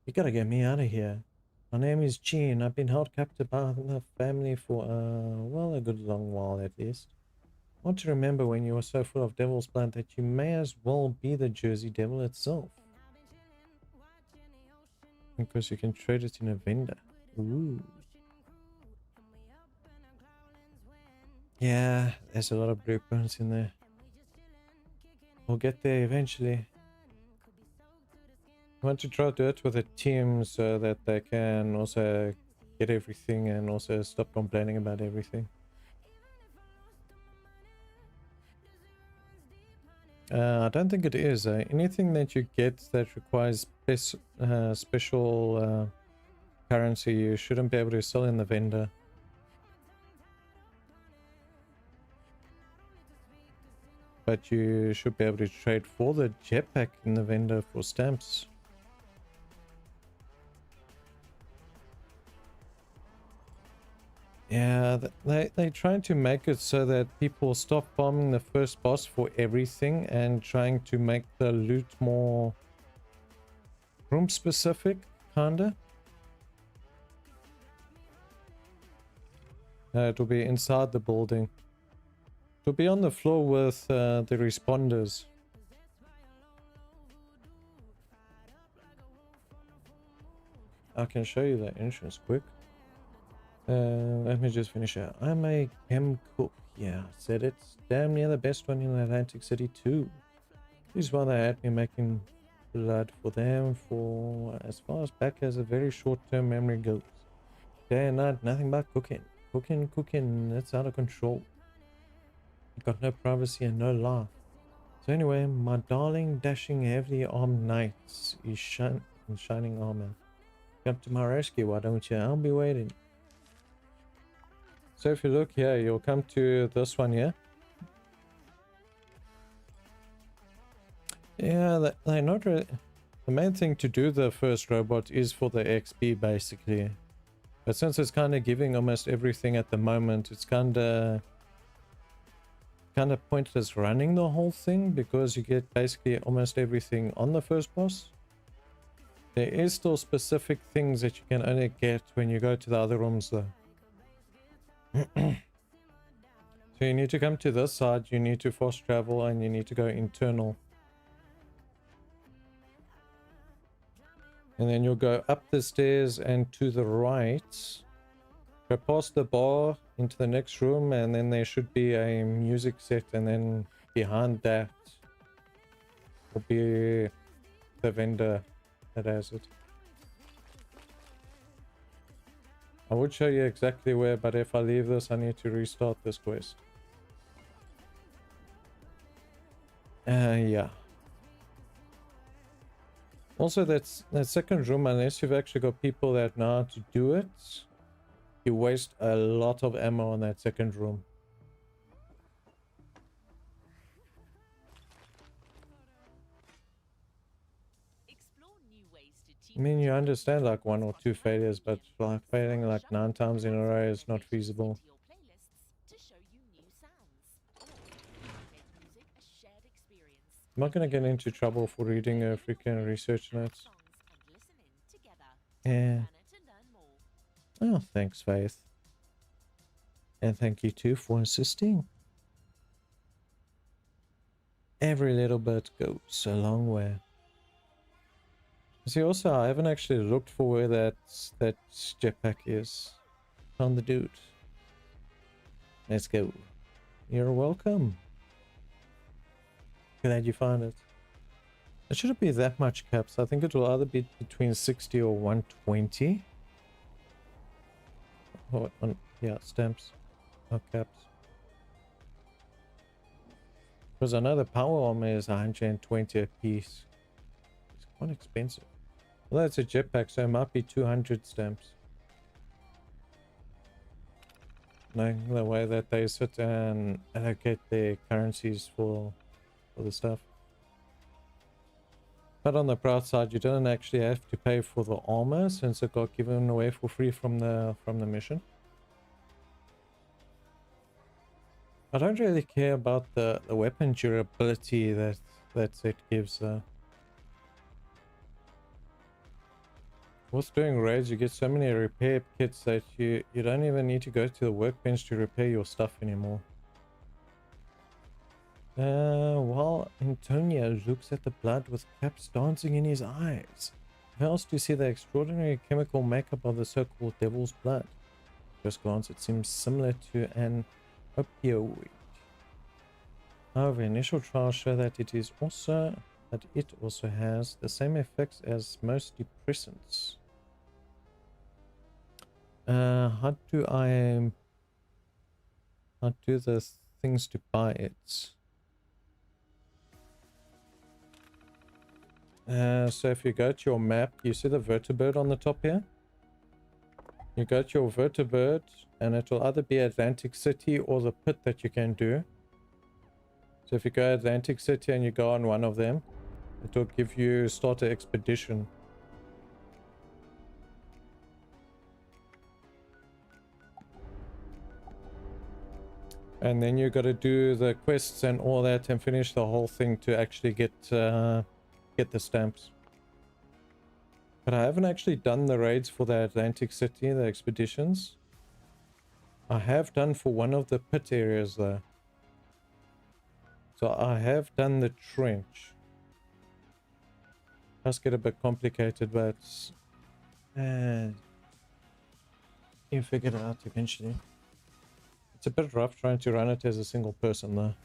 you gotta get me out of here. My name is Jean. I've been held captive by the family for, well, a good long while at least. I want to remember when you were so full of devil's blood that you may as well be the Jersey Devil itself. Because you can trade it in a vendor. Ooh. Yeah, there's a lot of blueprints in there. We'll get there eventually. I want to try to do it with a team so that they can also get everything and also stop complaining about everything. I don't think it is. Anything that you get that requires special currency, you shouldn't be able to sell in the vendor. But you should be able to trade for the jetpack in the vendor for stamps. Yeah, they trying to make it so that people stop farming the first boss for everything and trying to make the loot more room specific, kinda. It'll be inside the building. It'll be on the floor with the responders. I can show you the entrance quick. Let me just finish out. I'm a chem cook. Yeah, I said it's damn near the best one in Atlantic City too. This is why they had me making blood for them for as far as back as a very short-term memory goes. Day and night, nothing but cooking. Cooking, it's out of control. I've got no privacy and no life. So anyway, my darling, dashing, heavily armed knights is in shining armor. Come to my rescue, why don't you? I'll be waiting. So if you look here, you'll come to this one here. Yeah, they're not really... The main thing to do the first robot is for the XP, basically. But since it's kind of giving almost everything at the moment, it's kind of pointless running the whole thing, because you get basically almost everything on the first boss. There is still specific things that you can only get when you go to the other rooms though. So you need to come to this side, you need to fast travel, and you need to go internal. And then you'll go up the stairs and to the right. Go past the bar into the next room, and then there should be a music set, and then behind that will be the vendor that has it. I would show you exactly where, but if I leave this, I need to restart this quest. Yeah. Also, that second room, unless you've actually got people that know how to do it, you waste a lot of ammo on that second room. I mean, you understand like 1 or 2 failures, but like failing like 9 times in a row is not feasible. I'm not gonna get into trouble for reading a freaking research notes. Yeah. Oh, thanks, Faith. And thank you too for assisting. Every little bit goes a long way. See, also, I haven't actually looked for where that jetpack is. Found the dude. Let's go. You're welcome. Glad you found it. It shouldn't be that much caps. I think it will either be between 60 or 120. Oh, yeah, stamps. No caps. Because I know the power armor is 120 a piece. It's quite expensive. Well, it's a jetpack, so it might be 200 stamps. Knowing the way that they sit and allocate their currencies for the stuff. But on the bright side, you don't actually have to pay for the armor, since it got given away for free from the mission. I don't really care about the weapon durability that it gives. With doing raids, you get so many repair kits that you don't even need to go to the workbench to repair your stuff anymore. While Antonio looks at the blood with caps dancing in his eyes, he fails to see the extraordinary chemical makeup of the so-called devil's blood. At first glance, it seems similar to an opioid. However, initial trials show that it also has the same effects as most depressants. How do the things to buy it? So if you go to your map, you see the vertibird on the top here? You go to your vertibird and it will either be Atlantic City or the pit that you can do. So if you go Atlantic City and you go on one of them, it will give you starter expedition. And then you got to do the quests and all that and finish the whole thing to actually get the stamps. But I haven't actually done the raids for the Atlantic City, the expeditions. I have done for one of the pit areas though. So I have done the trench. It does get a bit complicated, but you figure it out eventually. It's a bit rough trying to run it as a single person though.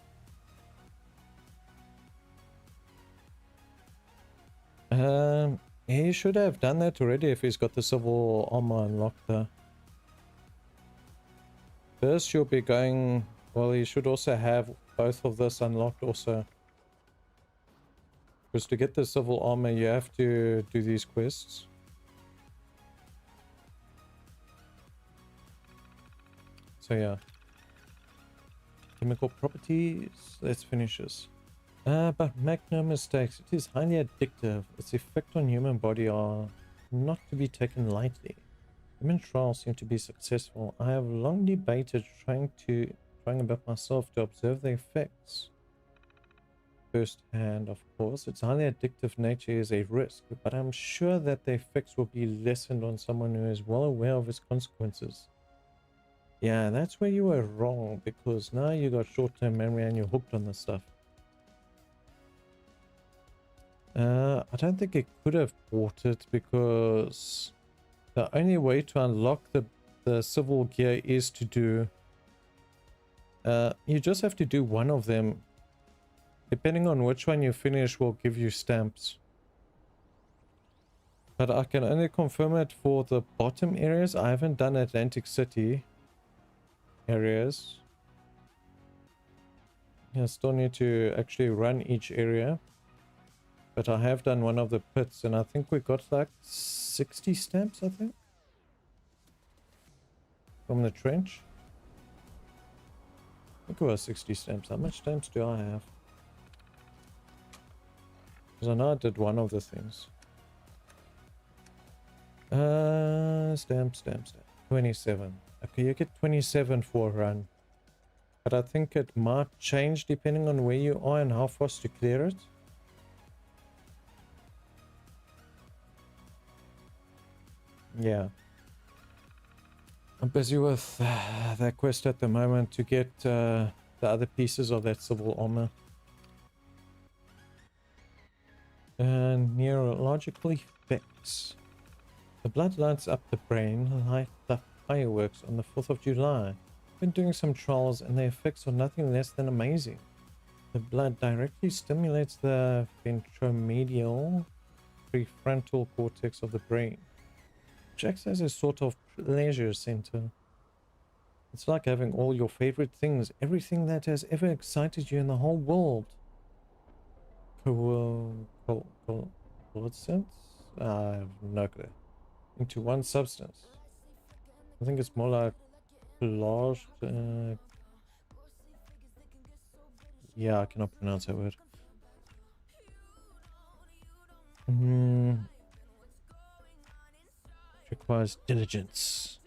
He should have done that already if he's got the civil armor unlocked though. First you'll be going, well, he should also have both of this unlocked also. Because to get the civil armor you have to do these quests. So yeah. Chemical properties, let's finish this. But make no mistakes, it is highly addictive. Its effect on human body are not to be taken lightly. Human trials seem to be successful. I have long debated trying about myself to observe the effects. First hand, of course, its highly addictive nature is a risk, but I'm sure that the effects will be lessened on someone who is well aware of its consequences. Yeah, that's where you were wrong, because now you got short-term memory and you're hooked on this stuff. I don't think it could have bought it because the only way to unlock the civil gear is to do... you just have to do one of them. Depending on which one you finish will give you stamps. But I can only confirm it for the bottom areas. I haven't done Atlantic City areas. I still need to actually run each area. But I have done one of the pits and I think we got like 60 stamps, I think. From the trench. I think it was 60 stamps. How much stamps do I have? Because I know I did one of the things. Stamp. 27. Okay, you get 27 for a run. But I think it might change depending on where you are and how fast you clear it. Yeah. I'm busy with that quest at the moment to get the other pieces of that civil armor. Neurological effects. The blood lights up the brain like the fireworks on the 4th of July. I've been doing some trials and the effects are nothing less than amazing. The blood directly stimulates the ventromedial prefrontal cortex of the brain, which acts as a sort of pleasure center. It's like having all your favorite things, everything that has ever excited you in the whole world. Coalescence? I have no clue. Into one substance. I think it's more like collaged. Yeah, I cannot pronounce that word. It requires diligence.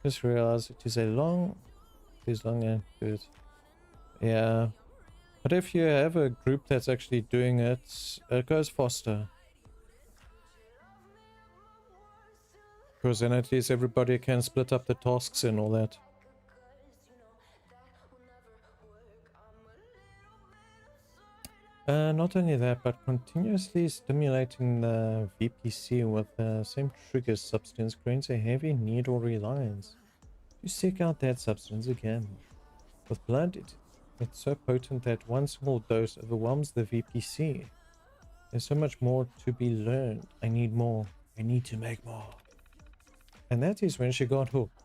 Just realize it is long and good. Yeah. But if you have a group that's actually doing it, it goes faster. Because then at least everybody can split up the tasks and all that. Not only that, but continuously stimulating the VPC with the same trigger substance creates a heavy need or reliance to seek out that substance again. With blood, it's so potent that one small dose overwhelms the VPC. There's so much more to be learned. I need more. I need to make more. And that is when she got hooked.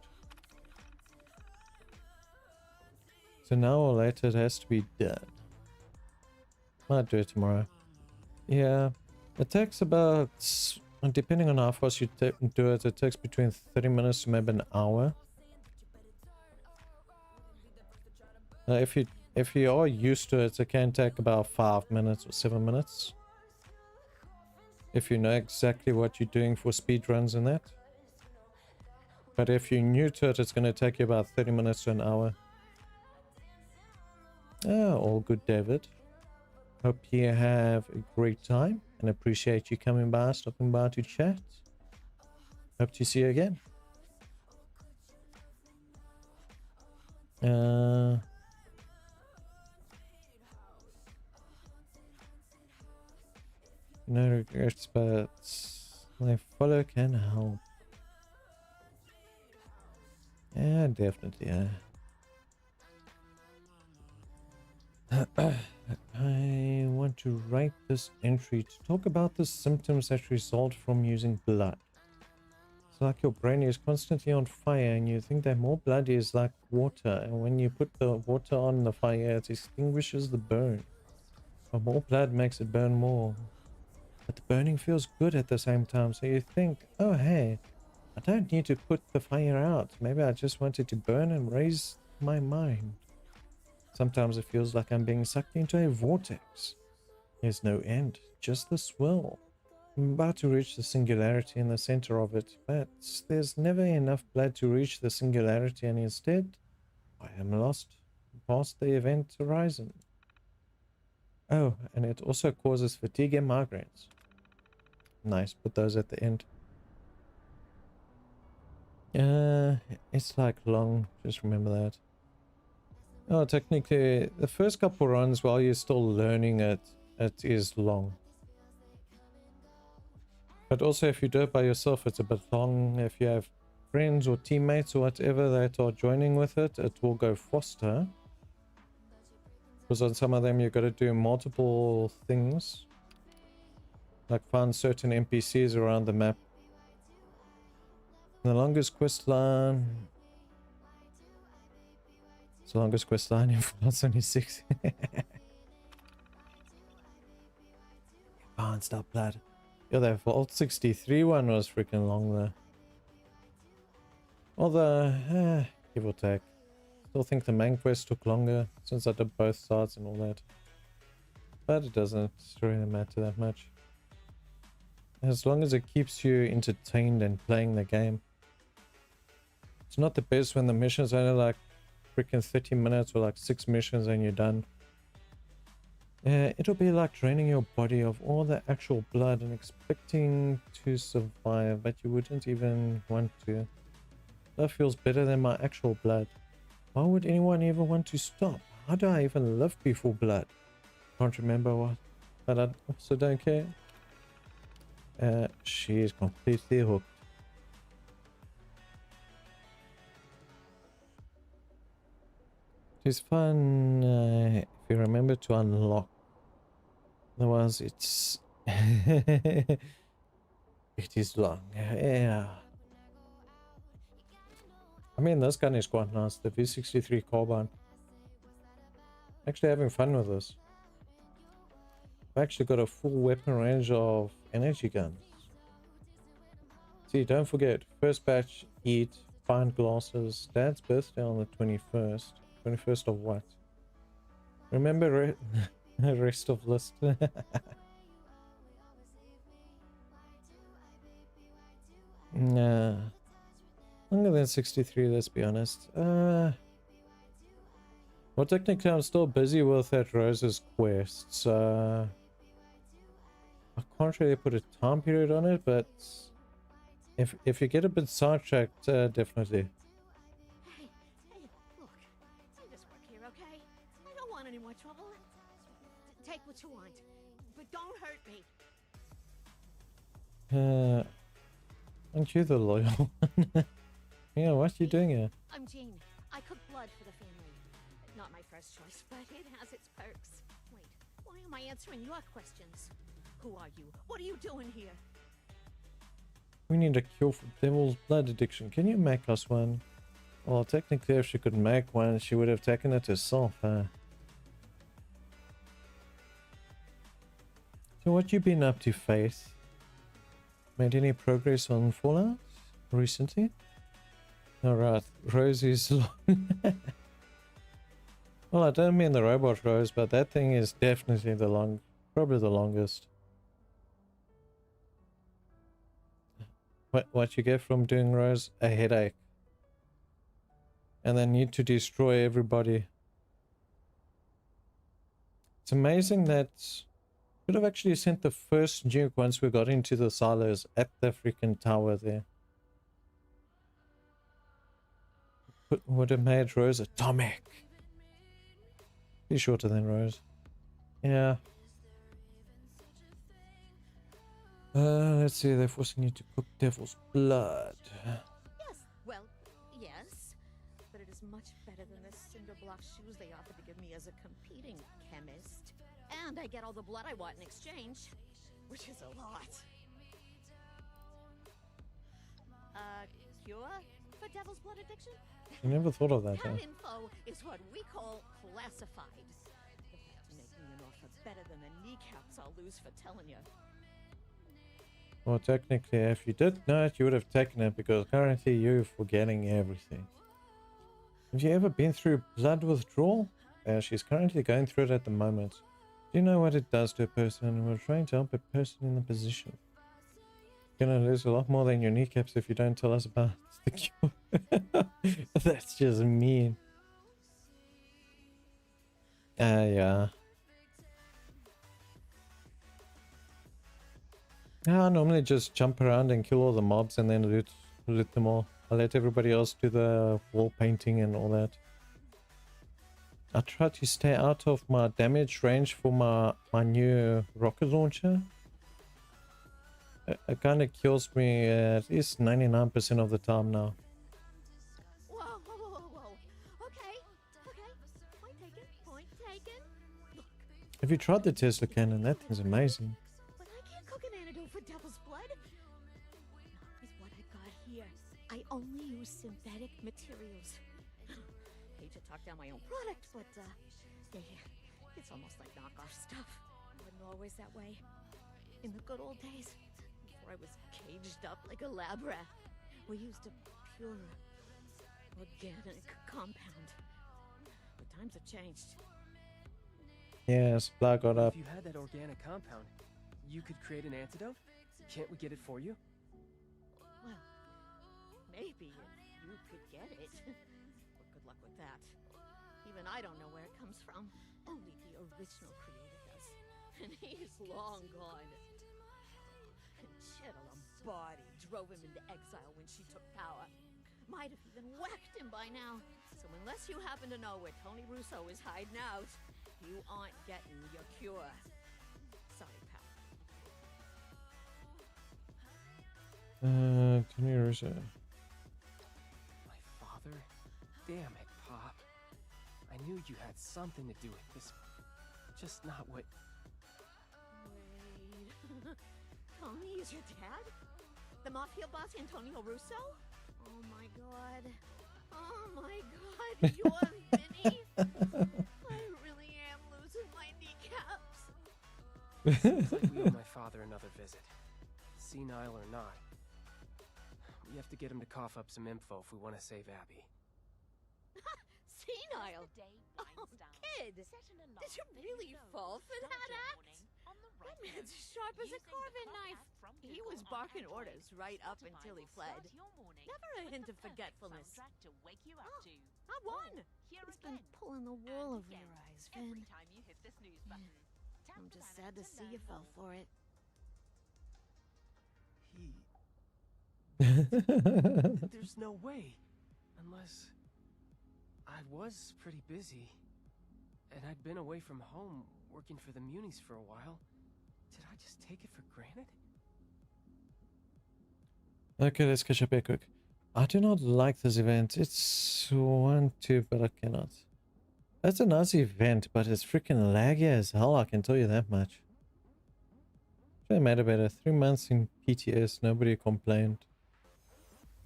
So now or later it has to be done. Might do it tomorrow. Yeah, It takes about, depending on how fast you do it, it takes between 30 minutes to maybe an hour. If you are used to it, it can take about 5 minutes or 7 minutes. If you know exactly what you're doing for speed runs and that. But if you're new to it, it's going to take you about 30 minutes to an hour. All good, David. Hope you have a great time and appreciate you coming by, stopping by to chat. Hope to see you again. No regrets, but my follow can help. Yeah, definitely, yeah. I want to write this entry to talk about the symptoms that result from using blood. It's like your brain is constantly on fire and you think that more blood is like water, and when you put the water on the fire it extinguishes the burn. But more blood makes it burn more. But the burning feels good at the same time, so you think, oh hey, I don't need to put the fire out. Maybe I just wanted to burn and raise my mind. Sometimes it feels like I'm being sucked into a vortex. There's no end, just the swirl. I'm about to reach the singularity in the center of it, but there's never enough blood to reach the singularity, and instead, I am lost past the event horizon. Oh, and it also causes fatigue and migraines. Nice, put those at the end. It's like long, just remember that. Oh, technically, the first couple runs while you're still learning it, it is long. But also if you do it by yourself, it's a bit long. If you have friends or teammates or whatever that are joining with it, it will go faster. Because on some of them you've got to do multiple things. Like find certain NPCs around the map. The longest quest line... It's the longest quest line in Fallout 76. Can't stop that. Yeah, that Vault 63 one was freaking long there. Although, give or take. Still think the main quest took longer since I did both sides and all that. But it doesn't really matter that much. As long as it keeps you entertained and playing the game. It's not the best when the missions are only like freaking 30 minutes or like 6 missions and you're done. It'll be like draining your body of all the actual blood and expecting to survive, but you wouldn't even want to. That feels better than my actual blood. Why would anyone ever want to stop? How do I even live before blood? Can't remember what, but I also don't care. She is completely hooked. It's fun if you remember to unlock. Otherwise, it's it is long. Yeah. I mean, this gun is quite nice. The V63 carbine. Actually, having fun with this. I've actually got a full weapon range of energy guns. See, don't forget, first batch, eat, find glasses. Dad's birthday on the 21st. 21st of what? Remember the rest of list. Nah. Longer than 63, let's be honest. Well, technically I'm still busy with that Rose's quest, so I can't really put a time period on it, but if you get a bit sidetracked, definitely. Hey, look, I just work here, okay? I don't want any more trouble. Take what you want, but don't hurt me. Aren't you the loyal one? Yeah, what you doing here? I'm Jean. I cook blood for the family. Not my first choice, but it has its perks. Wait, why am I answering your questions? Who are you? What are you doing here? We need a cure for devil's blood addiction. Can you make us one? Well, technically if she could make one, she would have taken it herself, huh? So what you been up to, Faith? Made any progress on Fallout recently? Alright, Rose is long. Well, I don't mean the robot Rose, but that thing is definitely probably the longest. What you get from doing Rose? A headache. And then need to destroy everybody. It's amazing that could have actually sent the first nuke once we got into the silos at the freaking tower there. Would have made Rose atomic. Be shorter than Rose. Yeah. Let's see, they're forcing you to cook devil's blood. Yes, well, yes. But it is much better than the cinder block shoes they offered to give me as a competing chemist. And I get all the blood I want in exchange, which is a lot. Cure for devil's blood addiction? I never thought of that. That info is what we call classified. If that's making an offer better than the kneecaps I'll lose for telling you. Well, technically, if you did know it, you would have taken it, because currently you're forgetting everything. Have you ever been through blood withdrawal? She's currently going through it at the moment. Do you know what it does to a person? We're trying to help a person in the position. You're gonna lose a lot more than your kneecaps if you don't tell us about the cure. That's just mean. Yeah. I normally just jump around and kill all the mobs and then loot them all. I let everybody else do the wall painting and all that. I try to stay out of my damage range for my new rocket launcher. It kind of kills me at least 99% of the time now. Whoa. Okay. Point taken. Look. Have you tried the Tesla cannon? That thing's amazing. But I can't cook an antidote for devil's blood. Not with what I got here. I only use synthetic materials. Hate to talk down my own product, but it's almost like knockoff stuff. Wasn't always that way. In the good old days, before I was caged up like a lab rat, we used a pure organic compound. But times have changed. Yeah, supply got up. If you had that organic compound, you could create an antidote? Can't we get it for you? Well, maybe if you could get it. But good luck with that. Even I don't know where it comes from. Only the original creator does. And he's long gone. And Chittle Lombardi drove him into exile when she took power. Might have even whacked him by now. So unless you happen to know where Tony Russo is hiding out, you aren't getting your cure. Sorry, pal. Tony Russo. My father? Damn it, Pop. I knew you had something to do with this. Just not what... Wait... Tony is your dad? The mafia boss Antonio Russo? Oh my god. Oh my god, you're Vinny? I really am losing my kneecaps. Seems like we owe my father another visit. Senile or not. We have to get him to cough up some info if we want to save Abby. Senile? Oh, kid! Did you really fall for that act? That man's sharp as a carving knife. He was barking orders right up until he fled. Never a hint of forgetfulness. Oh, I won! He's been pulling the wool over your eyes, Finn. I'm just sad to see you fell for it. There's no way. Unless... I was pretty busy. And I'd been away from home, working for the Munis for a while. Did I just take it for granted? Okay, let's catch up here quick. I do not like this event. It's want to, but I cannot. That's a nice event, but it's freaking laggy as hell, I can tell you that much. Should have made it better. 3 months in PTS, nobody complained.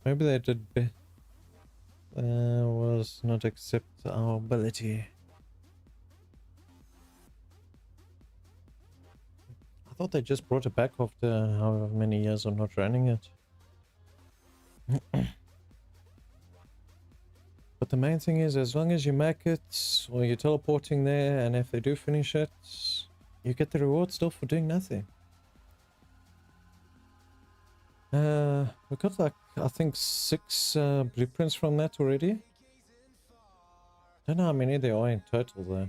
Maybe they did was not accept our ability. I thought they just brought it back after however many years of not running it. But the main thing is, as long as you make it, or you're teleporting there, and if they do finish it, you get the reward still for doing nothing. We got like, I think 6 blueprints from that already. Don't know how many there are in total though.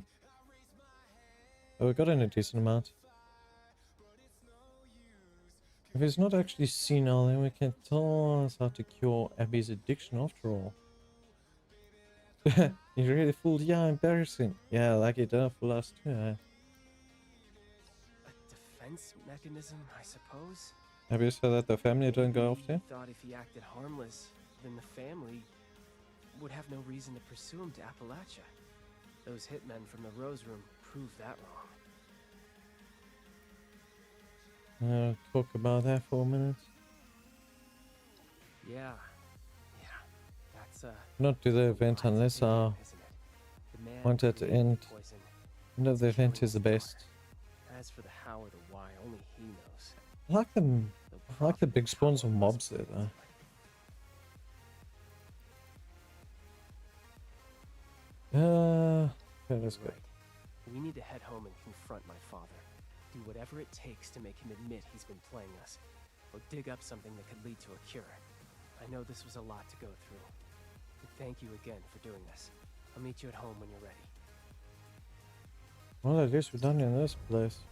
But we got in a decent amount. If he's not actually senile, then we can tell us how to cure Abby's addiction after all. You really fooled, yeah, embarrassing. Yeah, like you done for us too, eh? A defense mechanism, I suppose? Have you said that the family don't go after him? Thought if he acted harmless, then the family would have no reason to pursue him to Appalachia. Those hitmen from the Rose Room proved that wrong. Talk about that for a minute. Yeah, that's Not do the event unless I want it to end. End of the event is the best. As for the how or the why, only he knows. I like them. I like the big spawns of mobs there though. Okay, let's go. We need to head home and confront my father. Do whatever it takes to make him admit he's been playing us, or dig up something that could lead to a cure. I know this was a lot to go through, but thank you again for doing this. I'll meet you at home when you're ready. Well, at least we're done in this place.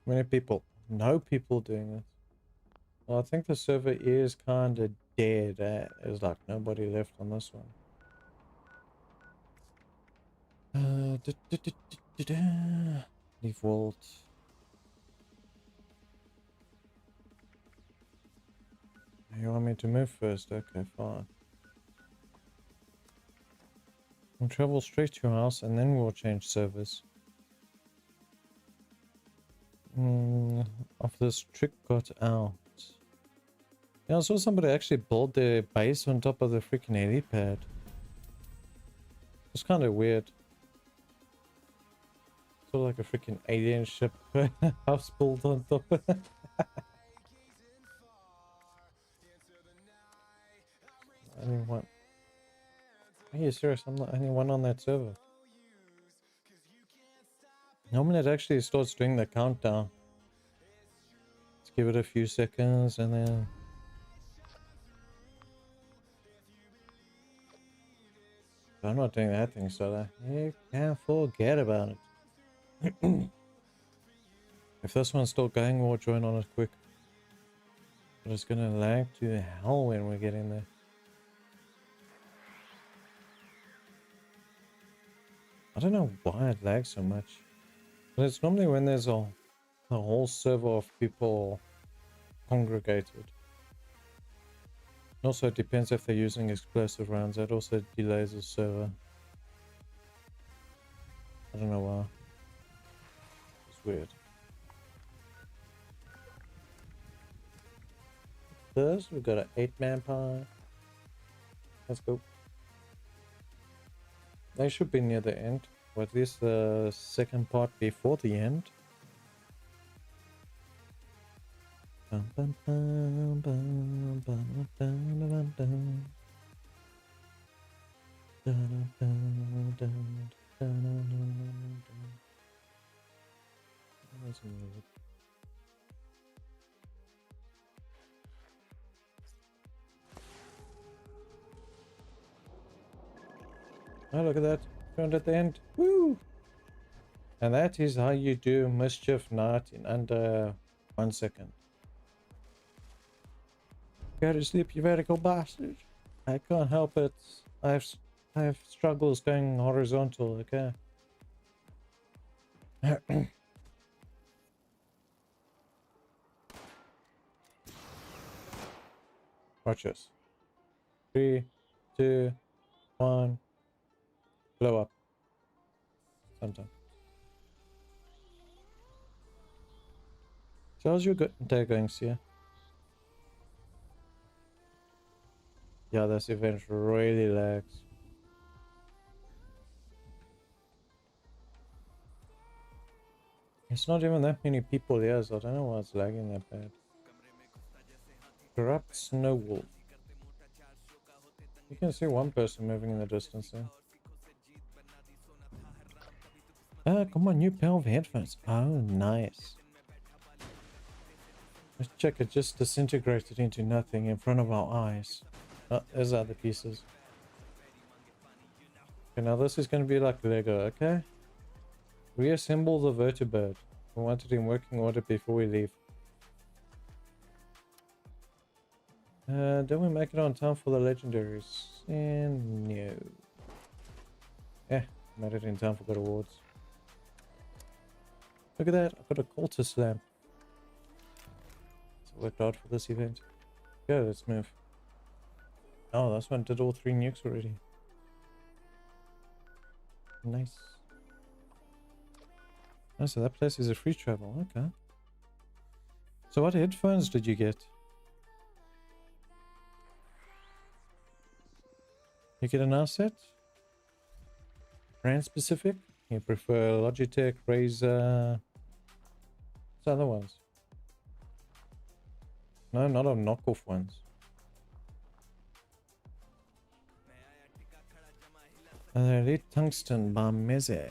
Many people, no people doing this. Well, I think the server is kind of dead. There's like nobody left on this one. Leave vault. You want me to move first? Okay, fine. We'll travel straight to your house and then we'll change servers. Of this trick got out. Yeah, I saw somebody actually build their base on top of the freaking helipad. It's kind of weird. Sort of like a freaking alien ship house built on top. Only one. Are you serious? I'm not only one on that server. Normally it actually starts doing the countdown. Let's give it a few seconds and then... I'm not doing that thing, so you can't forget about it. If this one's still going, we'll join on it quick. But it's gonna lag to hell when we get in there. I don't know why it lags so much. But it's normally when there's a whole server of people congregated. Also, it depends if they're using explosive rounds. That also delays the server. I don't know why. It's weird. First, we've got an 8-man pie. Let's go. They should be near the end, or at least the second part before the end. Bum, bum, bum, bum, bum, bum, bum, oh, look at that. Found at the end. Woo! And that is how you do Mischief Night in under 1 second. Go to sleep, you vertical bastard. I can't help it. I have struggles going horizontal, okay? Watch this. 3, 2, 1. Blow up. Sometime. So how's your day going, Sia? Yeah, this event really lags. It's not even that many people here, so I don't know why it's lagging that bad. Corrupt snow wolf. You can see one person moving in the distance there. Ah, come on, new pair of headphones. Oh, nice. Let's check, it just disintegrated into nothing in front of our eyes. Oh, there's other pieces. Okay, now this is going to be like Lego, okay? Reassemble the vertibird. We want it in working order before we leave. Don't we make it on time for the legendaries? And no. Yeah, made it in time for good awards. Look at that, I've got a cultist lamp. So it worked out for this event. Okay, let's move. Oh, this one did all 3 nukes already. Nice. Oh, so that place is a free travel, okay. So what headphones did you get? You get an asset? Brand specific? You prefer Logitech, RoZAG? What's the other ones? No, not on knockoff ones. Elite Tungsten by Meze.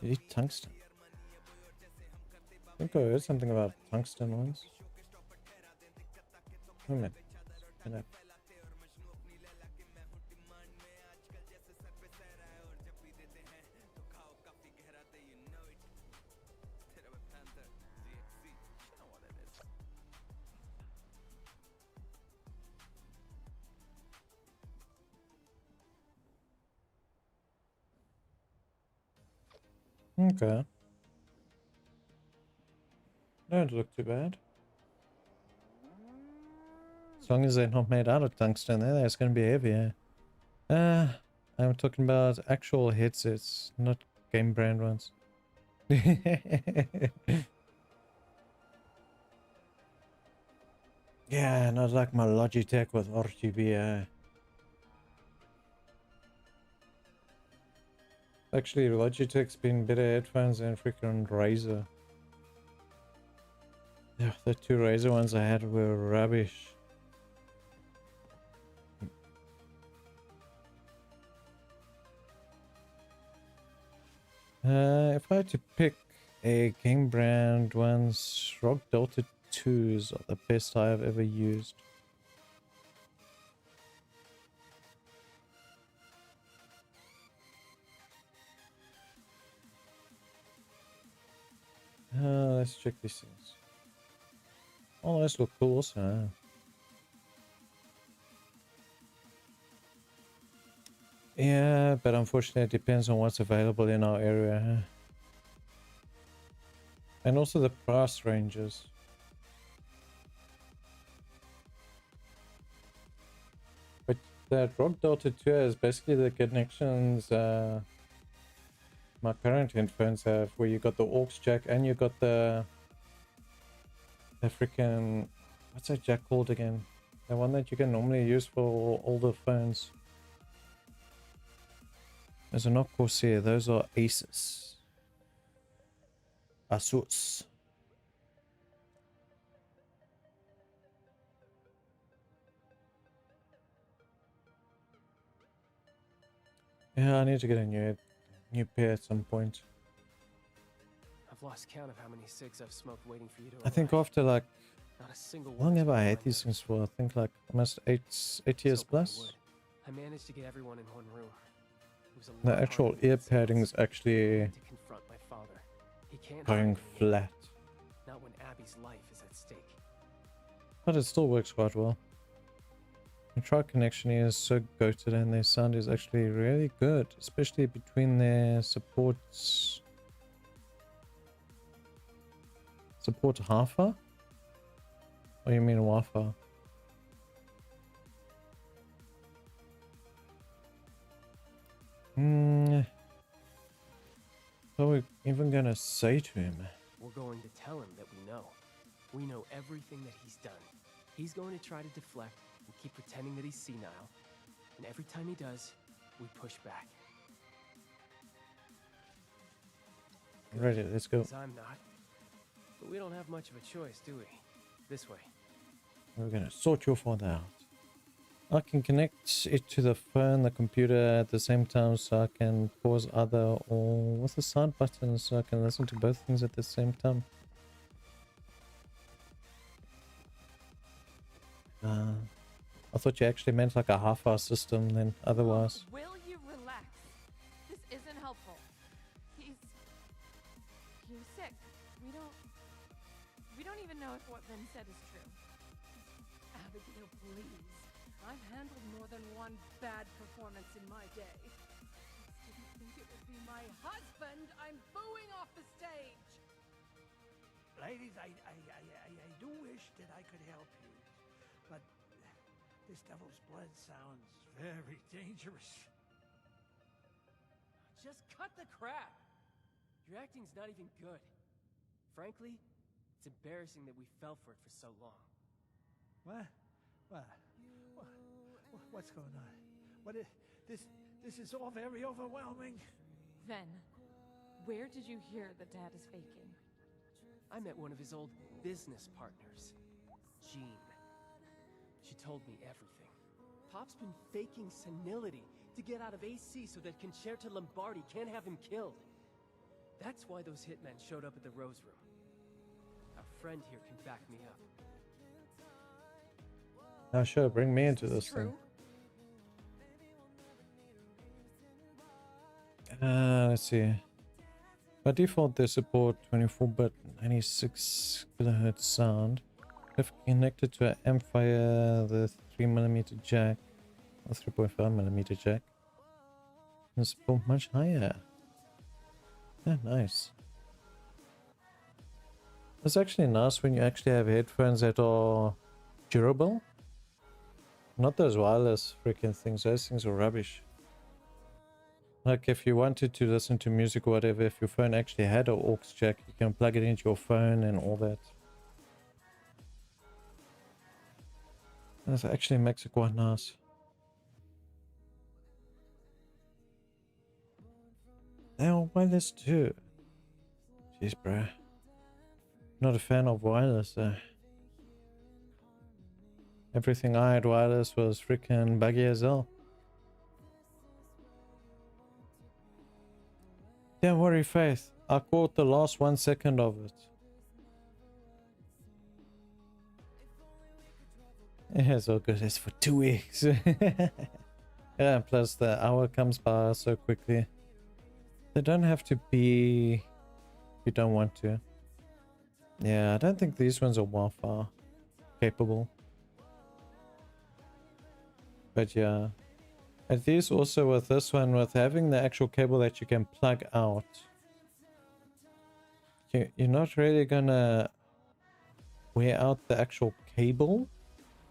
Elite Tungsten. I think I heard something about tungsten ones. Oh man. Okay. Don't look too bad. As long as they're not made out of tungsten, it's going to be heavier. I'm talking about actual headsets, not game brand ones. Yeah, not like my Logitech with RGB. Actually, Logitech's been better headphones than freaking RoZAG. Yeah, the 2 RoZAG ones I had were rubbish. If I had to pick a game brand ones, RoG Delta 2s are the best I have ever used. Let's check these things. Oh, those look cool also. Yeah, but unfortunately it depends on what's available in our area. And also the price ranges. But that RoG Delta 2 is basically the connections my current headphones have, where you got the aux jack and you got the freaking, what's that jack called again? The one that you can normally use for older phones. Those are not Corsair, those are Asus. Asus. Yeah, I need to get a new pair at some point. I've lost count of how many cigs I've smoked waiting for you to I think after like, not a single how long have I had these things for? I think like almost 8 years plus. I managed to get everyone in one room. The actual ear padding is actually going flat. Not when Abby's life is at stake. But it still works quite well. The tri connection is so goated and their sound is actually really good, especially between their supports. Support Hafa? Or you mean Wafa? What are we even gonna say to him? We're going to tell him that we know. We know everything that he's done. He's going to try to deflect and keep pretending that he's senile. And every time he does, we push back. Ready, let's go. 'Cause I'm not. But we don't have much of a choice, do we? This way. We're gonna sort your father out. I can connect it to the phone, the computer at the same time, so I can pause other or with the side button, so I can listen to both things at the same time. I thought you actually meant like a half-hour system then otherwise. Will you relax? This isn't helpful. He's sick. We don't even know if what Ben said is true. Abigail, please. I've handled more than one bad performance in my day. I didn't think it would be my husband I'm booing off the stage. Ladies, I do wish that I could help you, but this devil's blood sounds very dangerous. Just cut the crap. Your acting's not even good. Frankly, it's embarrassing that we fell for it for so long. What? What's going on? This is all very overwhelming. Ven, where did you hear that Dad is faking? I met one of his old business partners, Jean. She told me everything. Pop's been faking senility to get out of AC so that Concerta Lombardi can't have him killed. That's why those hitmen showed up at the Rose Room. Our friend here can back me up. Now sure, bring me into this thing. Let's see. By default, they support 24-bit 96 kHz sound. If connected to an amplifier, the 3mm jack or 3.5mm jack, can support much higher. Yeah, nice. It's actually nice when you actually have headphones that are durable. Not those wireless freaking things. Those things are rubbish. Like if you wanted to listen to music or whatever, if your phone actually had an aux jack, you can plug it into your phone and all that. That actually makes it quite nice. They are wireless too. Jeez, bro. Not a fan of wireless though. Everything I had wireless was freaking buggy as hell. Don't worry, Faith. I caught the last 1 second of it. Yeah, it's all good. It's for 2 weeks. Yeah, plus the hour comes by so quickly. They don't have to be if you don't want to. Yeah, I don't think these ones are Wi-Fi capable. But yeah. At least also with this one, with having the actual cable that you can plug out, you're not really gonna wear out the actual cable,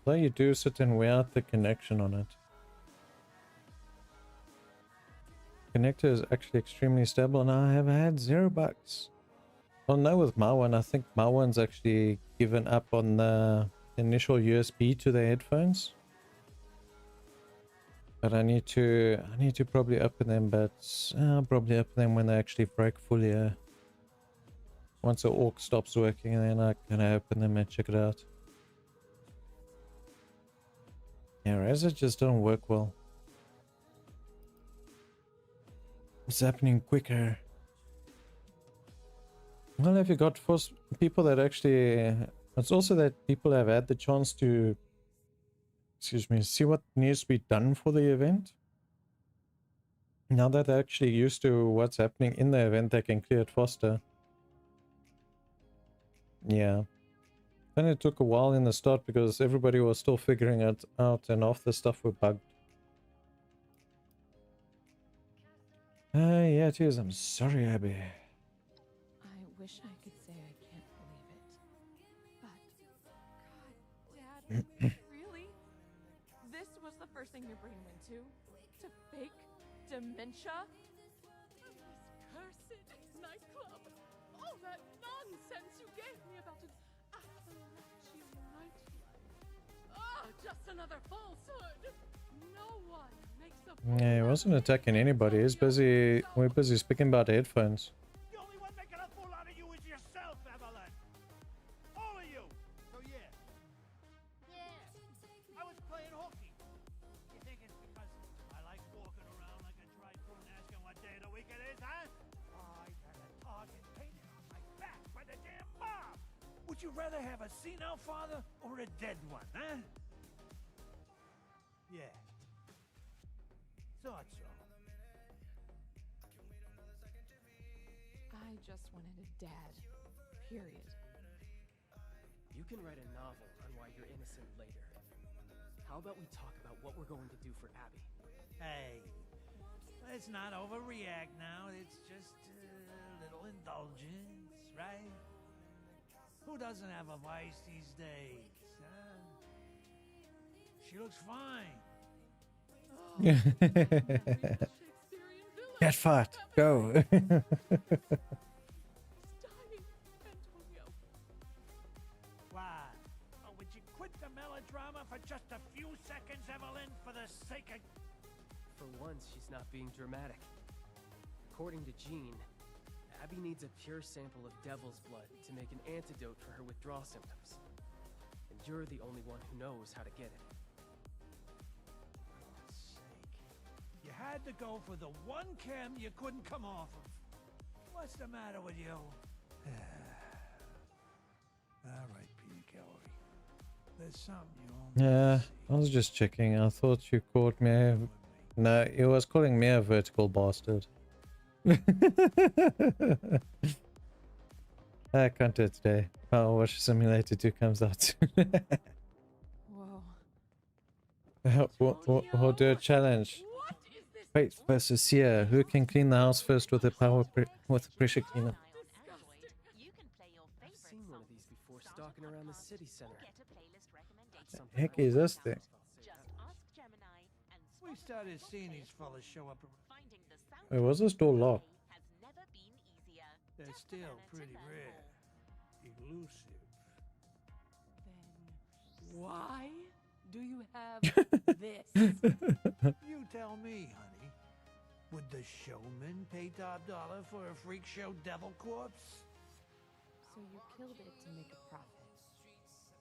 though you do sit and wear out the connection on it. Connector is actually extremely stable and I have had $0. Well, no, with my one, I think my one's actually given up on the initial USB to the headphones. But I need to probably open them, but I'll probably open them when they actually break fully. Once the aux stops working, then I can open them and check it out. Yeah, RoZAG just don't work well. It's happening quicker. Well, have you got first people that actually... It's also that people have had the chance to... Excuse me, see what needs to be done for the event. Now that they're actually used to what's happening in the event, they can clear it faster. Yeah. Then it took a while in the start because everybody was still figuring it out and half the stuff were bugged. Yeah, it is. I'm sorry, Abby. I wish I could say I can't believe it. But, God, Dad, really? This was the first thing your brain went to? To fake dementia? This cursed nightclub. All that nonsense you gave me about an Appalachian nightlife. Ah, just another falsehood. No one makes a... Yeah, he wasn't attacking anybody. He's busy. We're busy speaking about headphones. The only one that Would you rather have a senile father or a dead one, huh? Yeah. Thought so. I just wanted a dad. Period. You can write a novel on why you're innocent later. How about we talk about what we're going to do for Abby? Hey, let's not overreact now. It's just a little indulgence, right? Who doesn't have a vice these days, huh? She looks fine. Get fucked. Go. Why? Oh, would you quit the melodrama for just a few seconds, Evelyn, for the sake of... For once, she's not being dramatic. According to Jean, Abby needs a pure sample of devil's blood to make an antidote for her withdrawal symptoms. And you're the only one who knows how to get it. You had to go for the one chem you couldn't come off of. What's the matter with you? All right, Peter Gallery. There's something you want. Yeah, I was just checking. I thought you called me. No, he was calling me a vertical bastard. I can't do it today. Power Wash Simulator 2 comes out soon. Whoa. We'll do a challenge. Wait versus Sia. Who can clean the house first with a with a pressure cleaner? I've seen one of these before stalking around the city center. What the heck is this thing? We started seeing these fellas show up. Wait, was this door locked? They're still pretty rare. Elusive. Then why do you have this? You tell me, honey. Would the showman pay top dollar for a freak show devil corpse? So you killed it to make a profit.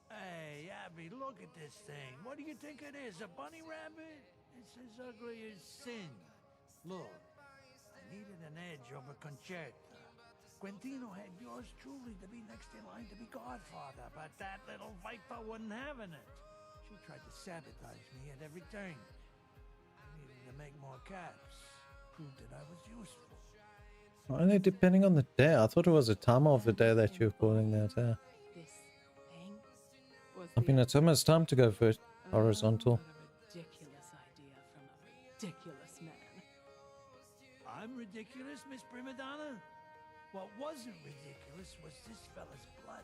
Hey, Abby, look at this thing. What do you think it is, a bunny rabbit? It's as ugly as sin. Look, I needed an edge over Concerta. Quintino had yours truly to be next in line to be godfather, but that little viper wasn't having it. She tried to sabotage me at every turn. I needed to make more caps, prove that I was useful. Only depending on the day. I thought it was a time of the day that you were calling that. This thing was I mean, it's almost time to go for horizontal. ridiculous idea from a ridiculous man. I'm ridiculous, Miss Primadonna? What wasn't ridiculous was this fella's blood.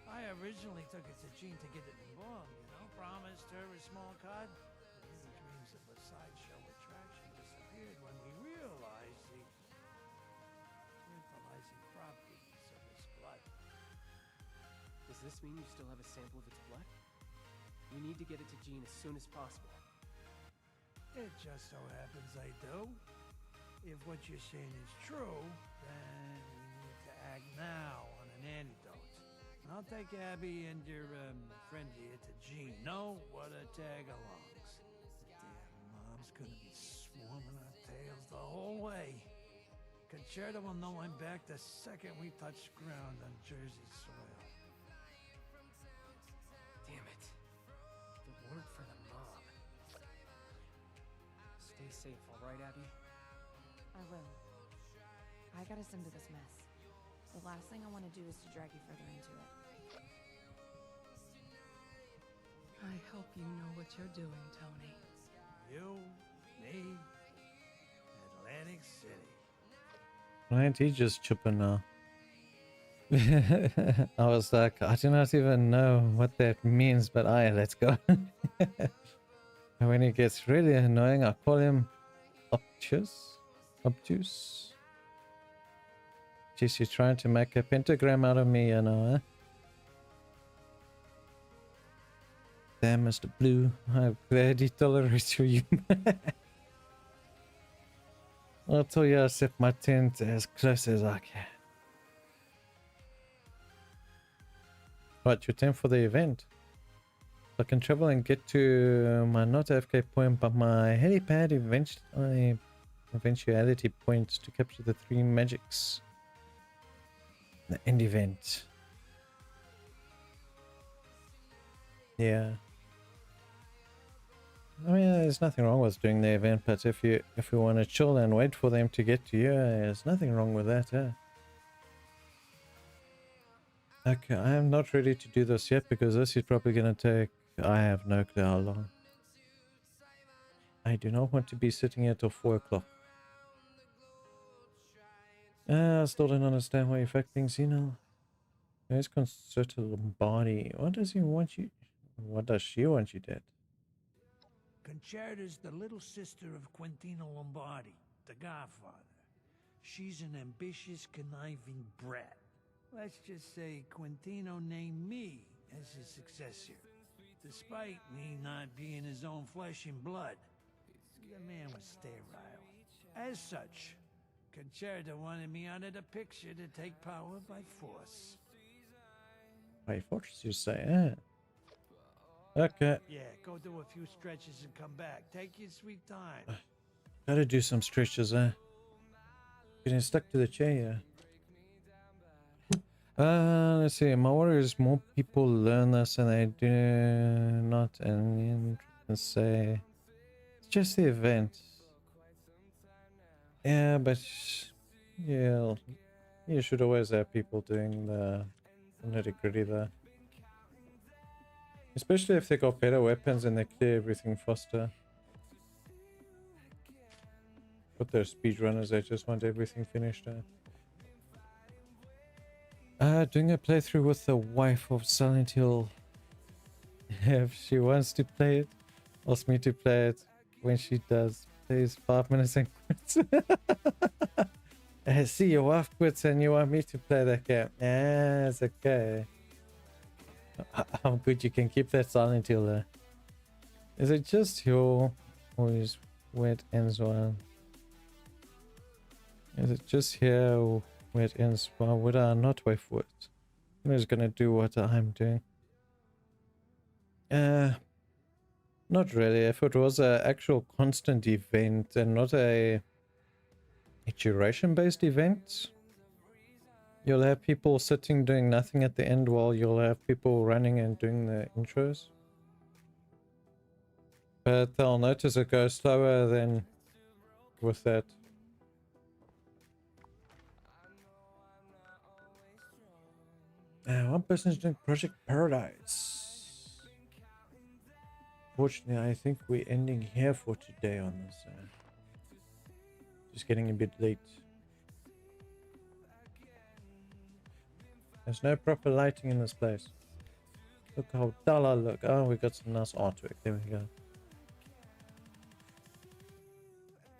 I originally took it to Jean to get it involved, you know, promised her a small card. But any dreams of a sideshow attraction disappeared when we realized the tantalizing properties of his blood. Does this mean you still have a sample of its blood? We need to get it to Jean as soon as possible. It just so happens I do. If what you're saying is true, then we need to act now on an antidote. I'll take Abby and your friend here to Jean. No water tag-alongs. The damn mob's gonna be swarming our tails the whole way. Concerta will know I'm back the second we touch ground on Jersey soil. Damn it. If it weren't for the mob. Stay safe, all right, Abby? I will. I got us into this mess. The last thing I want to do is to drag you further into it. I hope you know what you're doing, Tony. You, me, Atlantic City. Why ain't he just chipping now? I was like, I do not even know what that means, but let's go. And when he gets really annoying, I call him obtuse. Obtuse. Jeez, you're trying to make a pentagram out of me, you know, eh? Damn, Mr. Blue. I'm glad he tolerates you. I'll tell you, I'll set my tent as close as I can. Right, your tent for the event. I can travel and get to my not AFK point, but my helipad eventuality points to capture the 3 magics. The end event. Yeah. I mean, there's nothing wrong with doing the event, but if you want to chill and wait for them to get to you, there's nothing wrong with that, eh? Okay, I am not ready to do this yet because this is probably going to take, I have no clue how long. I do not want to be sitting here till 4 o'clock. I still don't understand why you fact things, you know. There's Concerta Lombardi. What does he want you? What does she want you dead? Concerta's the little sister of Quintino Lombardi, the godfather. She's an ambitious, conniving brat. Let's just say Quintino named me as his successor, despite me not being his own flesh and blood. The man was sterile. As such, Concerta wanted me out of the picture to take power by force. By force, you say, eh? Okay. Yeah, go do a few stretches and come back. Take your sweet time. Gotta do some stretches, eh? Getting stuck to the chair here. Let's see. My worry is more people learn this and they do not, and you can say it's just the event. Yeah, but yeah, you should always have people doing the nitty-gritty there. Especially if they got better weapons and they clear everything faster. But they're speedrunners, they just want everything finished. Doing a playthrough with the wife of Silent Hill. If she wants to play it, ask me to play it. When she does, plays 5 minutes and quits. I see your wife quits and you want me to play that game. Yeah, it's okay. How good you can keep that Silent Hill there. Is it just here or is where it ends one? Is it just here where it ends? Well, would I not wait for it? I'm just gonna do what I'm doing. Not really. If it was an actual constant event and not a duration based event, you'll have people sitting doing nothing at the end while you'll have people running and doing the intros. But they'll notice it goes slower than with that. One person is doing Project Paradise. Fortunately, I think we're ending here for today on this. Just getting a bit late. There's no proper lighting in this place. Look how dull I look. Oh, we got some nice artwork. There we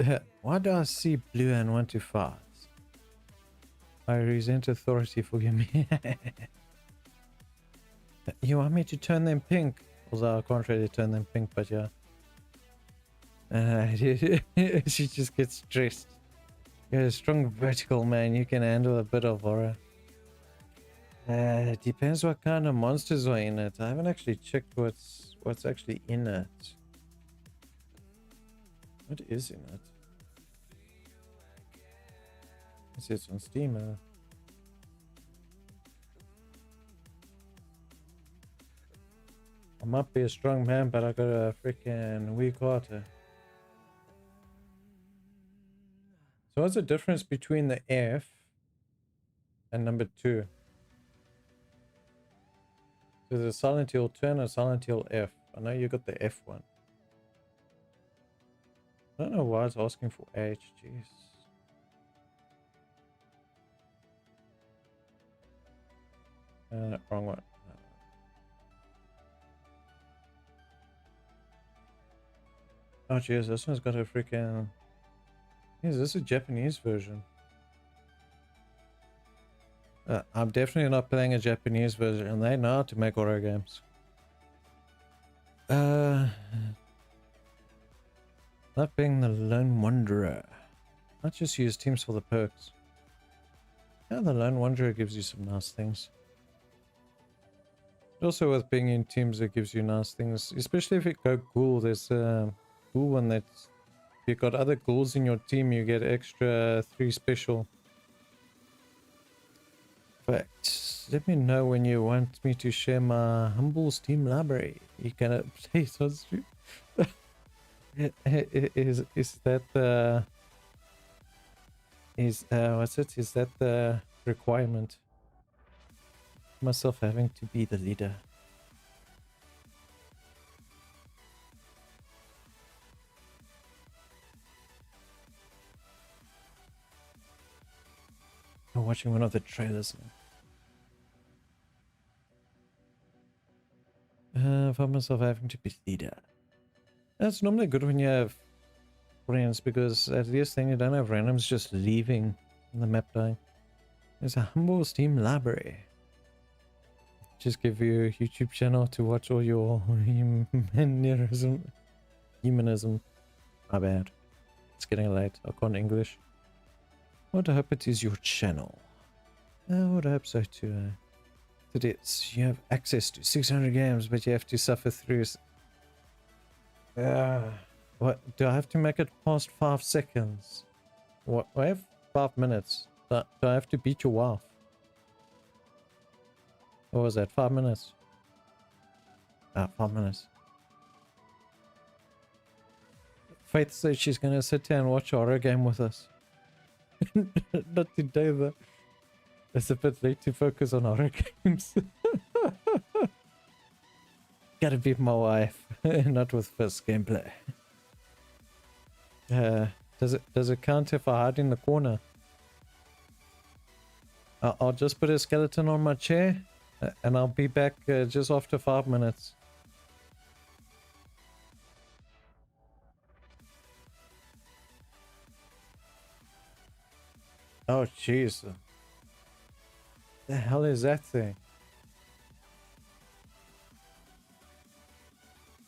go. Why do I see blue and want to fart? I resent authority, forgive me. You want me to turn them pink? Although I can't really turn them pink, but yeah. She just gets stressed. You're a strong vertical man. You can handle a bit of horror. It depends what kind of monsters are in it. I haven't actually checked what's actually in it. What is in it? It's on Steam. I might be a strong man, but I got a freaking weak heart. So what's the difference between the F and number 2? There's a Silent Hill 2 and a Silent Hill F. I know you got the F one. I don't know why it's asking for H. Jeez. Wrong one. Oh jeez, this one's got a freaking... Is this a Japanese version? I'm definitely not playing a Japanese version, and they know how to make horror games. Not being the Lone Wanderer. Not just use teams for the perks. Yeah, the Lone Wanderer gives you some nice things. Also with being in teams, it gives you nice things. Especially if you go ghoul, there's a ghoul one that's... If you've got other ghouls in your team, you get extra 3 special effects. let me know when you want me to share my humble Steam library. You can play it on stream. Is that the what's it? Is that the requirement? Myself having to be the leader. I'm watching one of the trailers now. I found myself having to be leader. That's normally good when you have friends, because at least then you don't have randoms just leaving the map dying. There's a humble Steam library. Just give you a YouTube channel to watch all your humanism. My bad. It's getting late. I can't English. I would hope it is your channel. I would hope so too. It is. You have access to 600 games, but you have to suffer through. What? Do I have to make it past 5 seconds? What? I have 5 minutes. Do I have to beat your wife? What was that? 5 minutes? 5 minutes. Faith says she's gonna sit here and watch a horror game with us. Not today though. It's a bit late to focus on horror games. Gotta beat my wife. Not with first gameplay. Does it count if I hide in the corner? I'll just put a skeleton on my chair and I'll be back just after 5 minutes. Oh jeez. The hell is that thing?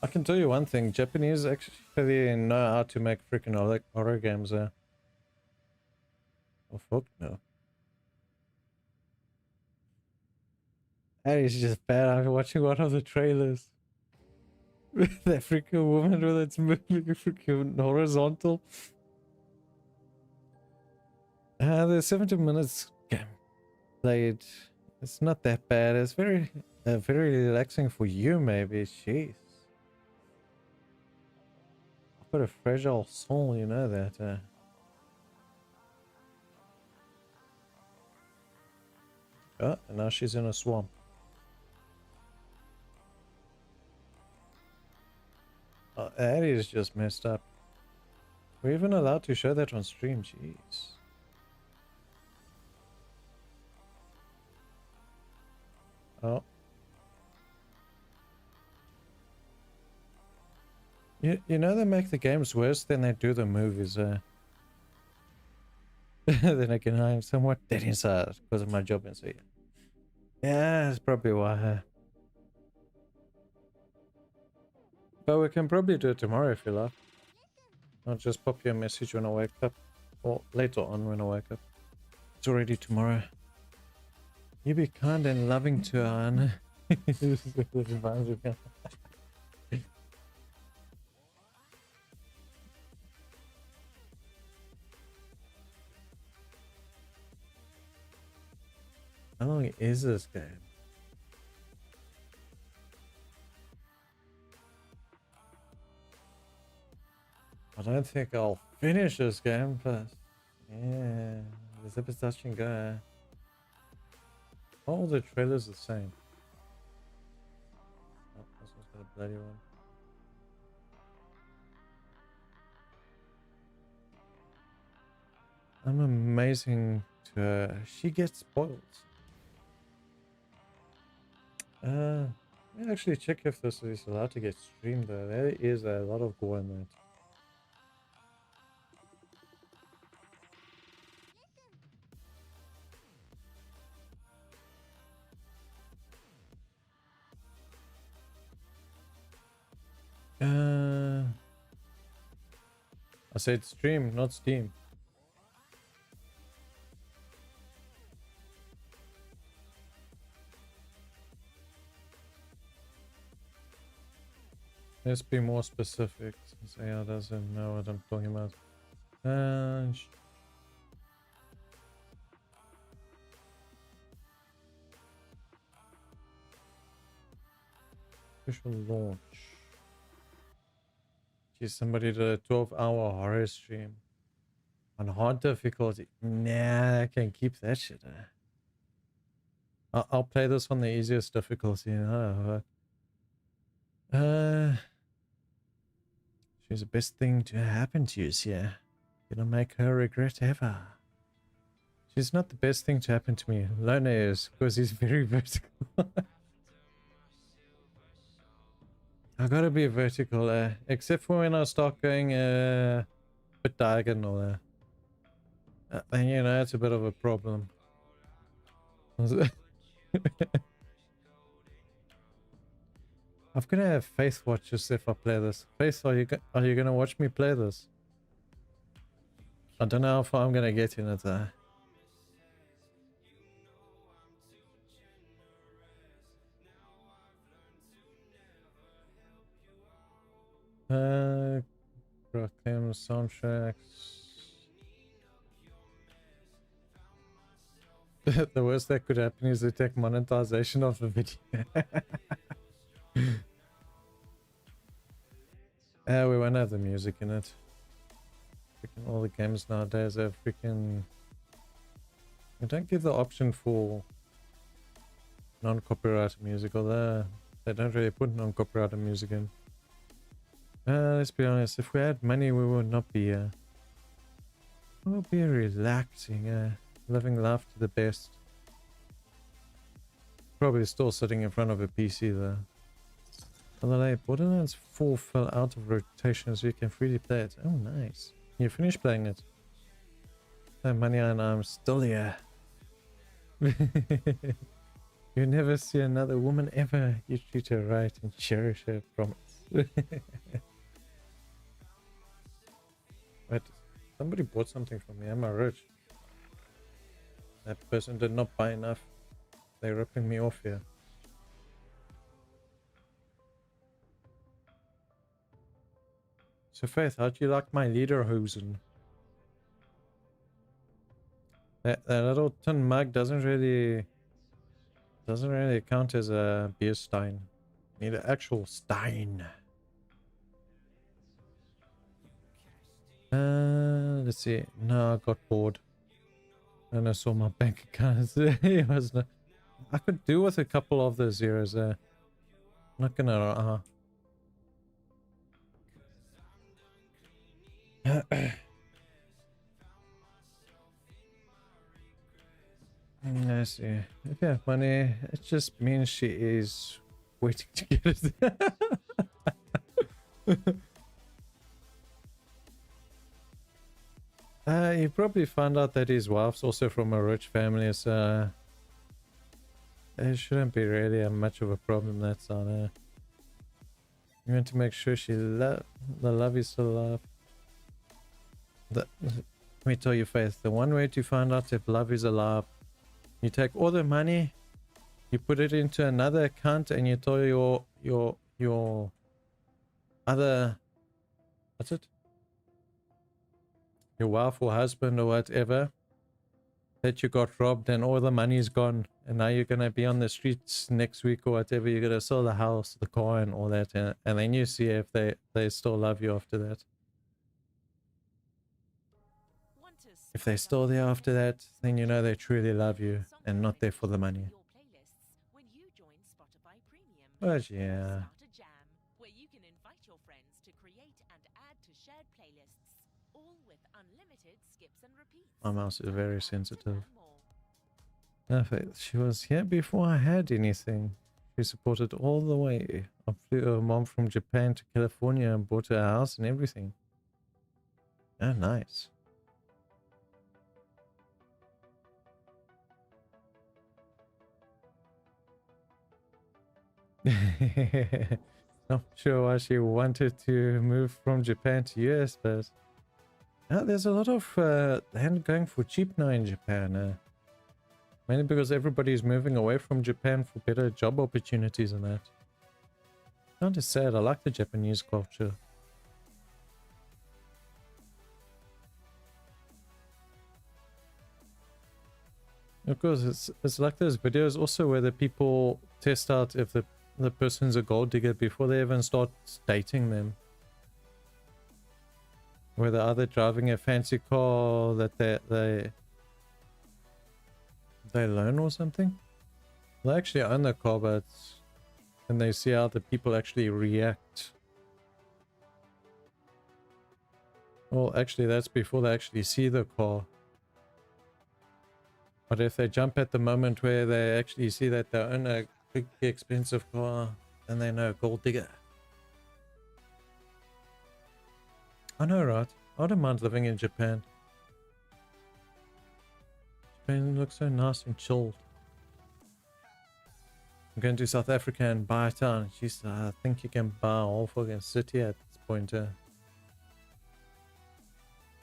I can tell you one thing, Japanese actually know how to make freaking horror games there. Oh fuck no. That is just bad. I'm watching one of the trailers. That freaking woman with its moving freaking horizontal. The 70 minutes game played. It's not that bad. It's very relaxing for you maybe. Jeez. I've got a fragile soul, you know that. Oh, and now she's in a swamp. Oh, that is just messed up. We're even allowed to show that on stream, jeez. Oh. You know they make the games worse than they do the movies. Then again, I am somewhat dead inside because of my job and so yeah. Yeah, that's probably why. But we can probably do it tomorrow if you like. I'll just pop you a message when I wake up. Or later on when I wake up. It's already tomorrow. You be kind and loving to her, Anna. How long is this game? I don't think I'll finish this game, but yeah, the zip is touch and go. All the trailers the same. Oh, this one's got a bloody one. I'm amazing to her. She gets spoiled. Let me actually check if this is allowed to get streamed though. There is a lot of gore in that. I said stream, not Steam. Let's be more specific. Saya doesn't know what I'm talking about. Official launch. Geez, somebody did a 12-hour horror stream on hard difficulty. Nah, I can keep that shit. I'll play this on the easiest difficulty. She's the best thing to happen to you, yeah. Gonna make her regret ever. She's not the best thing to happen to me. Lona is, because he's very vertical. I gotta be vertical, except for when I start going a bit diagonal. Then you know it's a bit of a problem. I'm gonna have Faith watch this if I play this. Faith, are you gonna watch me play this? I don't know how far I'm gonna get in it. Reclaim soundtracks. The worst that could happen is they take monetization of the video. We won't have the music in it. Freaking all the games nowadays have freaking... They don't give the option for non-copyrighted music, although they don't really put non-copyrighted music in. Let's be honest, if we had money we would not be we would be relaxing, living life to the best. Probably still sitting in front of a PC though. Although Borderlands 4 fell out of rotation so you can freely play it. Oh nice. You finished playing it. No money and I'm still here. You never see another woman ever. You treat her right and cherish her, promise. Wait, somebody bought something from me. Am I rich? That person did not buy enough. They're ripping me off here. So Faith, how'd you like my lederhosen? That little tin mug doesn't really count as a beer stein. You need an actual stein. Let's see. No, I got bored. And I saw my bank account. It was no, I could do with a couple of the zeros there. Not gonna I see. If you have money, it just means she is waiting to get it. He probably found out that his wife's also from a rich family, so it shouldn't be really much of a problem. That's on You want to make sure the love is still alive. Let me tell you, Faith, the one way to find out if love is alive, you take all the money, you put it into another account, and you tell your other, what's it? Your wife or husband or whatever, that you got robbed and all the money is gone, and now you're gonna be on the streets next week or whatever. You're gonna sell the house, the car, and all that, and then you see if they still love you after that. If they're still there after that, then you know they truly love you and not there for the money. But yeah. Where you can invite your friends to create and add to shared playlists, all with unlimited skips and repeats. My mouse is very sensitive. No, she was here before I had anything. She supported all the way. I flew her mom from Japan to California and bought her a house and everything. Oh, nice. Not sure why she wanted to move from Japan to US, but there's a lot of land going for cheap now in Japan. Mainly because everybody's moving away from Japan for better job opportunities and that. Kind of sad. I like the Japanese culture. Of course, it's like those videos also where the people test out if the the person's a gold digger before they even start dating them. Where they're either driving a fancy car that they loan or something. They actually own the car, but then they see how the people actually react. Well, actually, that's before they actually see the car. But if they jump at the moment where they actually see that they own a big expensive car, then they know gold digger. I know, right? I don't mind living in Japan. Japan looks so nice and chilled. I'm going to South Africa and buy a town. Jeez, I think you can buy a whole fucking city at this point.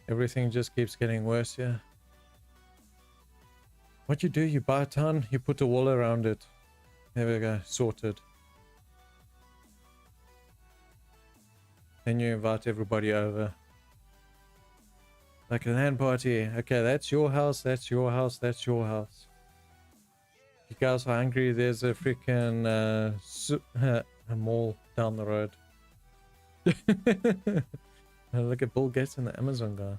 Everything just keeps getting worse here. What you do, you buy a town, you put a wall around it. There we go, sorted. Then you invite everybody over. Like a land party. Okay, that's your house, that's your house, that's your house. If you guys are hungry, there's a freaking a mall down the road. Look at Bill Gates and the Amazon guy.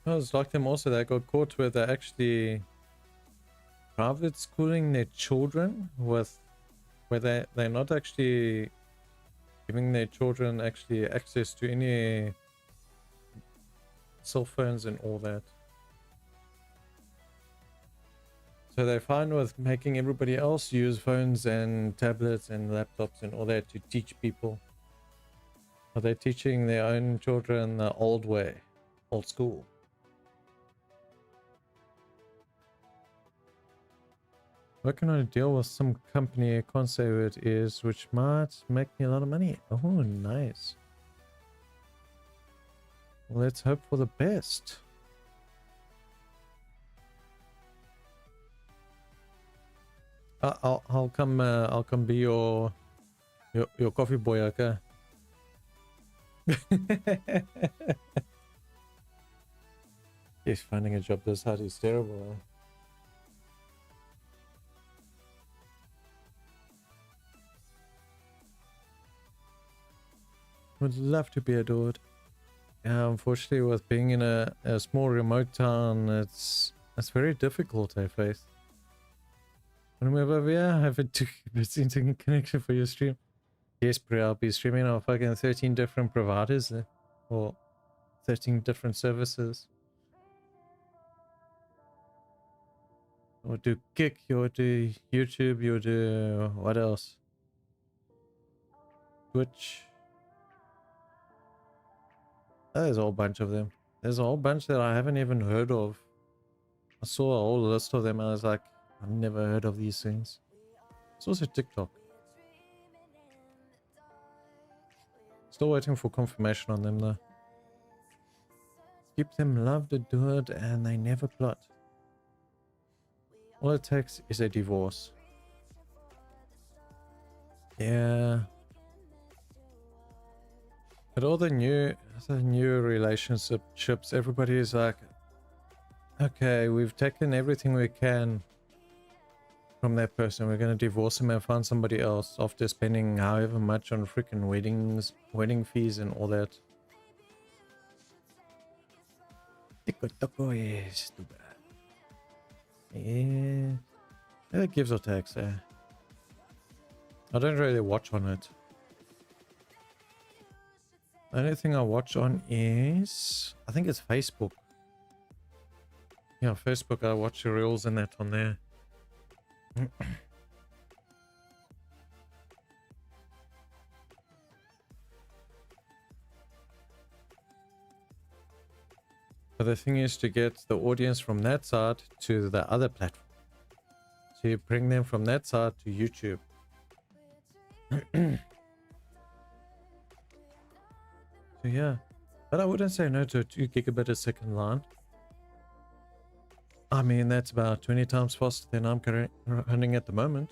I was like them also, they got caught where they're actually private schooling their children with where they're not actually giving their children actually access to any cell phones and all that. So they're fine with making everybody else use phones and tablets and laptops and all that to teach people. But they're teaching their own children the old way, old school. Working on a deal with some company, I can't say who it is, which might make me a lot of money. Oh, nice. Let's hope for the best. I'll come be your coffee boy, okay? Yes, finding a job this hard is terrible. Would love to be adored. Yeah, unfortunately, with being in a small remote town, it's very difficult, I face. When we move over here, I have a 2 internet connection for your stream. Yes, bro, I'll be streaming on fucking 13 different providers, or 13 different services. You'll do Kick, you'll do YouTube, you'll do what else? Twitch. There's a whole bunch of them. There's a whole bunch that I haven't even heard of. I saw a whole list of them and I was like, I've never heard of these things. It's also TikTok. Still waiting for confirmation on them though. Keep them loved, adored, and they never plot. All it takes is a divorce. Yeah. But all the new relationships, everybody is like, okay, we've taken everything we can from that person. We're going to divorce him and find somebody else after spending however much on freaking weddings, wedding fees and all that. Yeah. It gives or takes, eh? I don't really watch on it. The only thing I watch on is, I think it's Facebook. Yeah, Facebook, I watch the reels and that on there. But the thing is to get the audience from that side to the other platform. So you bring them from that side to YouTube. So yeah, but I wouldn't say no to a 2 gigabit a second line. I mean, that's about 20 times faster than I'm currently running at the moment.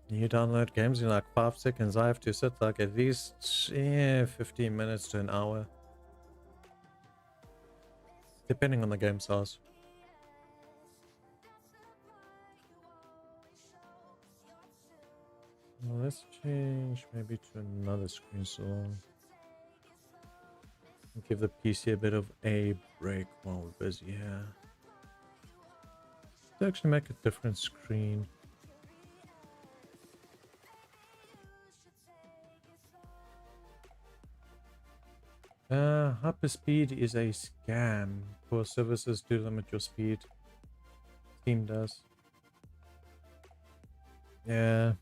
You download games in like 5 seconds. I have to sit like at least 15 minutes to an hour. depending on the game size. Well, let's change maybe to another screen so give the PC a bit of a break while we're busy here. To actually make a different screen. Hyperspeed is a scam. For services do limit your speed. Steam does. Yeah.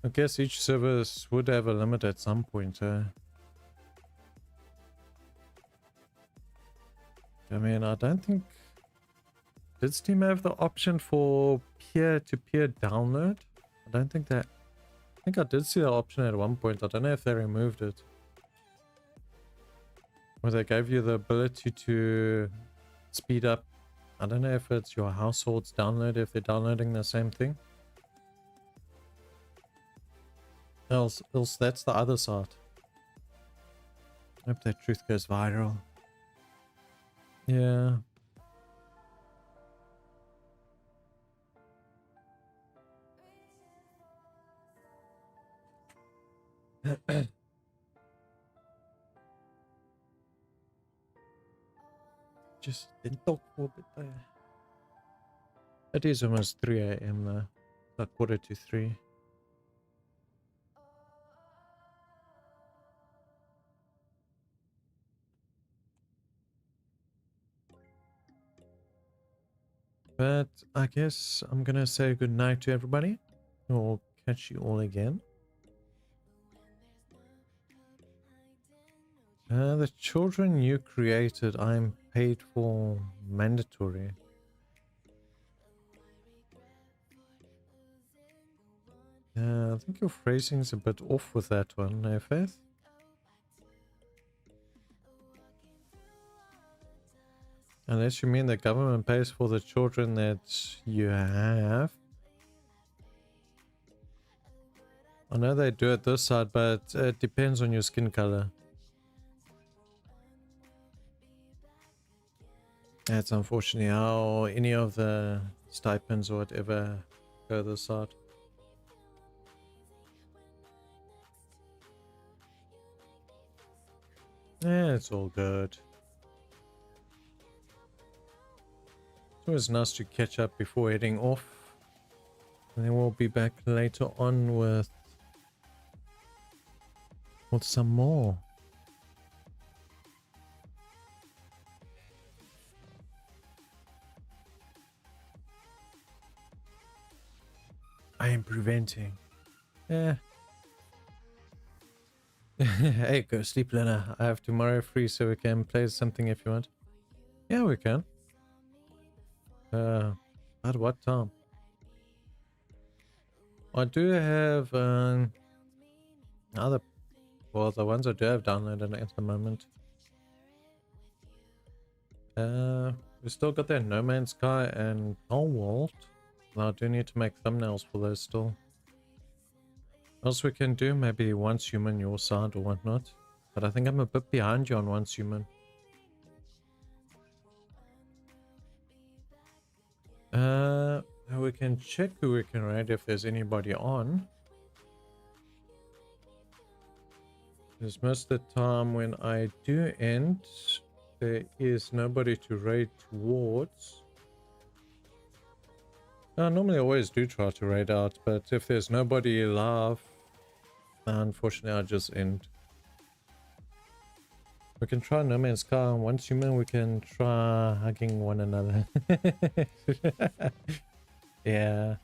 I guess each service would have a limit at some point. I mean, I don't think... Did Steam have the option for peer-to-peer download? I don't think that... I think I did see that option at one point. I don't know if they removed it. Or they gave you the ability to speed up. I don't know if it's your household's download, if they're downloading the same thing. Else that's the other side. Hope that truth goes viral. Yeah. Just didn't talk for a bit there. It is almost 3 AM though. Like 2:45. But I guess I'm gonna say good night to everybody. We'll catch you all again. The children you created, I'm paid for mandatory. I think your phrasing's a bit off with that one, eh, Faith? Unless you mean the government pays for the children that you have. I know they do it this side, but it depends on your skin color. That's unfortunately how any of the stipends or whatever go this side. Yeah, it's all good. It's always nice to catch up before heading off. And then we'll be back later on with some more. I am preventing. Yeah. Hey, go sleep, Lena. I have tomorrow free, so we can play something if you want. Yeah, we can. At what time? I do have other, well, the ones I do have downloaded at the moment. We still got that No Man's Sky and World. I do need to make thumbnails for those still. Else we can do maybe Once Human your side or whatnot. But I think I'm a bit behind you on Once Human. We can check who we can raid if there's anybody on. Because most of the time when I do end, there is nobody to raid towards. Normally I always do try to raid out, but if there's nobody live, unfortunately I just end. We can try No Man's Sky. Once Human, we can try hugging one another. Yeah.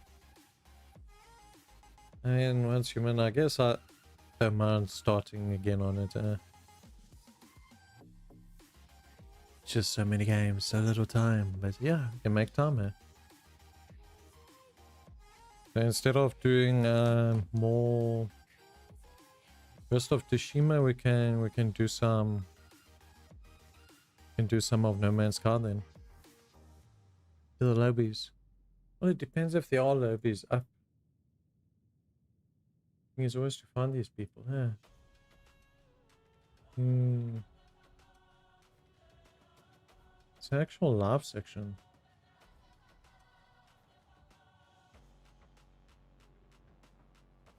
And Once Human, I guess I don't mind starting again on it. Just so many games, so little time. But yeah, we can make time here. So instead of doing more Ghost of Tsushima, we can do some of No Man's Sky then. To the lobbies. Well, it depends if there are lobbies up. The thing is always to find these people, yeah. It's an actual live section.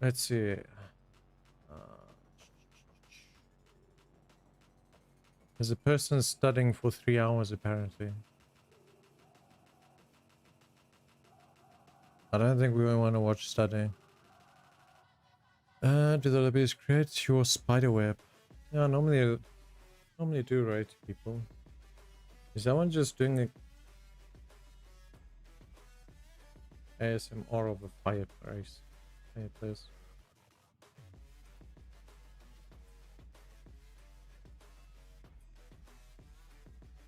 Let's see. There's a person studying for 3 hours apparently. I don't think we want to watch studying. Do the lobbies create your spider web? Yeah, normally do, right, people? Is that one just doing a ASMR of a fireplace?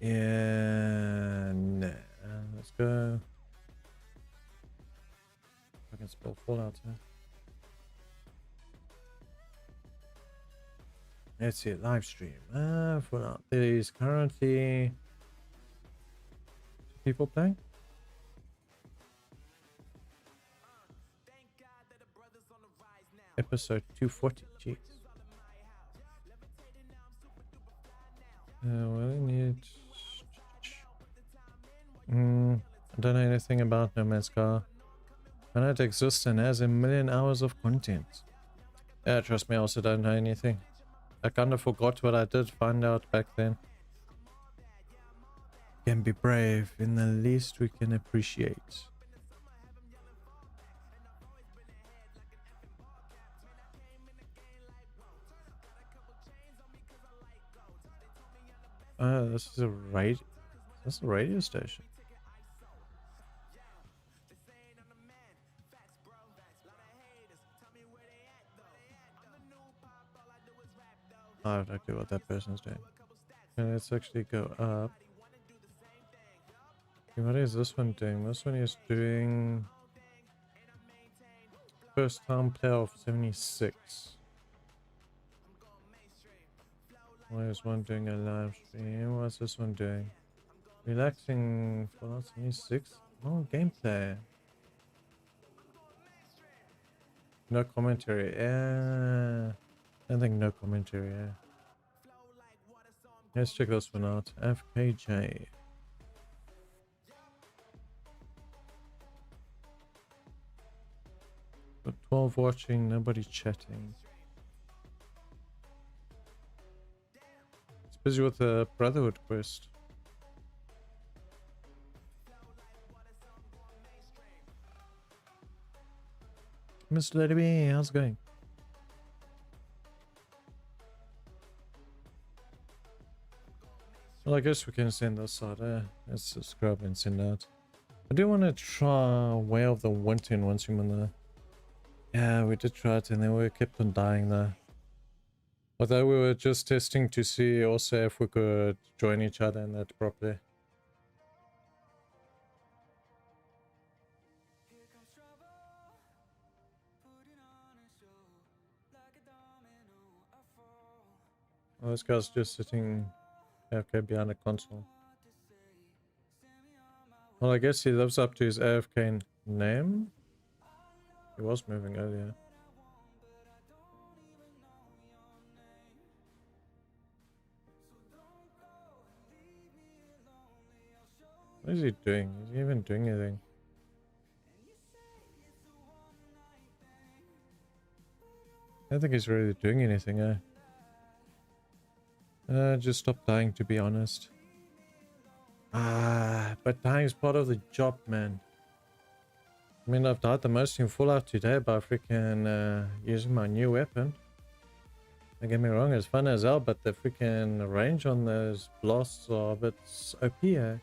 Yeah, nah. Let's go. I can spell Fallout here. Let's see, live stream. Fallout. There is currently people playing. Episode 240. Jeez. Well, I need. I don't know anything about No Man's Sky. And it exists and has 1 million hours of content. Yeah, trust me, I also don't know anything. I kind of forgot what I did find out back then. Can be brave in the least we can appreciate. This is a radio. That's a radio station. I have no clue what that person's doing. Okay, let's actually go up. Okay, what is this one doing? This one is doing first time player of 76. Why is one doing a live stream? What's this one doing? Relaxing for 76? Oh, gameplay. No commentary. I think no commentary. Let's check this one out. FKJ. But 12 watching, nobody chatting. It's busy with the Brotherhood quest. Mr. Lady B, how's it going? Well, I guess we can send this out. Let's just grab and send out. I do want to try Way of the Winter in once in there. Yeah, we did try it and then we kept on dying there. Although we were just testing to see also if we could join each other in that properly. Oh, this guy's just sitting AFK behind a console. Well, I guess he lives up to his AFK name. He was moving earlier. What is he doing? Is he even doing anything? I don't think he's really doing anything, just stop dying, to be honest. But dying is part of the job, man. I mean, I've died the most in Fallout today by freaking using my new weapon. Don't get me wrong, it's fun as hell, but the freaking range on those blasts are a bit OP, eh?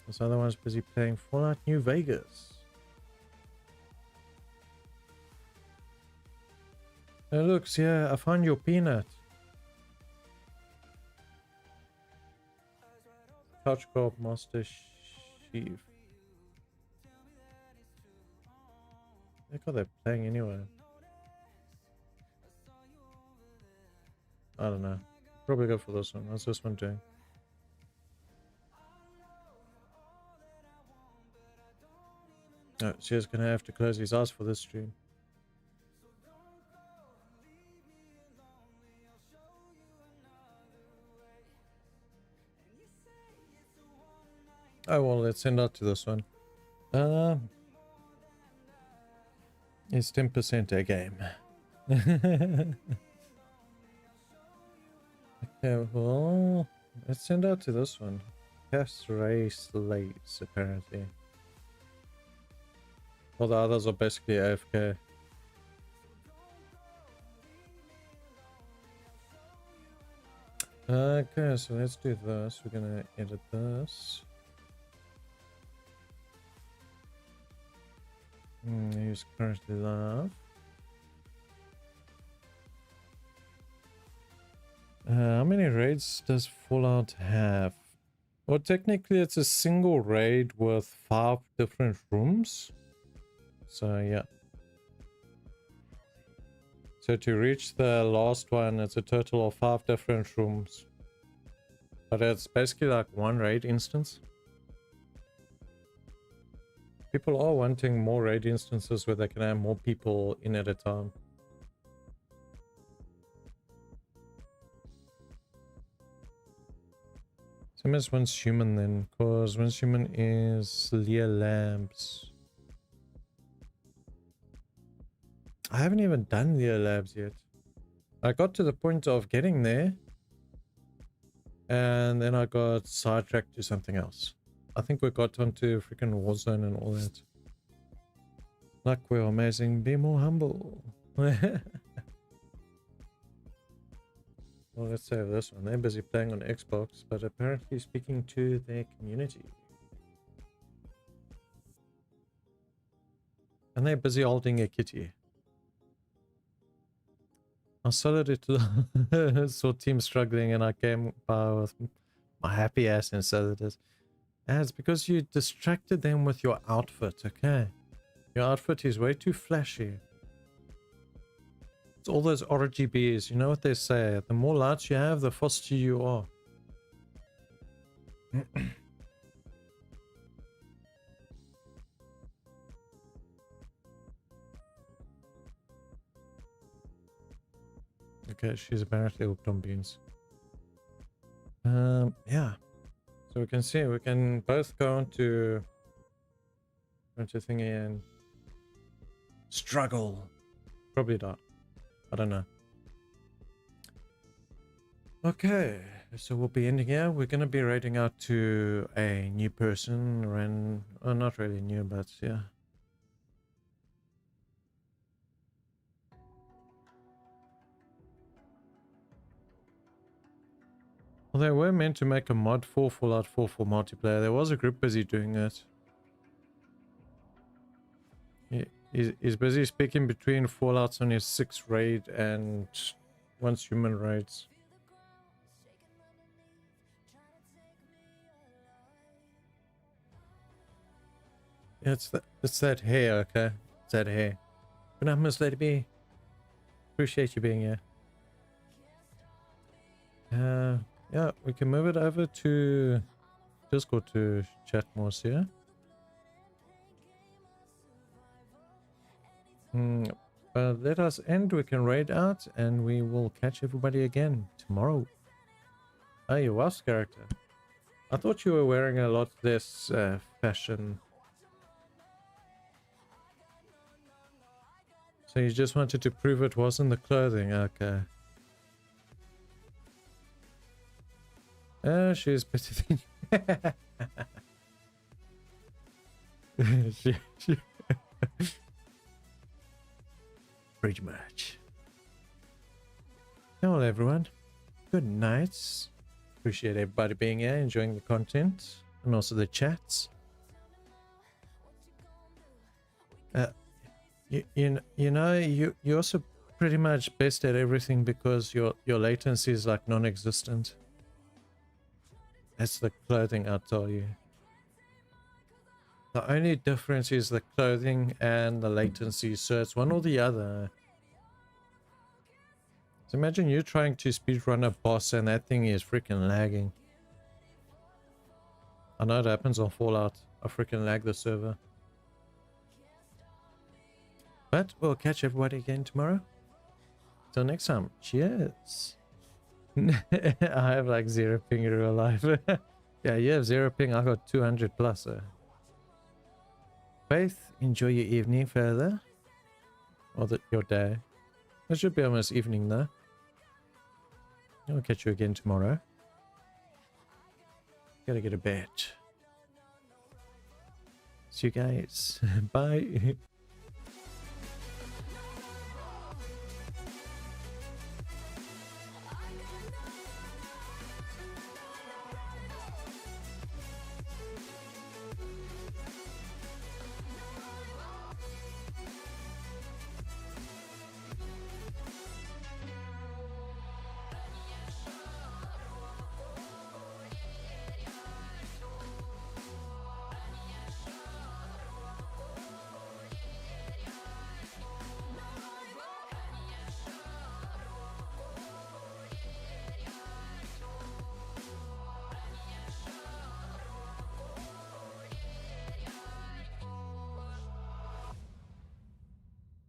This other one's busy playing Fallout New Vegas. Oh, look, yeah, I found your peanut. Couch Co-op Master Chief. Look how they're playing anyway. I don't know. Probably go for this one. What's this one doing? Oh, she's gonna have to close his eyes for this stream. Oh well, let's send out to this one. It's 10% a game. Okay, well, let's send out to this one. Cast race lates, apparently. All the others are basically AFK. Okay, so let's do this. We're gonna edit this. Use currently live. How many raids does Fallout have? Well, technically it's a single raid with 5 different rooms. So yeah. So to reach the last one, it's a total of 5 different rooms. But it's basically like one raid instance. People are wanting more raid instances where they can have more people in at a time. Same as Once Human then, because Once Human is Leah Labs. I haven't even done Leah Labs yet. I got to the point of getting there, and then I got sidetracked to something else. I think we got onto freaking Warzone and all that. Like we're amazing, be more humble. Well, let's save this one. They're busy playing on Xbox, but apparently speaking to their community. And they're busy holding a kitty. I saw it saw team struggling and I came by with my happy ass and said it is. And it's because you distracted them with your outfit, okay? Your outfit is way too flashy. It's all those RGBs, you know what they say, the more lights you have, the faster you are. Okay, she's apparently hooked on beans. Yeah. So we can see, we can both go into thingy and struggle. Probably not. I don't know. Okay, so we'll be ending here. We're going to be raiding out to a new person. Not really new, but yeah. Well, they were meant to make a mod for Fallout 4 for multiplayer. There was a group busy doing it. He's busy speaking between Fallout's on his 6th raid and Once Human raids. Yeah, it's that hair, okay? It's that hair. Good night, Miss Lady B. Appreciate you being here. Yeah, we can move it over to Discord to chat more here. But let us end. We can raid out and we will catch everybody again tomorrow. Oh, your wife's character. I thought you were wearing a lot less fashion. So you just wanted to prove it wasn't the clothing. Okay. Oh, she's better than you. Pretty much. Well, everyone. Good nights. Appreciate everybody being here, enjoying the content, and also the chats. You know, you're also pretty much best at everything because your latency is like non-existent. That's the clothing, I'll tell you. The only difference is the clothing and the latency, so it's one or the other. So imagine you trying to speedrun a boss and that thing is freaking lagging. I know it happens on Fallout. I freaking lag the server. But we'll catch everybody again tomorrow. Till next time. Cheers. I have like 0 ping in real life. Yeah, you have 0 ping. I got 200 plus. Faith, enjoy your evening further. Or your day. It should be almost evening though. I'll catch you again tomorrow. Gotta get a bed. See you guys. Bye.